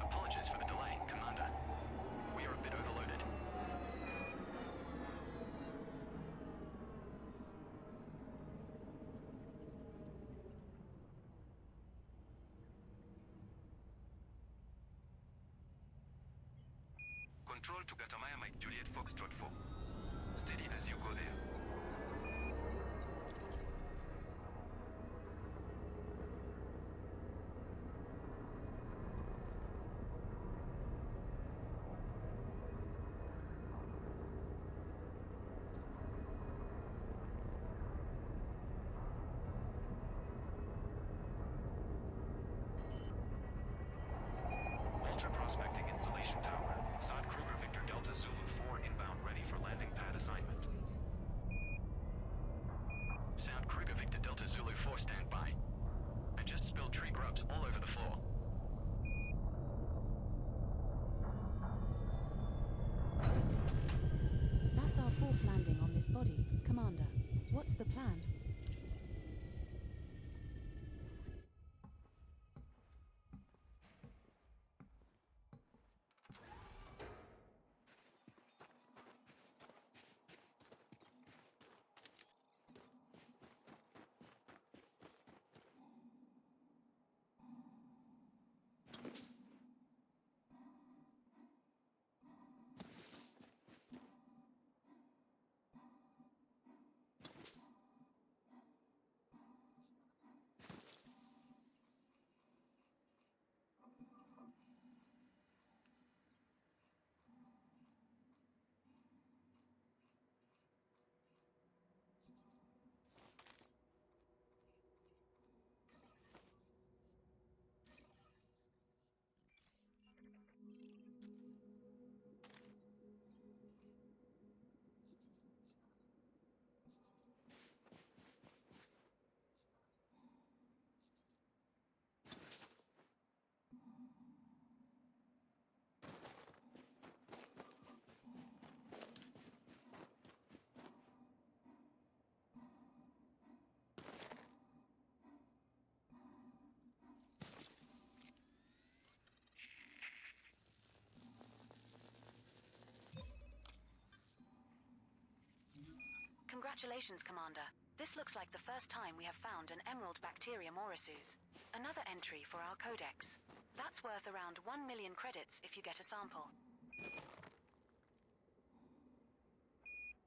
Apologies for the delay, Commander. We are a bit overloaded. Control to Gatamaya Mike Juliet Foxtrot 4. Steady as you go there. Ultra Prospecting Installation Tower. Sod Kruger Victor Delta Zulu 4 inbound ready for landing pad assignment. Sound Kruger Victor Delta Zulu 4 standby. I just spilled tree grubs all over the floor. That's our fourth landing on this body, Commander. What's the plan? Congratulations, Commander. This looks like the first time we have found an emerald bacterium Orisu's. Another entry for our codex. That's worth around 1 million credits if you get a sample.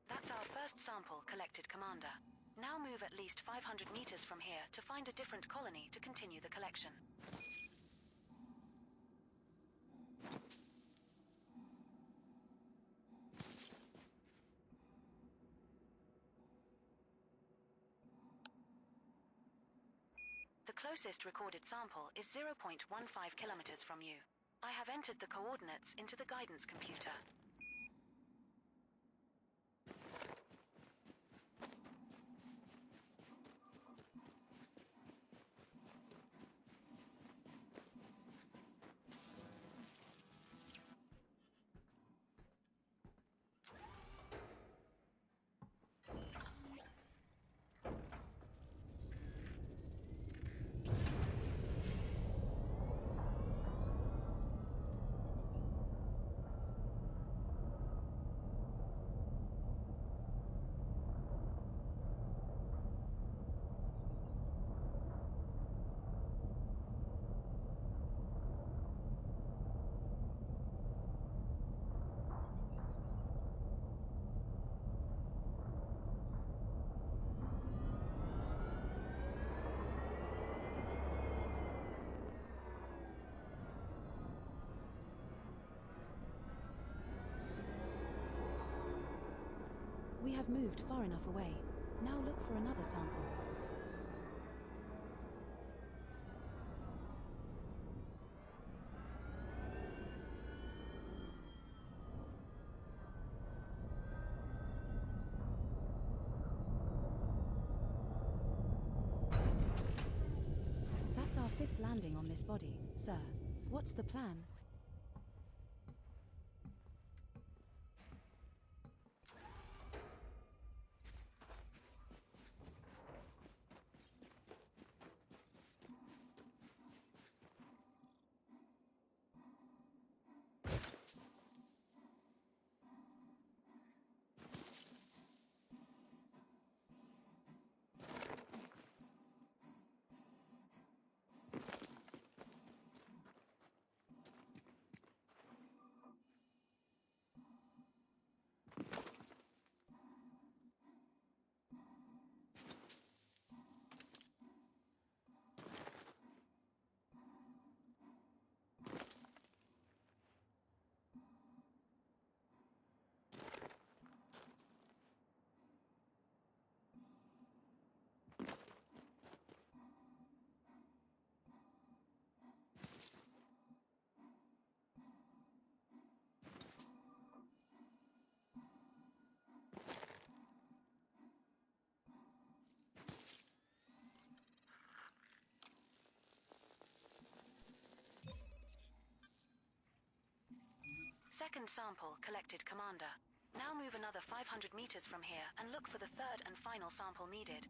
That's our first sample collected, Commander. Now move at least 500 meters from here to find a different colony to continue the collection. The closest recorded sample is 0.15 kilometers from you. I have entered the coordinates into the guidance computer. We have moved far enough away. Now look for another sample. That's our 5th landing on this body, sir. What's the plan? Second sample collected, Commander. Now move another 500 meters from here and look for the third and final sample needed.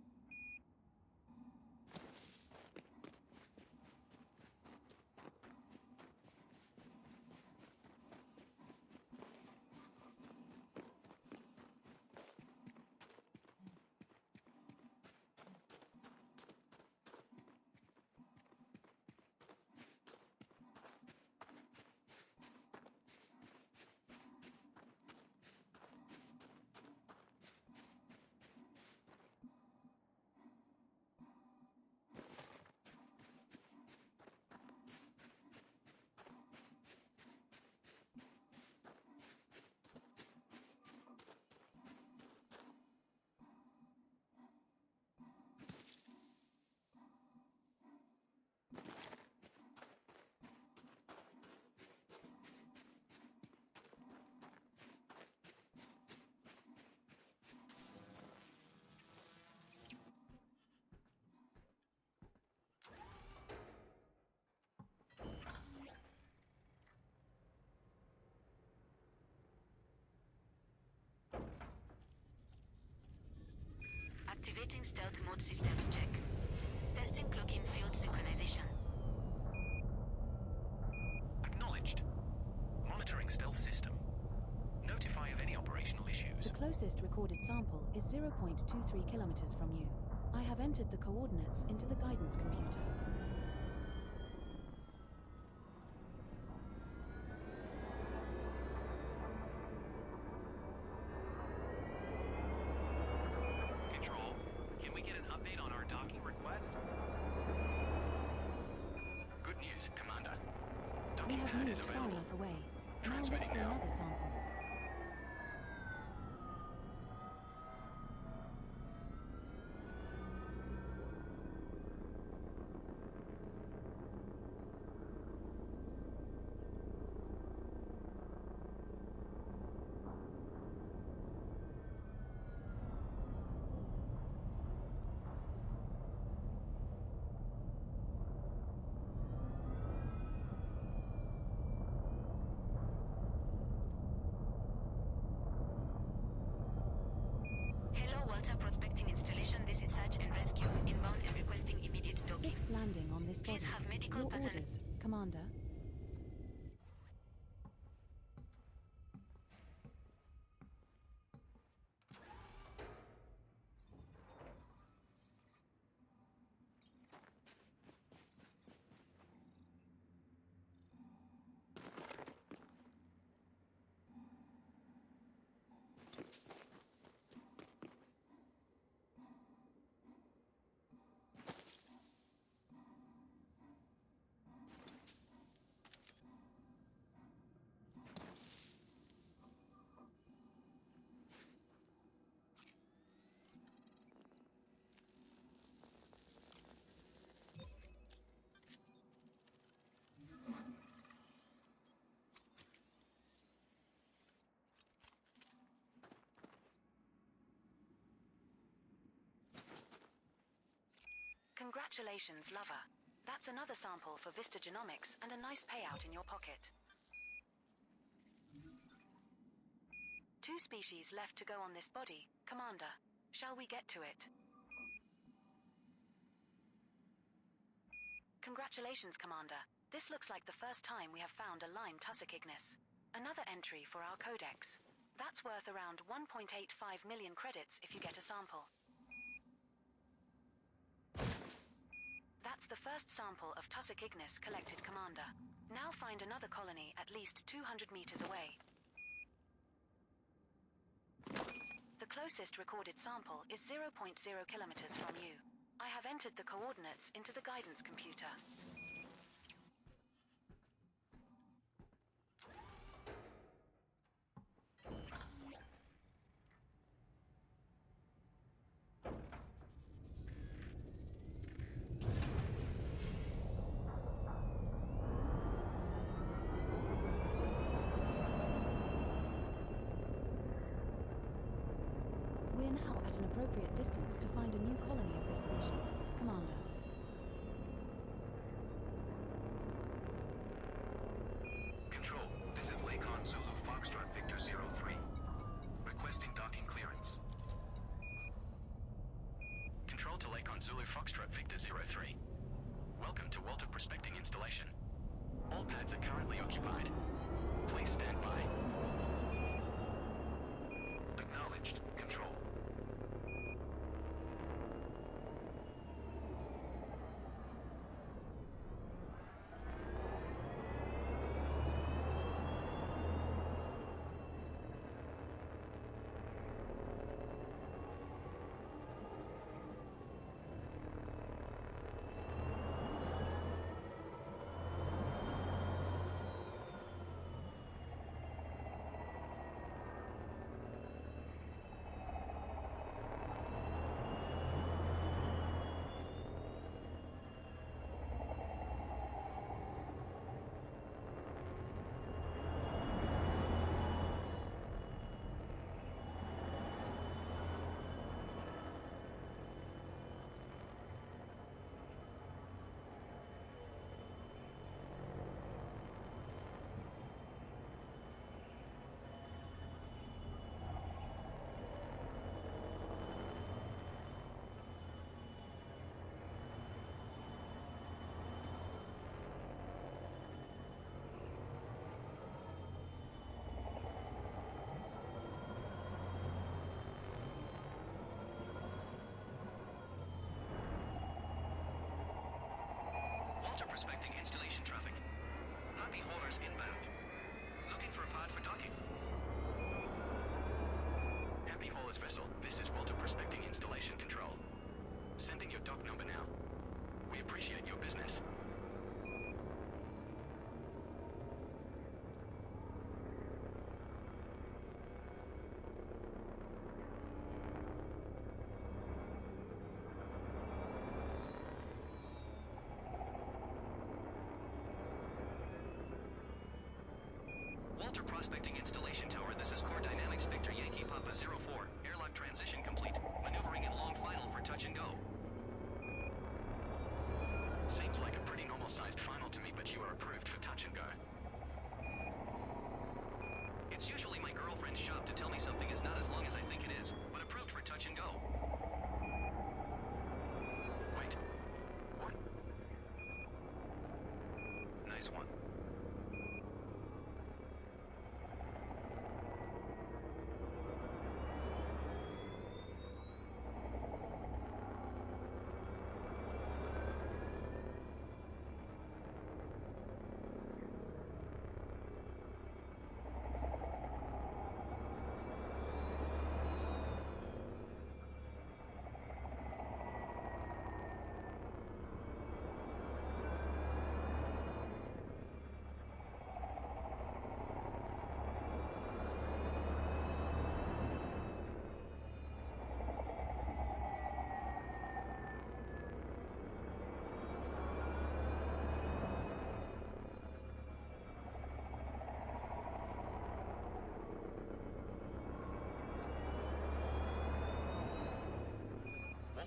Activating stealth mode systems check. Testing cloaking field synchronization. Acknowledged. Monitoring stealth system. Notify of any operational issues. The closest recorded sample is 0.23 kilometers from you. I have entered the coordinates into the guidance computer. Control, can we get an update on our docking request? Good news, Commander. We Docking have pad moved is far available. enough away. Now look Transmitting for now. another sample. Hello, Walter Prospecting Installation. This is Search and Rescue. Inbound and requesting immediate docking. 6th landing on this Please body. have medical Your personnel. orders, Commander. Congratulations, lover. That's another sample for Vista Genomics and a nice payout in your pocket. 2 species left to go on this body, Commander. Shall we get to it? Congratulations, Commander. This looks like the first time we have found a lime tussock ignis. Another entry for our codex. That's worth around 1.85 million credits if you get a sample. That's the first sample of tussock ignis collected, Commander. Now find another colony at least 200 meters away. The closest recorded sample is 0.0 kilometers from you. I have entered the coordinates into the guidance computer. We're now at an appropriate distance to find a new colony of this species, Commander. Control, this is Lakon Zulu Foxtrot Victor 03. Requesting docking clearance. Control to Lakon Zulu Foxtrot Victor 03. Welcome to Walter Prospecting Installation. All pads are currently occupied. Please stand by. Acknowledged. Control. Walter Prospecting Installation Traffic. Happy haulers inbound. Looking for a pad for docking. Happy Haulers vessel, this is Walter Prospecting Installation Control. Sending your dock number now. We appreciate your business. Walter Prospecting Installation Tower, this is Core Dynamics Victor Yankee Papa 04. Airlock transition complete. Maneuvering in long final for touch and go. Seems like a pretty normal-sized final to me, but you are approved for touch and go. It's usually my girlfriend's shop to tell me something is not as long as I think it is, but approved for touch and go. Wait. What? Nice one.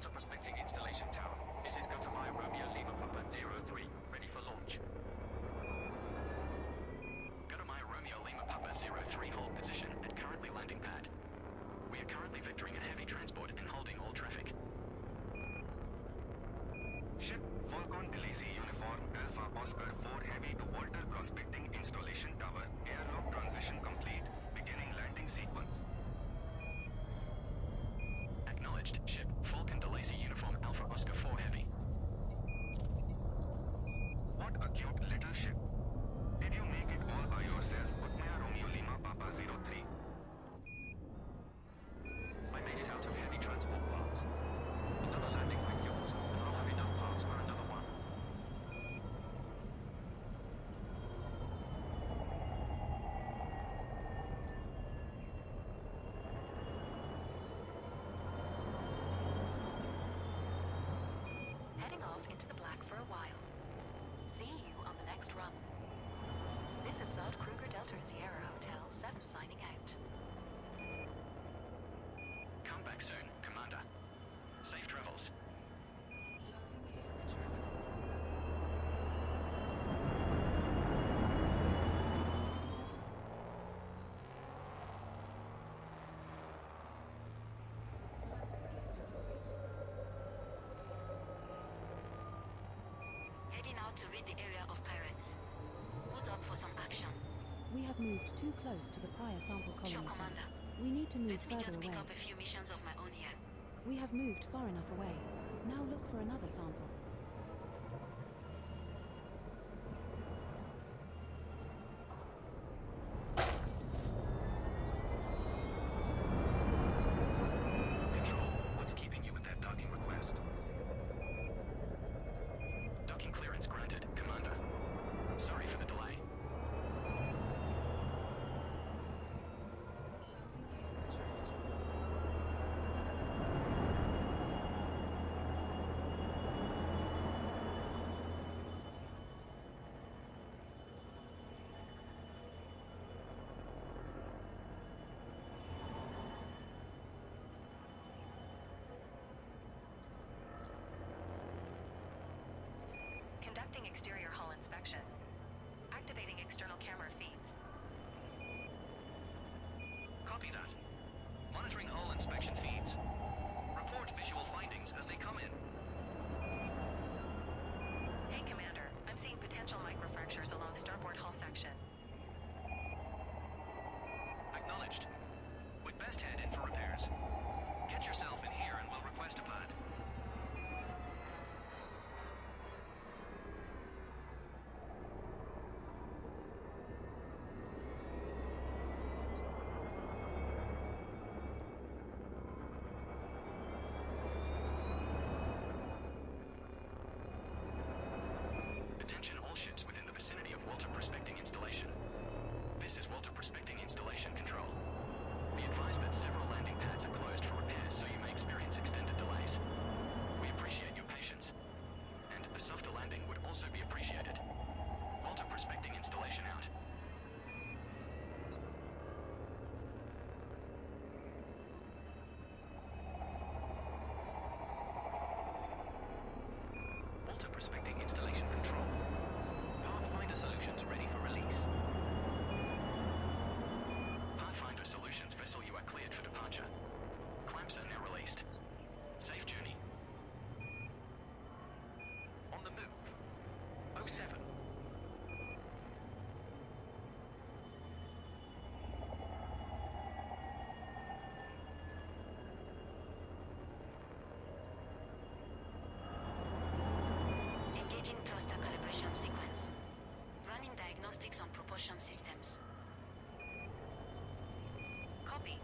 Walter Prospecting Installation Tower. This is Gutamai Romeo Lima Papa 03, ready for launch. Gutamai Romeo Lima Papa 03, hold position at currently landing pad. We are currently vectoring a heavy transport and holding all traffic. Ship Falcon Delisi Uniform Alpha Oscar 4 Heavy to Walter Prospecting Installation Tower. Airlock transition complete. Beginning landing sequence. Acknowledged. Ship Falcon Delisi Uniform Alpha Oscar 4 Heavy. What a cute little ship. Did you make it all by yourself, Utmaya Romeo Lima Papa 03? I made it out of heavy transport parts. Another landing like yours, and I'll have enough parts for another one. Heading off into the black for a while. See you on the next run. This is Zod Kruger Delta Sierra Hotel 7 signing out. Come back soon, Commander. Safe travels. Heading out to rid the area of pirates. Who's up for some action? We have moved too close to the prior sample Sure, colony site. Commander. We need to move Let me further just pick away. up a few missions of my own here. We have moved far enough away. Now look for another sample. Control, what's keeping you with that docking request? Docking clearance granted, Commander. Sorry for the delay. Conducting exterior hull inspection. Activating external camera feeds. Copy that. Monitoring hull inspection feeds. Report visual findings as they come in. Hey, Commander. I'm seeing potential microfractures along starboard hull section. Acknowledged. We'd best head in for repairs. Get yourself in here and we'll request a pad. Attention all ships within the vicinity of Walter Prospecting Installation. This is Walter Prospecting Installation Control. Be advised that several landing pads are closed for repairs, so you may experience extended delays. We appreciate your patience, and a softer landing would also be appreciated. Walter Prospecting Installation out. Walter Prospecting Installation Control. Pathfinder Solutions ready for release. Pathfinder Solutions vessel, you are cleared for departure. Clamps are now released. Safe journey. On the move. 07. Engaging thruster calibration sequence. Running diagnostics on propulsion systems. Copy.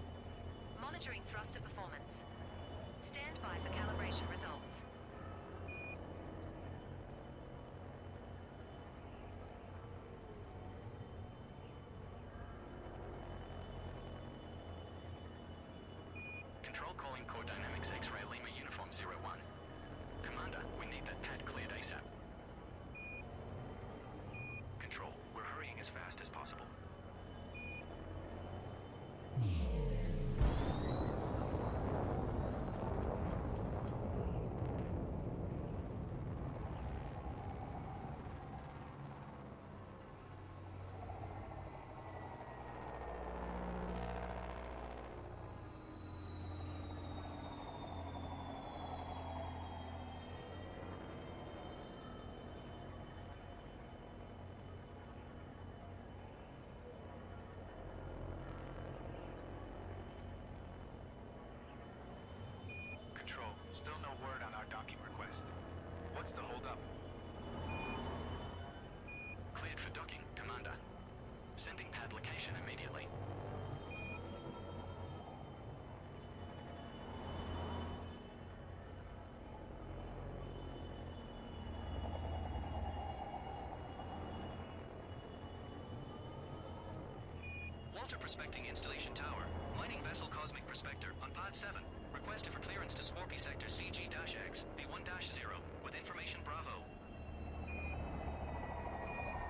Monitoring thruster performance. Stand by for calibration results. Control calling Core Dynamics X-Ray Lima Uniform 01. Commander, we need that pad cleared ASAP. Control, we're hurrying as fast as possible. Still no word on our docking request. What's the holdup? Cleared for docking, Commander. Sending pad location immediately. Walter Prospecting Installation Tower. Mining vessel Cosmic Prospector on Pad 7. Requested for clearance to Swarpy Sector CG-X, B1-0, with information Bravo.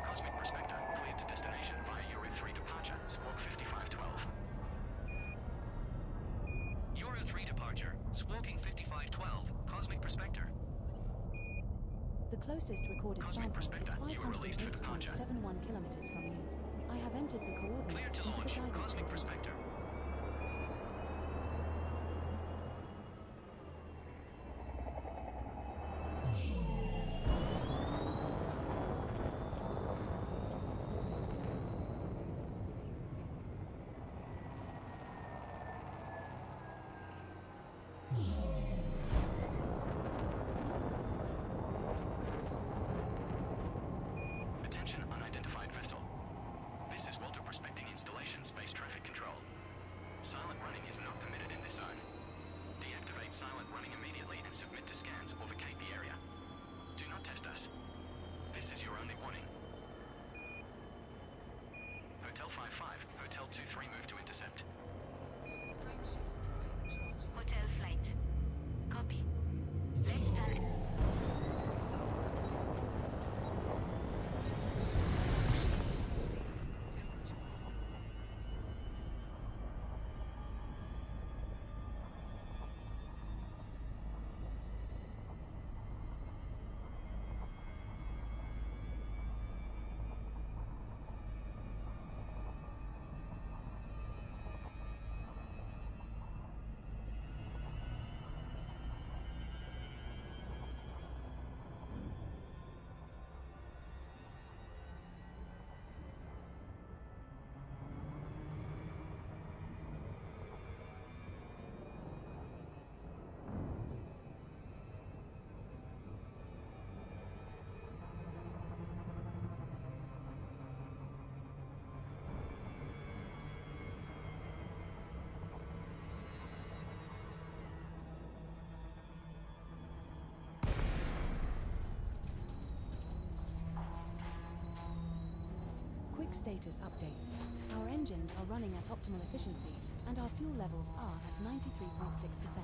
Cosmic Prospector cleared to destination via Euro 3 departure, Squawk 5512. Euro 3 departure, squawking 5512, Cosmic Prospector. The closest recorded Cosmic sample is Prospector, you are released for departure. 508.71 kilometers from you. I have entered the Cleared coordinates to into the launch, guidance Cosmic computer. Prospector. Attention unidentified vessel. This is Walter Prospecting Installation Space Traffic Control. Silent running is not permitted in this zone. Deactivate silent running immediately and submit to scans or vacate the area. Do not test us. This is your only warning. Hotel 55, Hotel 23 move to intercept. Hotel flight. Copy. Let's start. Quick status update. Our engines are running at optimal efficiency, and our fuel levels are at 93.6%.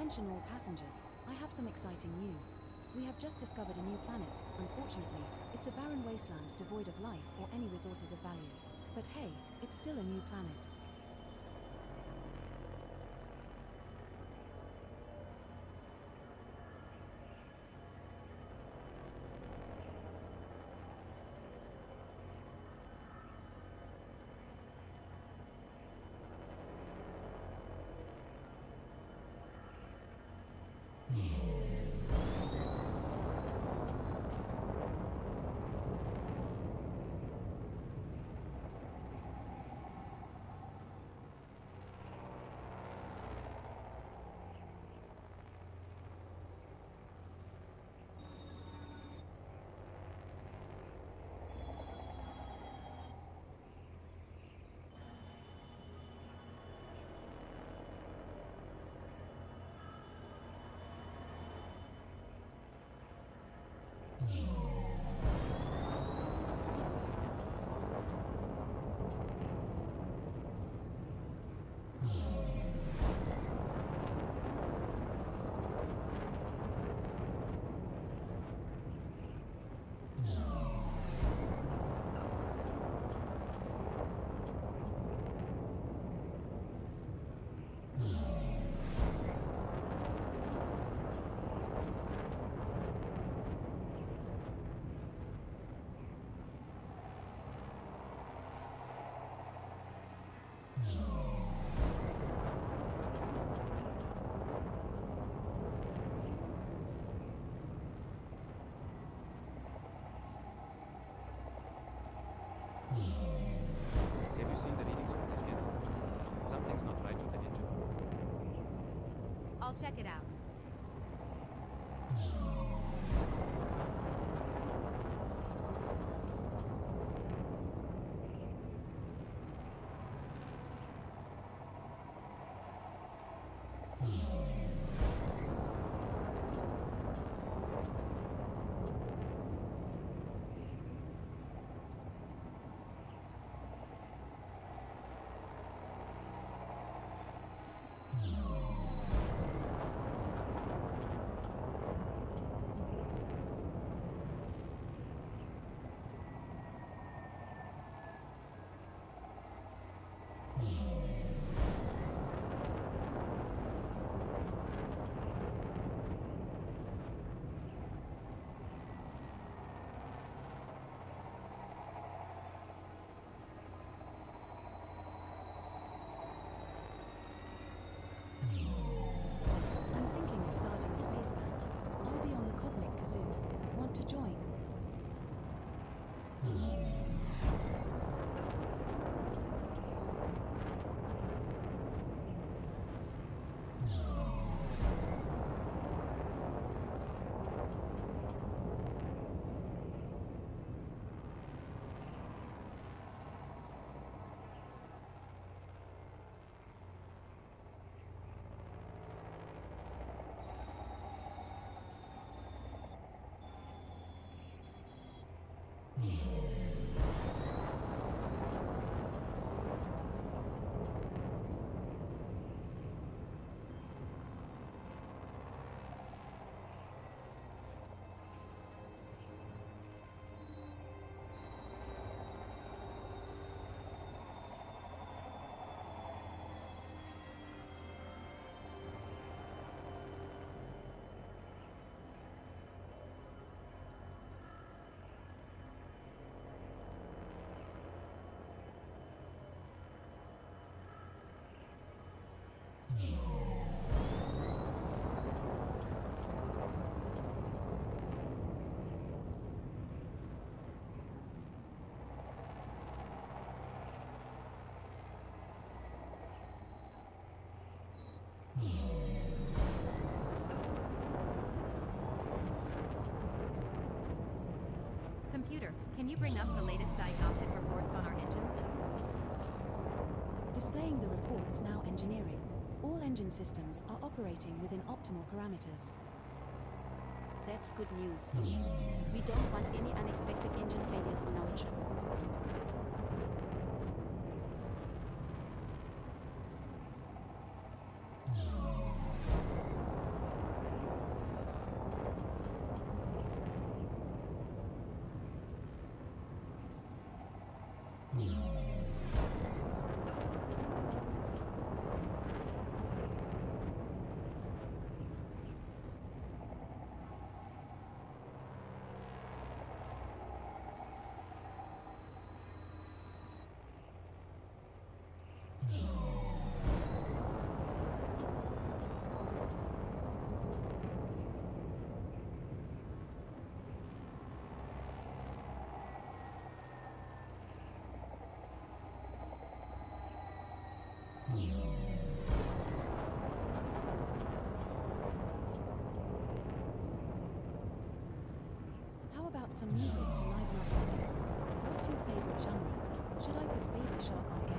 Attention all passengers, I have some exciting news. We have just discovered a new planet. Unfortunately, it's a barren wasteland devoid of life or any resources of value. But hey, it's still a new planet. Have you seen the readings from the scanner? Something's not right with the engine. I'll check it out. I'm thinking of starting a space band. I'll be on the Cosmic Kazoo. Want to join? Computer, can you bring up the latest diagnostic reports on our engines? Displaying the reports now engineering. All engine systems are operating within optimal parameters. That's good news. We don't want any unexpected engine failures on our trip. got some music to liven up the place. What's your favorite genre? Should I put Baby Shark on again?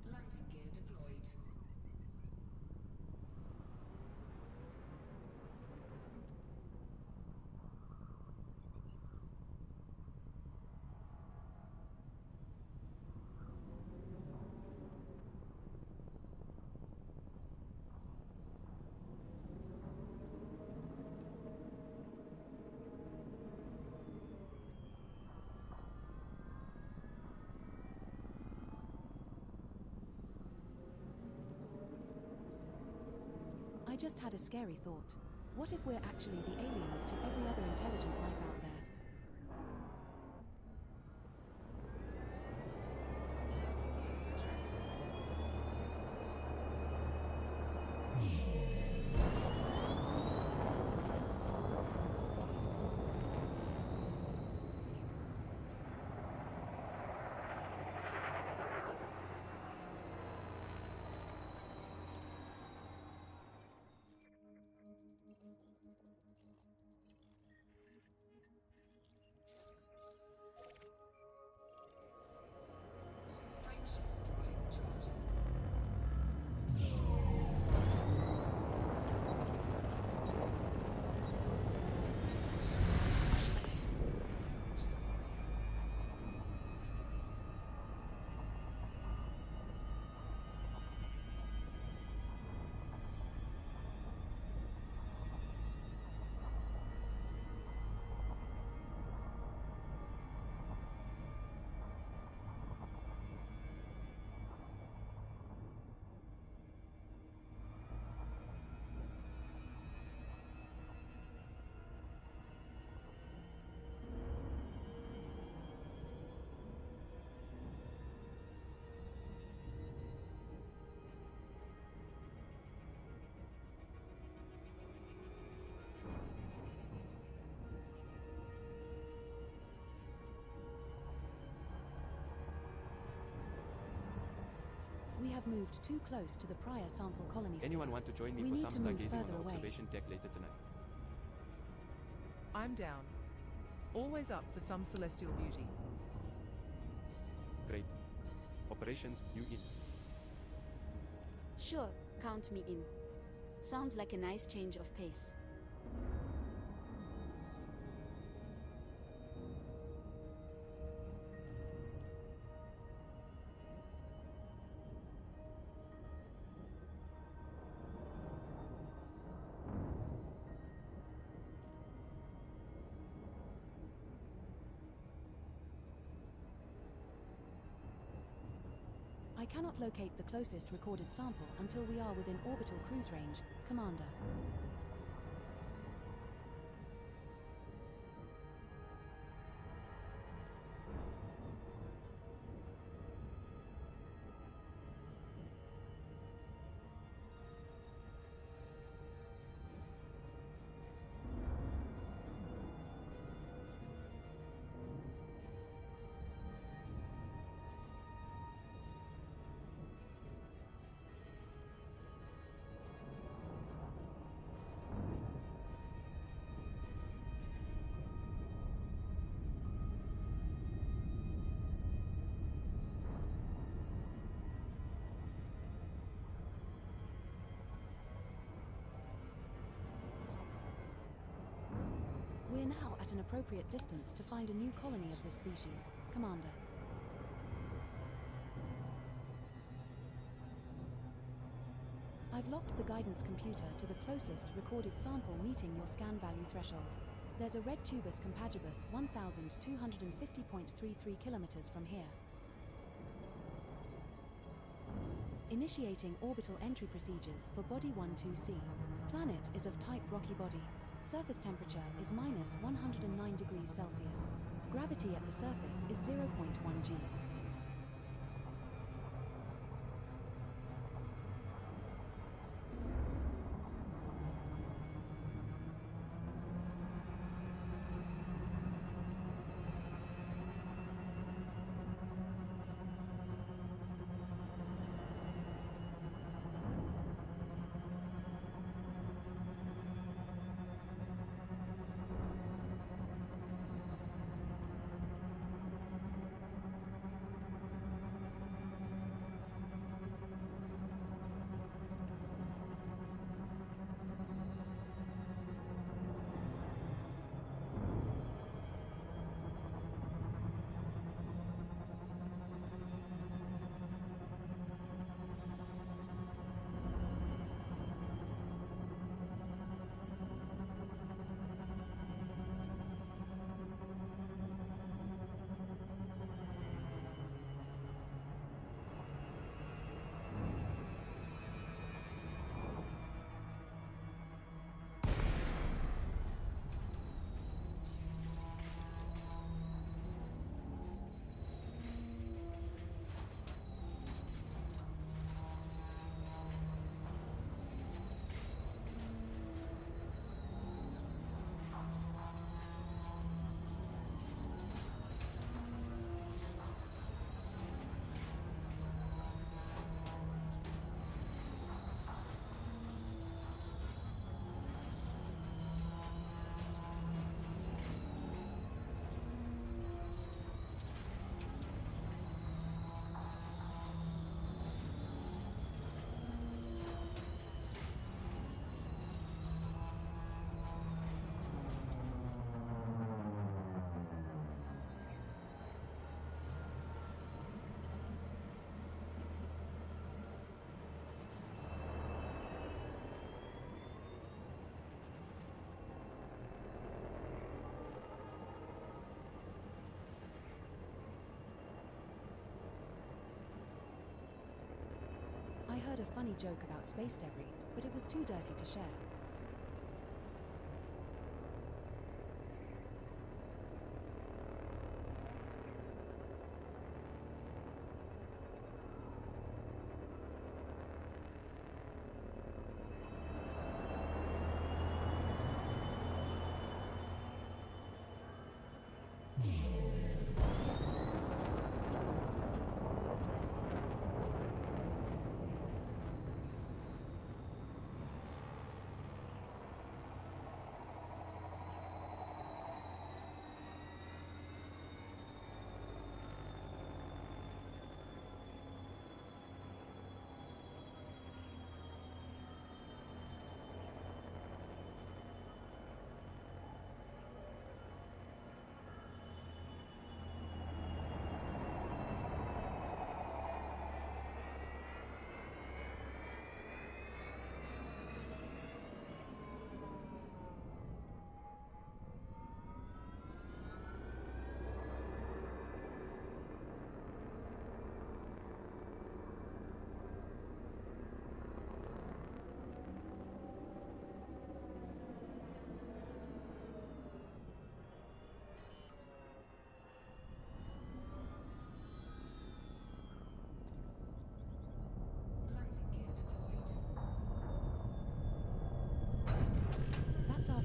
Landing gear deployed. I just had a scary thought. What if we're actually the aliens to every other intelligent life out there? We have moved too close to the prior sample colony. Anyone want to join me We for need some to move stargazing on further the away. observation deck later tonight? I'm down. Always up for some celestial beauty. Great. Operations, you in. Sure, count me in. Sounds like a nice change of pace. cannot locate the closest recorded sample until we are within orbital cruise range, Commander. We're now at an appropriate distance to find a new colony of this species, Commander. I've locked the guidance computer to the closest recorded sample meeting your scan value threshold. There's a red Tubus compagibus 1250.33 kilometers from here. Initiating orbital entry procedures for Body 12C. Planet is of type rocky body. Surface temperature is minus 109 degrees Celsius. Gravity at the surface is 0.1 g. I heard a funny joke about space debris, but it was too dirty to share.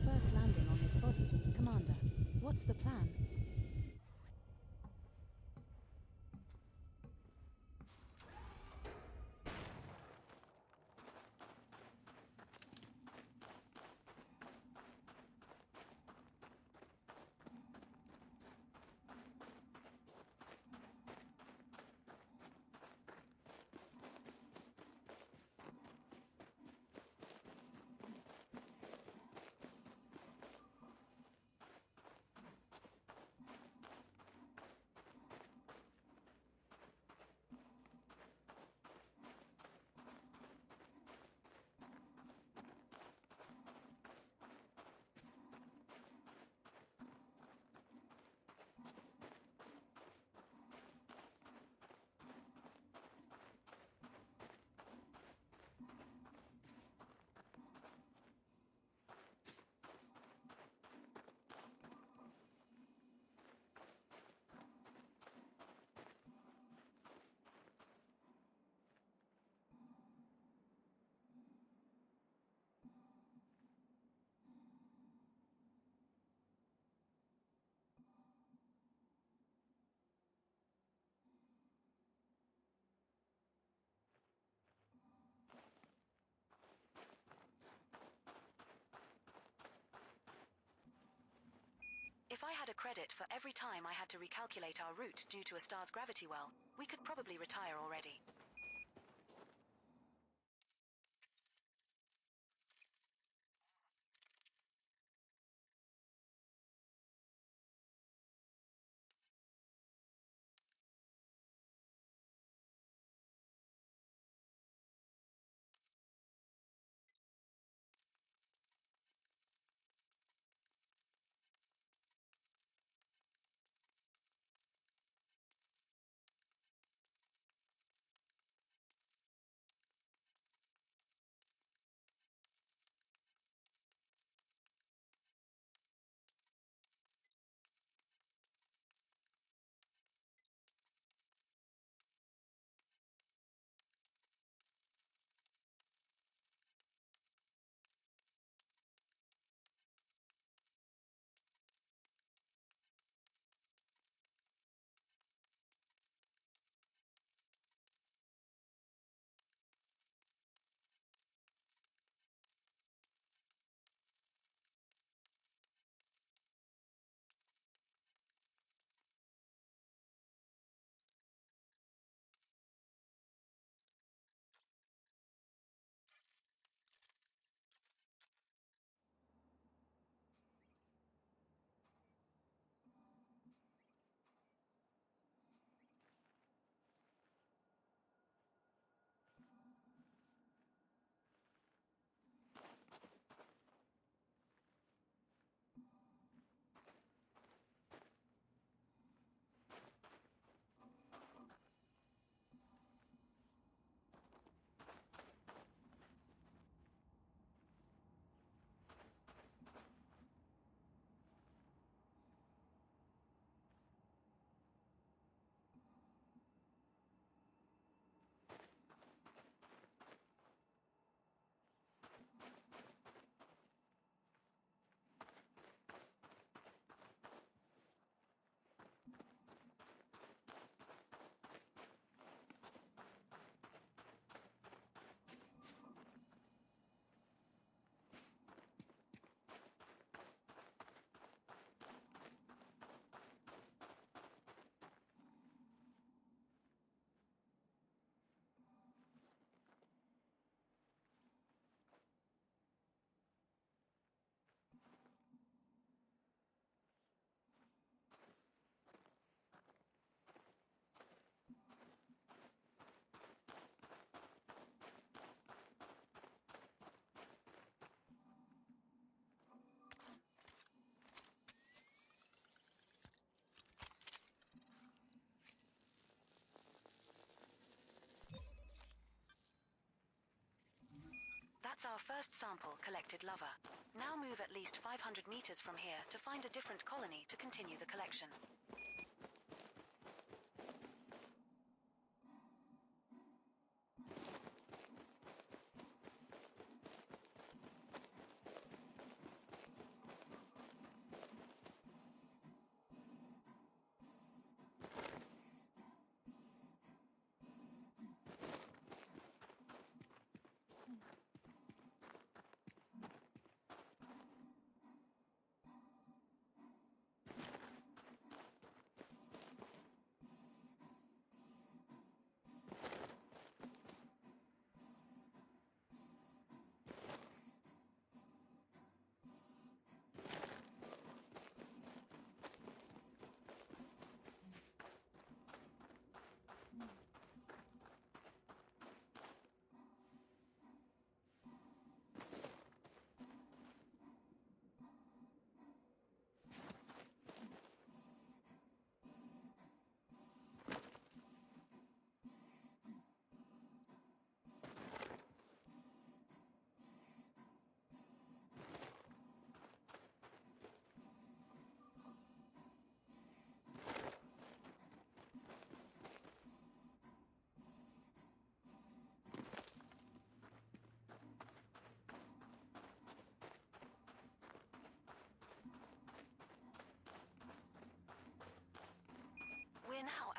first landing on this body, Commander. What's the plan? If I had a credit for every time I had to recalculate our route due to a star's gravity well, we could probably retire already. That's our first sample collected, Lover. Now move at least 500 meters from here to find a different colony to continue the collection.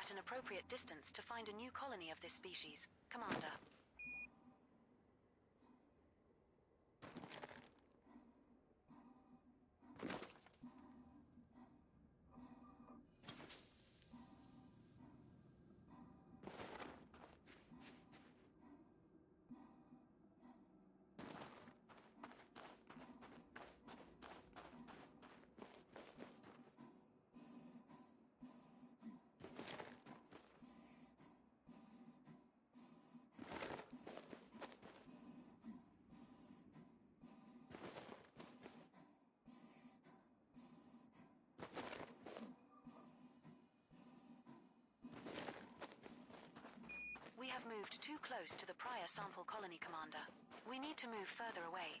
at an appropriate distance to find a new colony of this species, Commander. We have moved too close to the prior sample colony, Commander. We need to move further away.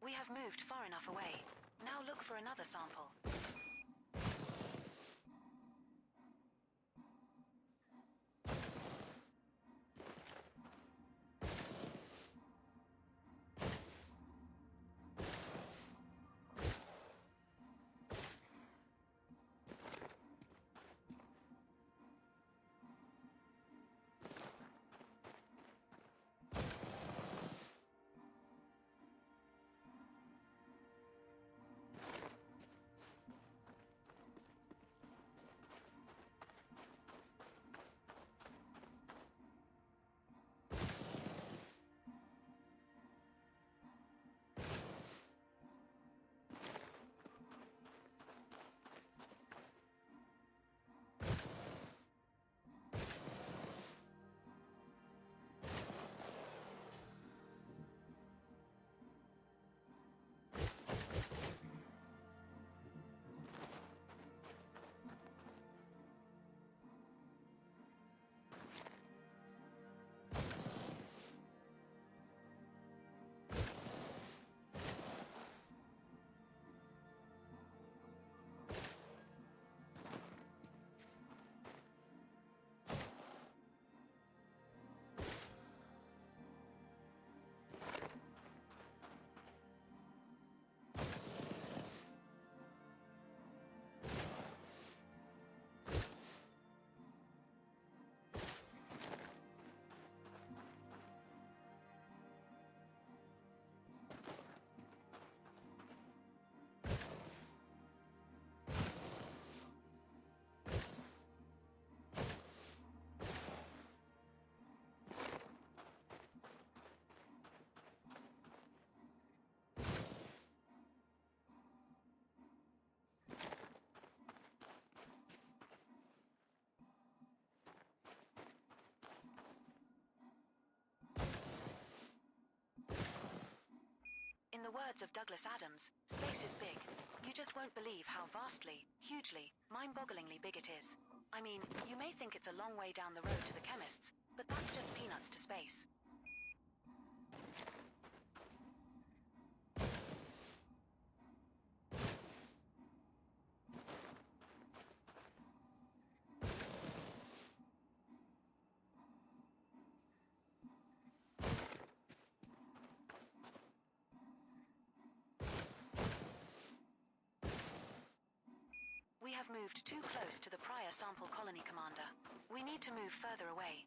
We have moved far enough away. Now look for another sample. In the words of Douglas Adams, space is big. You just won't believe how vastly, hugely, mind-bogglingly big it is. I mean, you may think it's a long way down the road to the chemists, but that's just peanuts to space. We have moved too close to the prior sample colony, Commander. We need to move further away.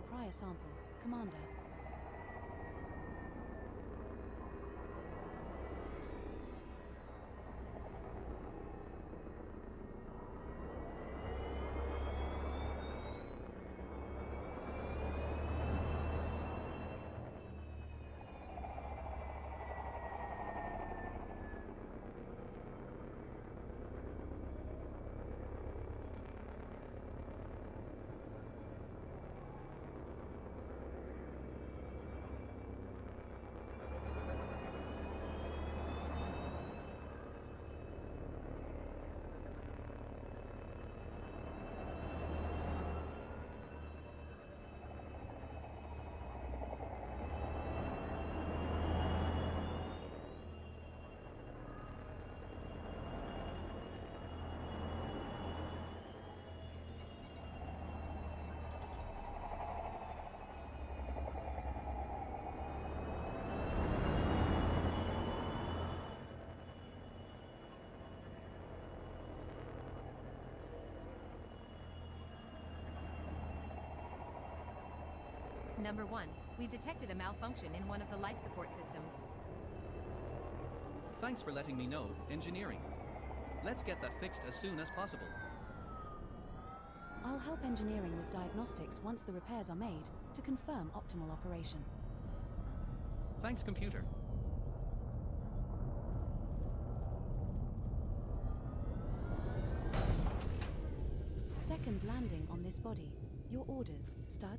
prior sample, Commander. Number 1, we detected a malfunction in one of the life support systems. Thanks for letting me know, engineering. Let's get that fixed as soon as possible. I'll help engineering with diagnostics once the repairs are made to confirm optimal operation. Thanks, computer. Second landing on this body. Your orders, Stud?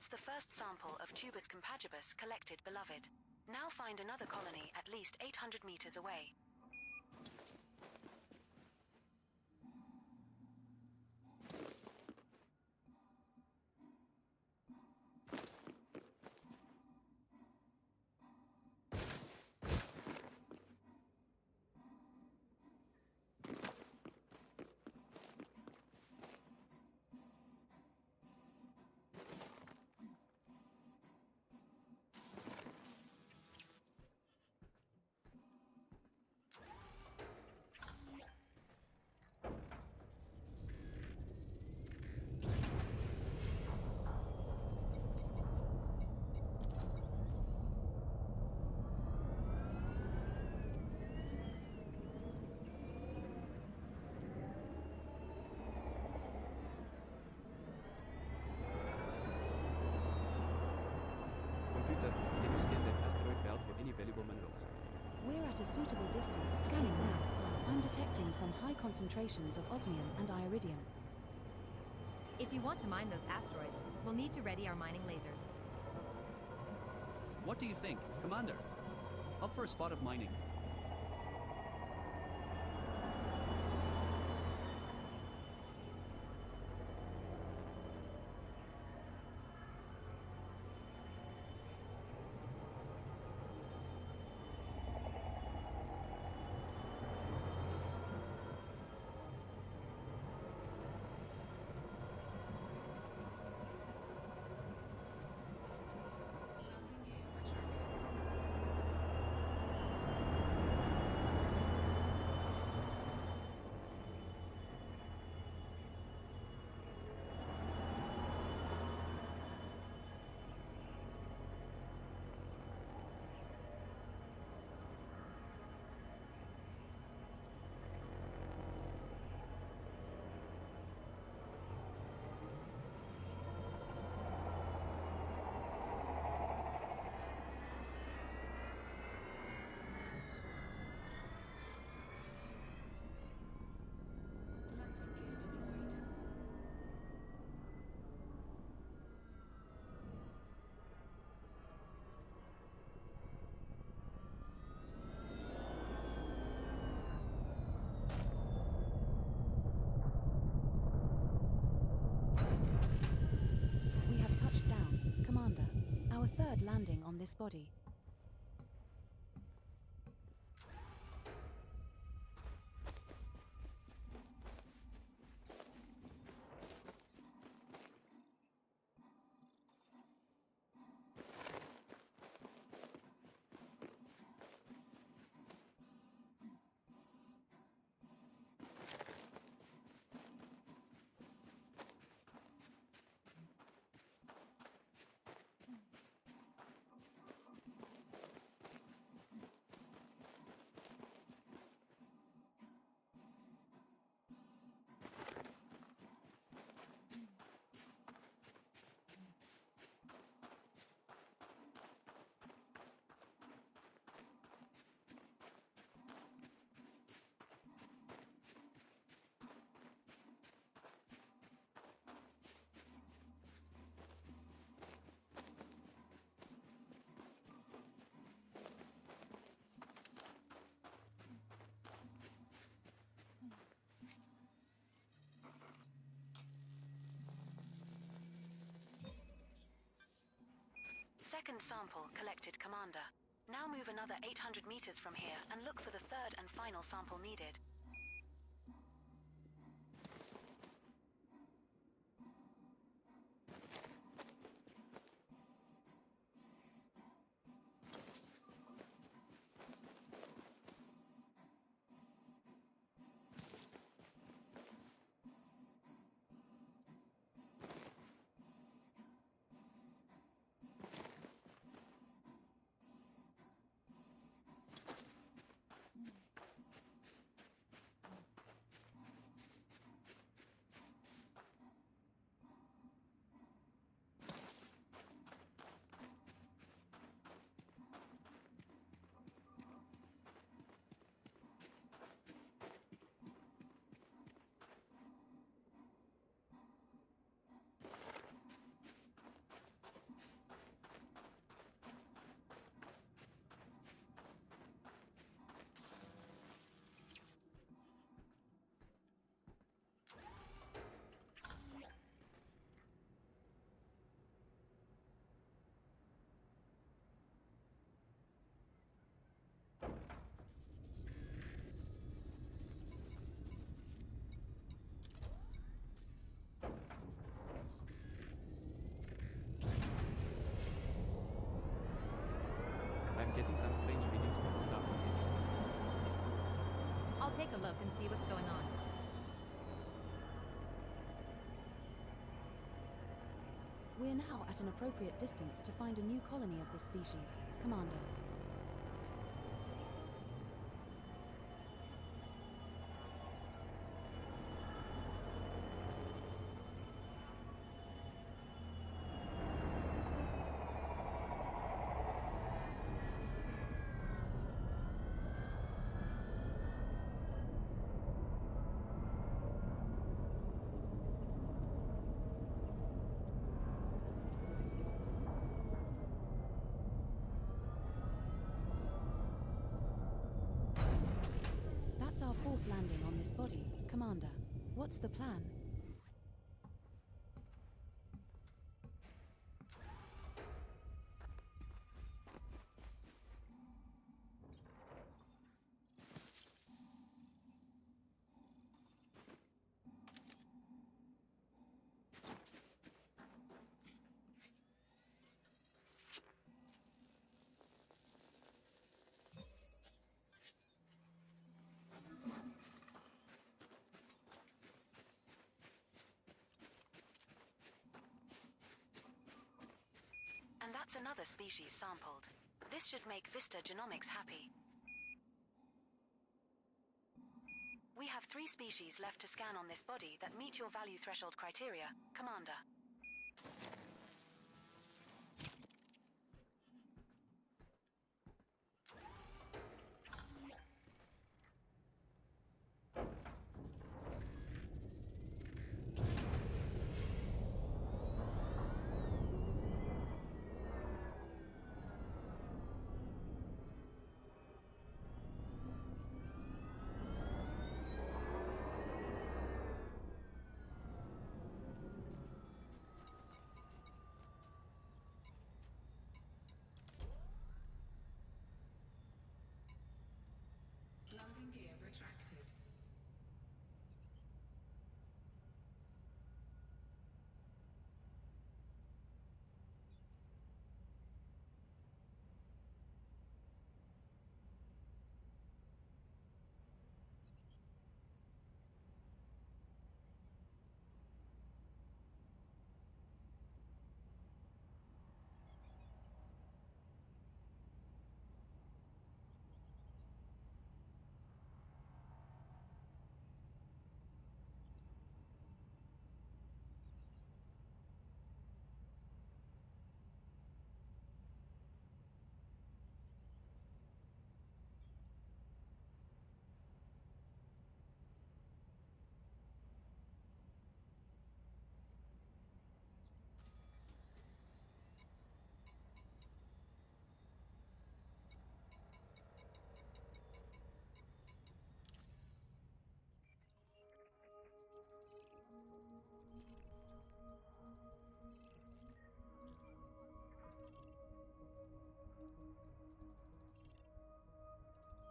That's the first sample of Tubus compagibus collected, beloved. Now find another colony at least 800 meters away. Computer, can you scan that asteroid belt for any valuable minerals? We're at a suitable distance, scanning now. I'm detecting some high concentrations of osmium and iridium. If you want to mine those asteroids, we'll need to ready our mining lasers. What do you think, Commander? Up for a spot of mining. Commander. Our third landing on this body. Second sample collected, Commander. Now move another 800 meters from here and look for the third and final sample needed. I'm getting some strange readings from the starboard engine. I'll take a look and see what's going on. We're now at an appropriate distance to find a new colony of this species, Commander. That's our fourth landing on this body, Commander. What's the plan? And that's another species sampled. This should make Vista Genomics happy. We have 3 species left to scan on this body that meet your value threshold criteria, Commander.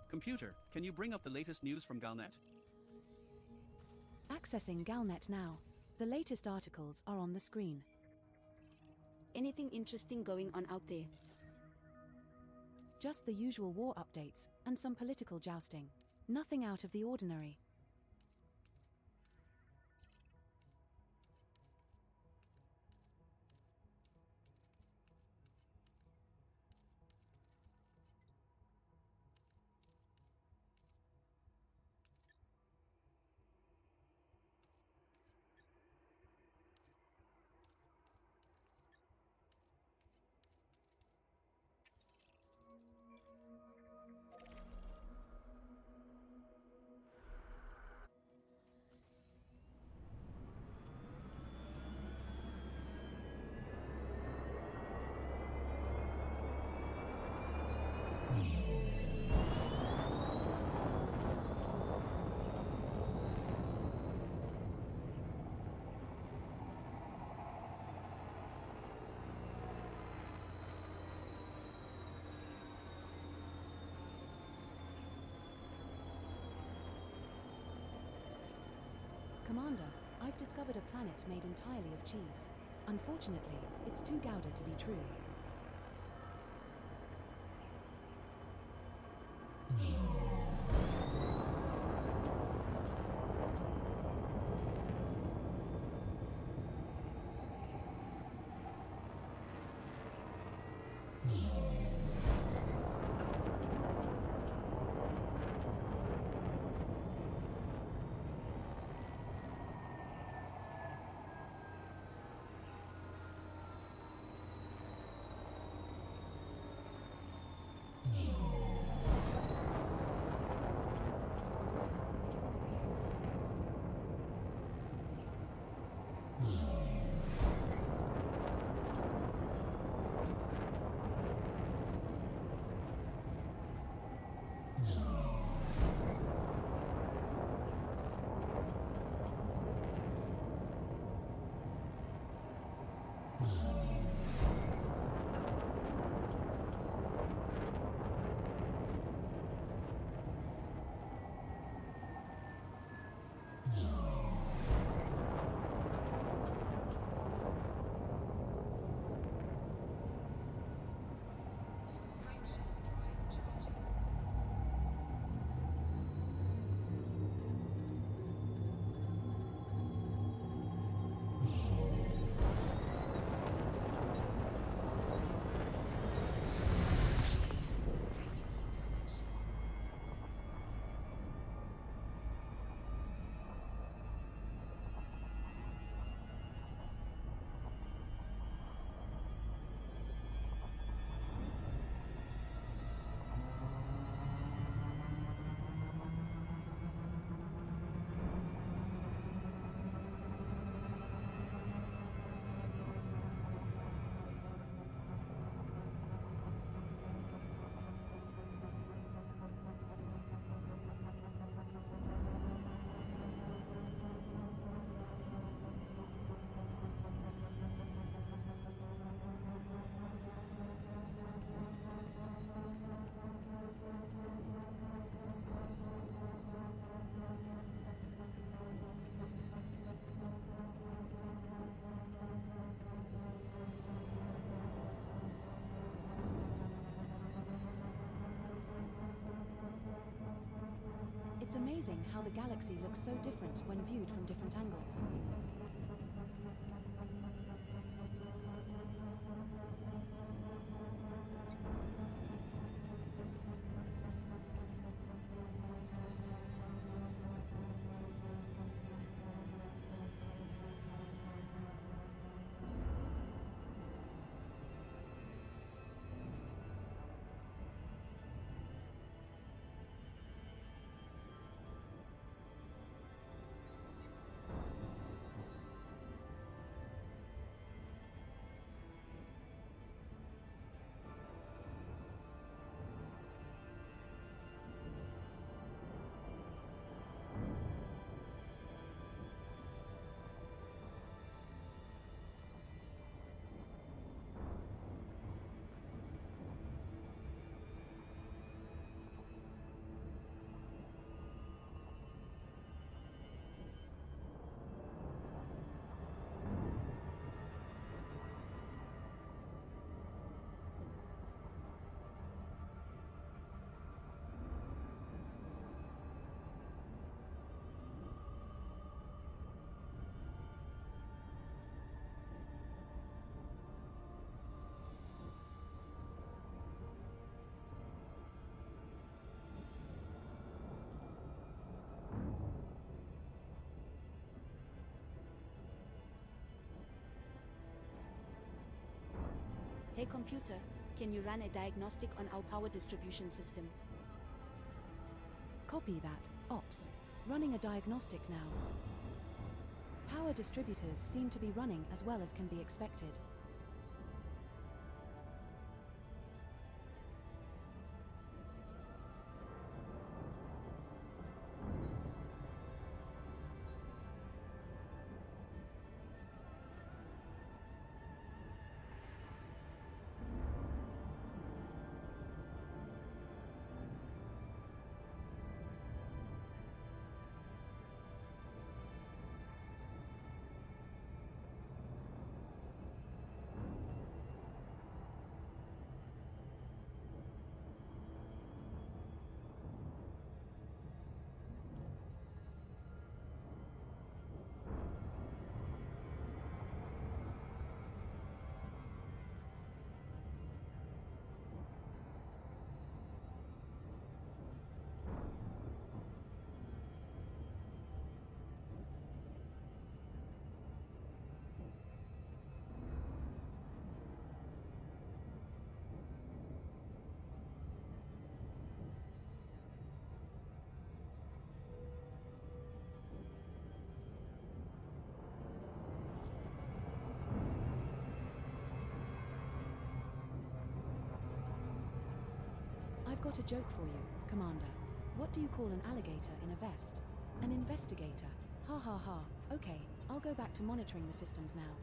Computer, can you bring up the latest news from Galnet? Accessing Galnet now. The latest articles are on the screen. Anything interesting going on out there? Just the usual war updates, and some political jousting. Nothing out of the ordinary. Commander, I've discovered a planet made entirely of cheese. Unfortunately, it's too Gouda to be true. It's amazing how the galaxy looks so different when viewed from different angles. Hey computer, can you run a diagnostic on our power distribution system? Copy that, Ops. Running a diagnostic now. Power distributors seem to be running as well as can be expected. I've got a joke for you, Commander. What do you call an alligator in a vest? An investigator. Ha ha ha. Okay, I'll go back to monitoring the systems now.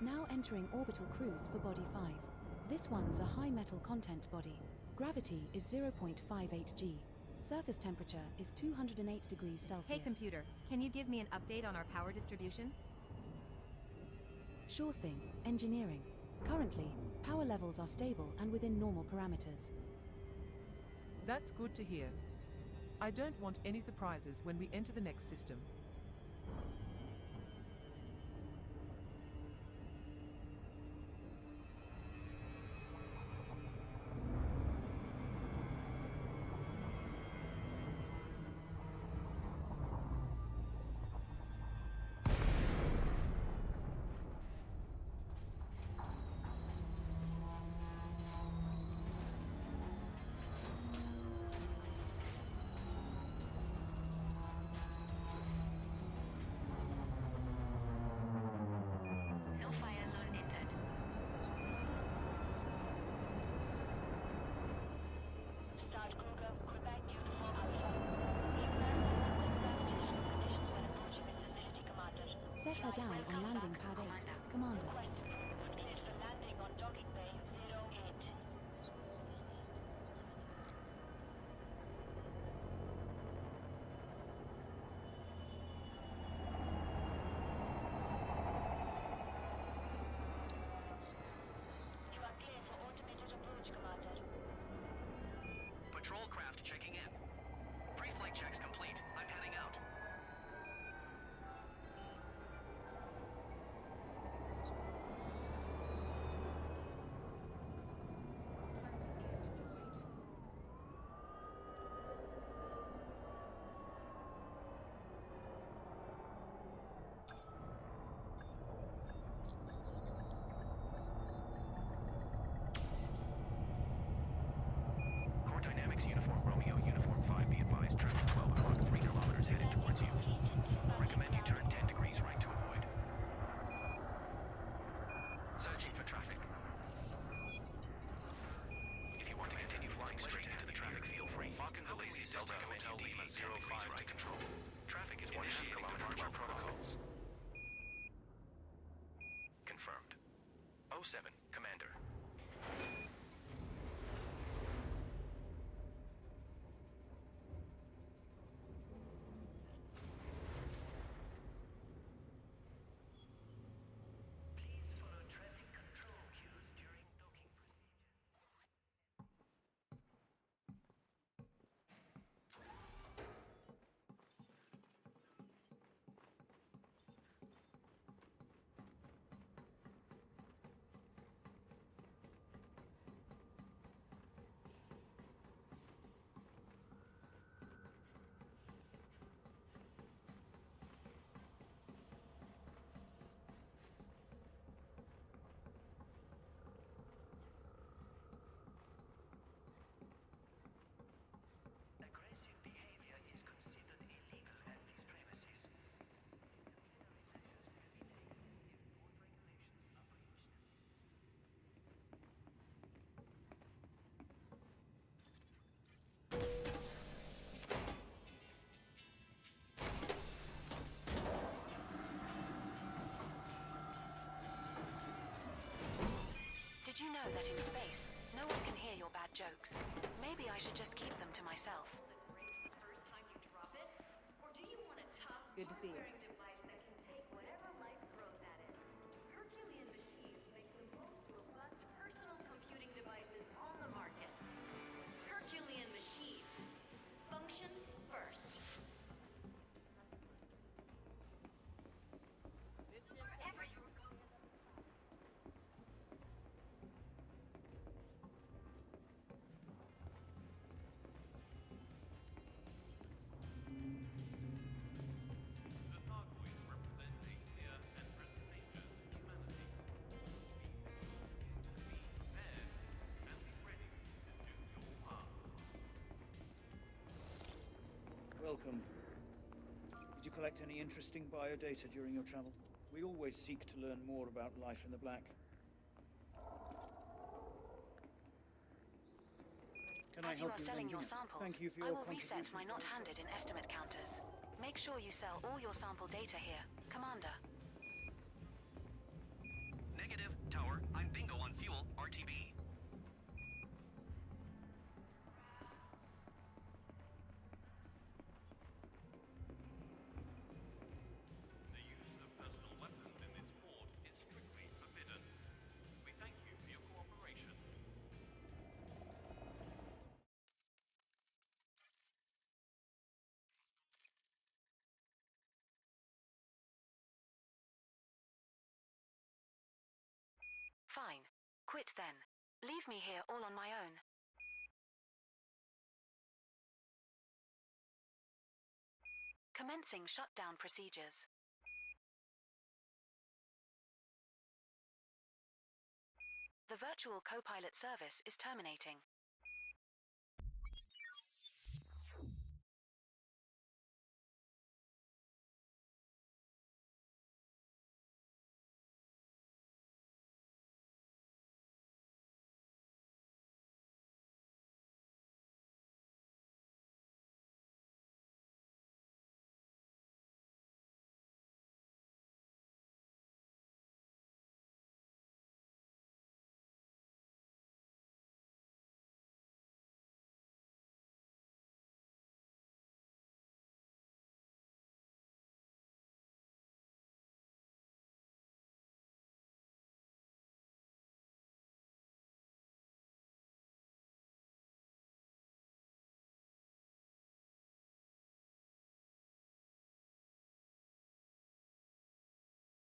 Now entering orbital cruise for Body 5. This one's a high metal content body. Gravity is 0.58 g. Surface temperature is 208 degrees Celsius. Hey computer, can you give me an update on our power distribution? Sure thing, engineering. Currently, power levels are stable and within normal parameters. That's good to hear. I don't want any surprises when we enter the next system. No fire zone entered. Start Kruger, Quebec, Uniform Alpha. We observe conditions when approaching the facility, Commander. Set her down on landing pad 8, Commander. Request approved. Cleared for landing on docking bay 08. You are clear for automated approach, Commander. Patrol craft checking in. Pre-flight checks complete. I'm heading out. 06 Uniform Romeo Uniform 5, be advised traffic 12 o'clock, 3 kilometers headed towards you. Recommend you turn 10 degrees right to avoid. Searching for traffic. If you want to continue flying straight into the traffic, feel free. Falcon Delisi Delta Hotel Lima 05 to control. Traffic is 1.5 kilometer protocols. Confirmed. 07, Commander. Did you know that in space, no one can hear your bad jokes? Maybe I should just keep them to myself. The first time you drop it? Or do you want a tough, Good to see you. wearing device that can take whatever life throws at it? Herculean Machines makes the most robust personal computing devices on the market. Herculean Machines. Function first. Wherever you're going. Welcome. Did you collect any interesting biodata during your travel? We always seek to learn more about life in the black. Can As I you help are selling your Lendina? samples, Thank you for I your will reset contribution. my not handed in estimate counters. Make sure you sell all your sample data here, Commander. Negative, Tower. I'm bingo on fuel, RTB. The use of personal weapons in this port is strictly forbidden. We thank you for your cooperation. Fine. Quit then. Leave me here all on my own. Commencing shutdown procedures. The virtual co-pilot service is terminating.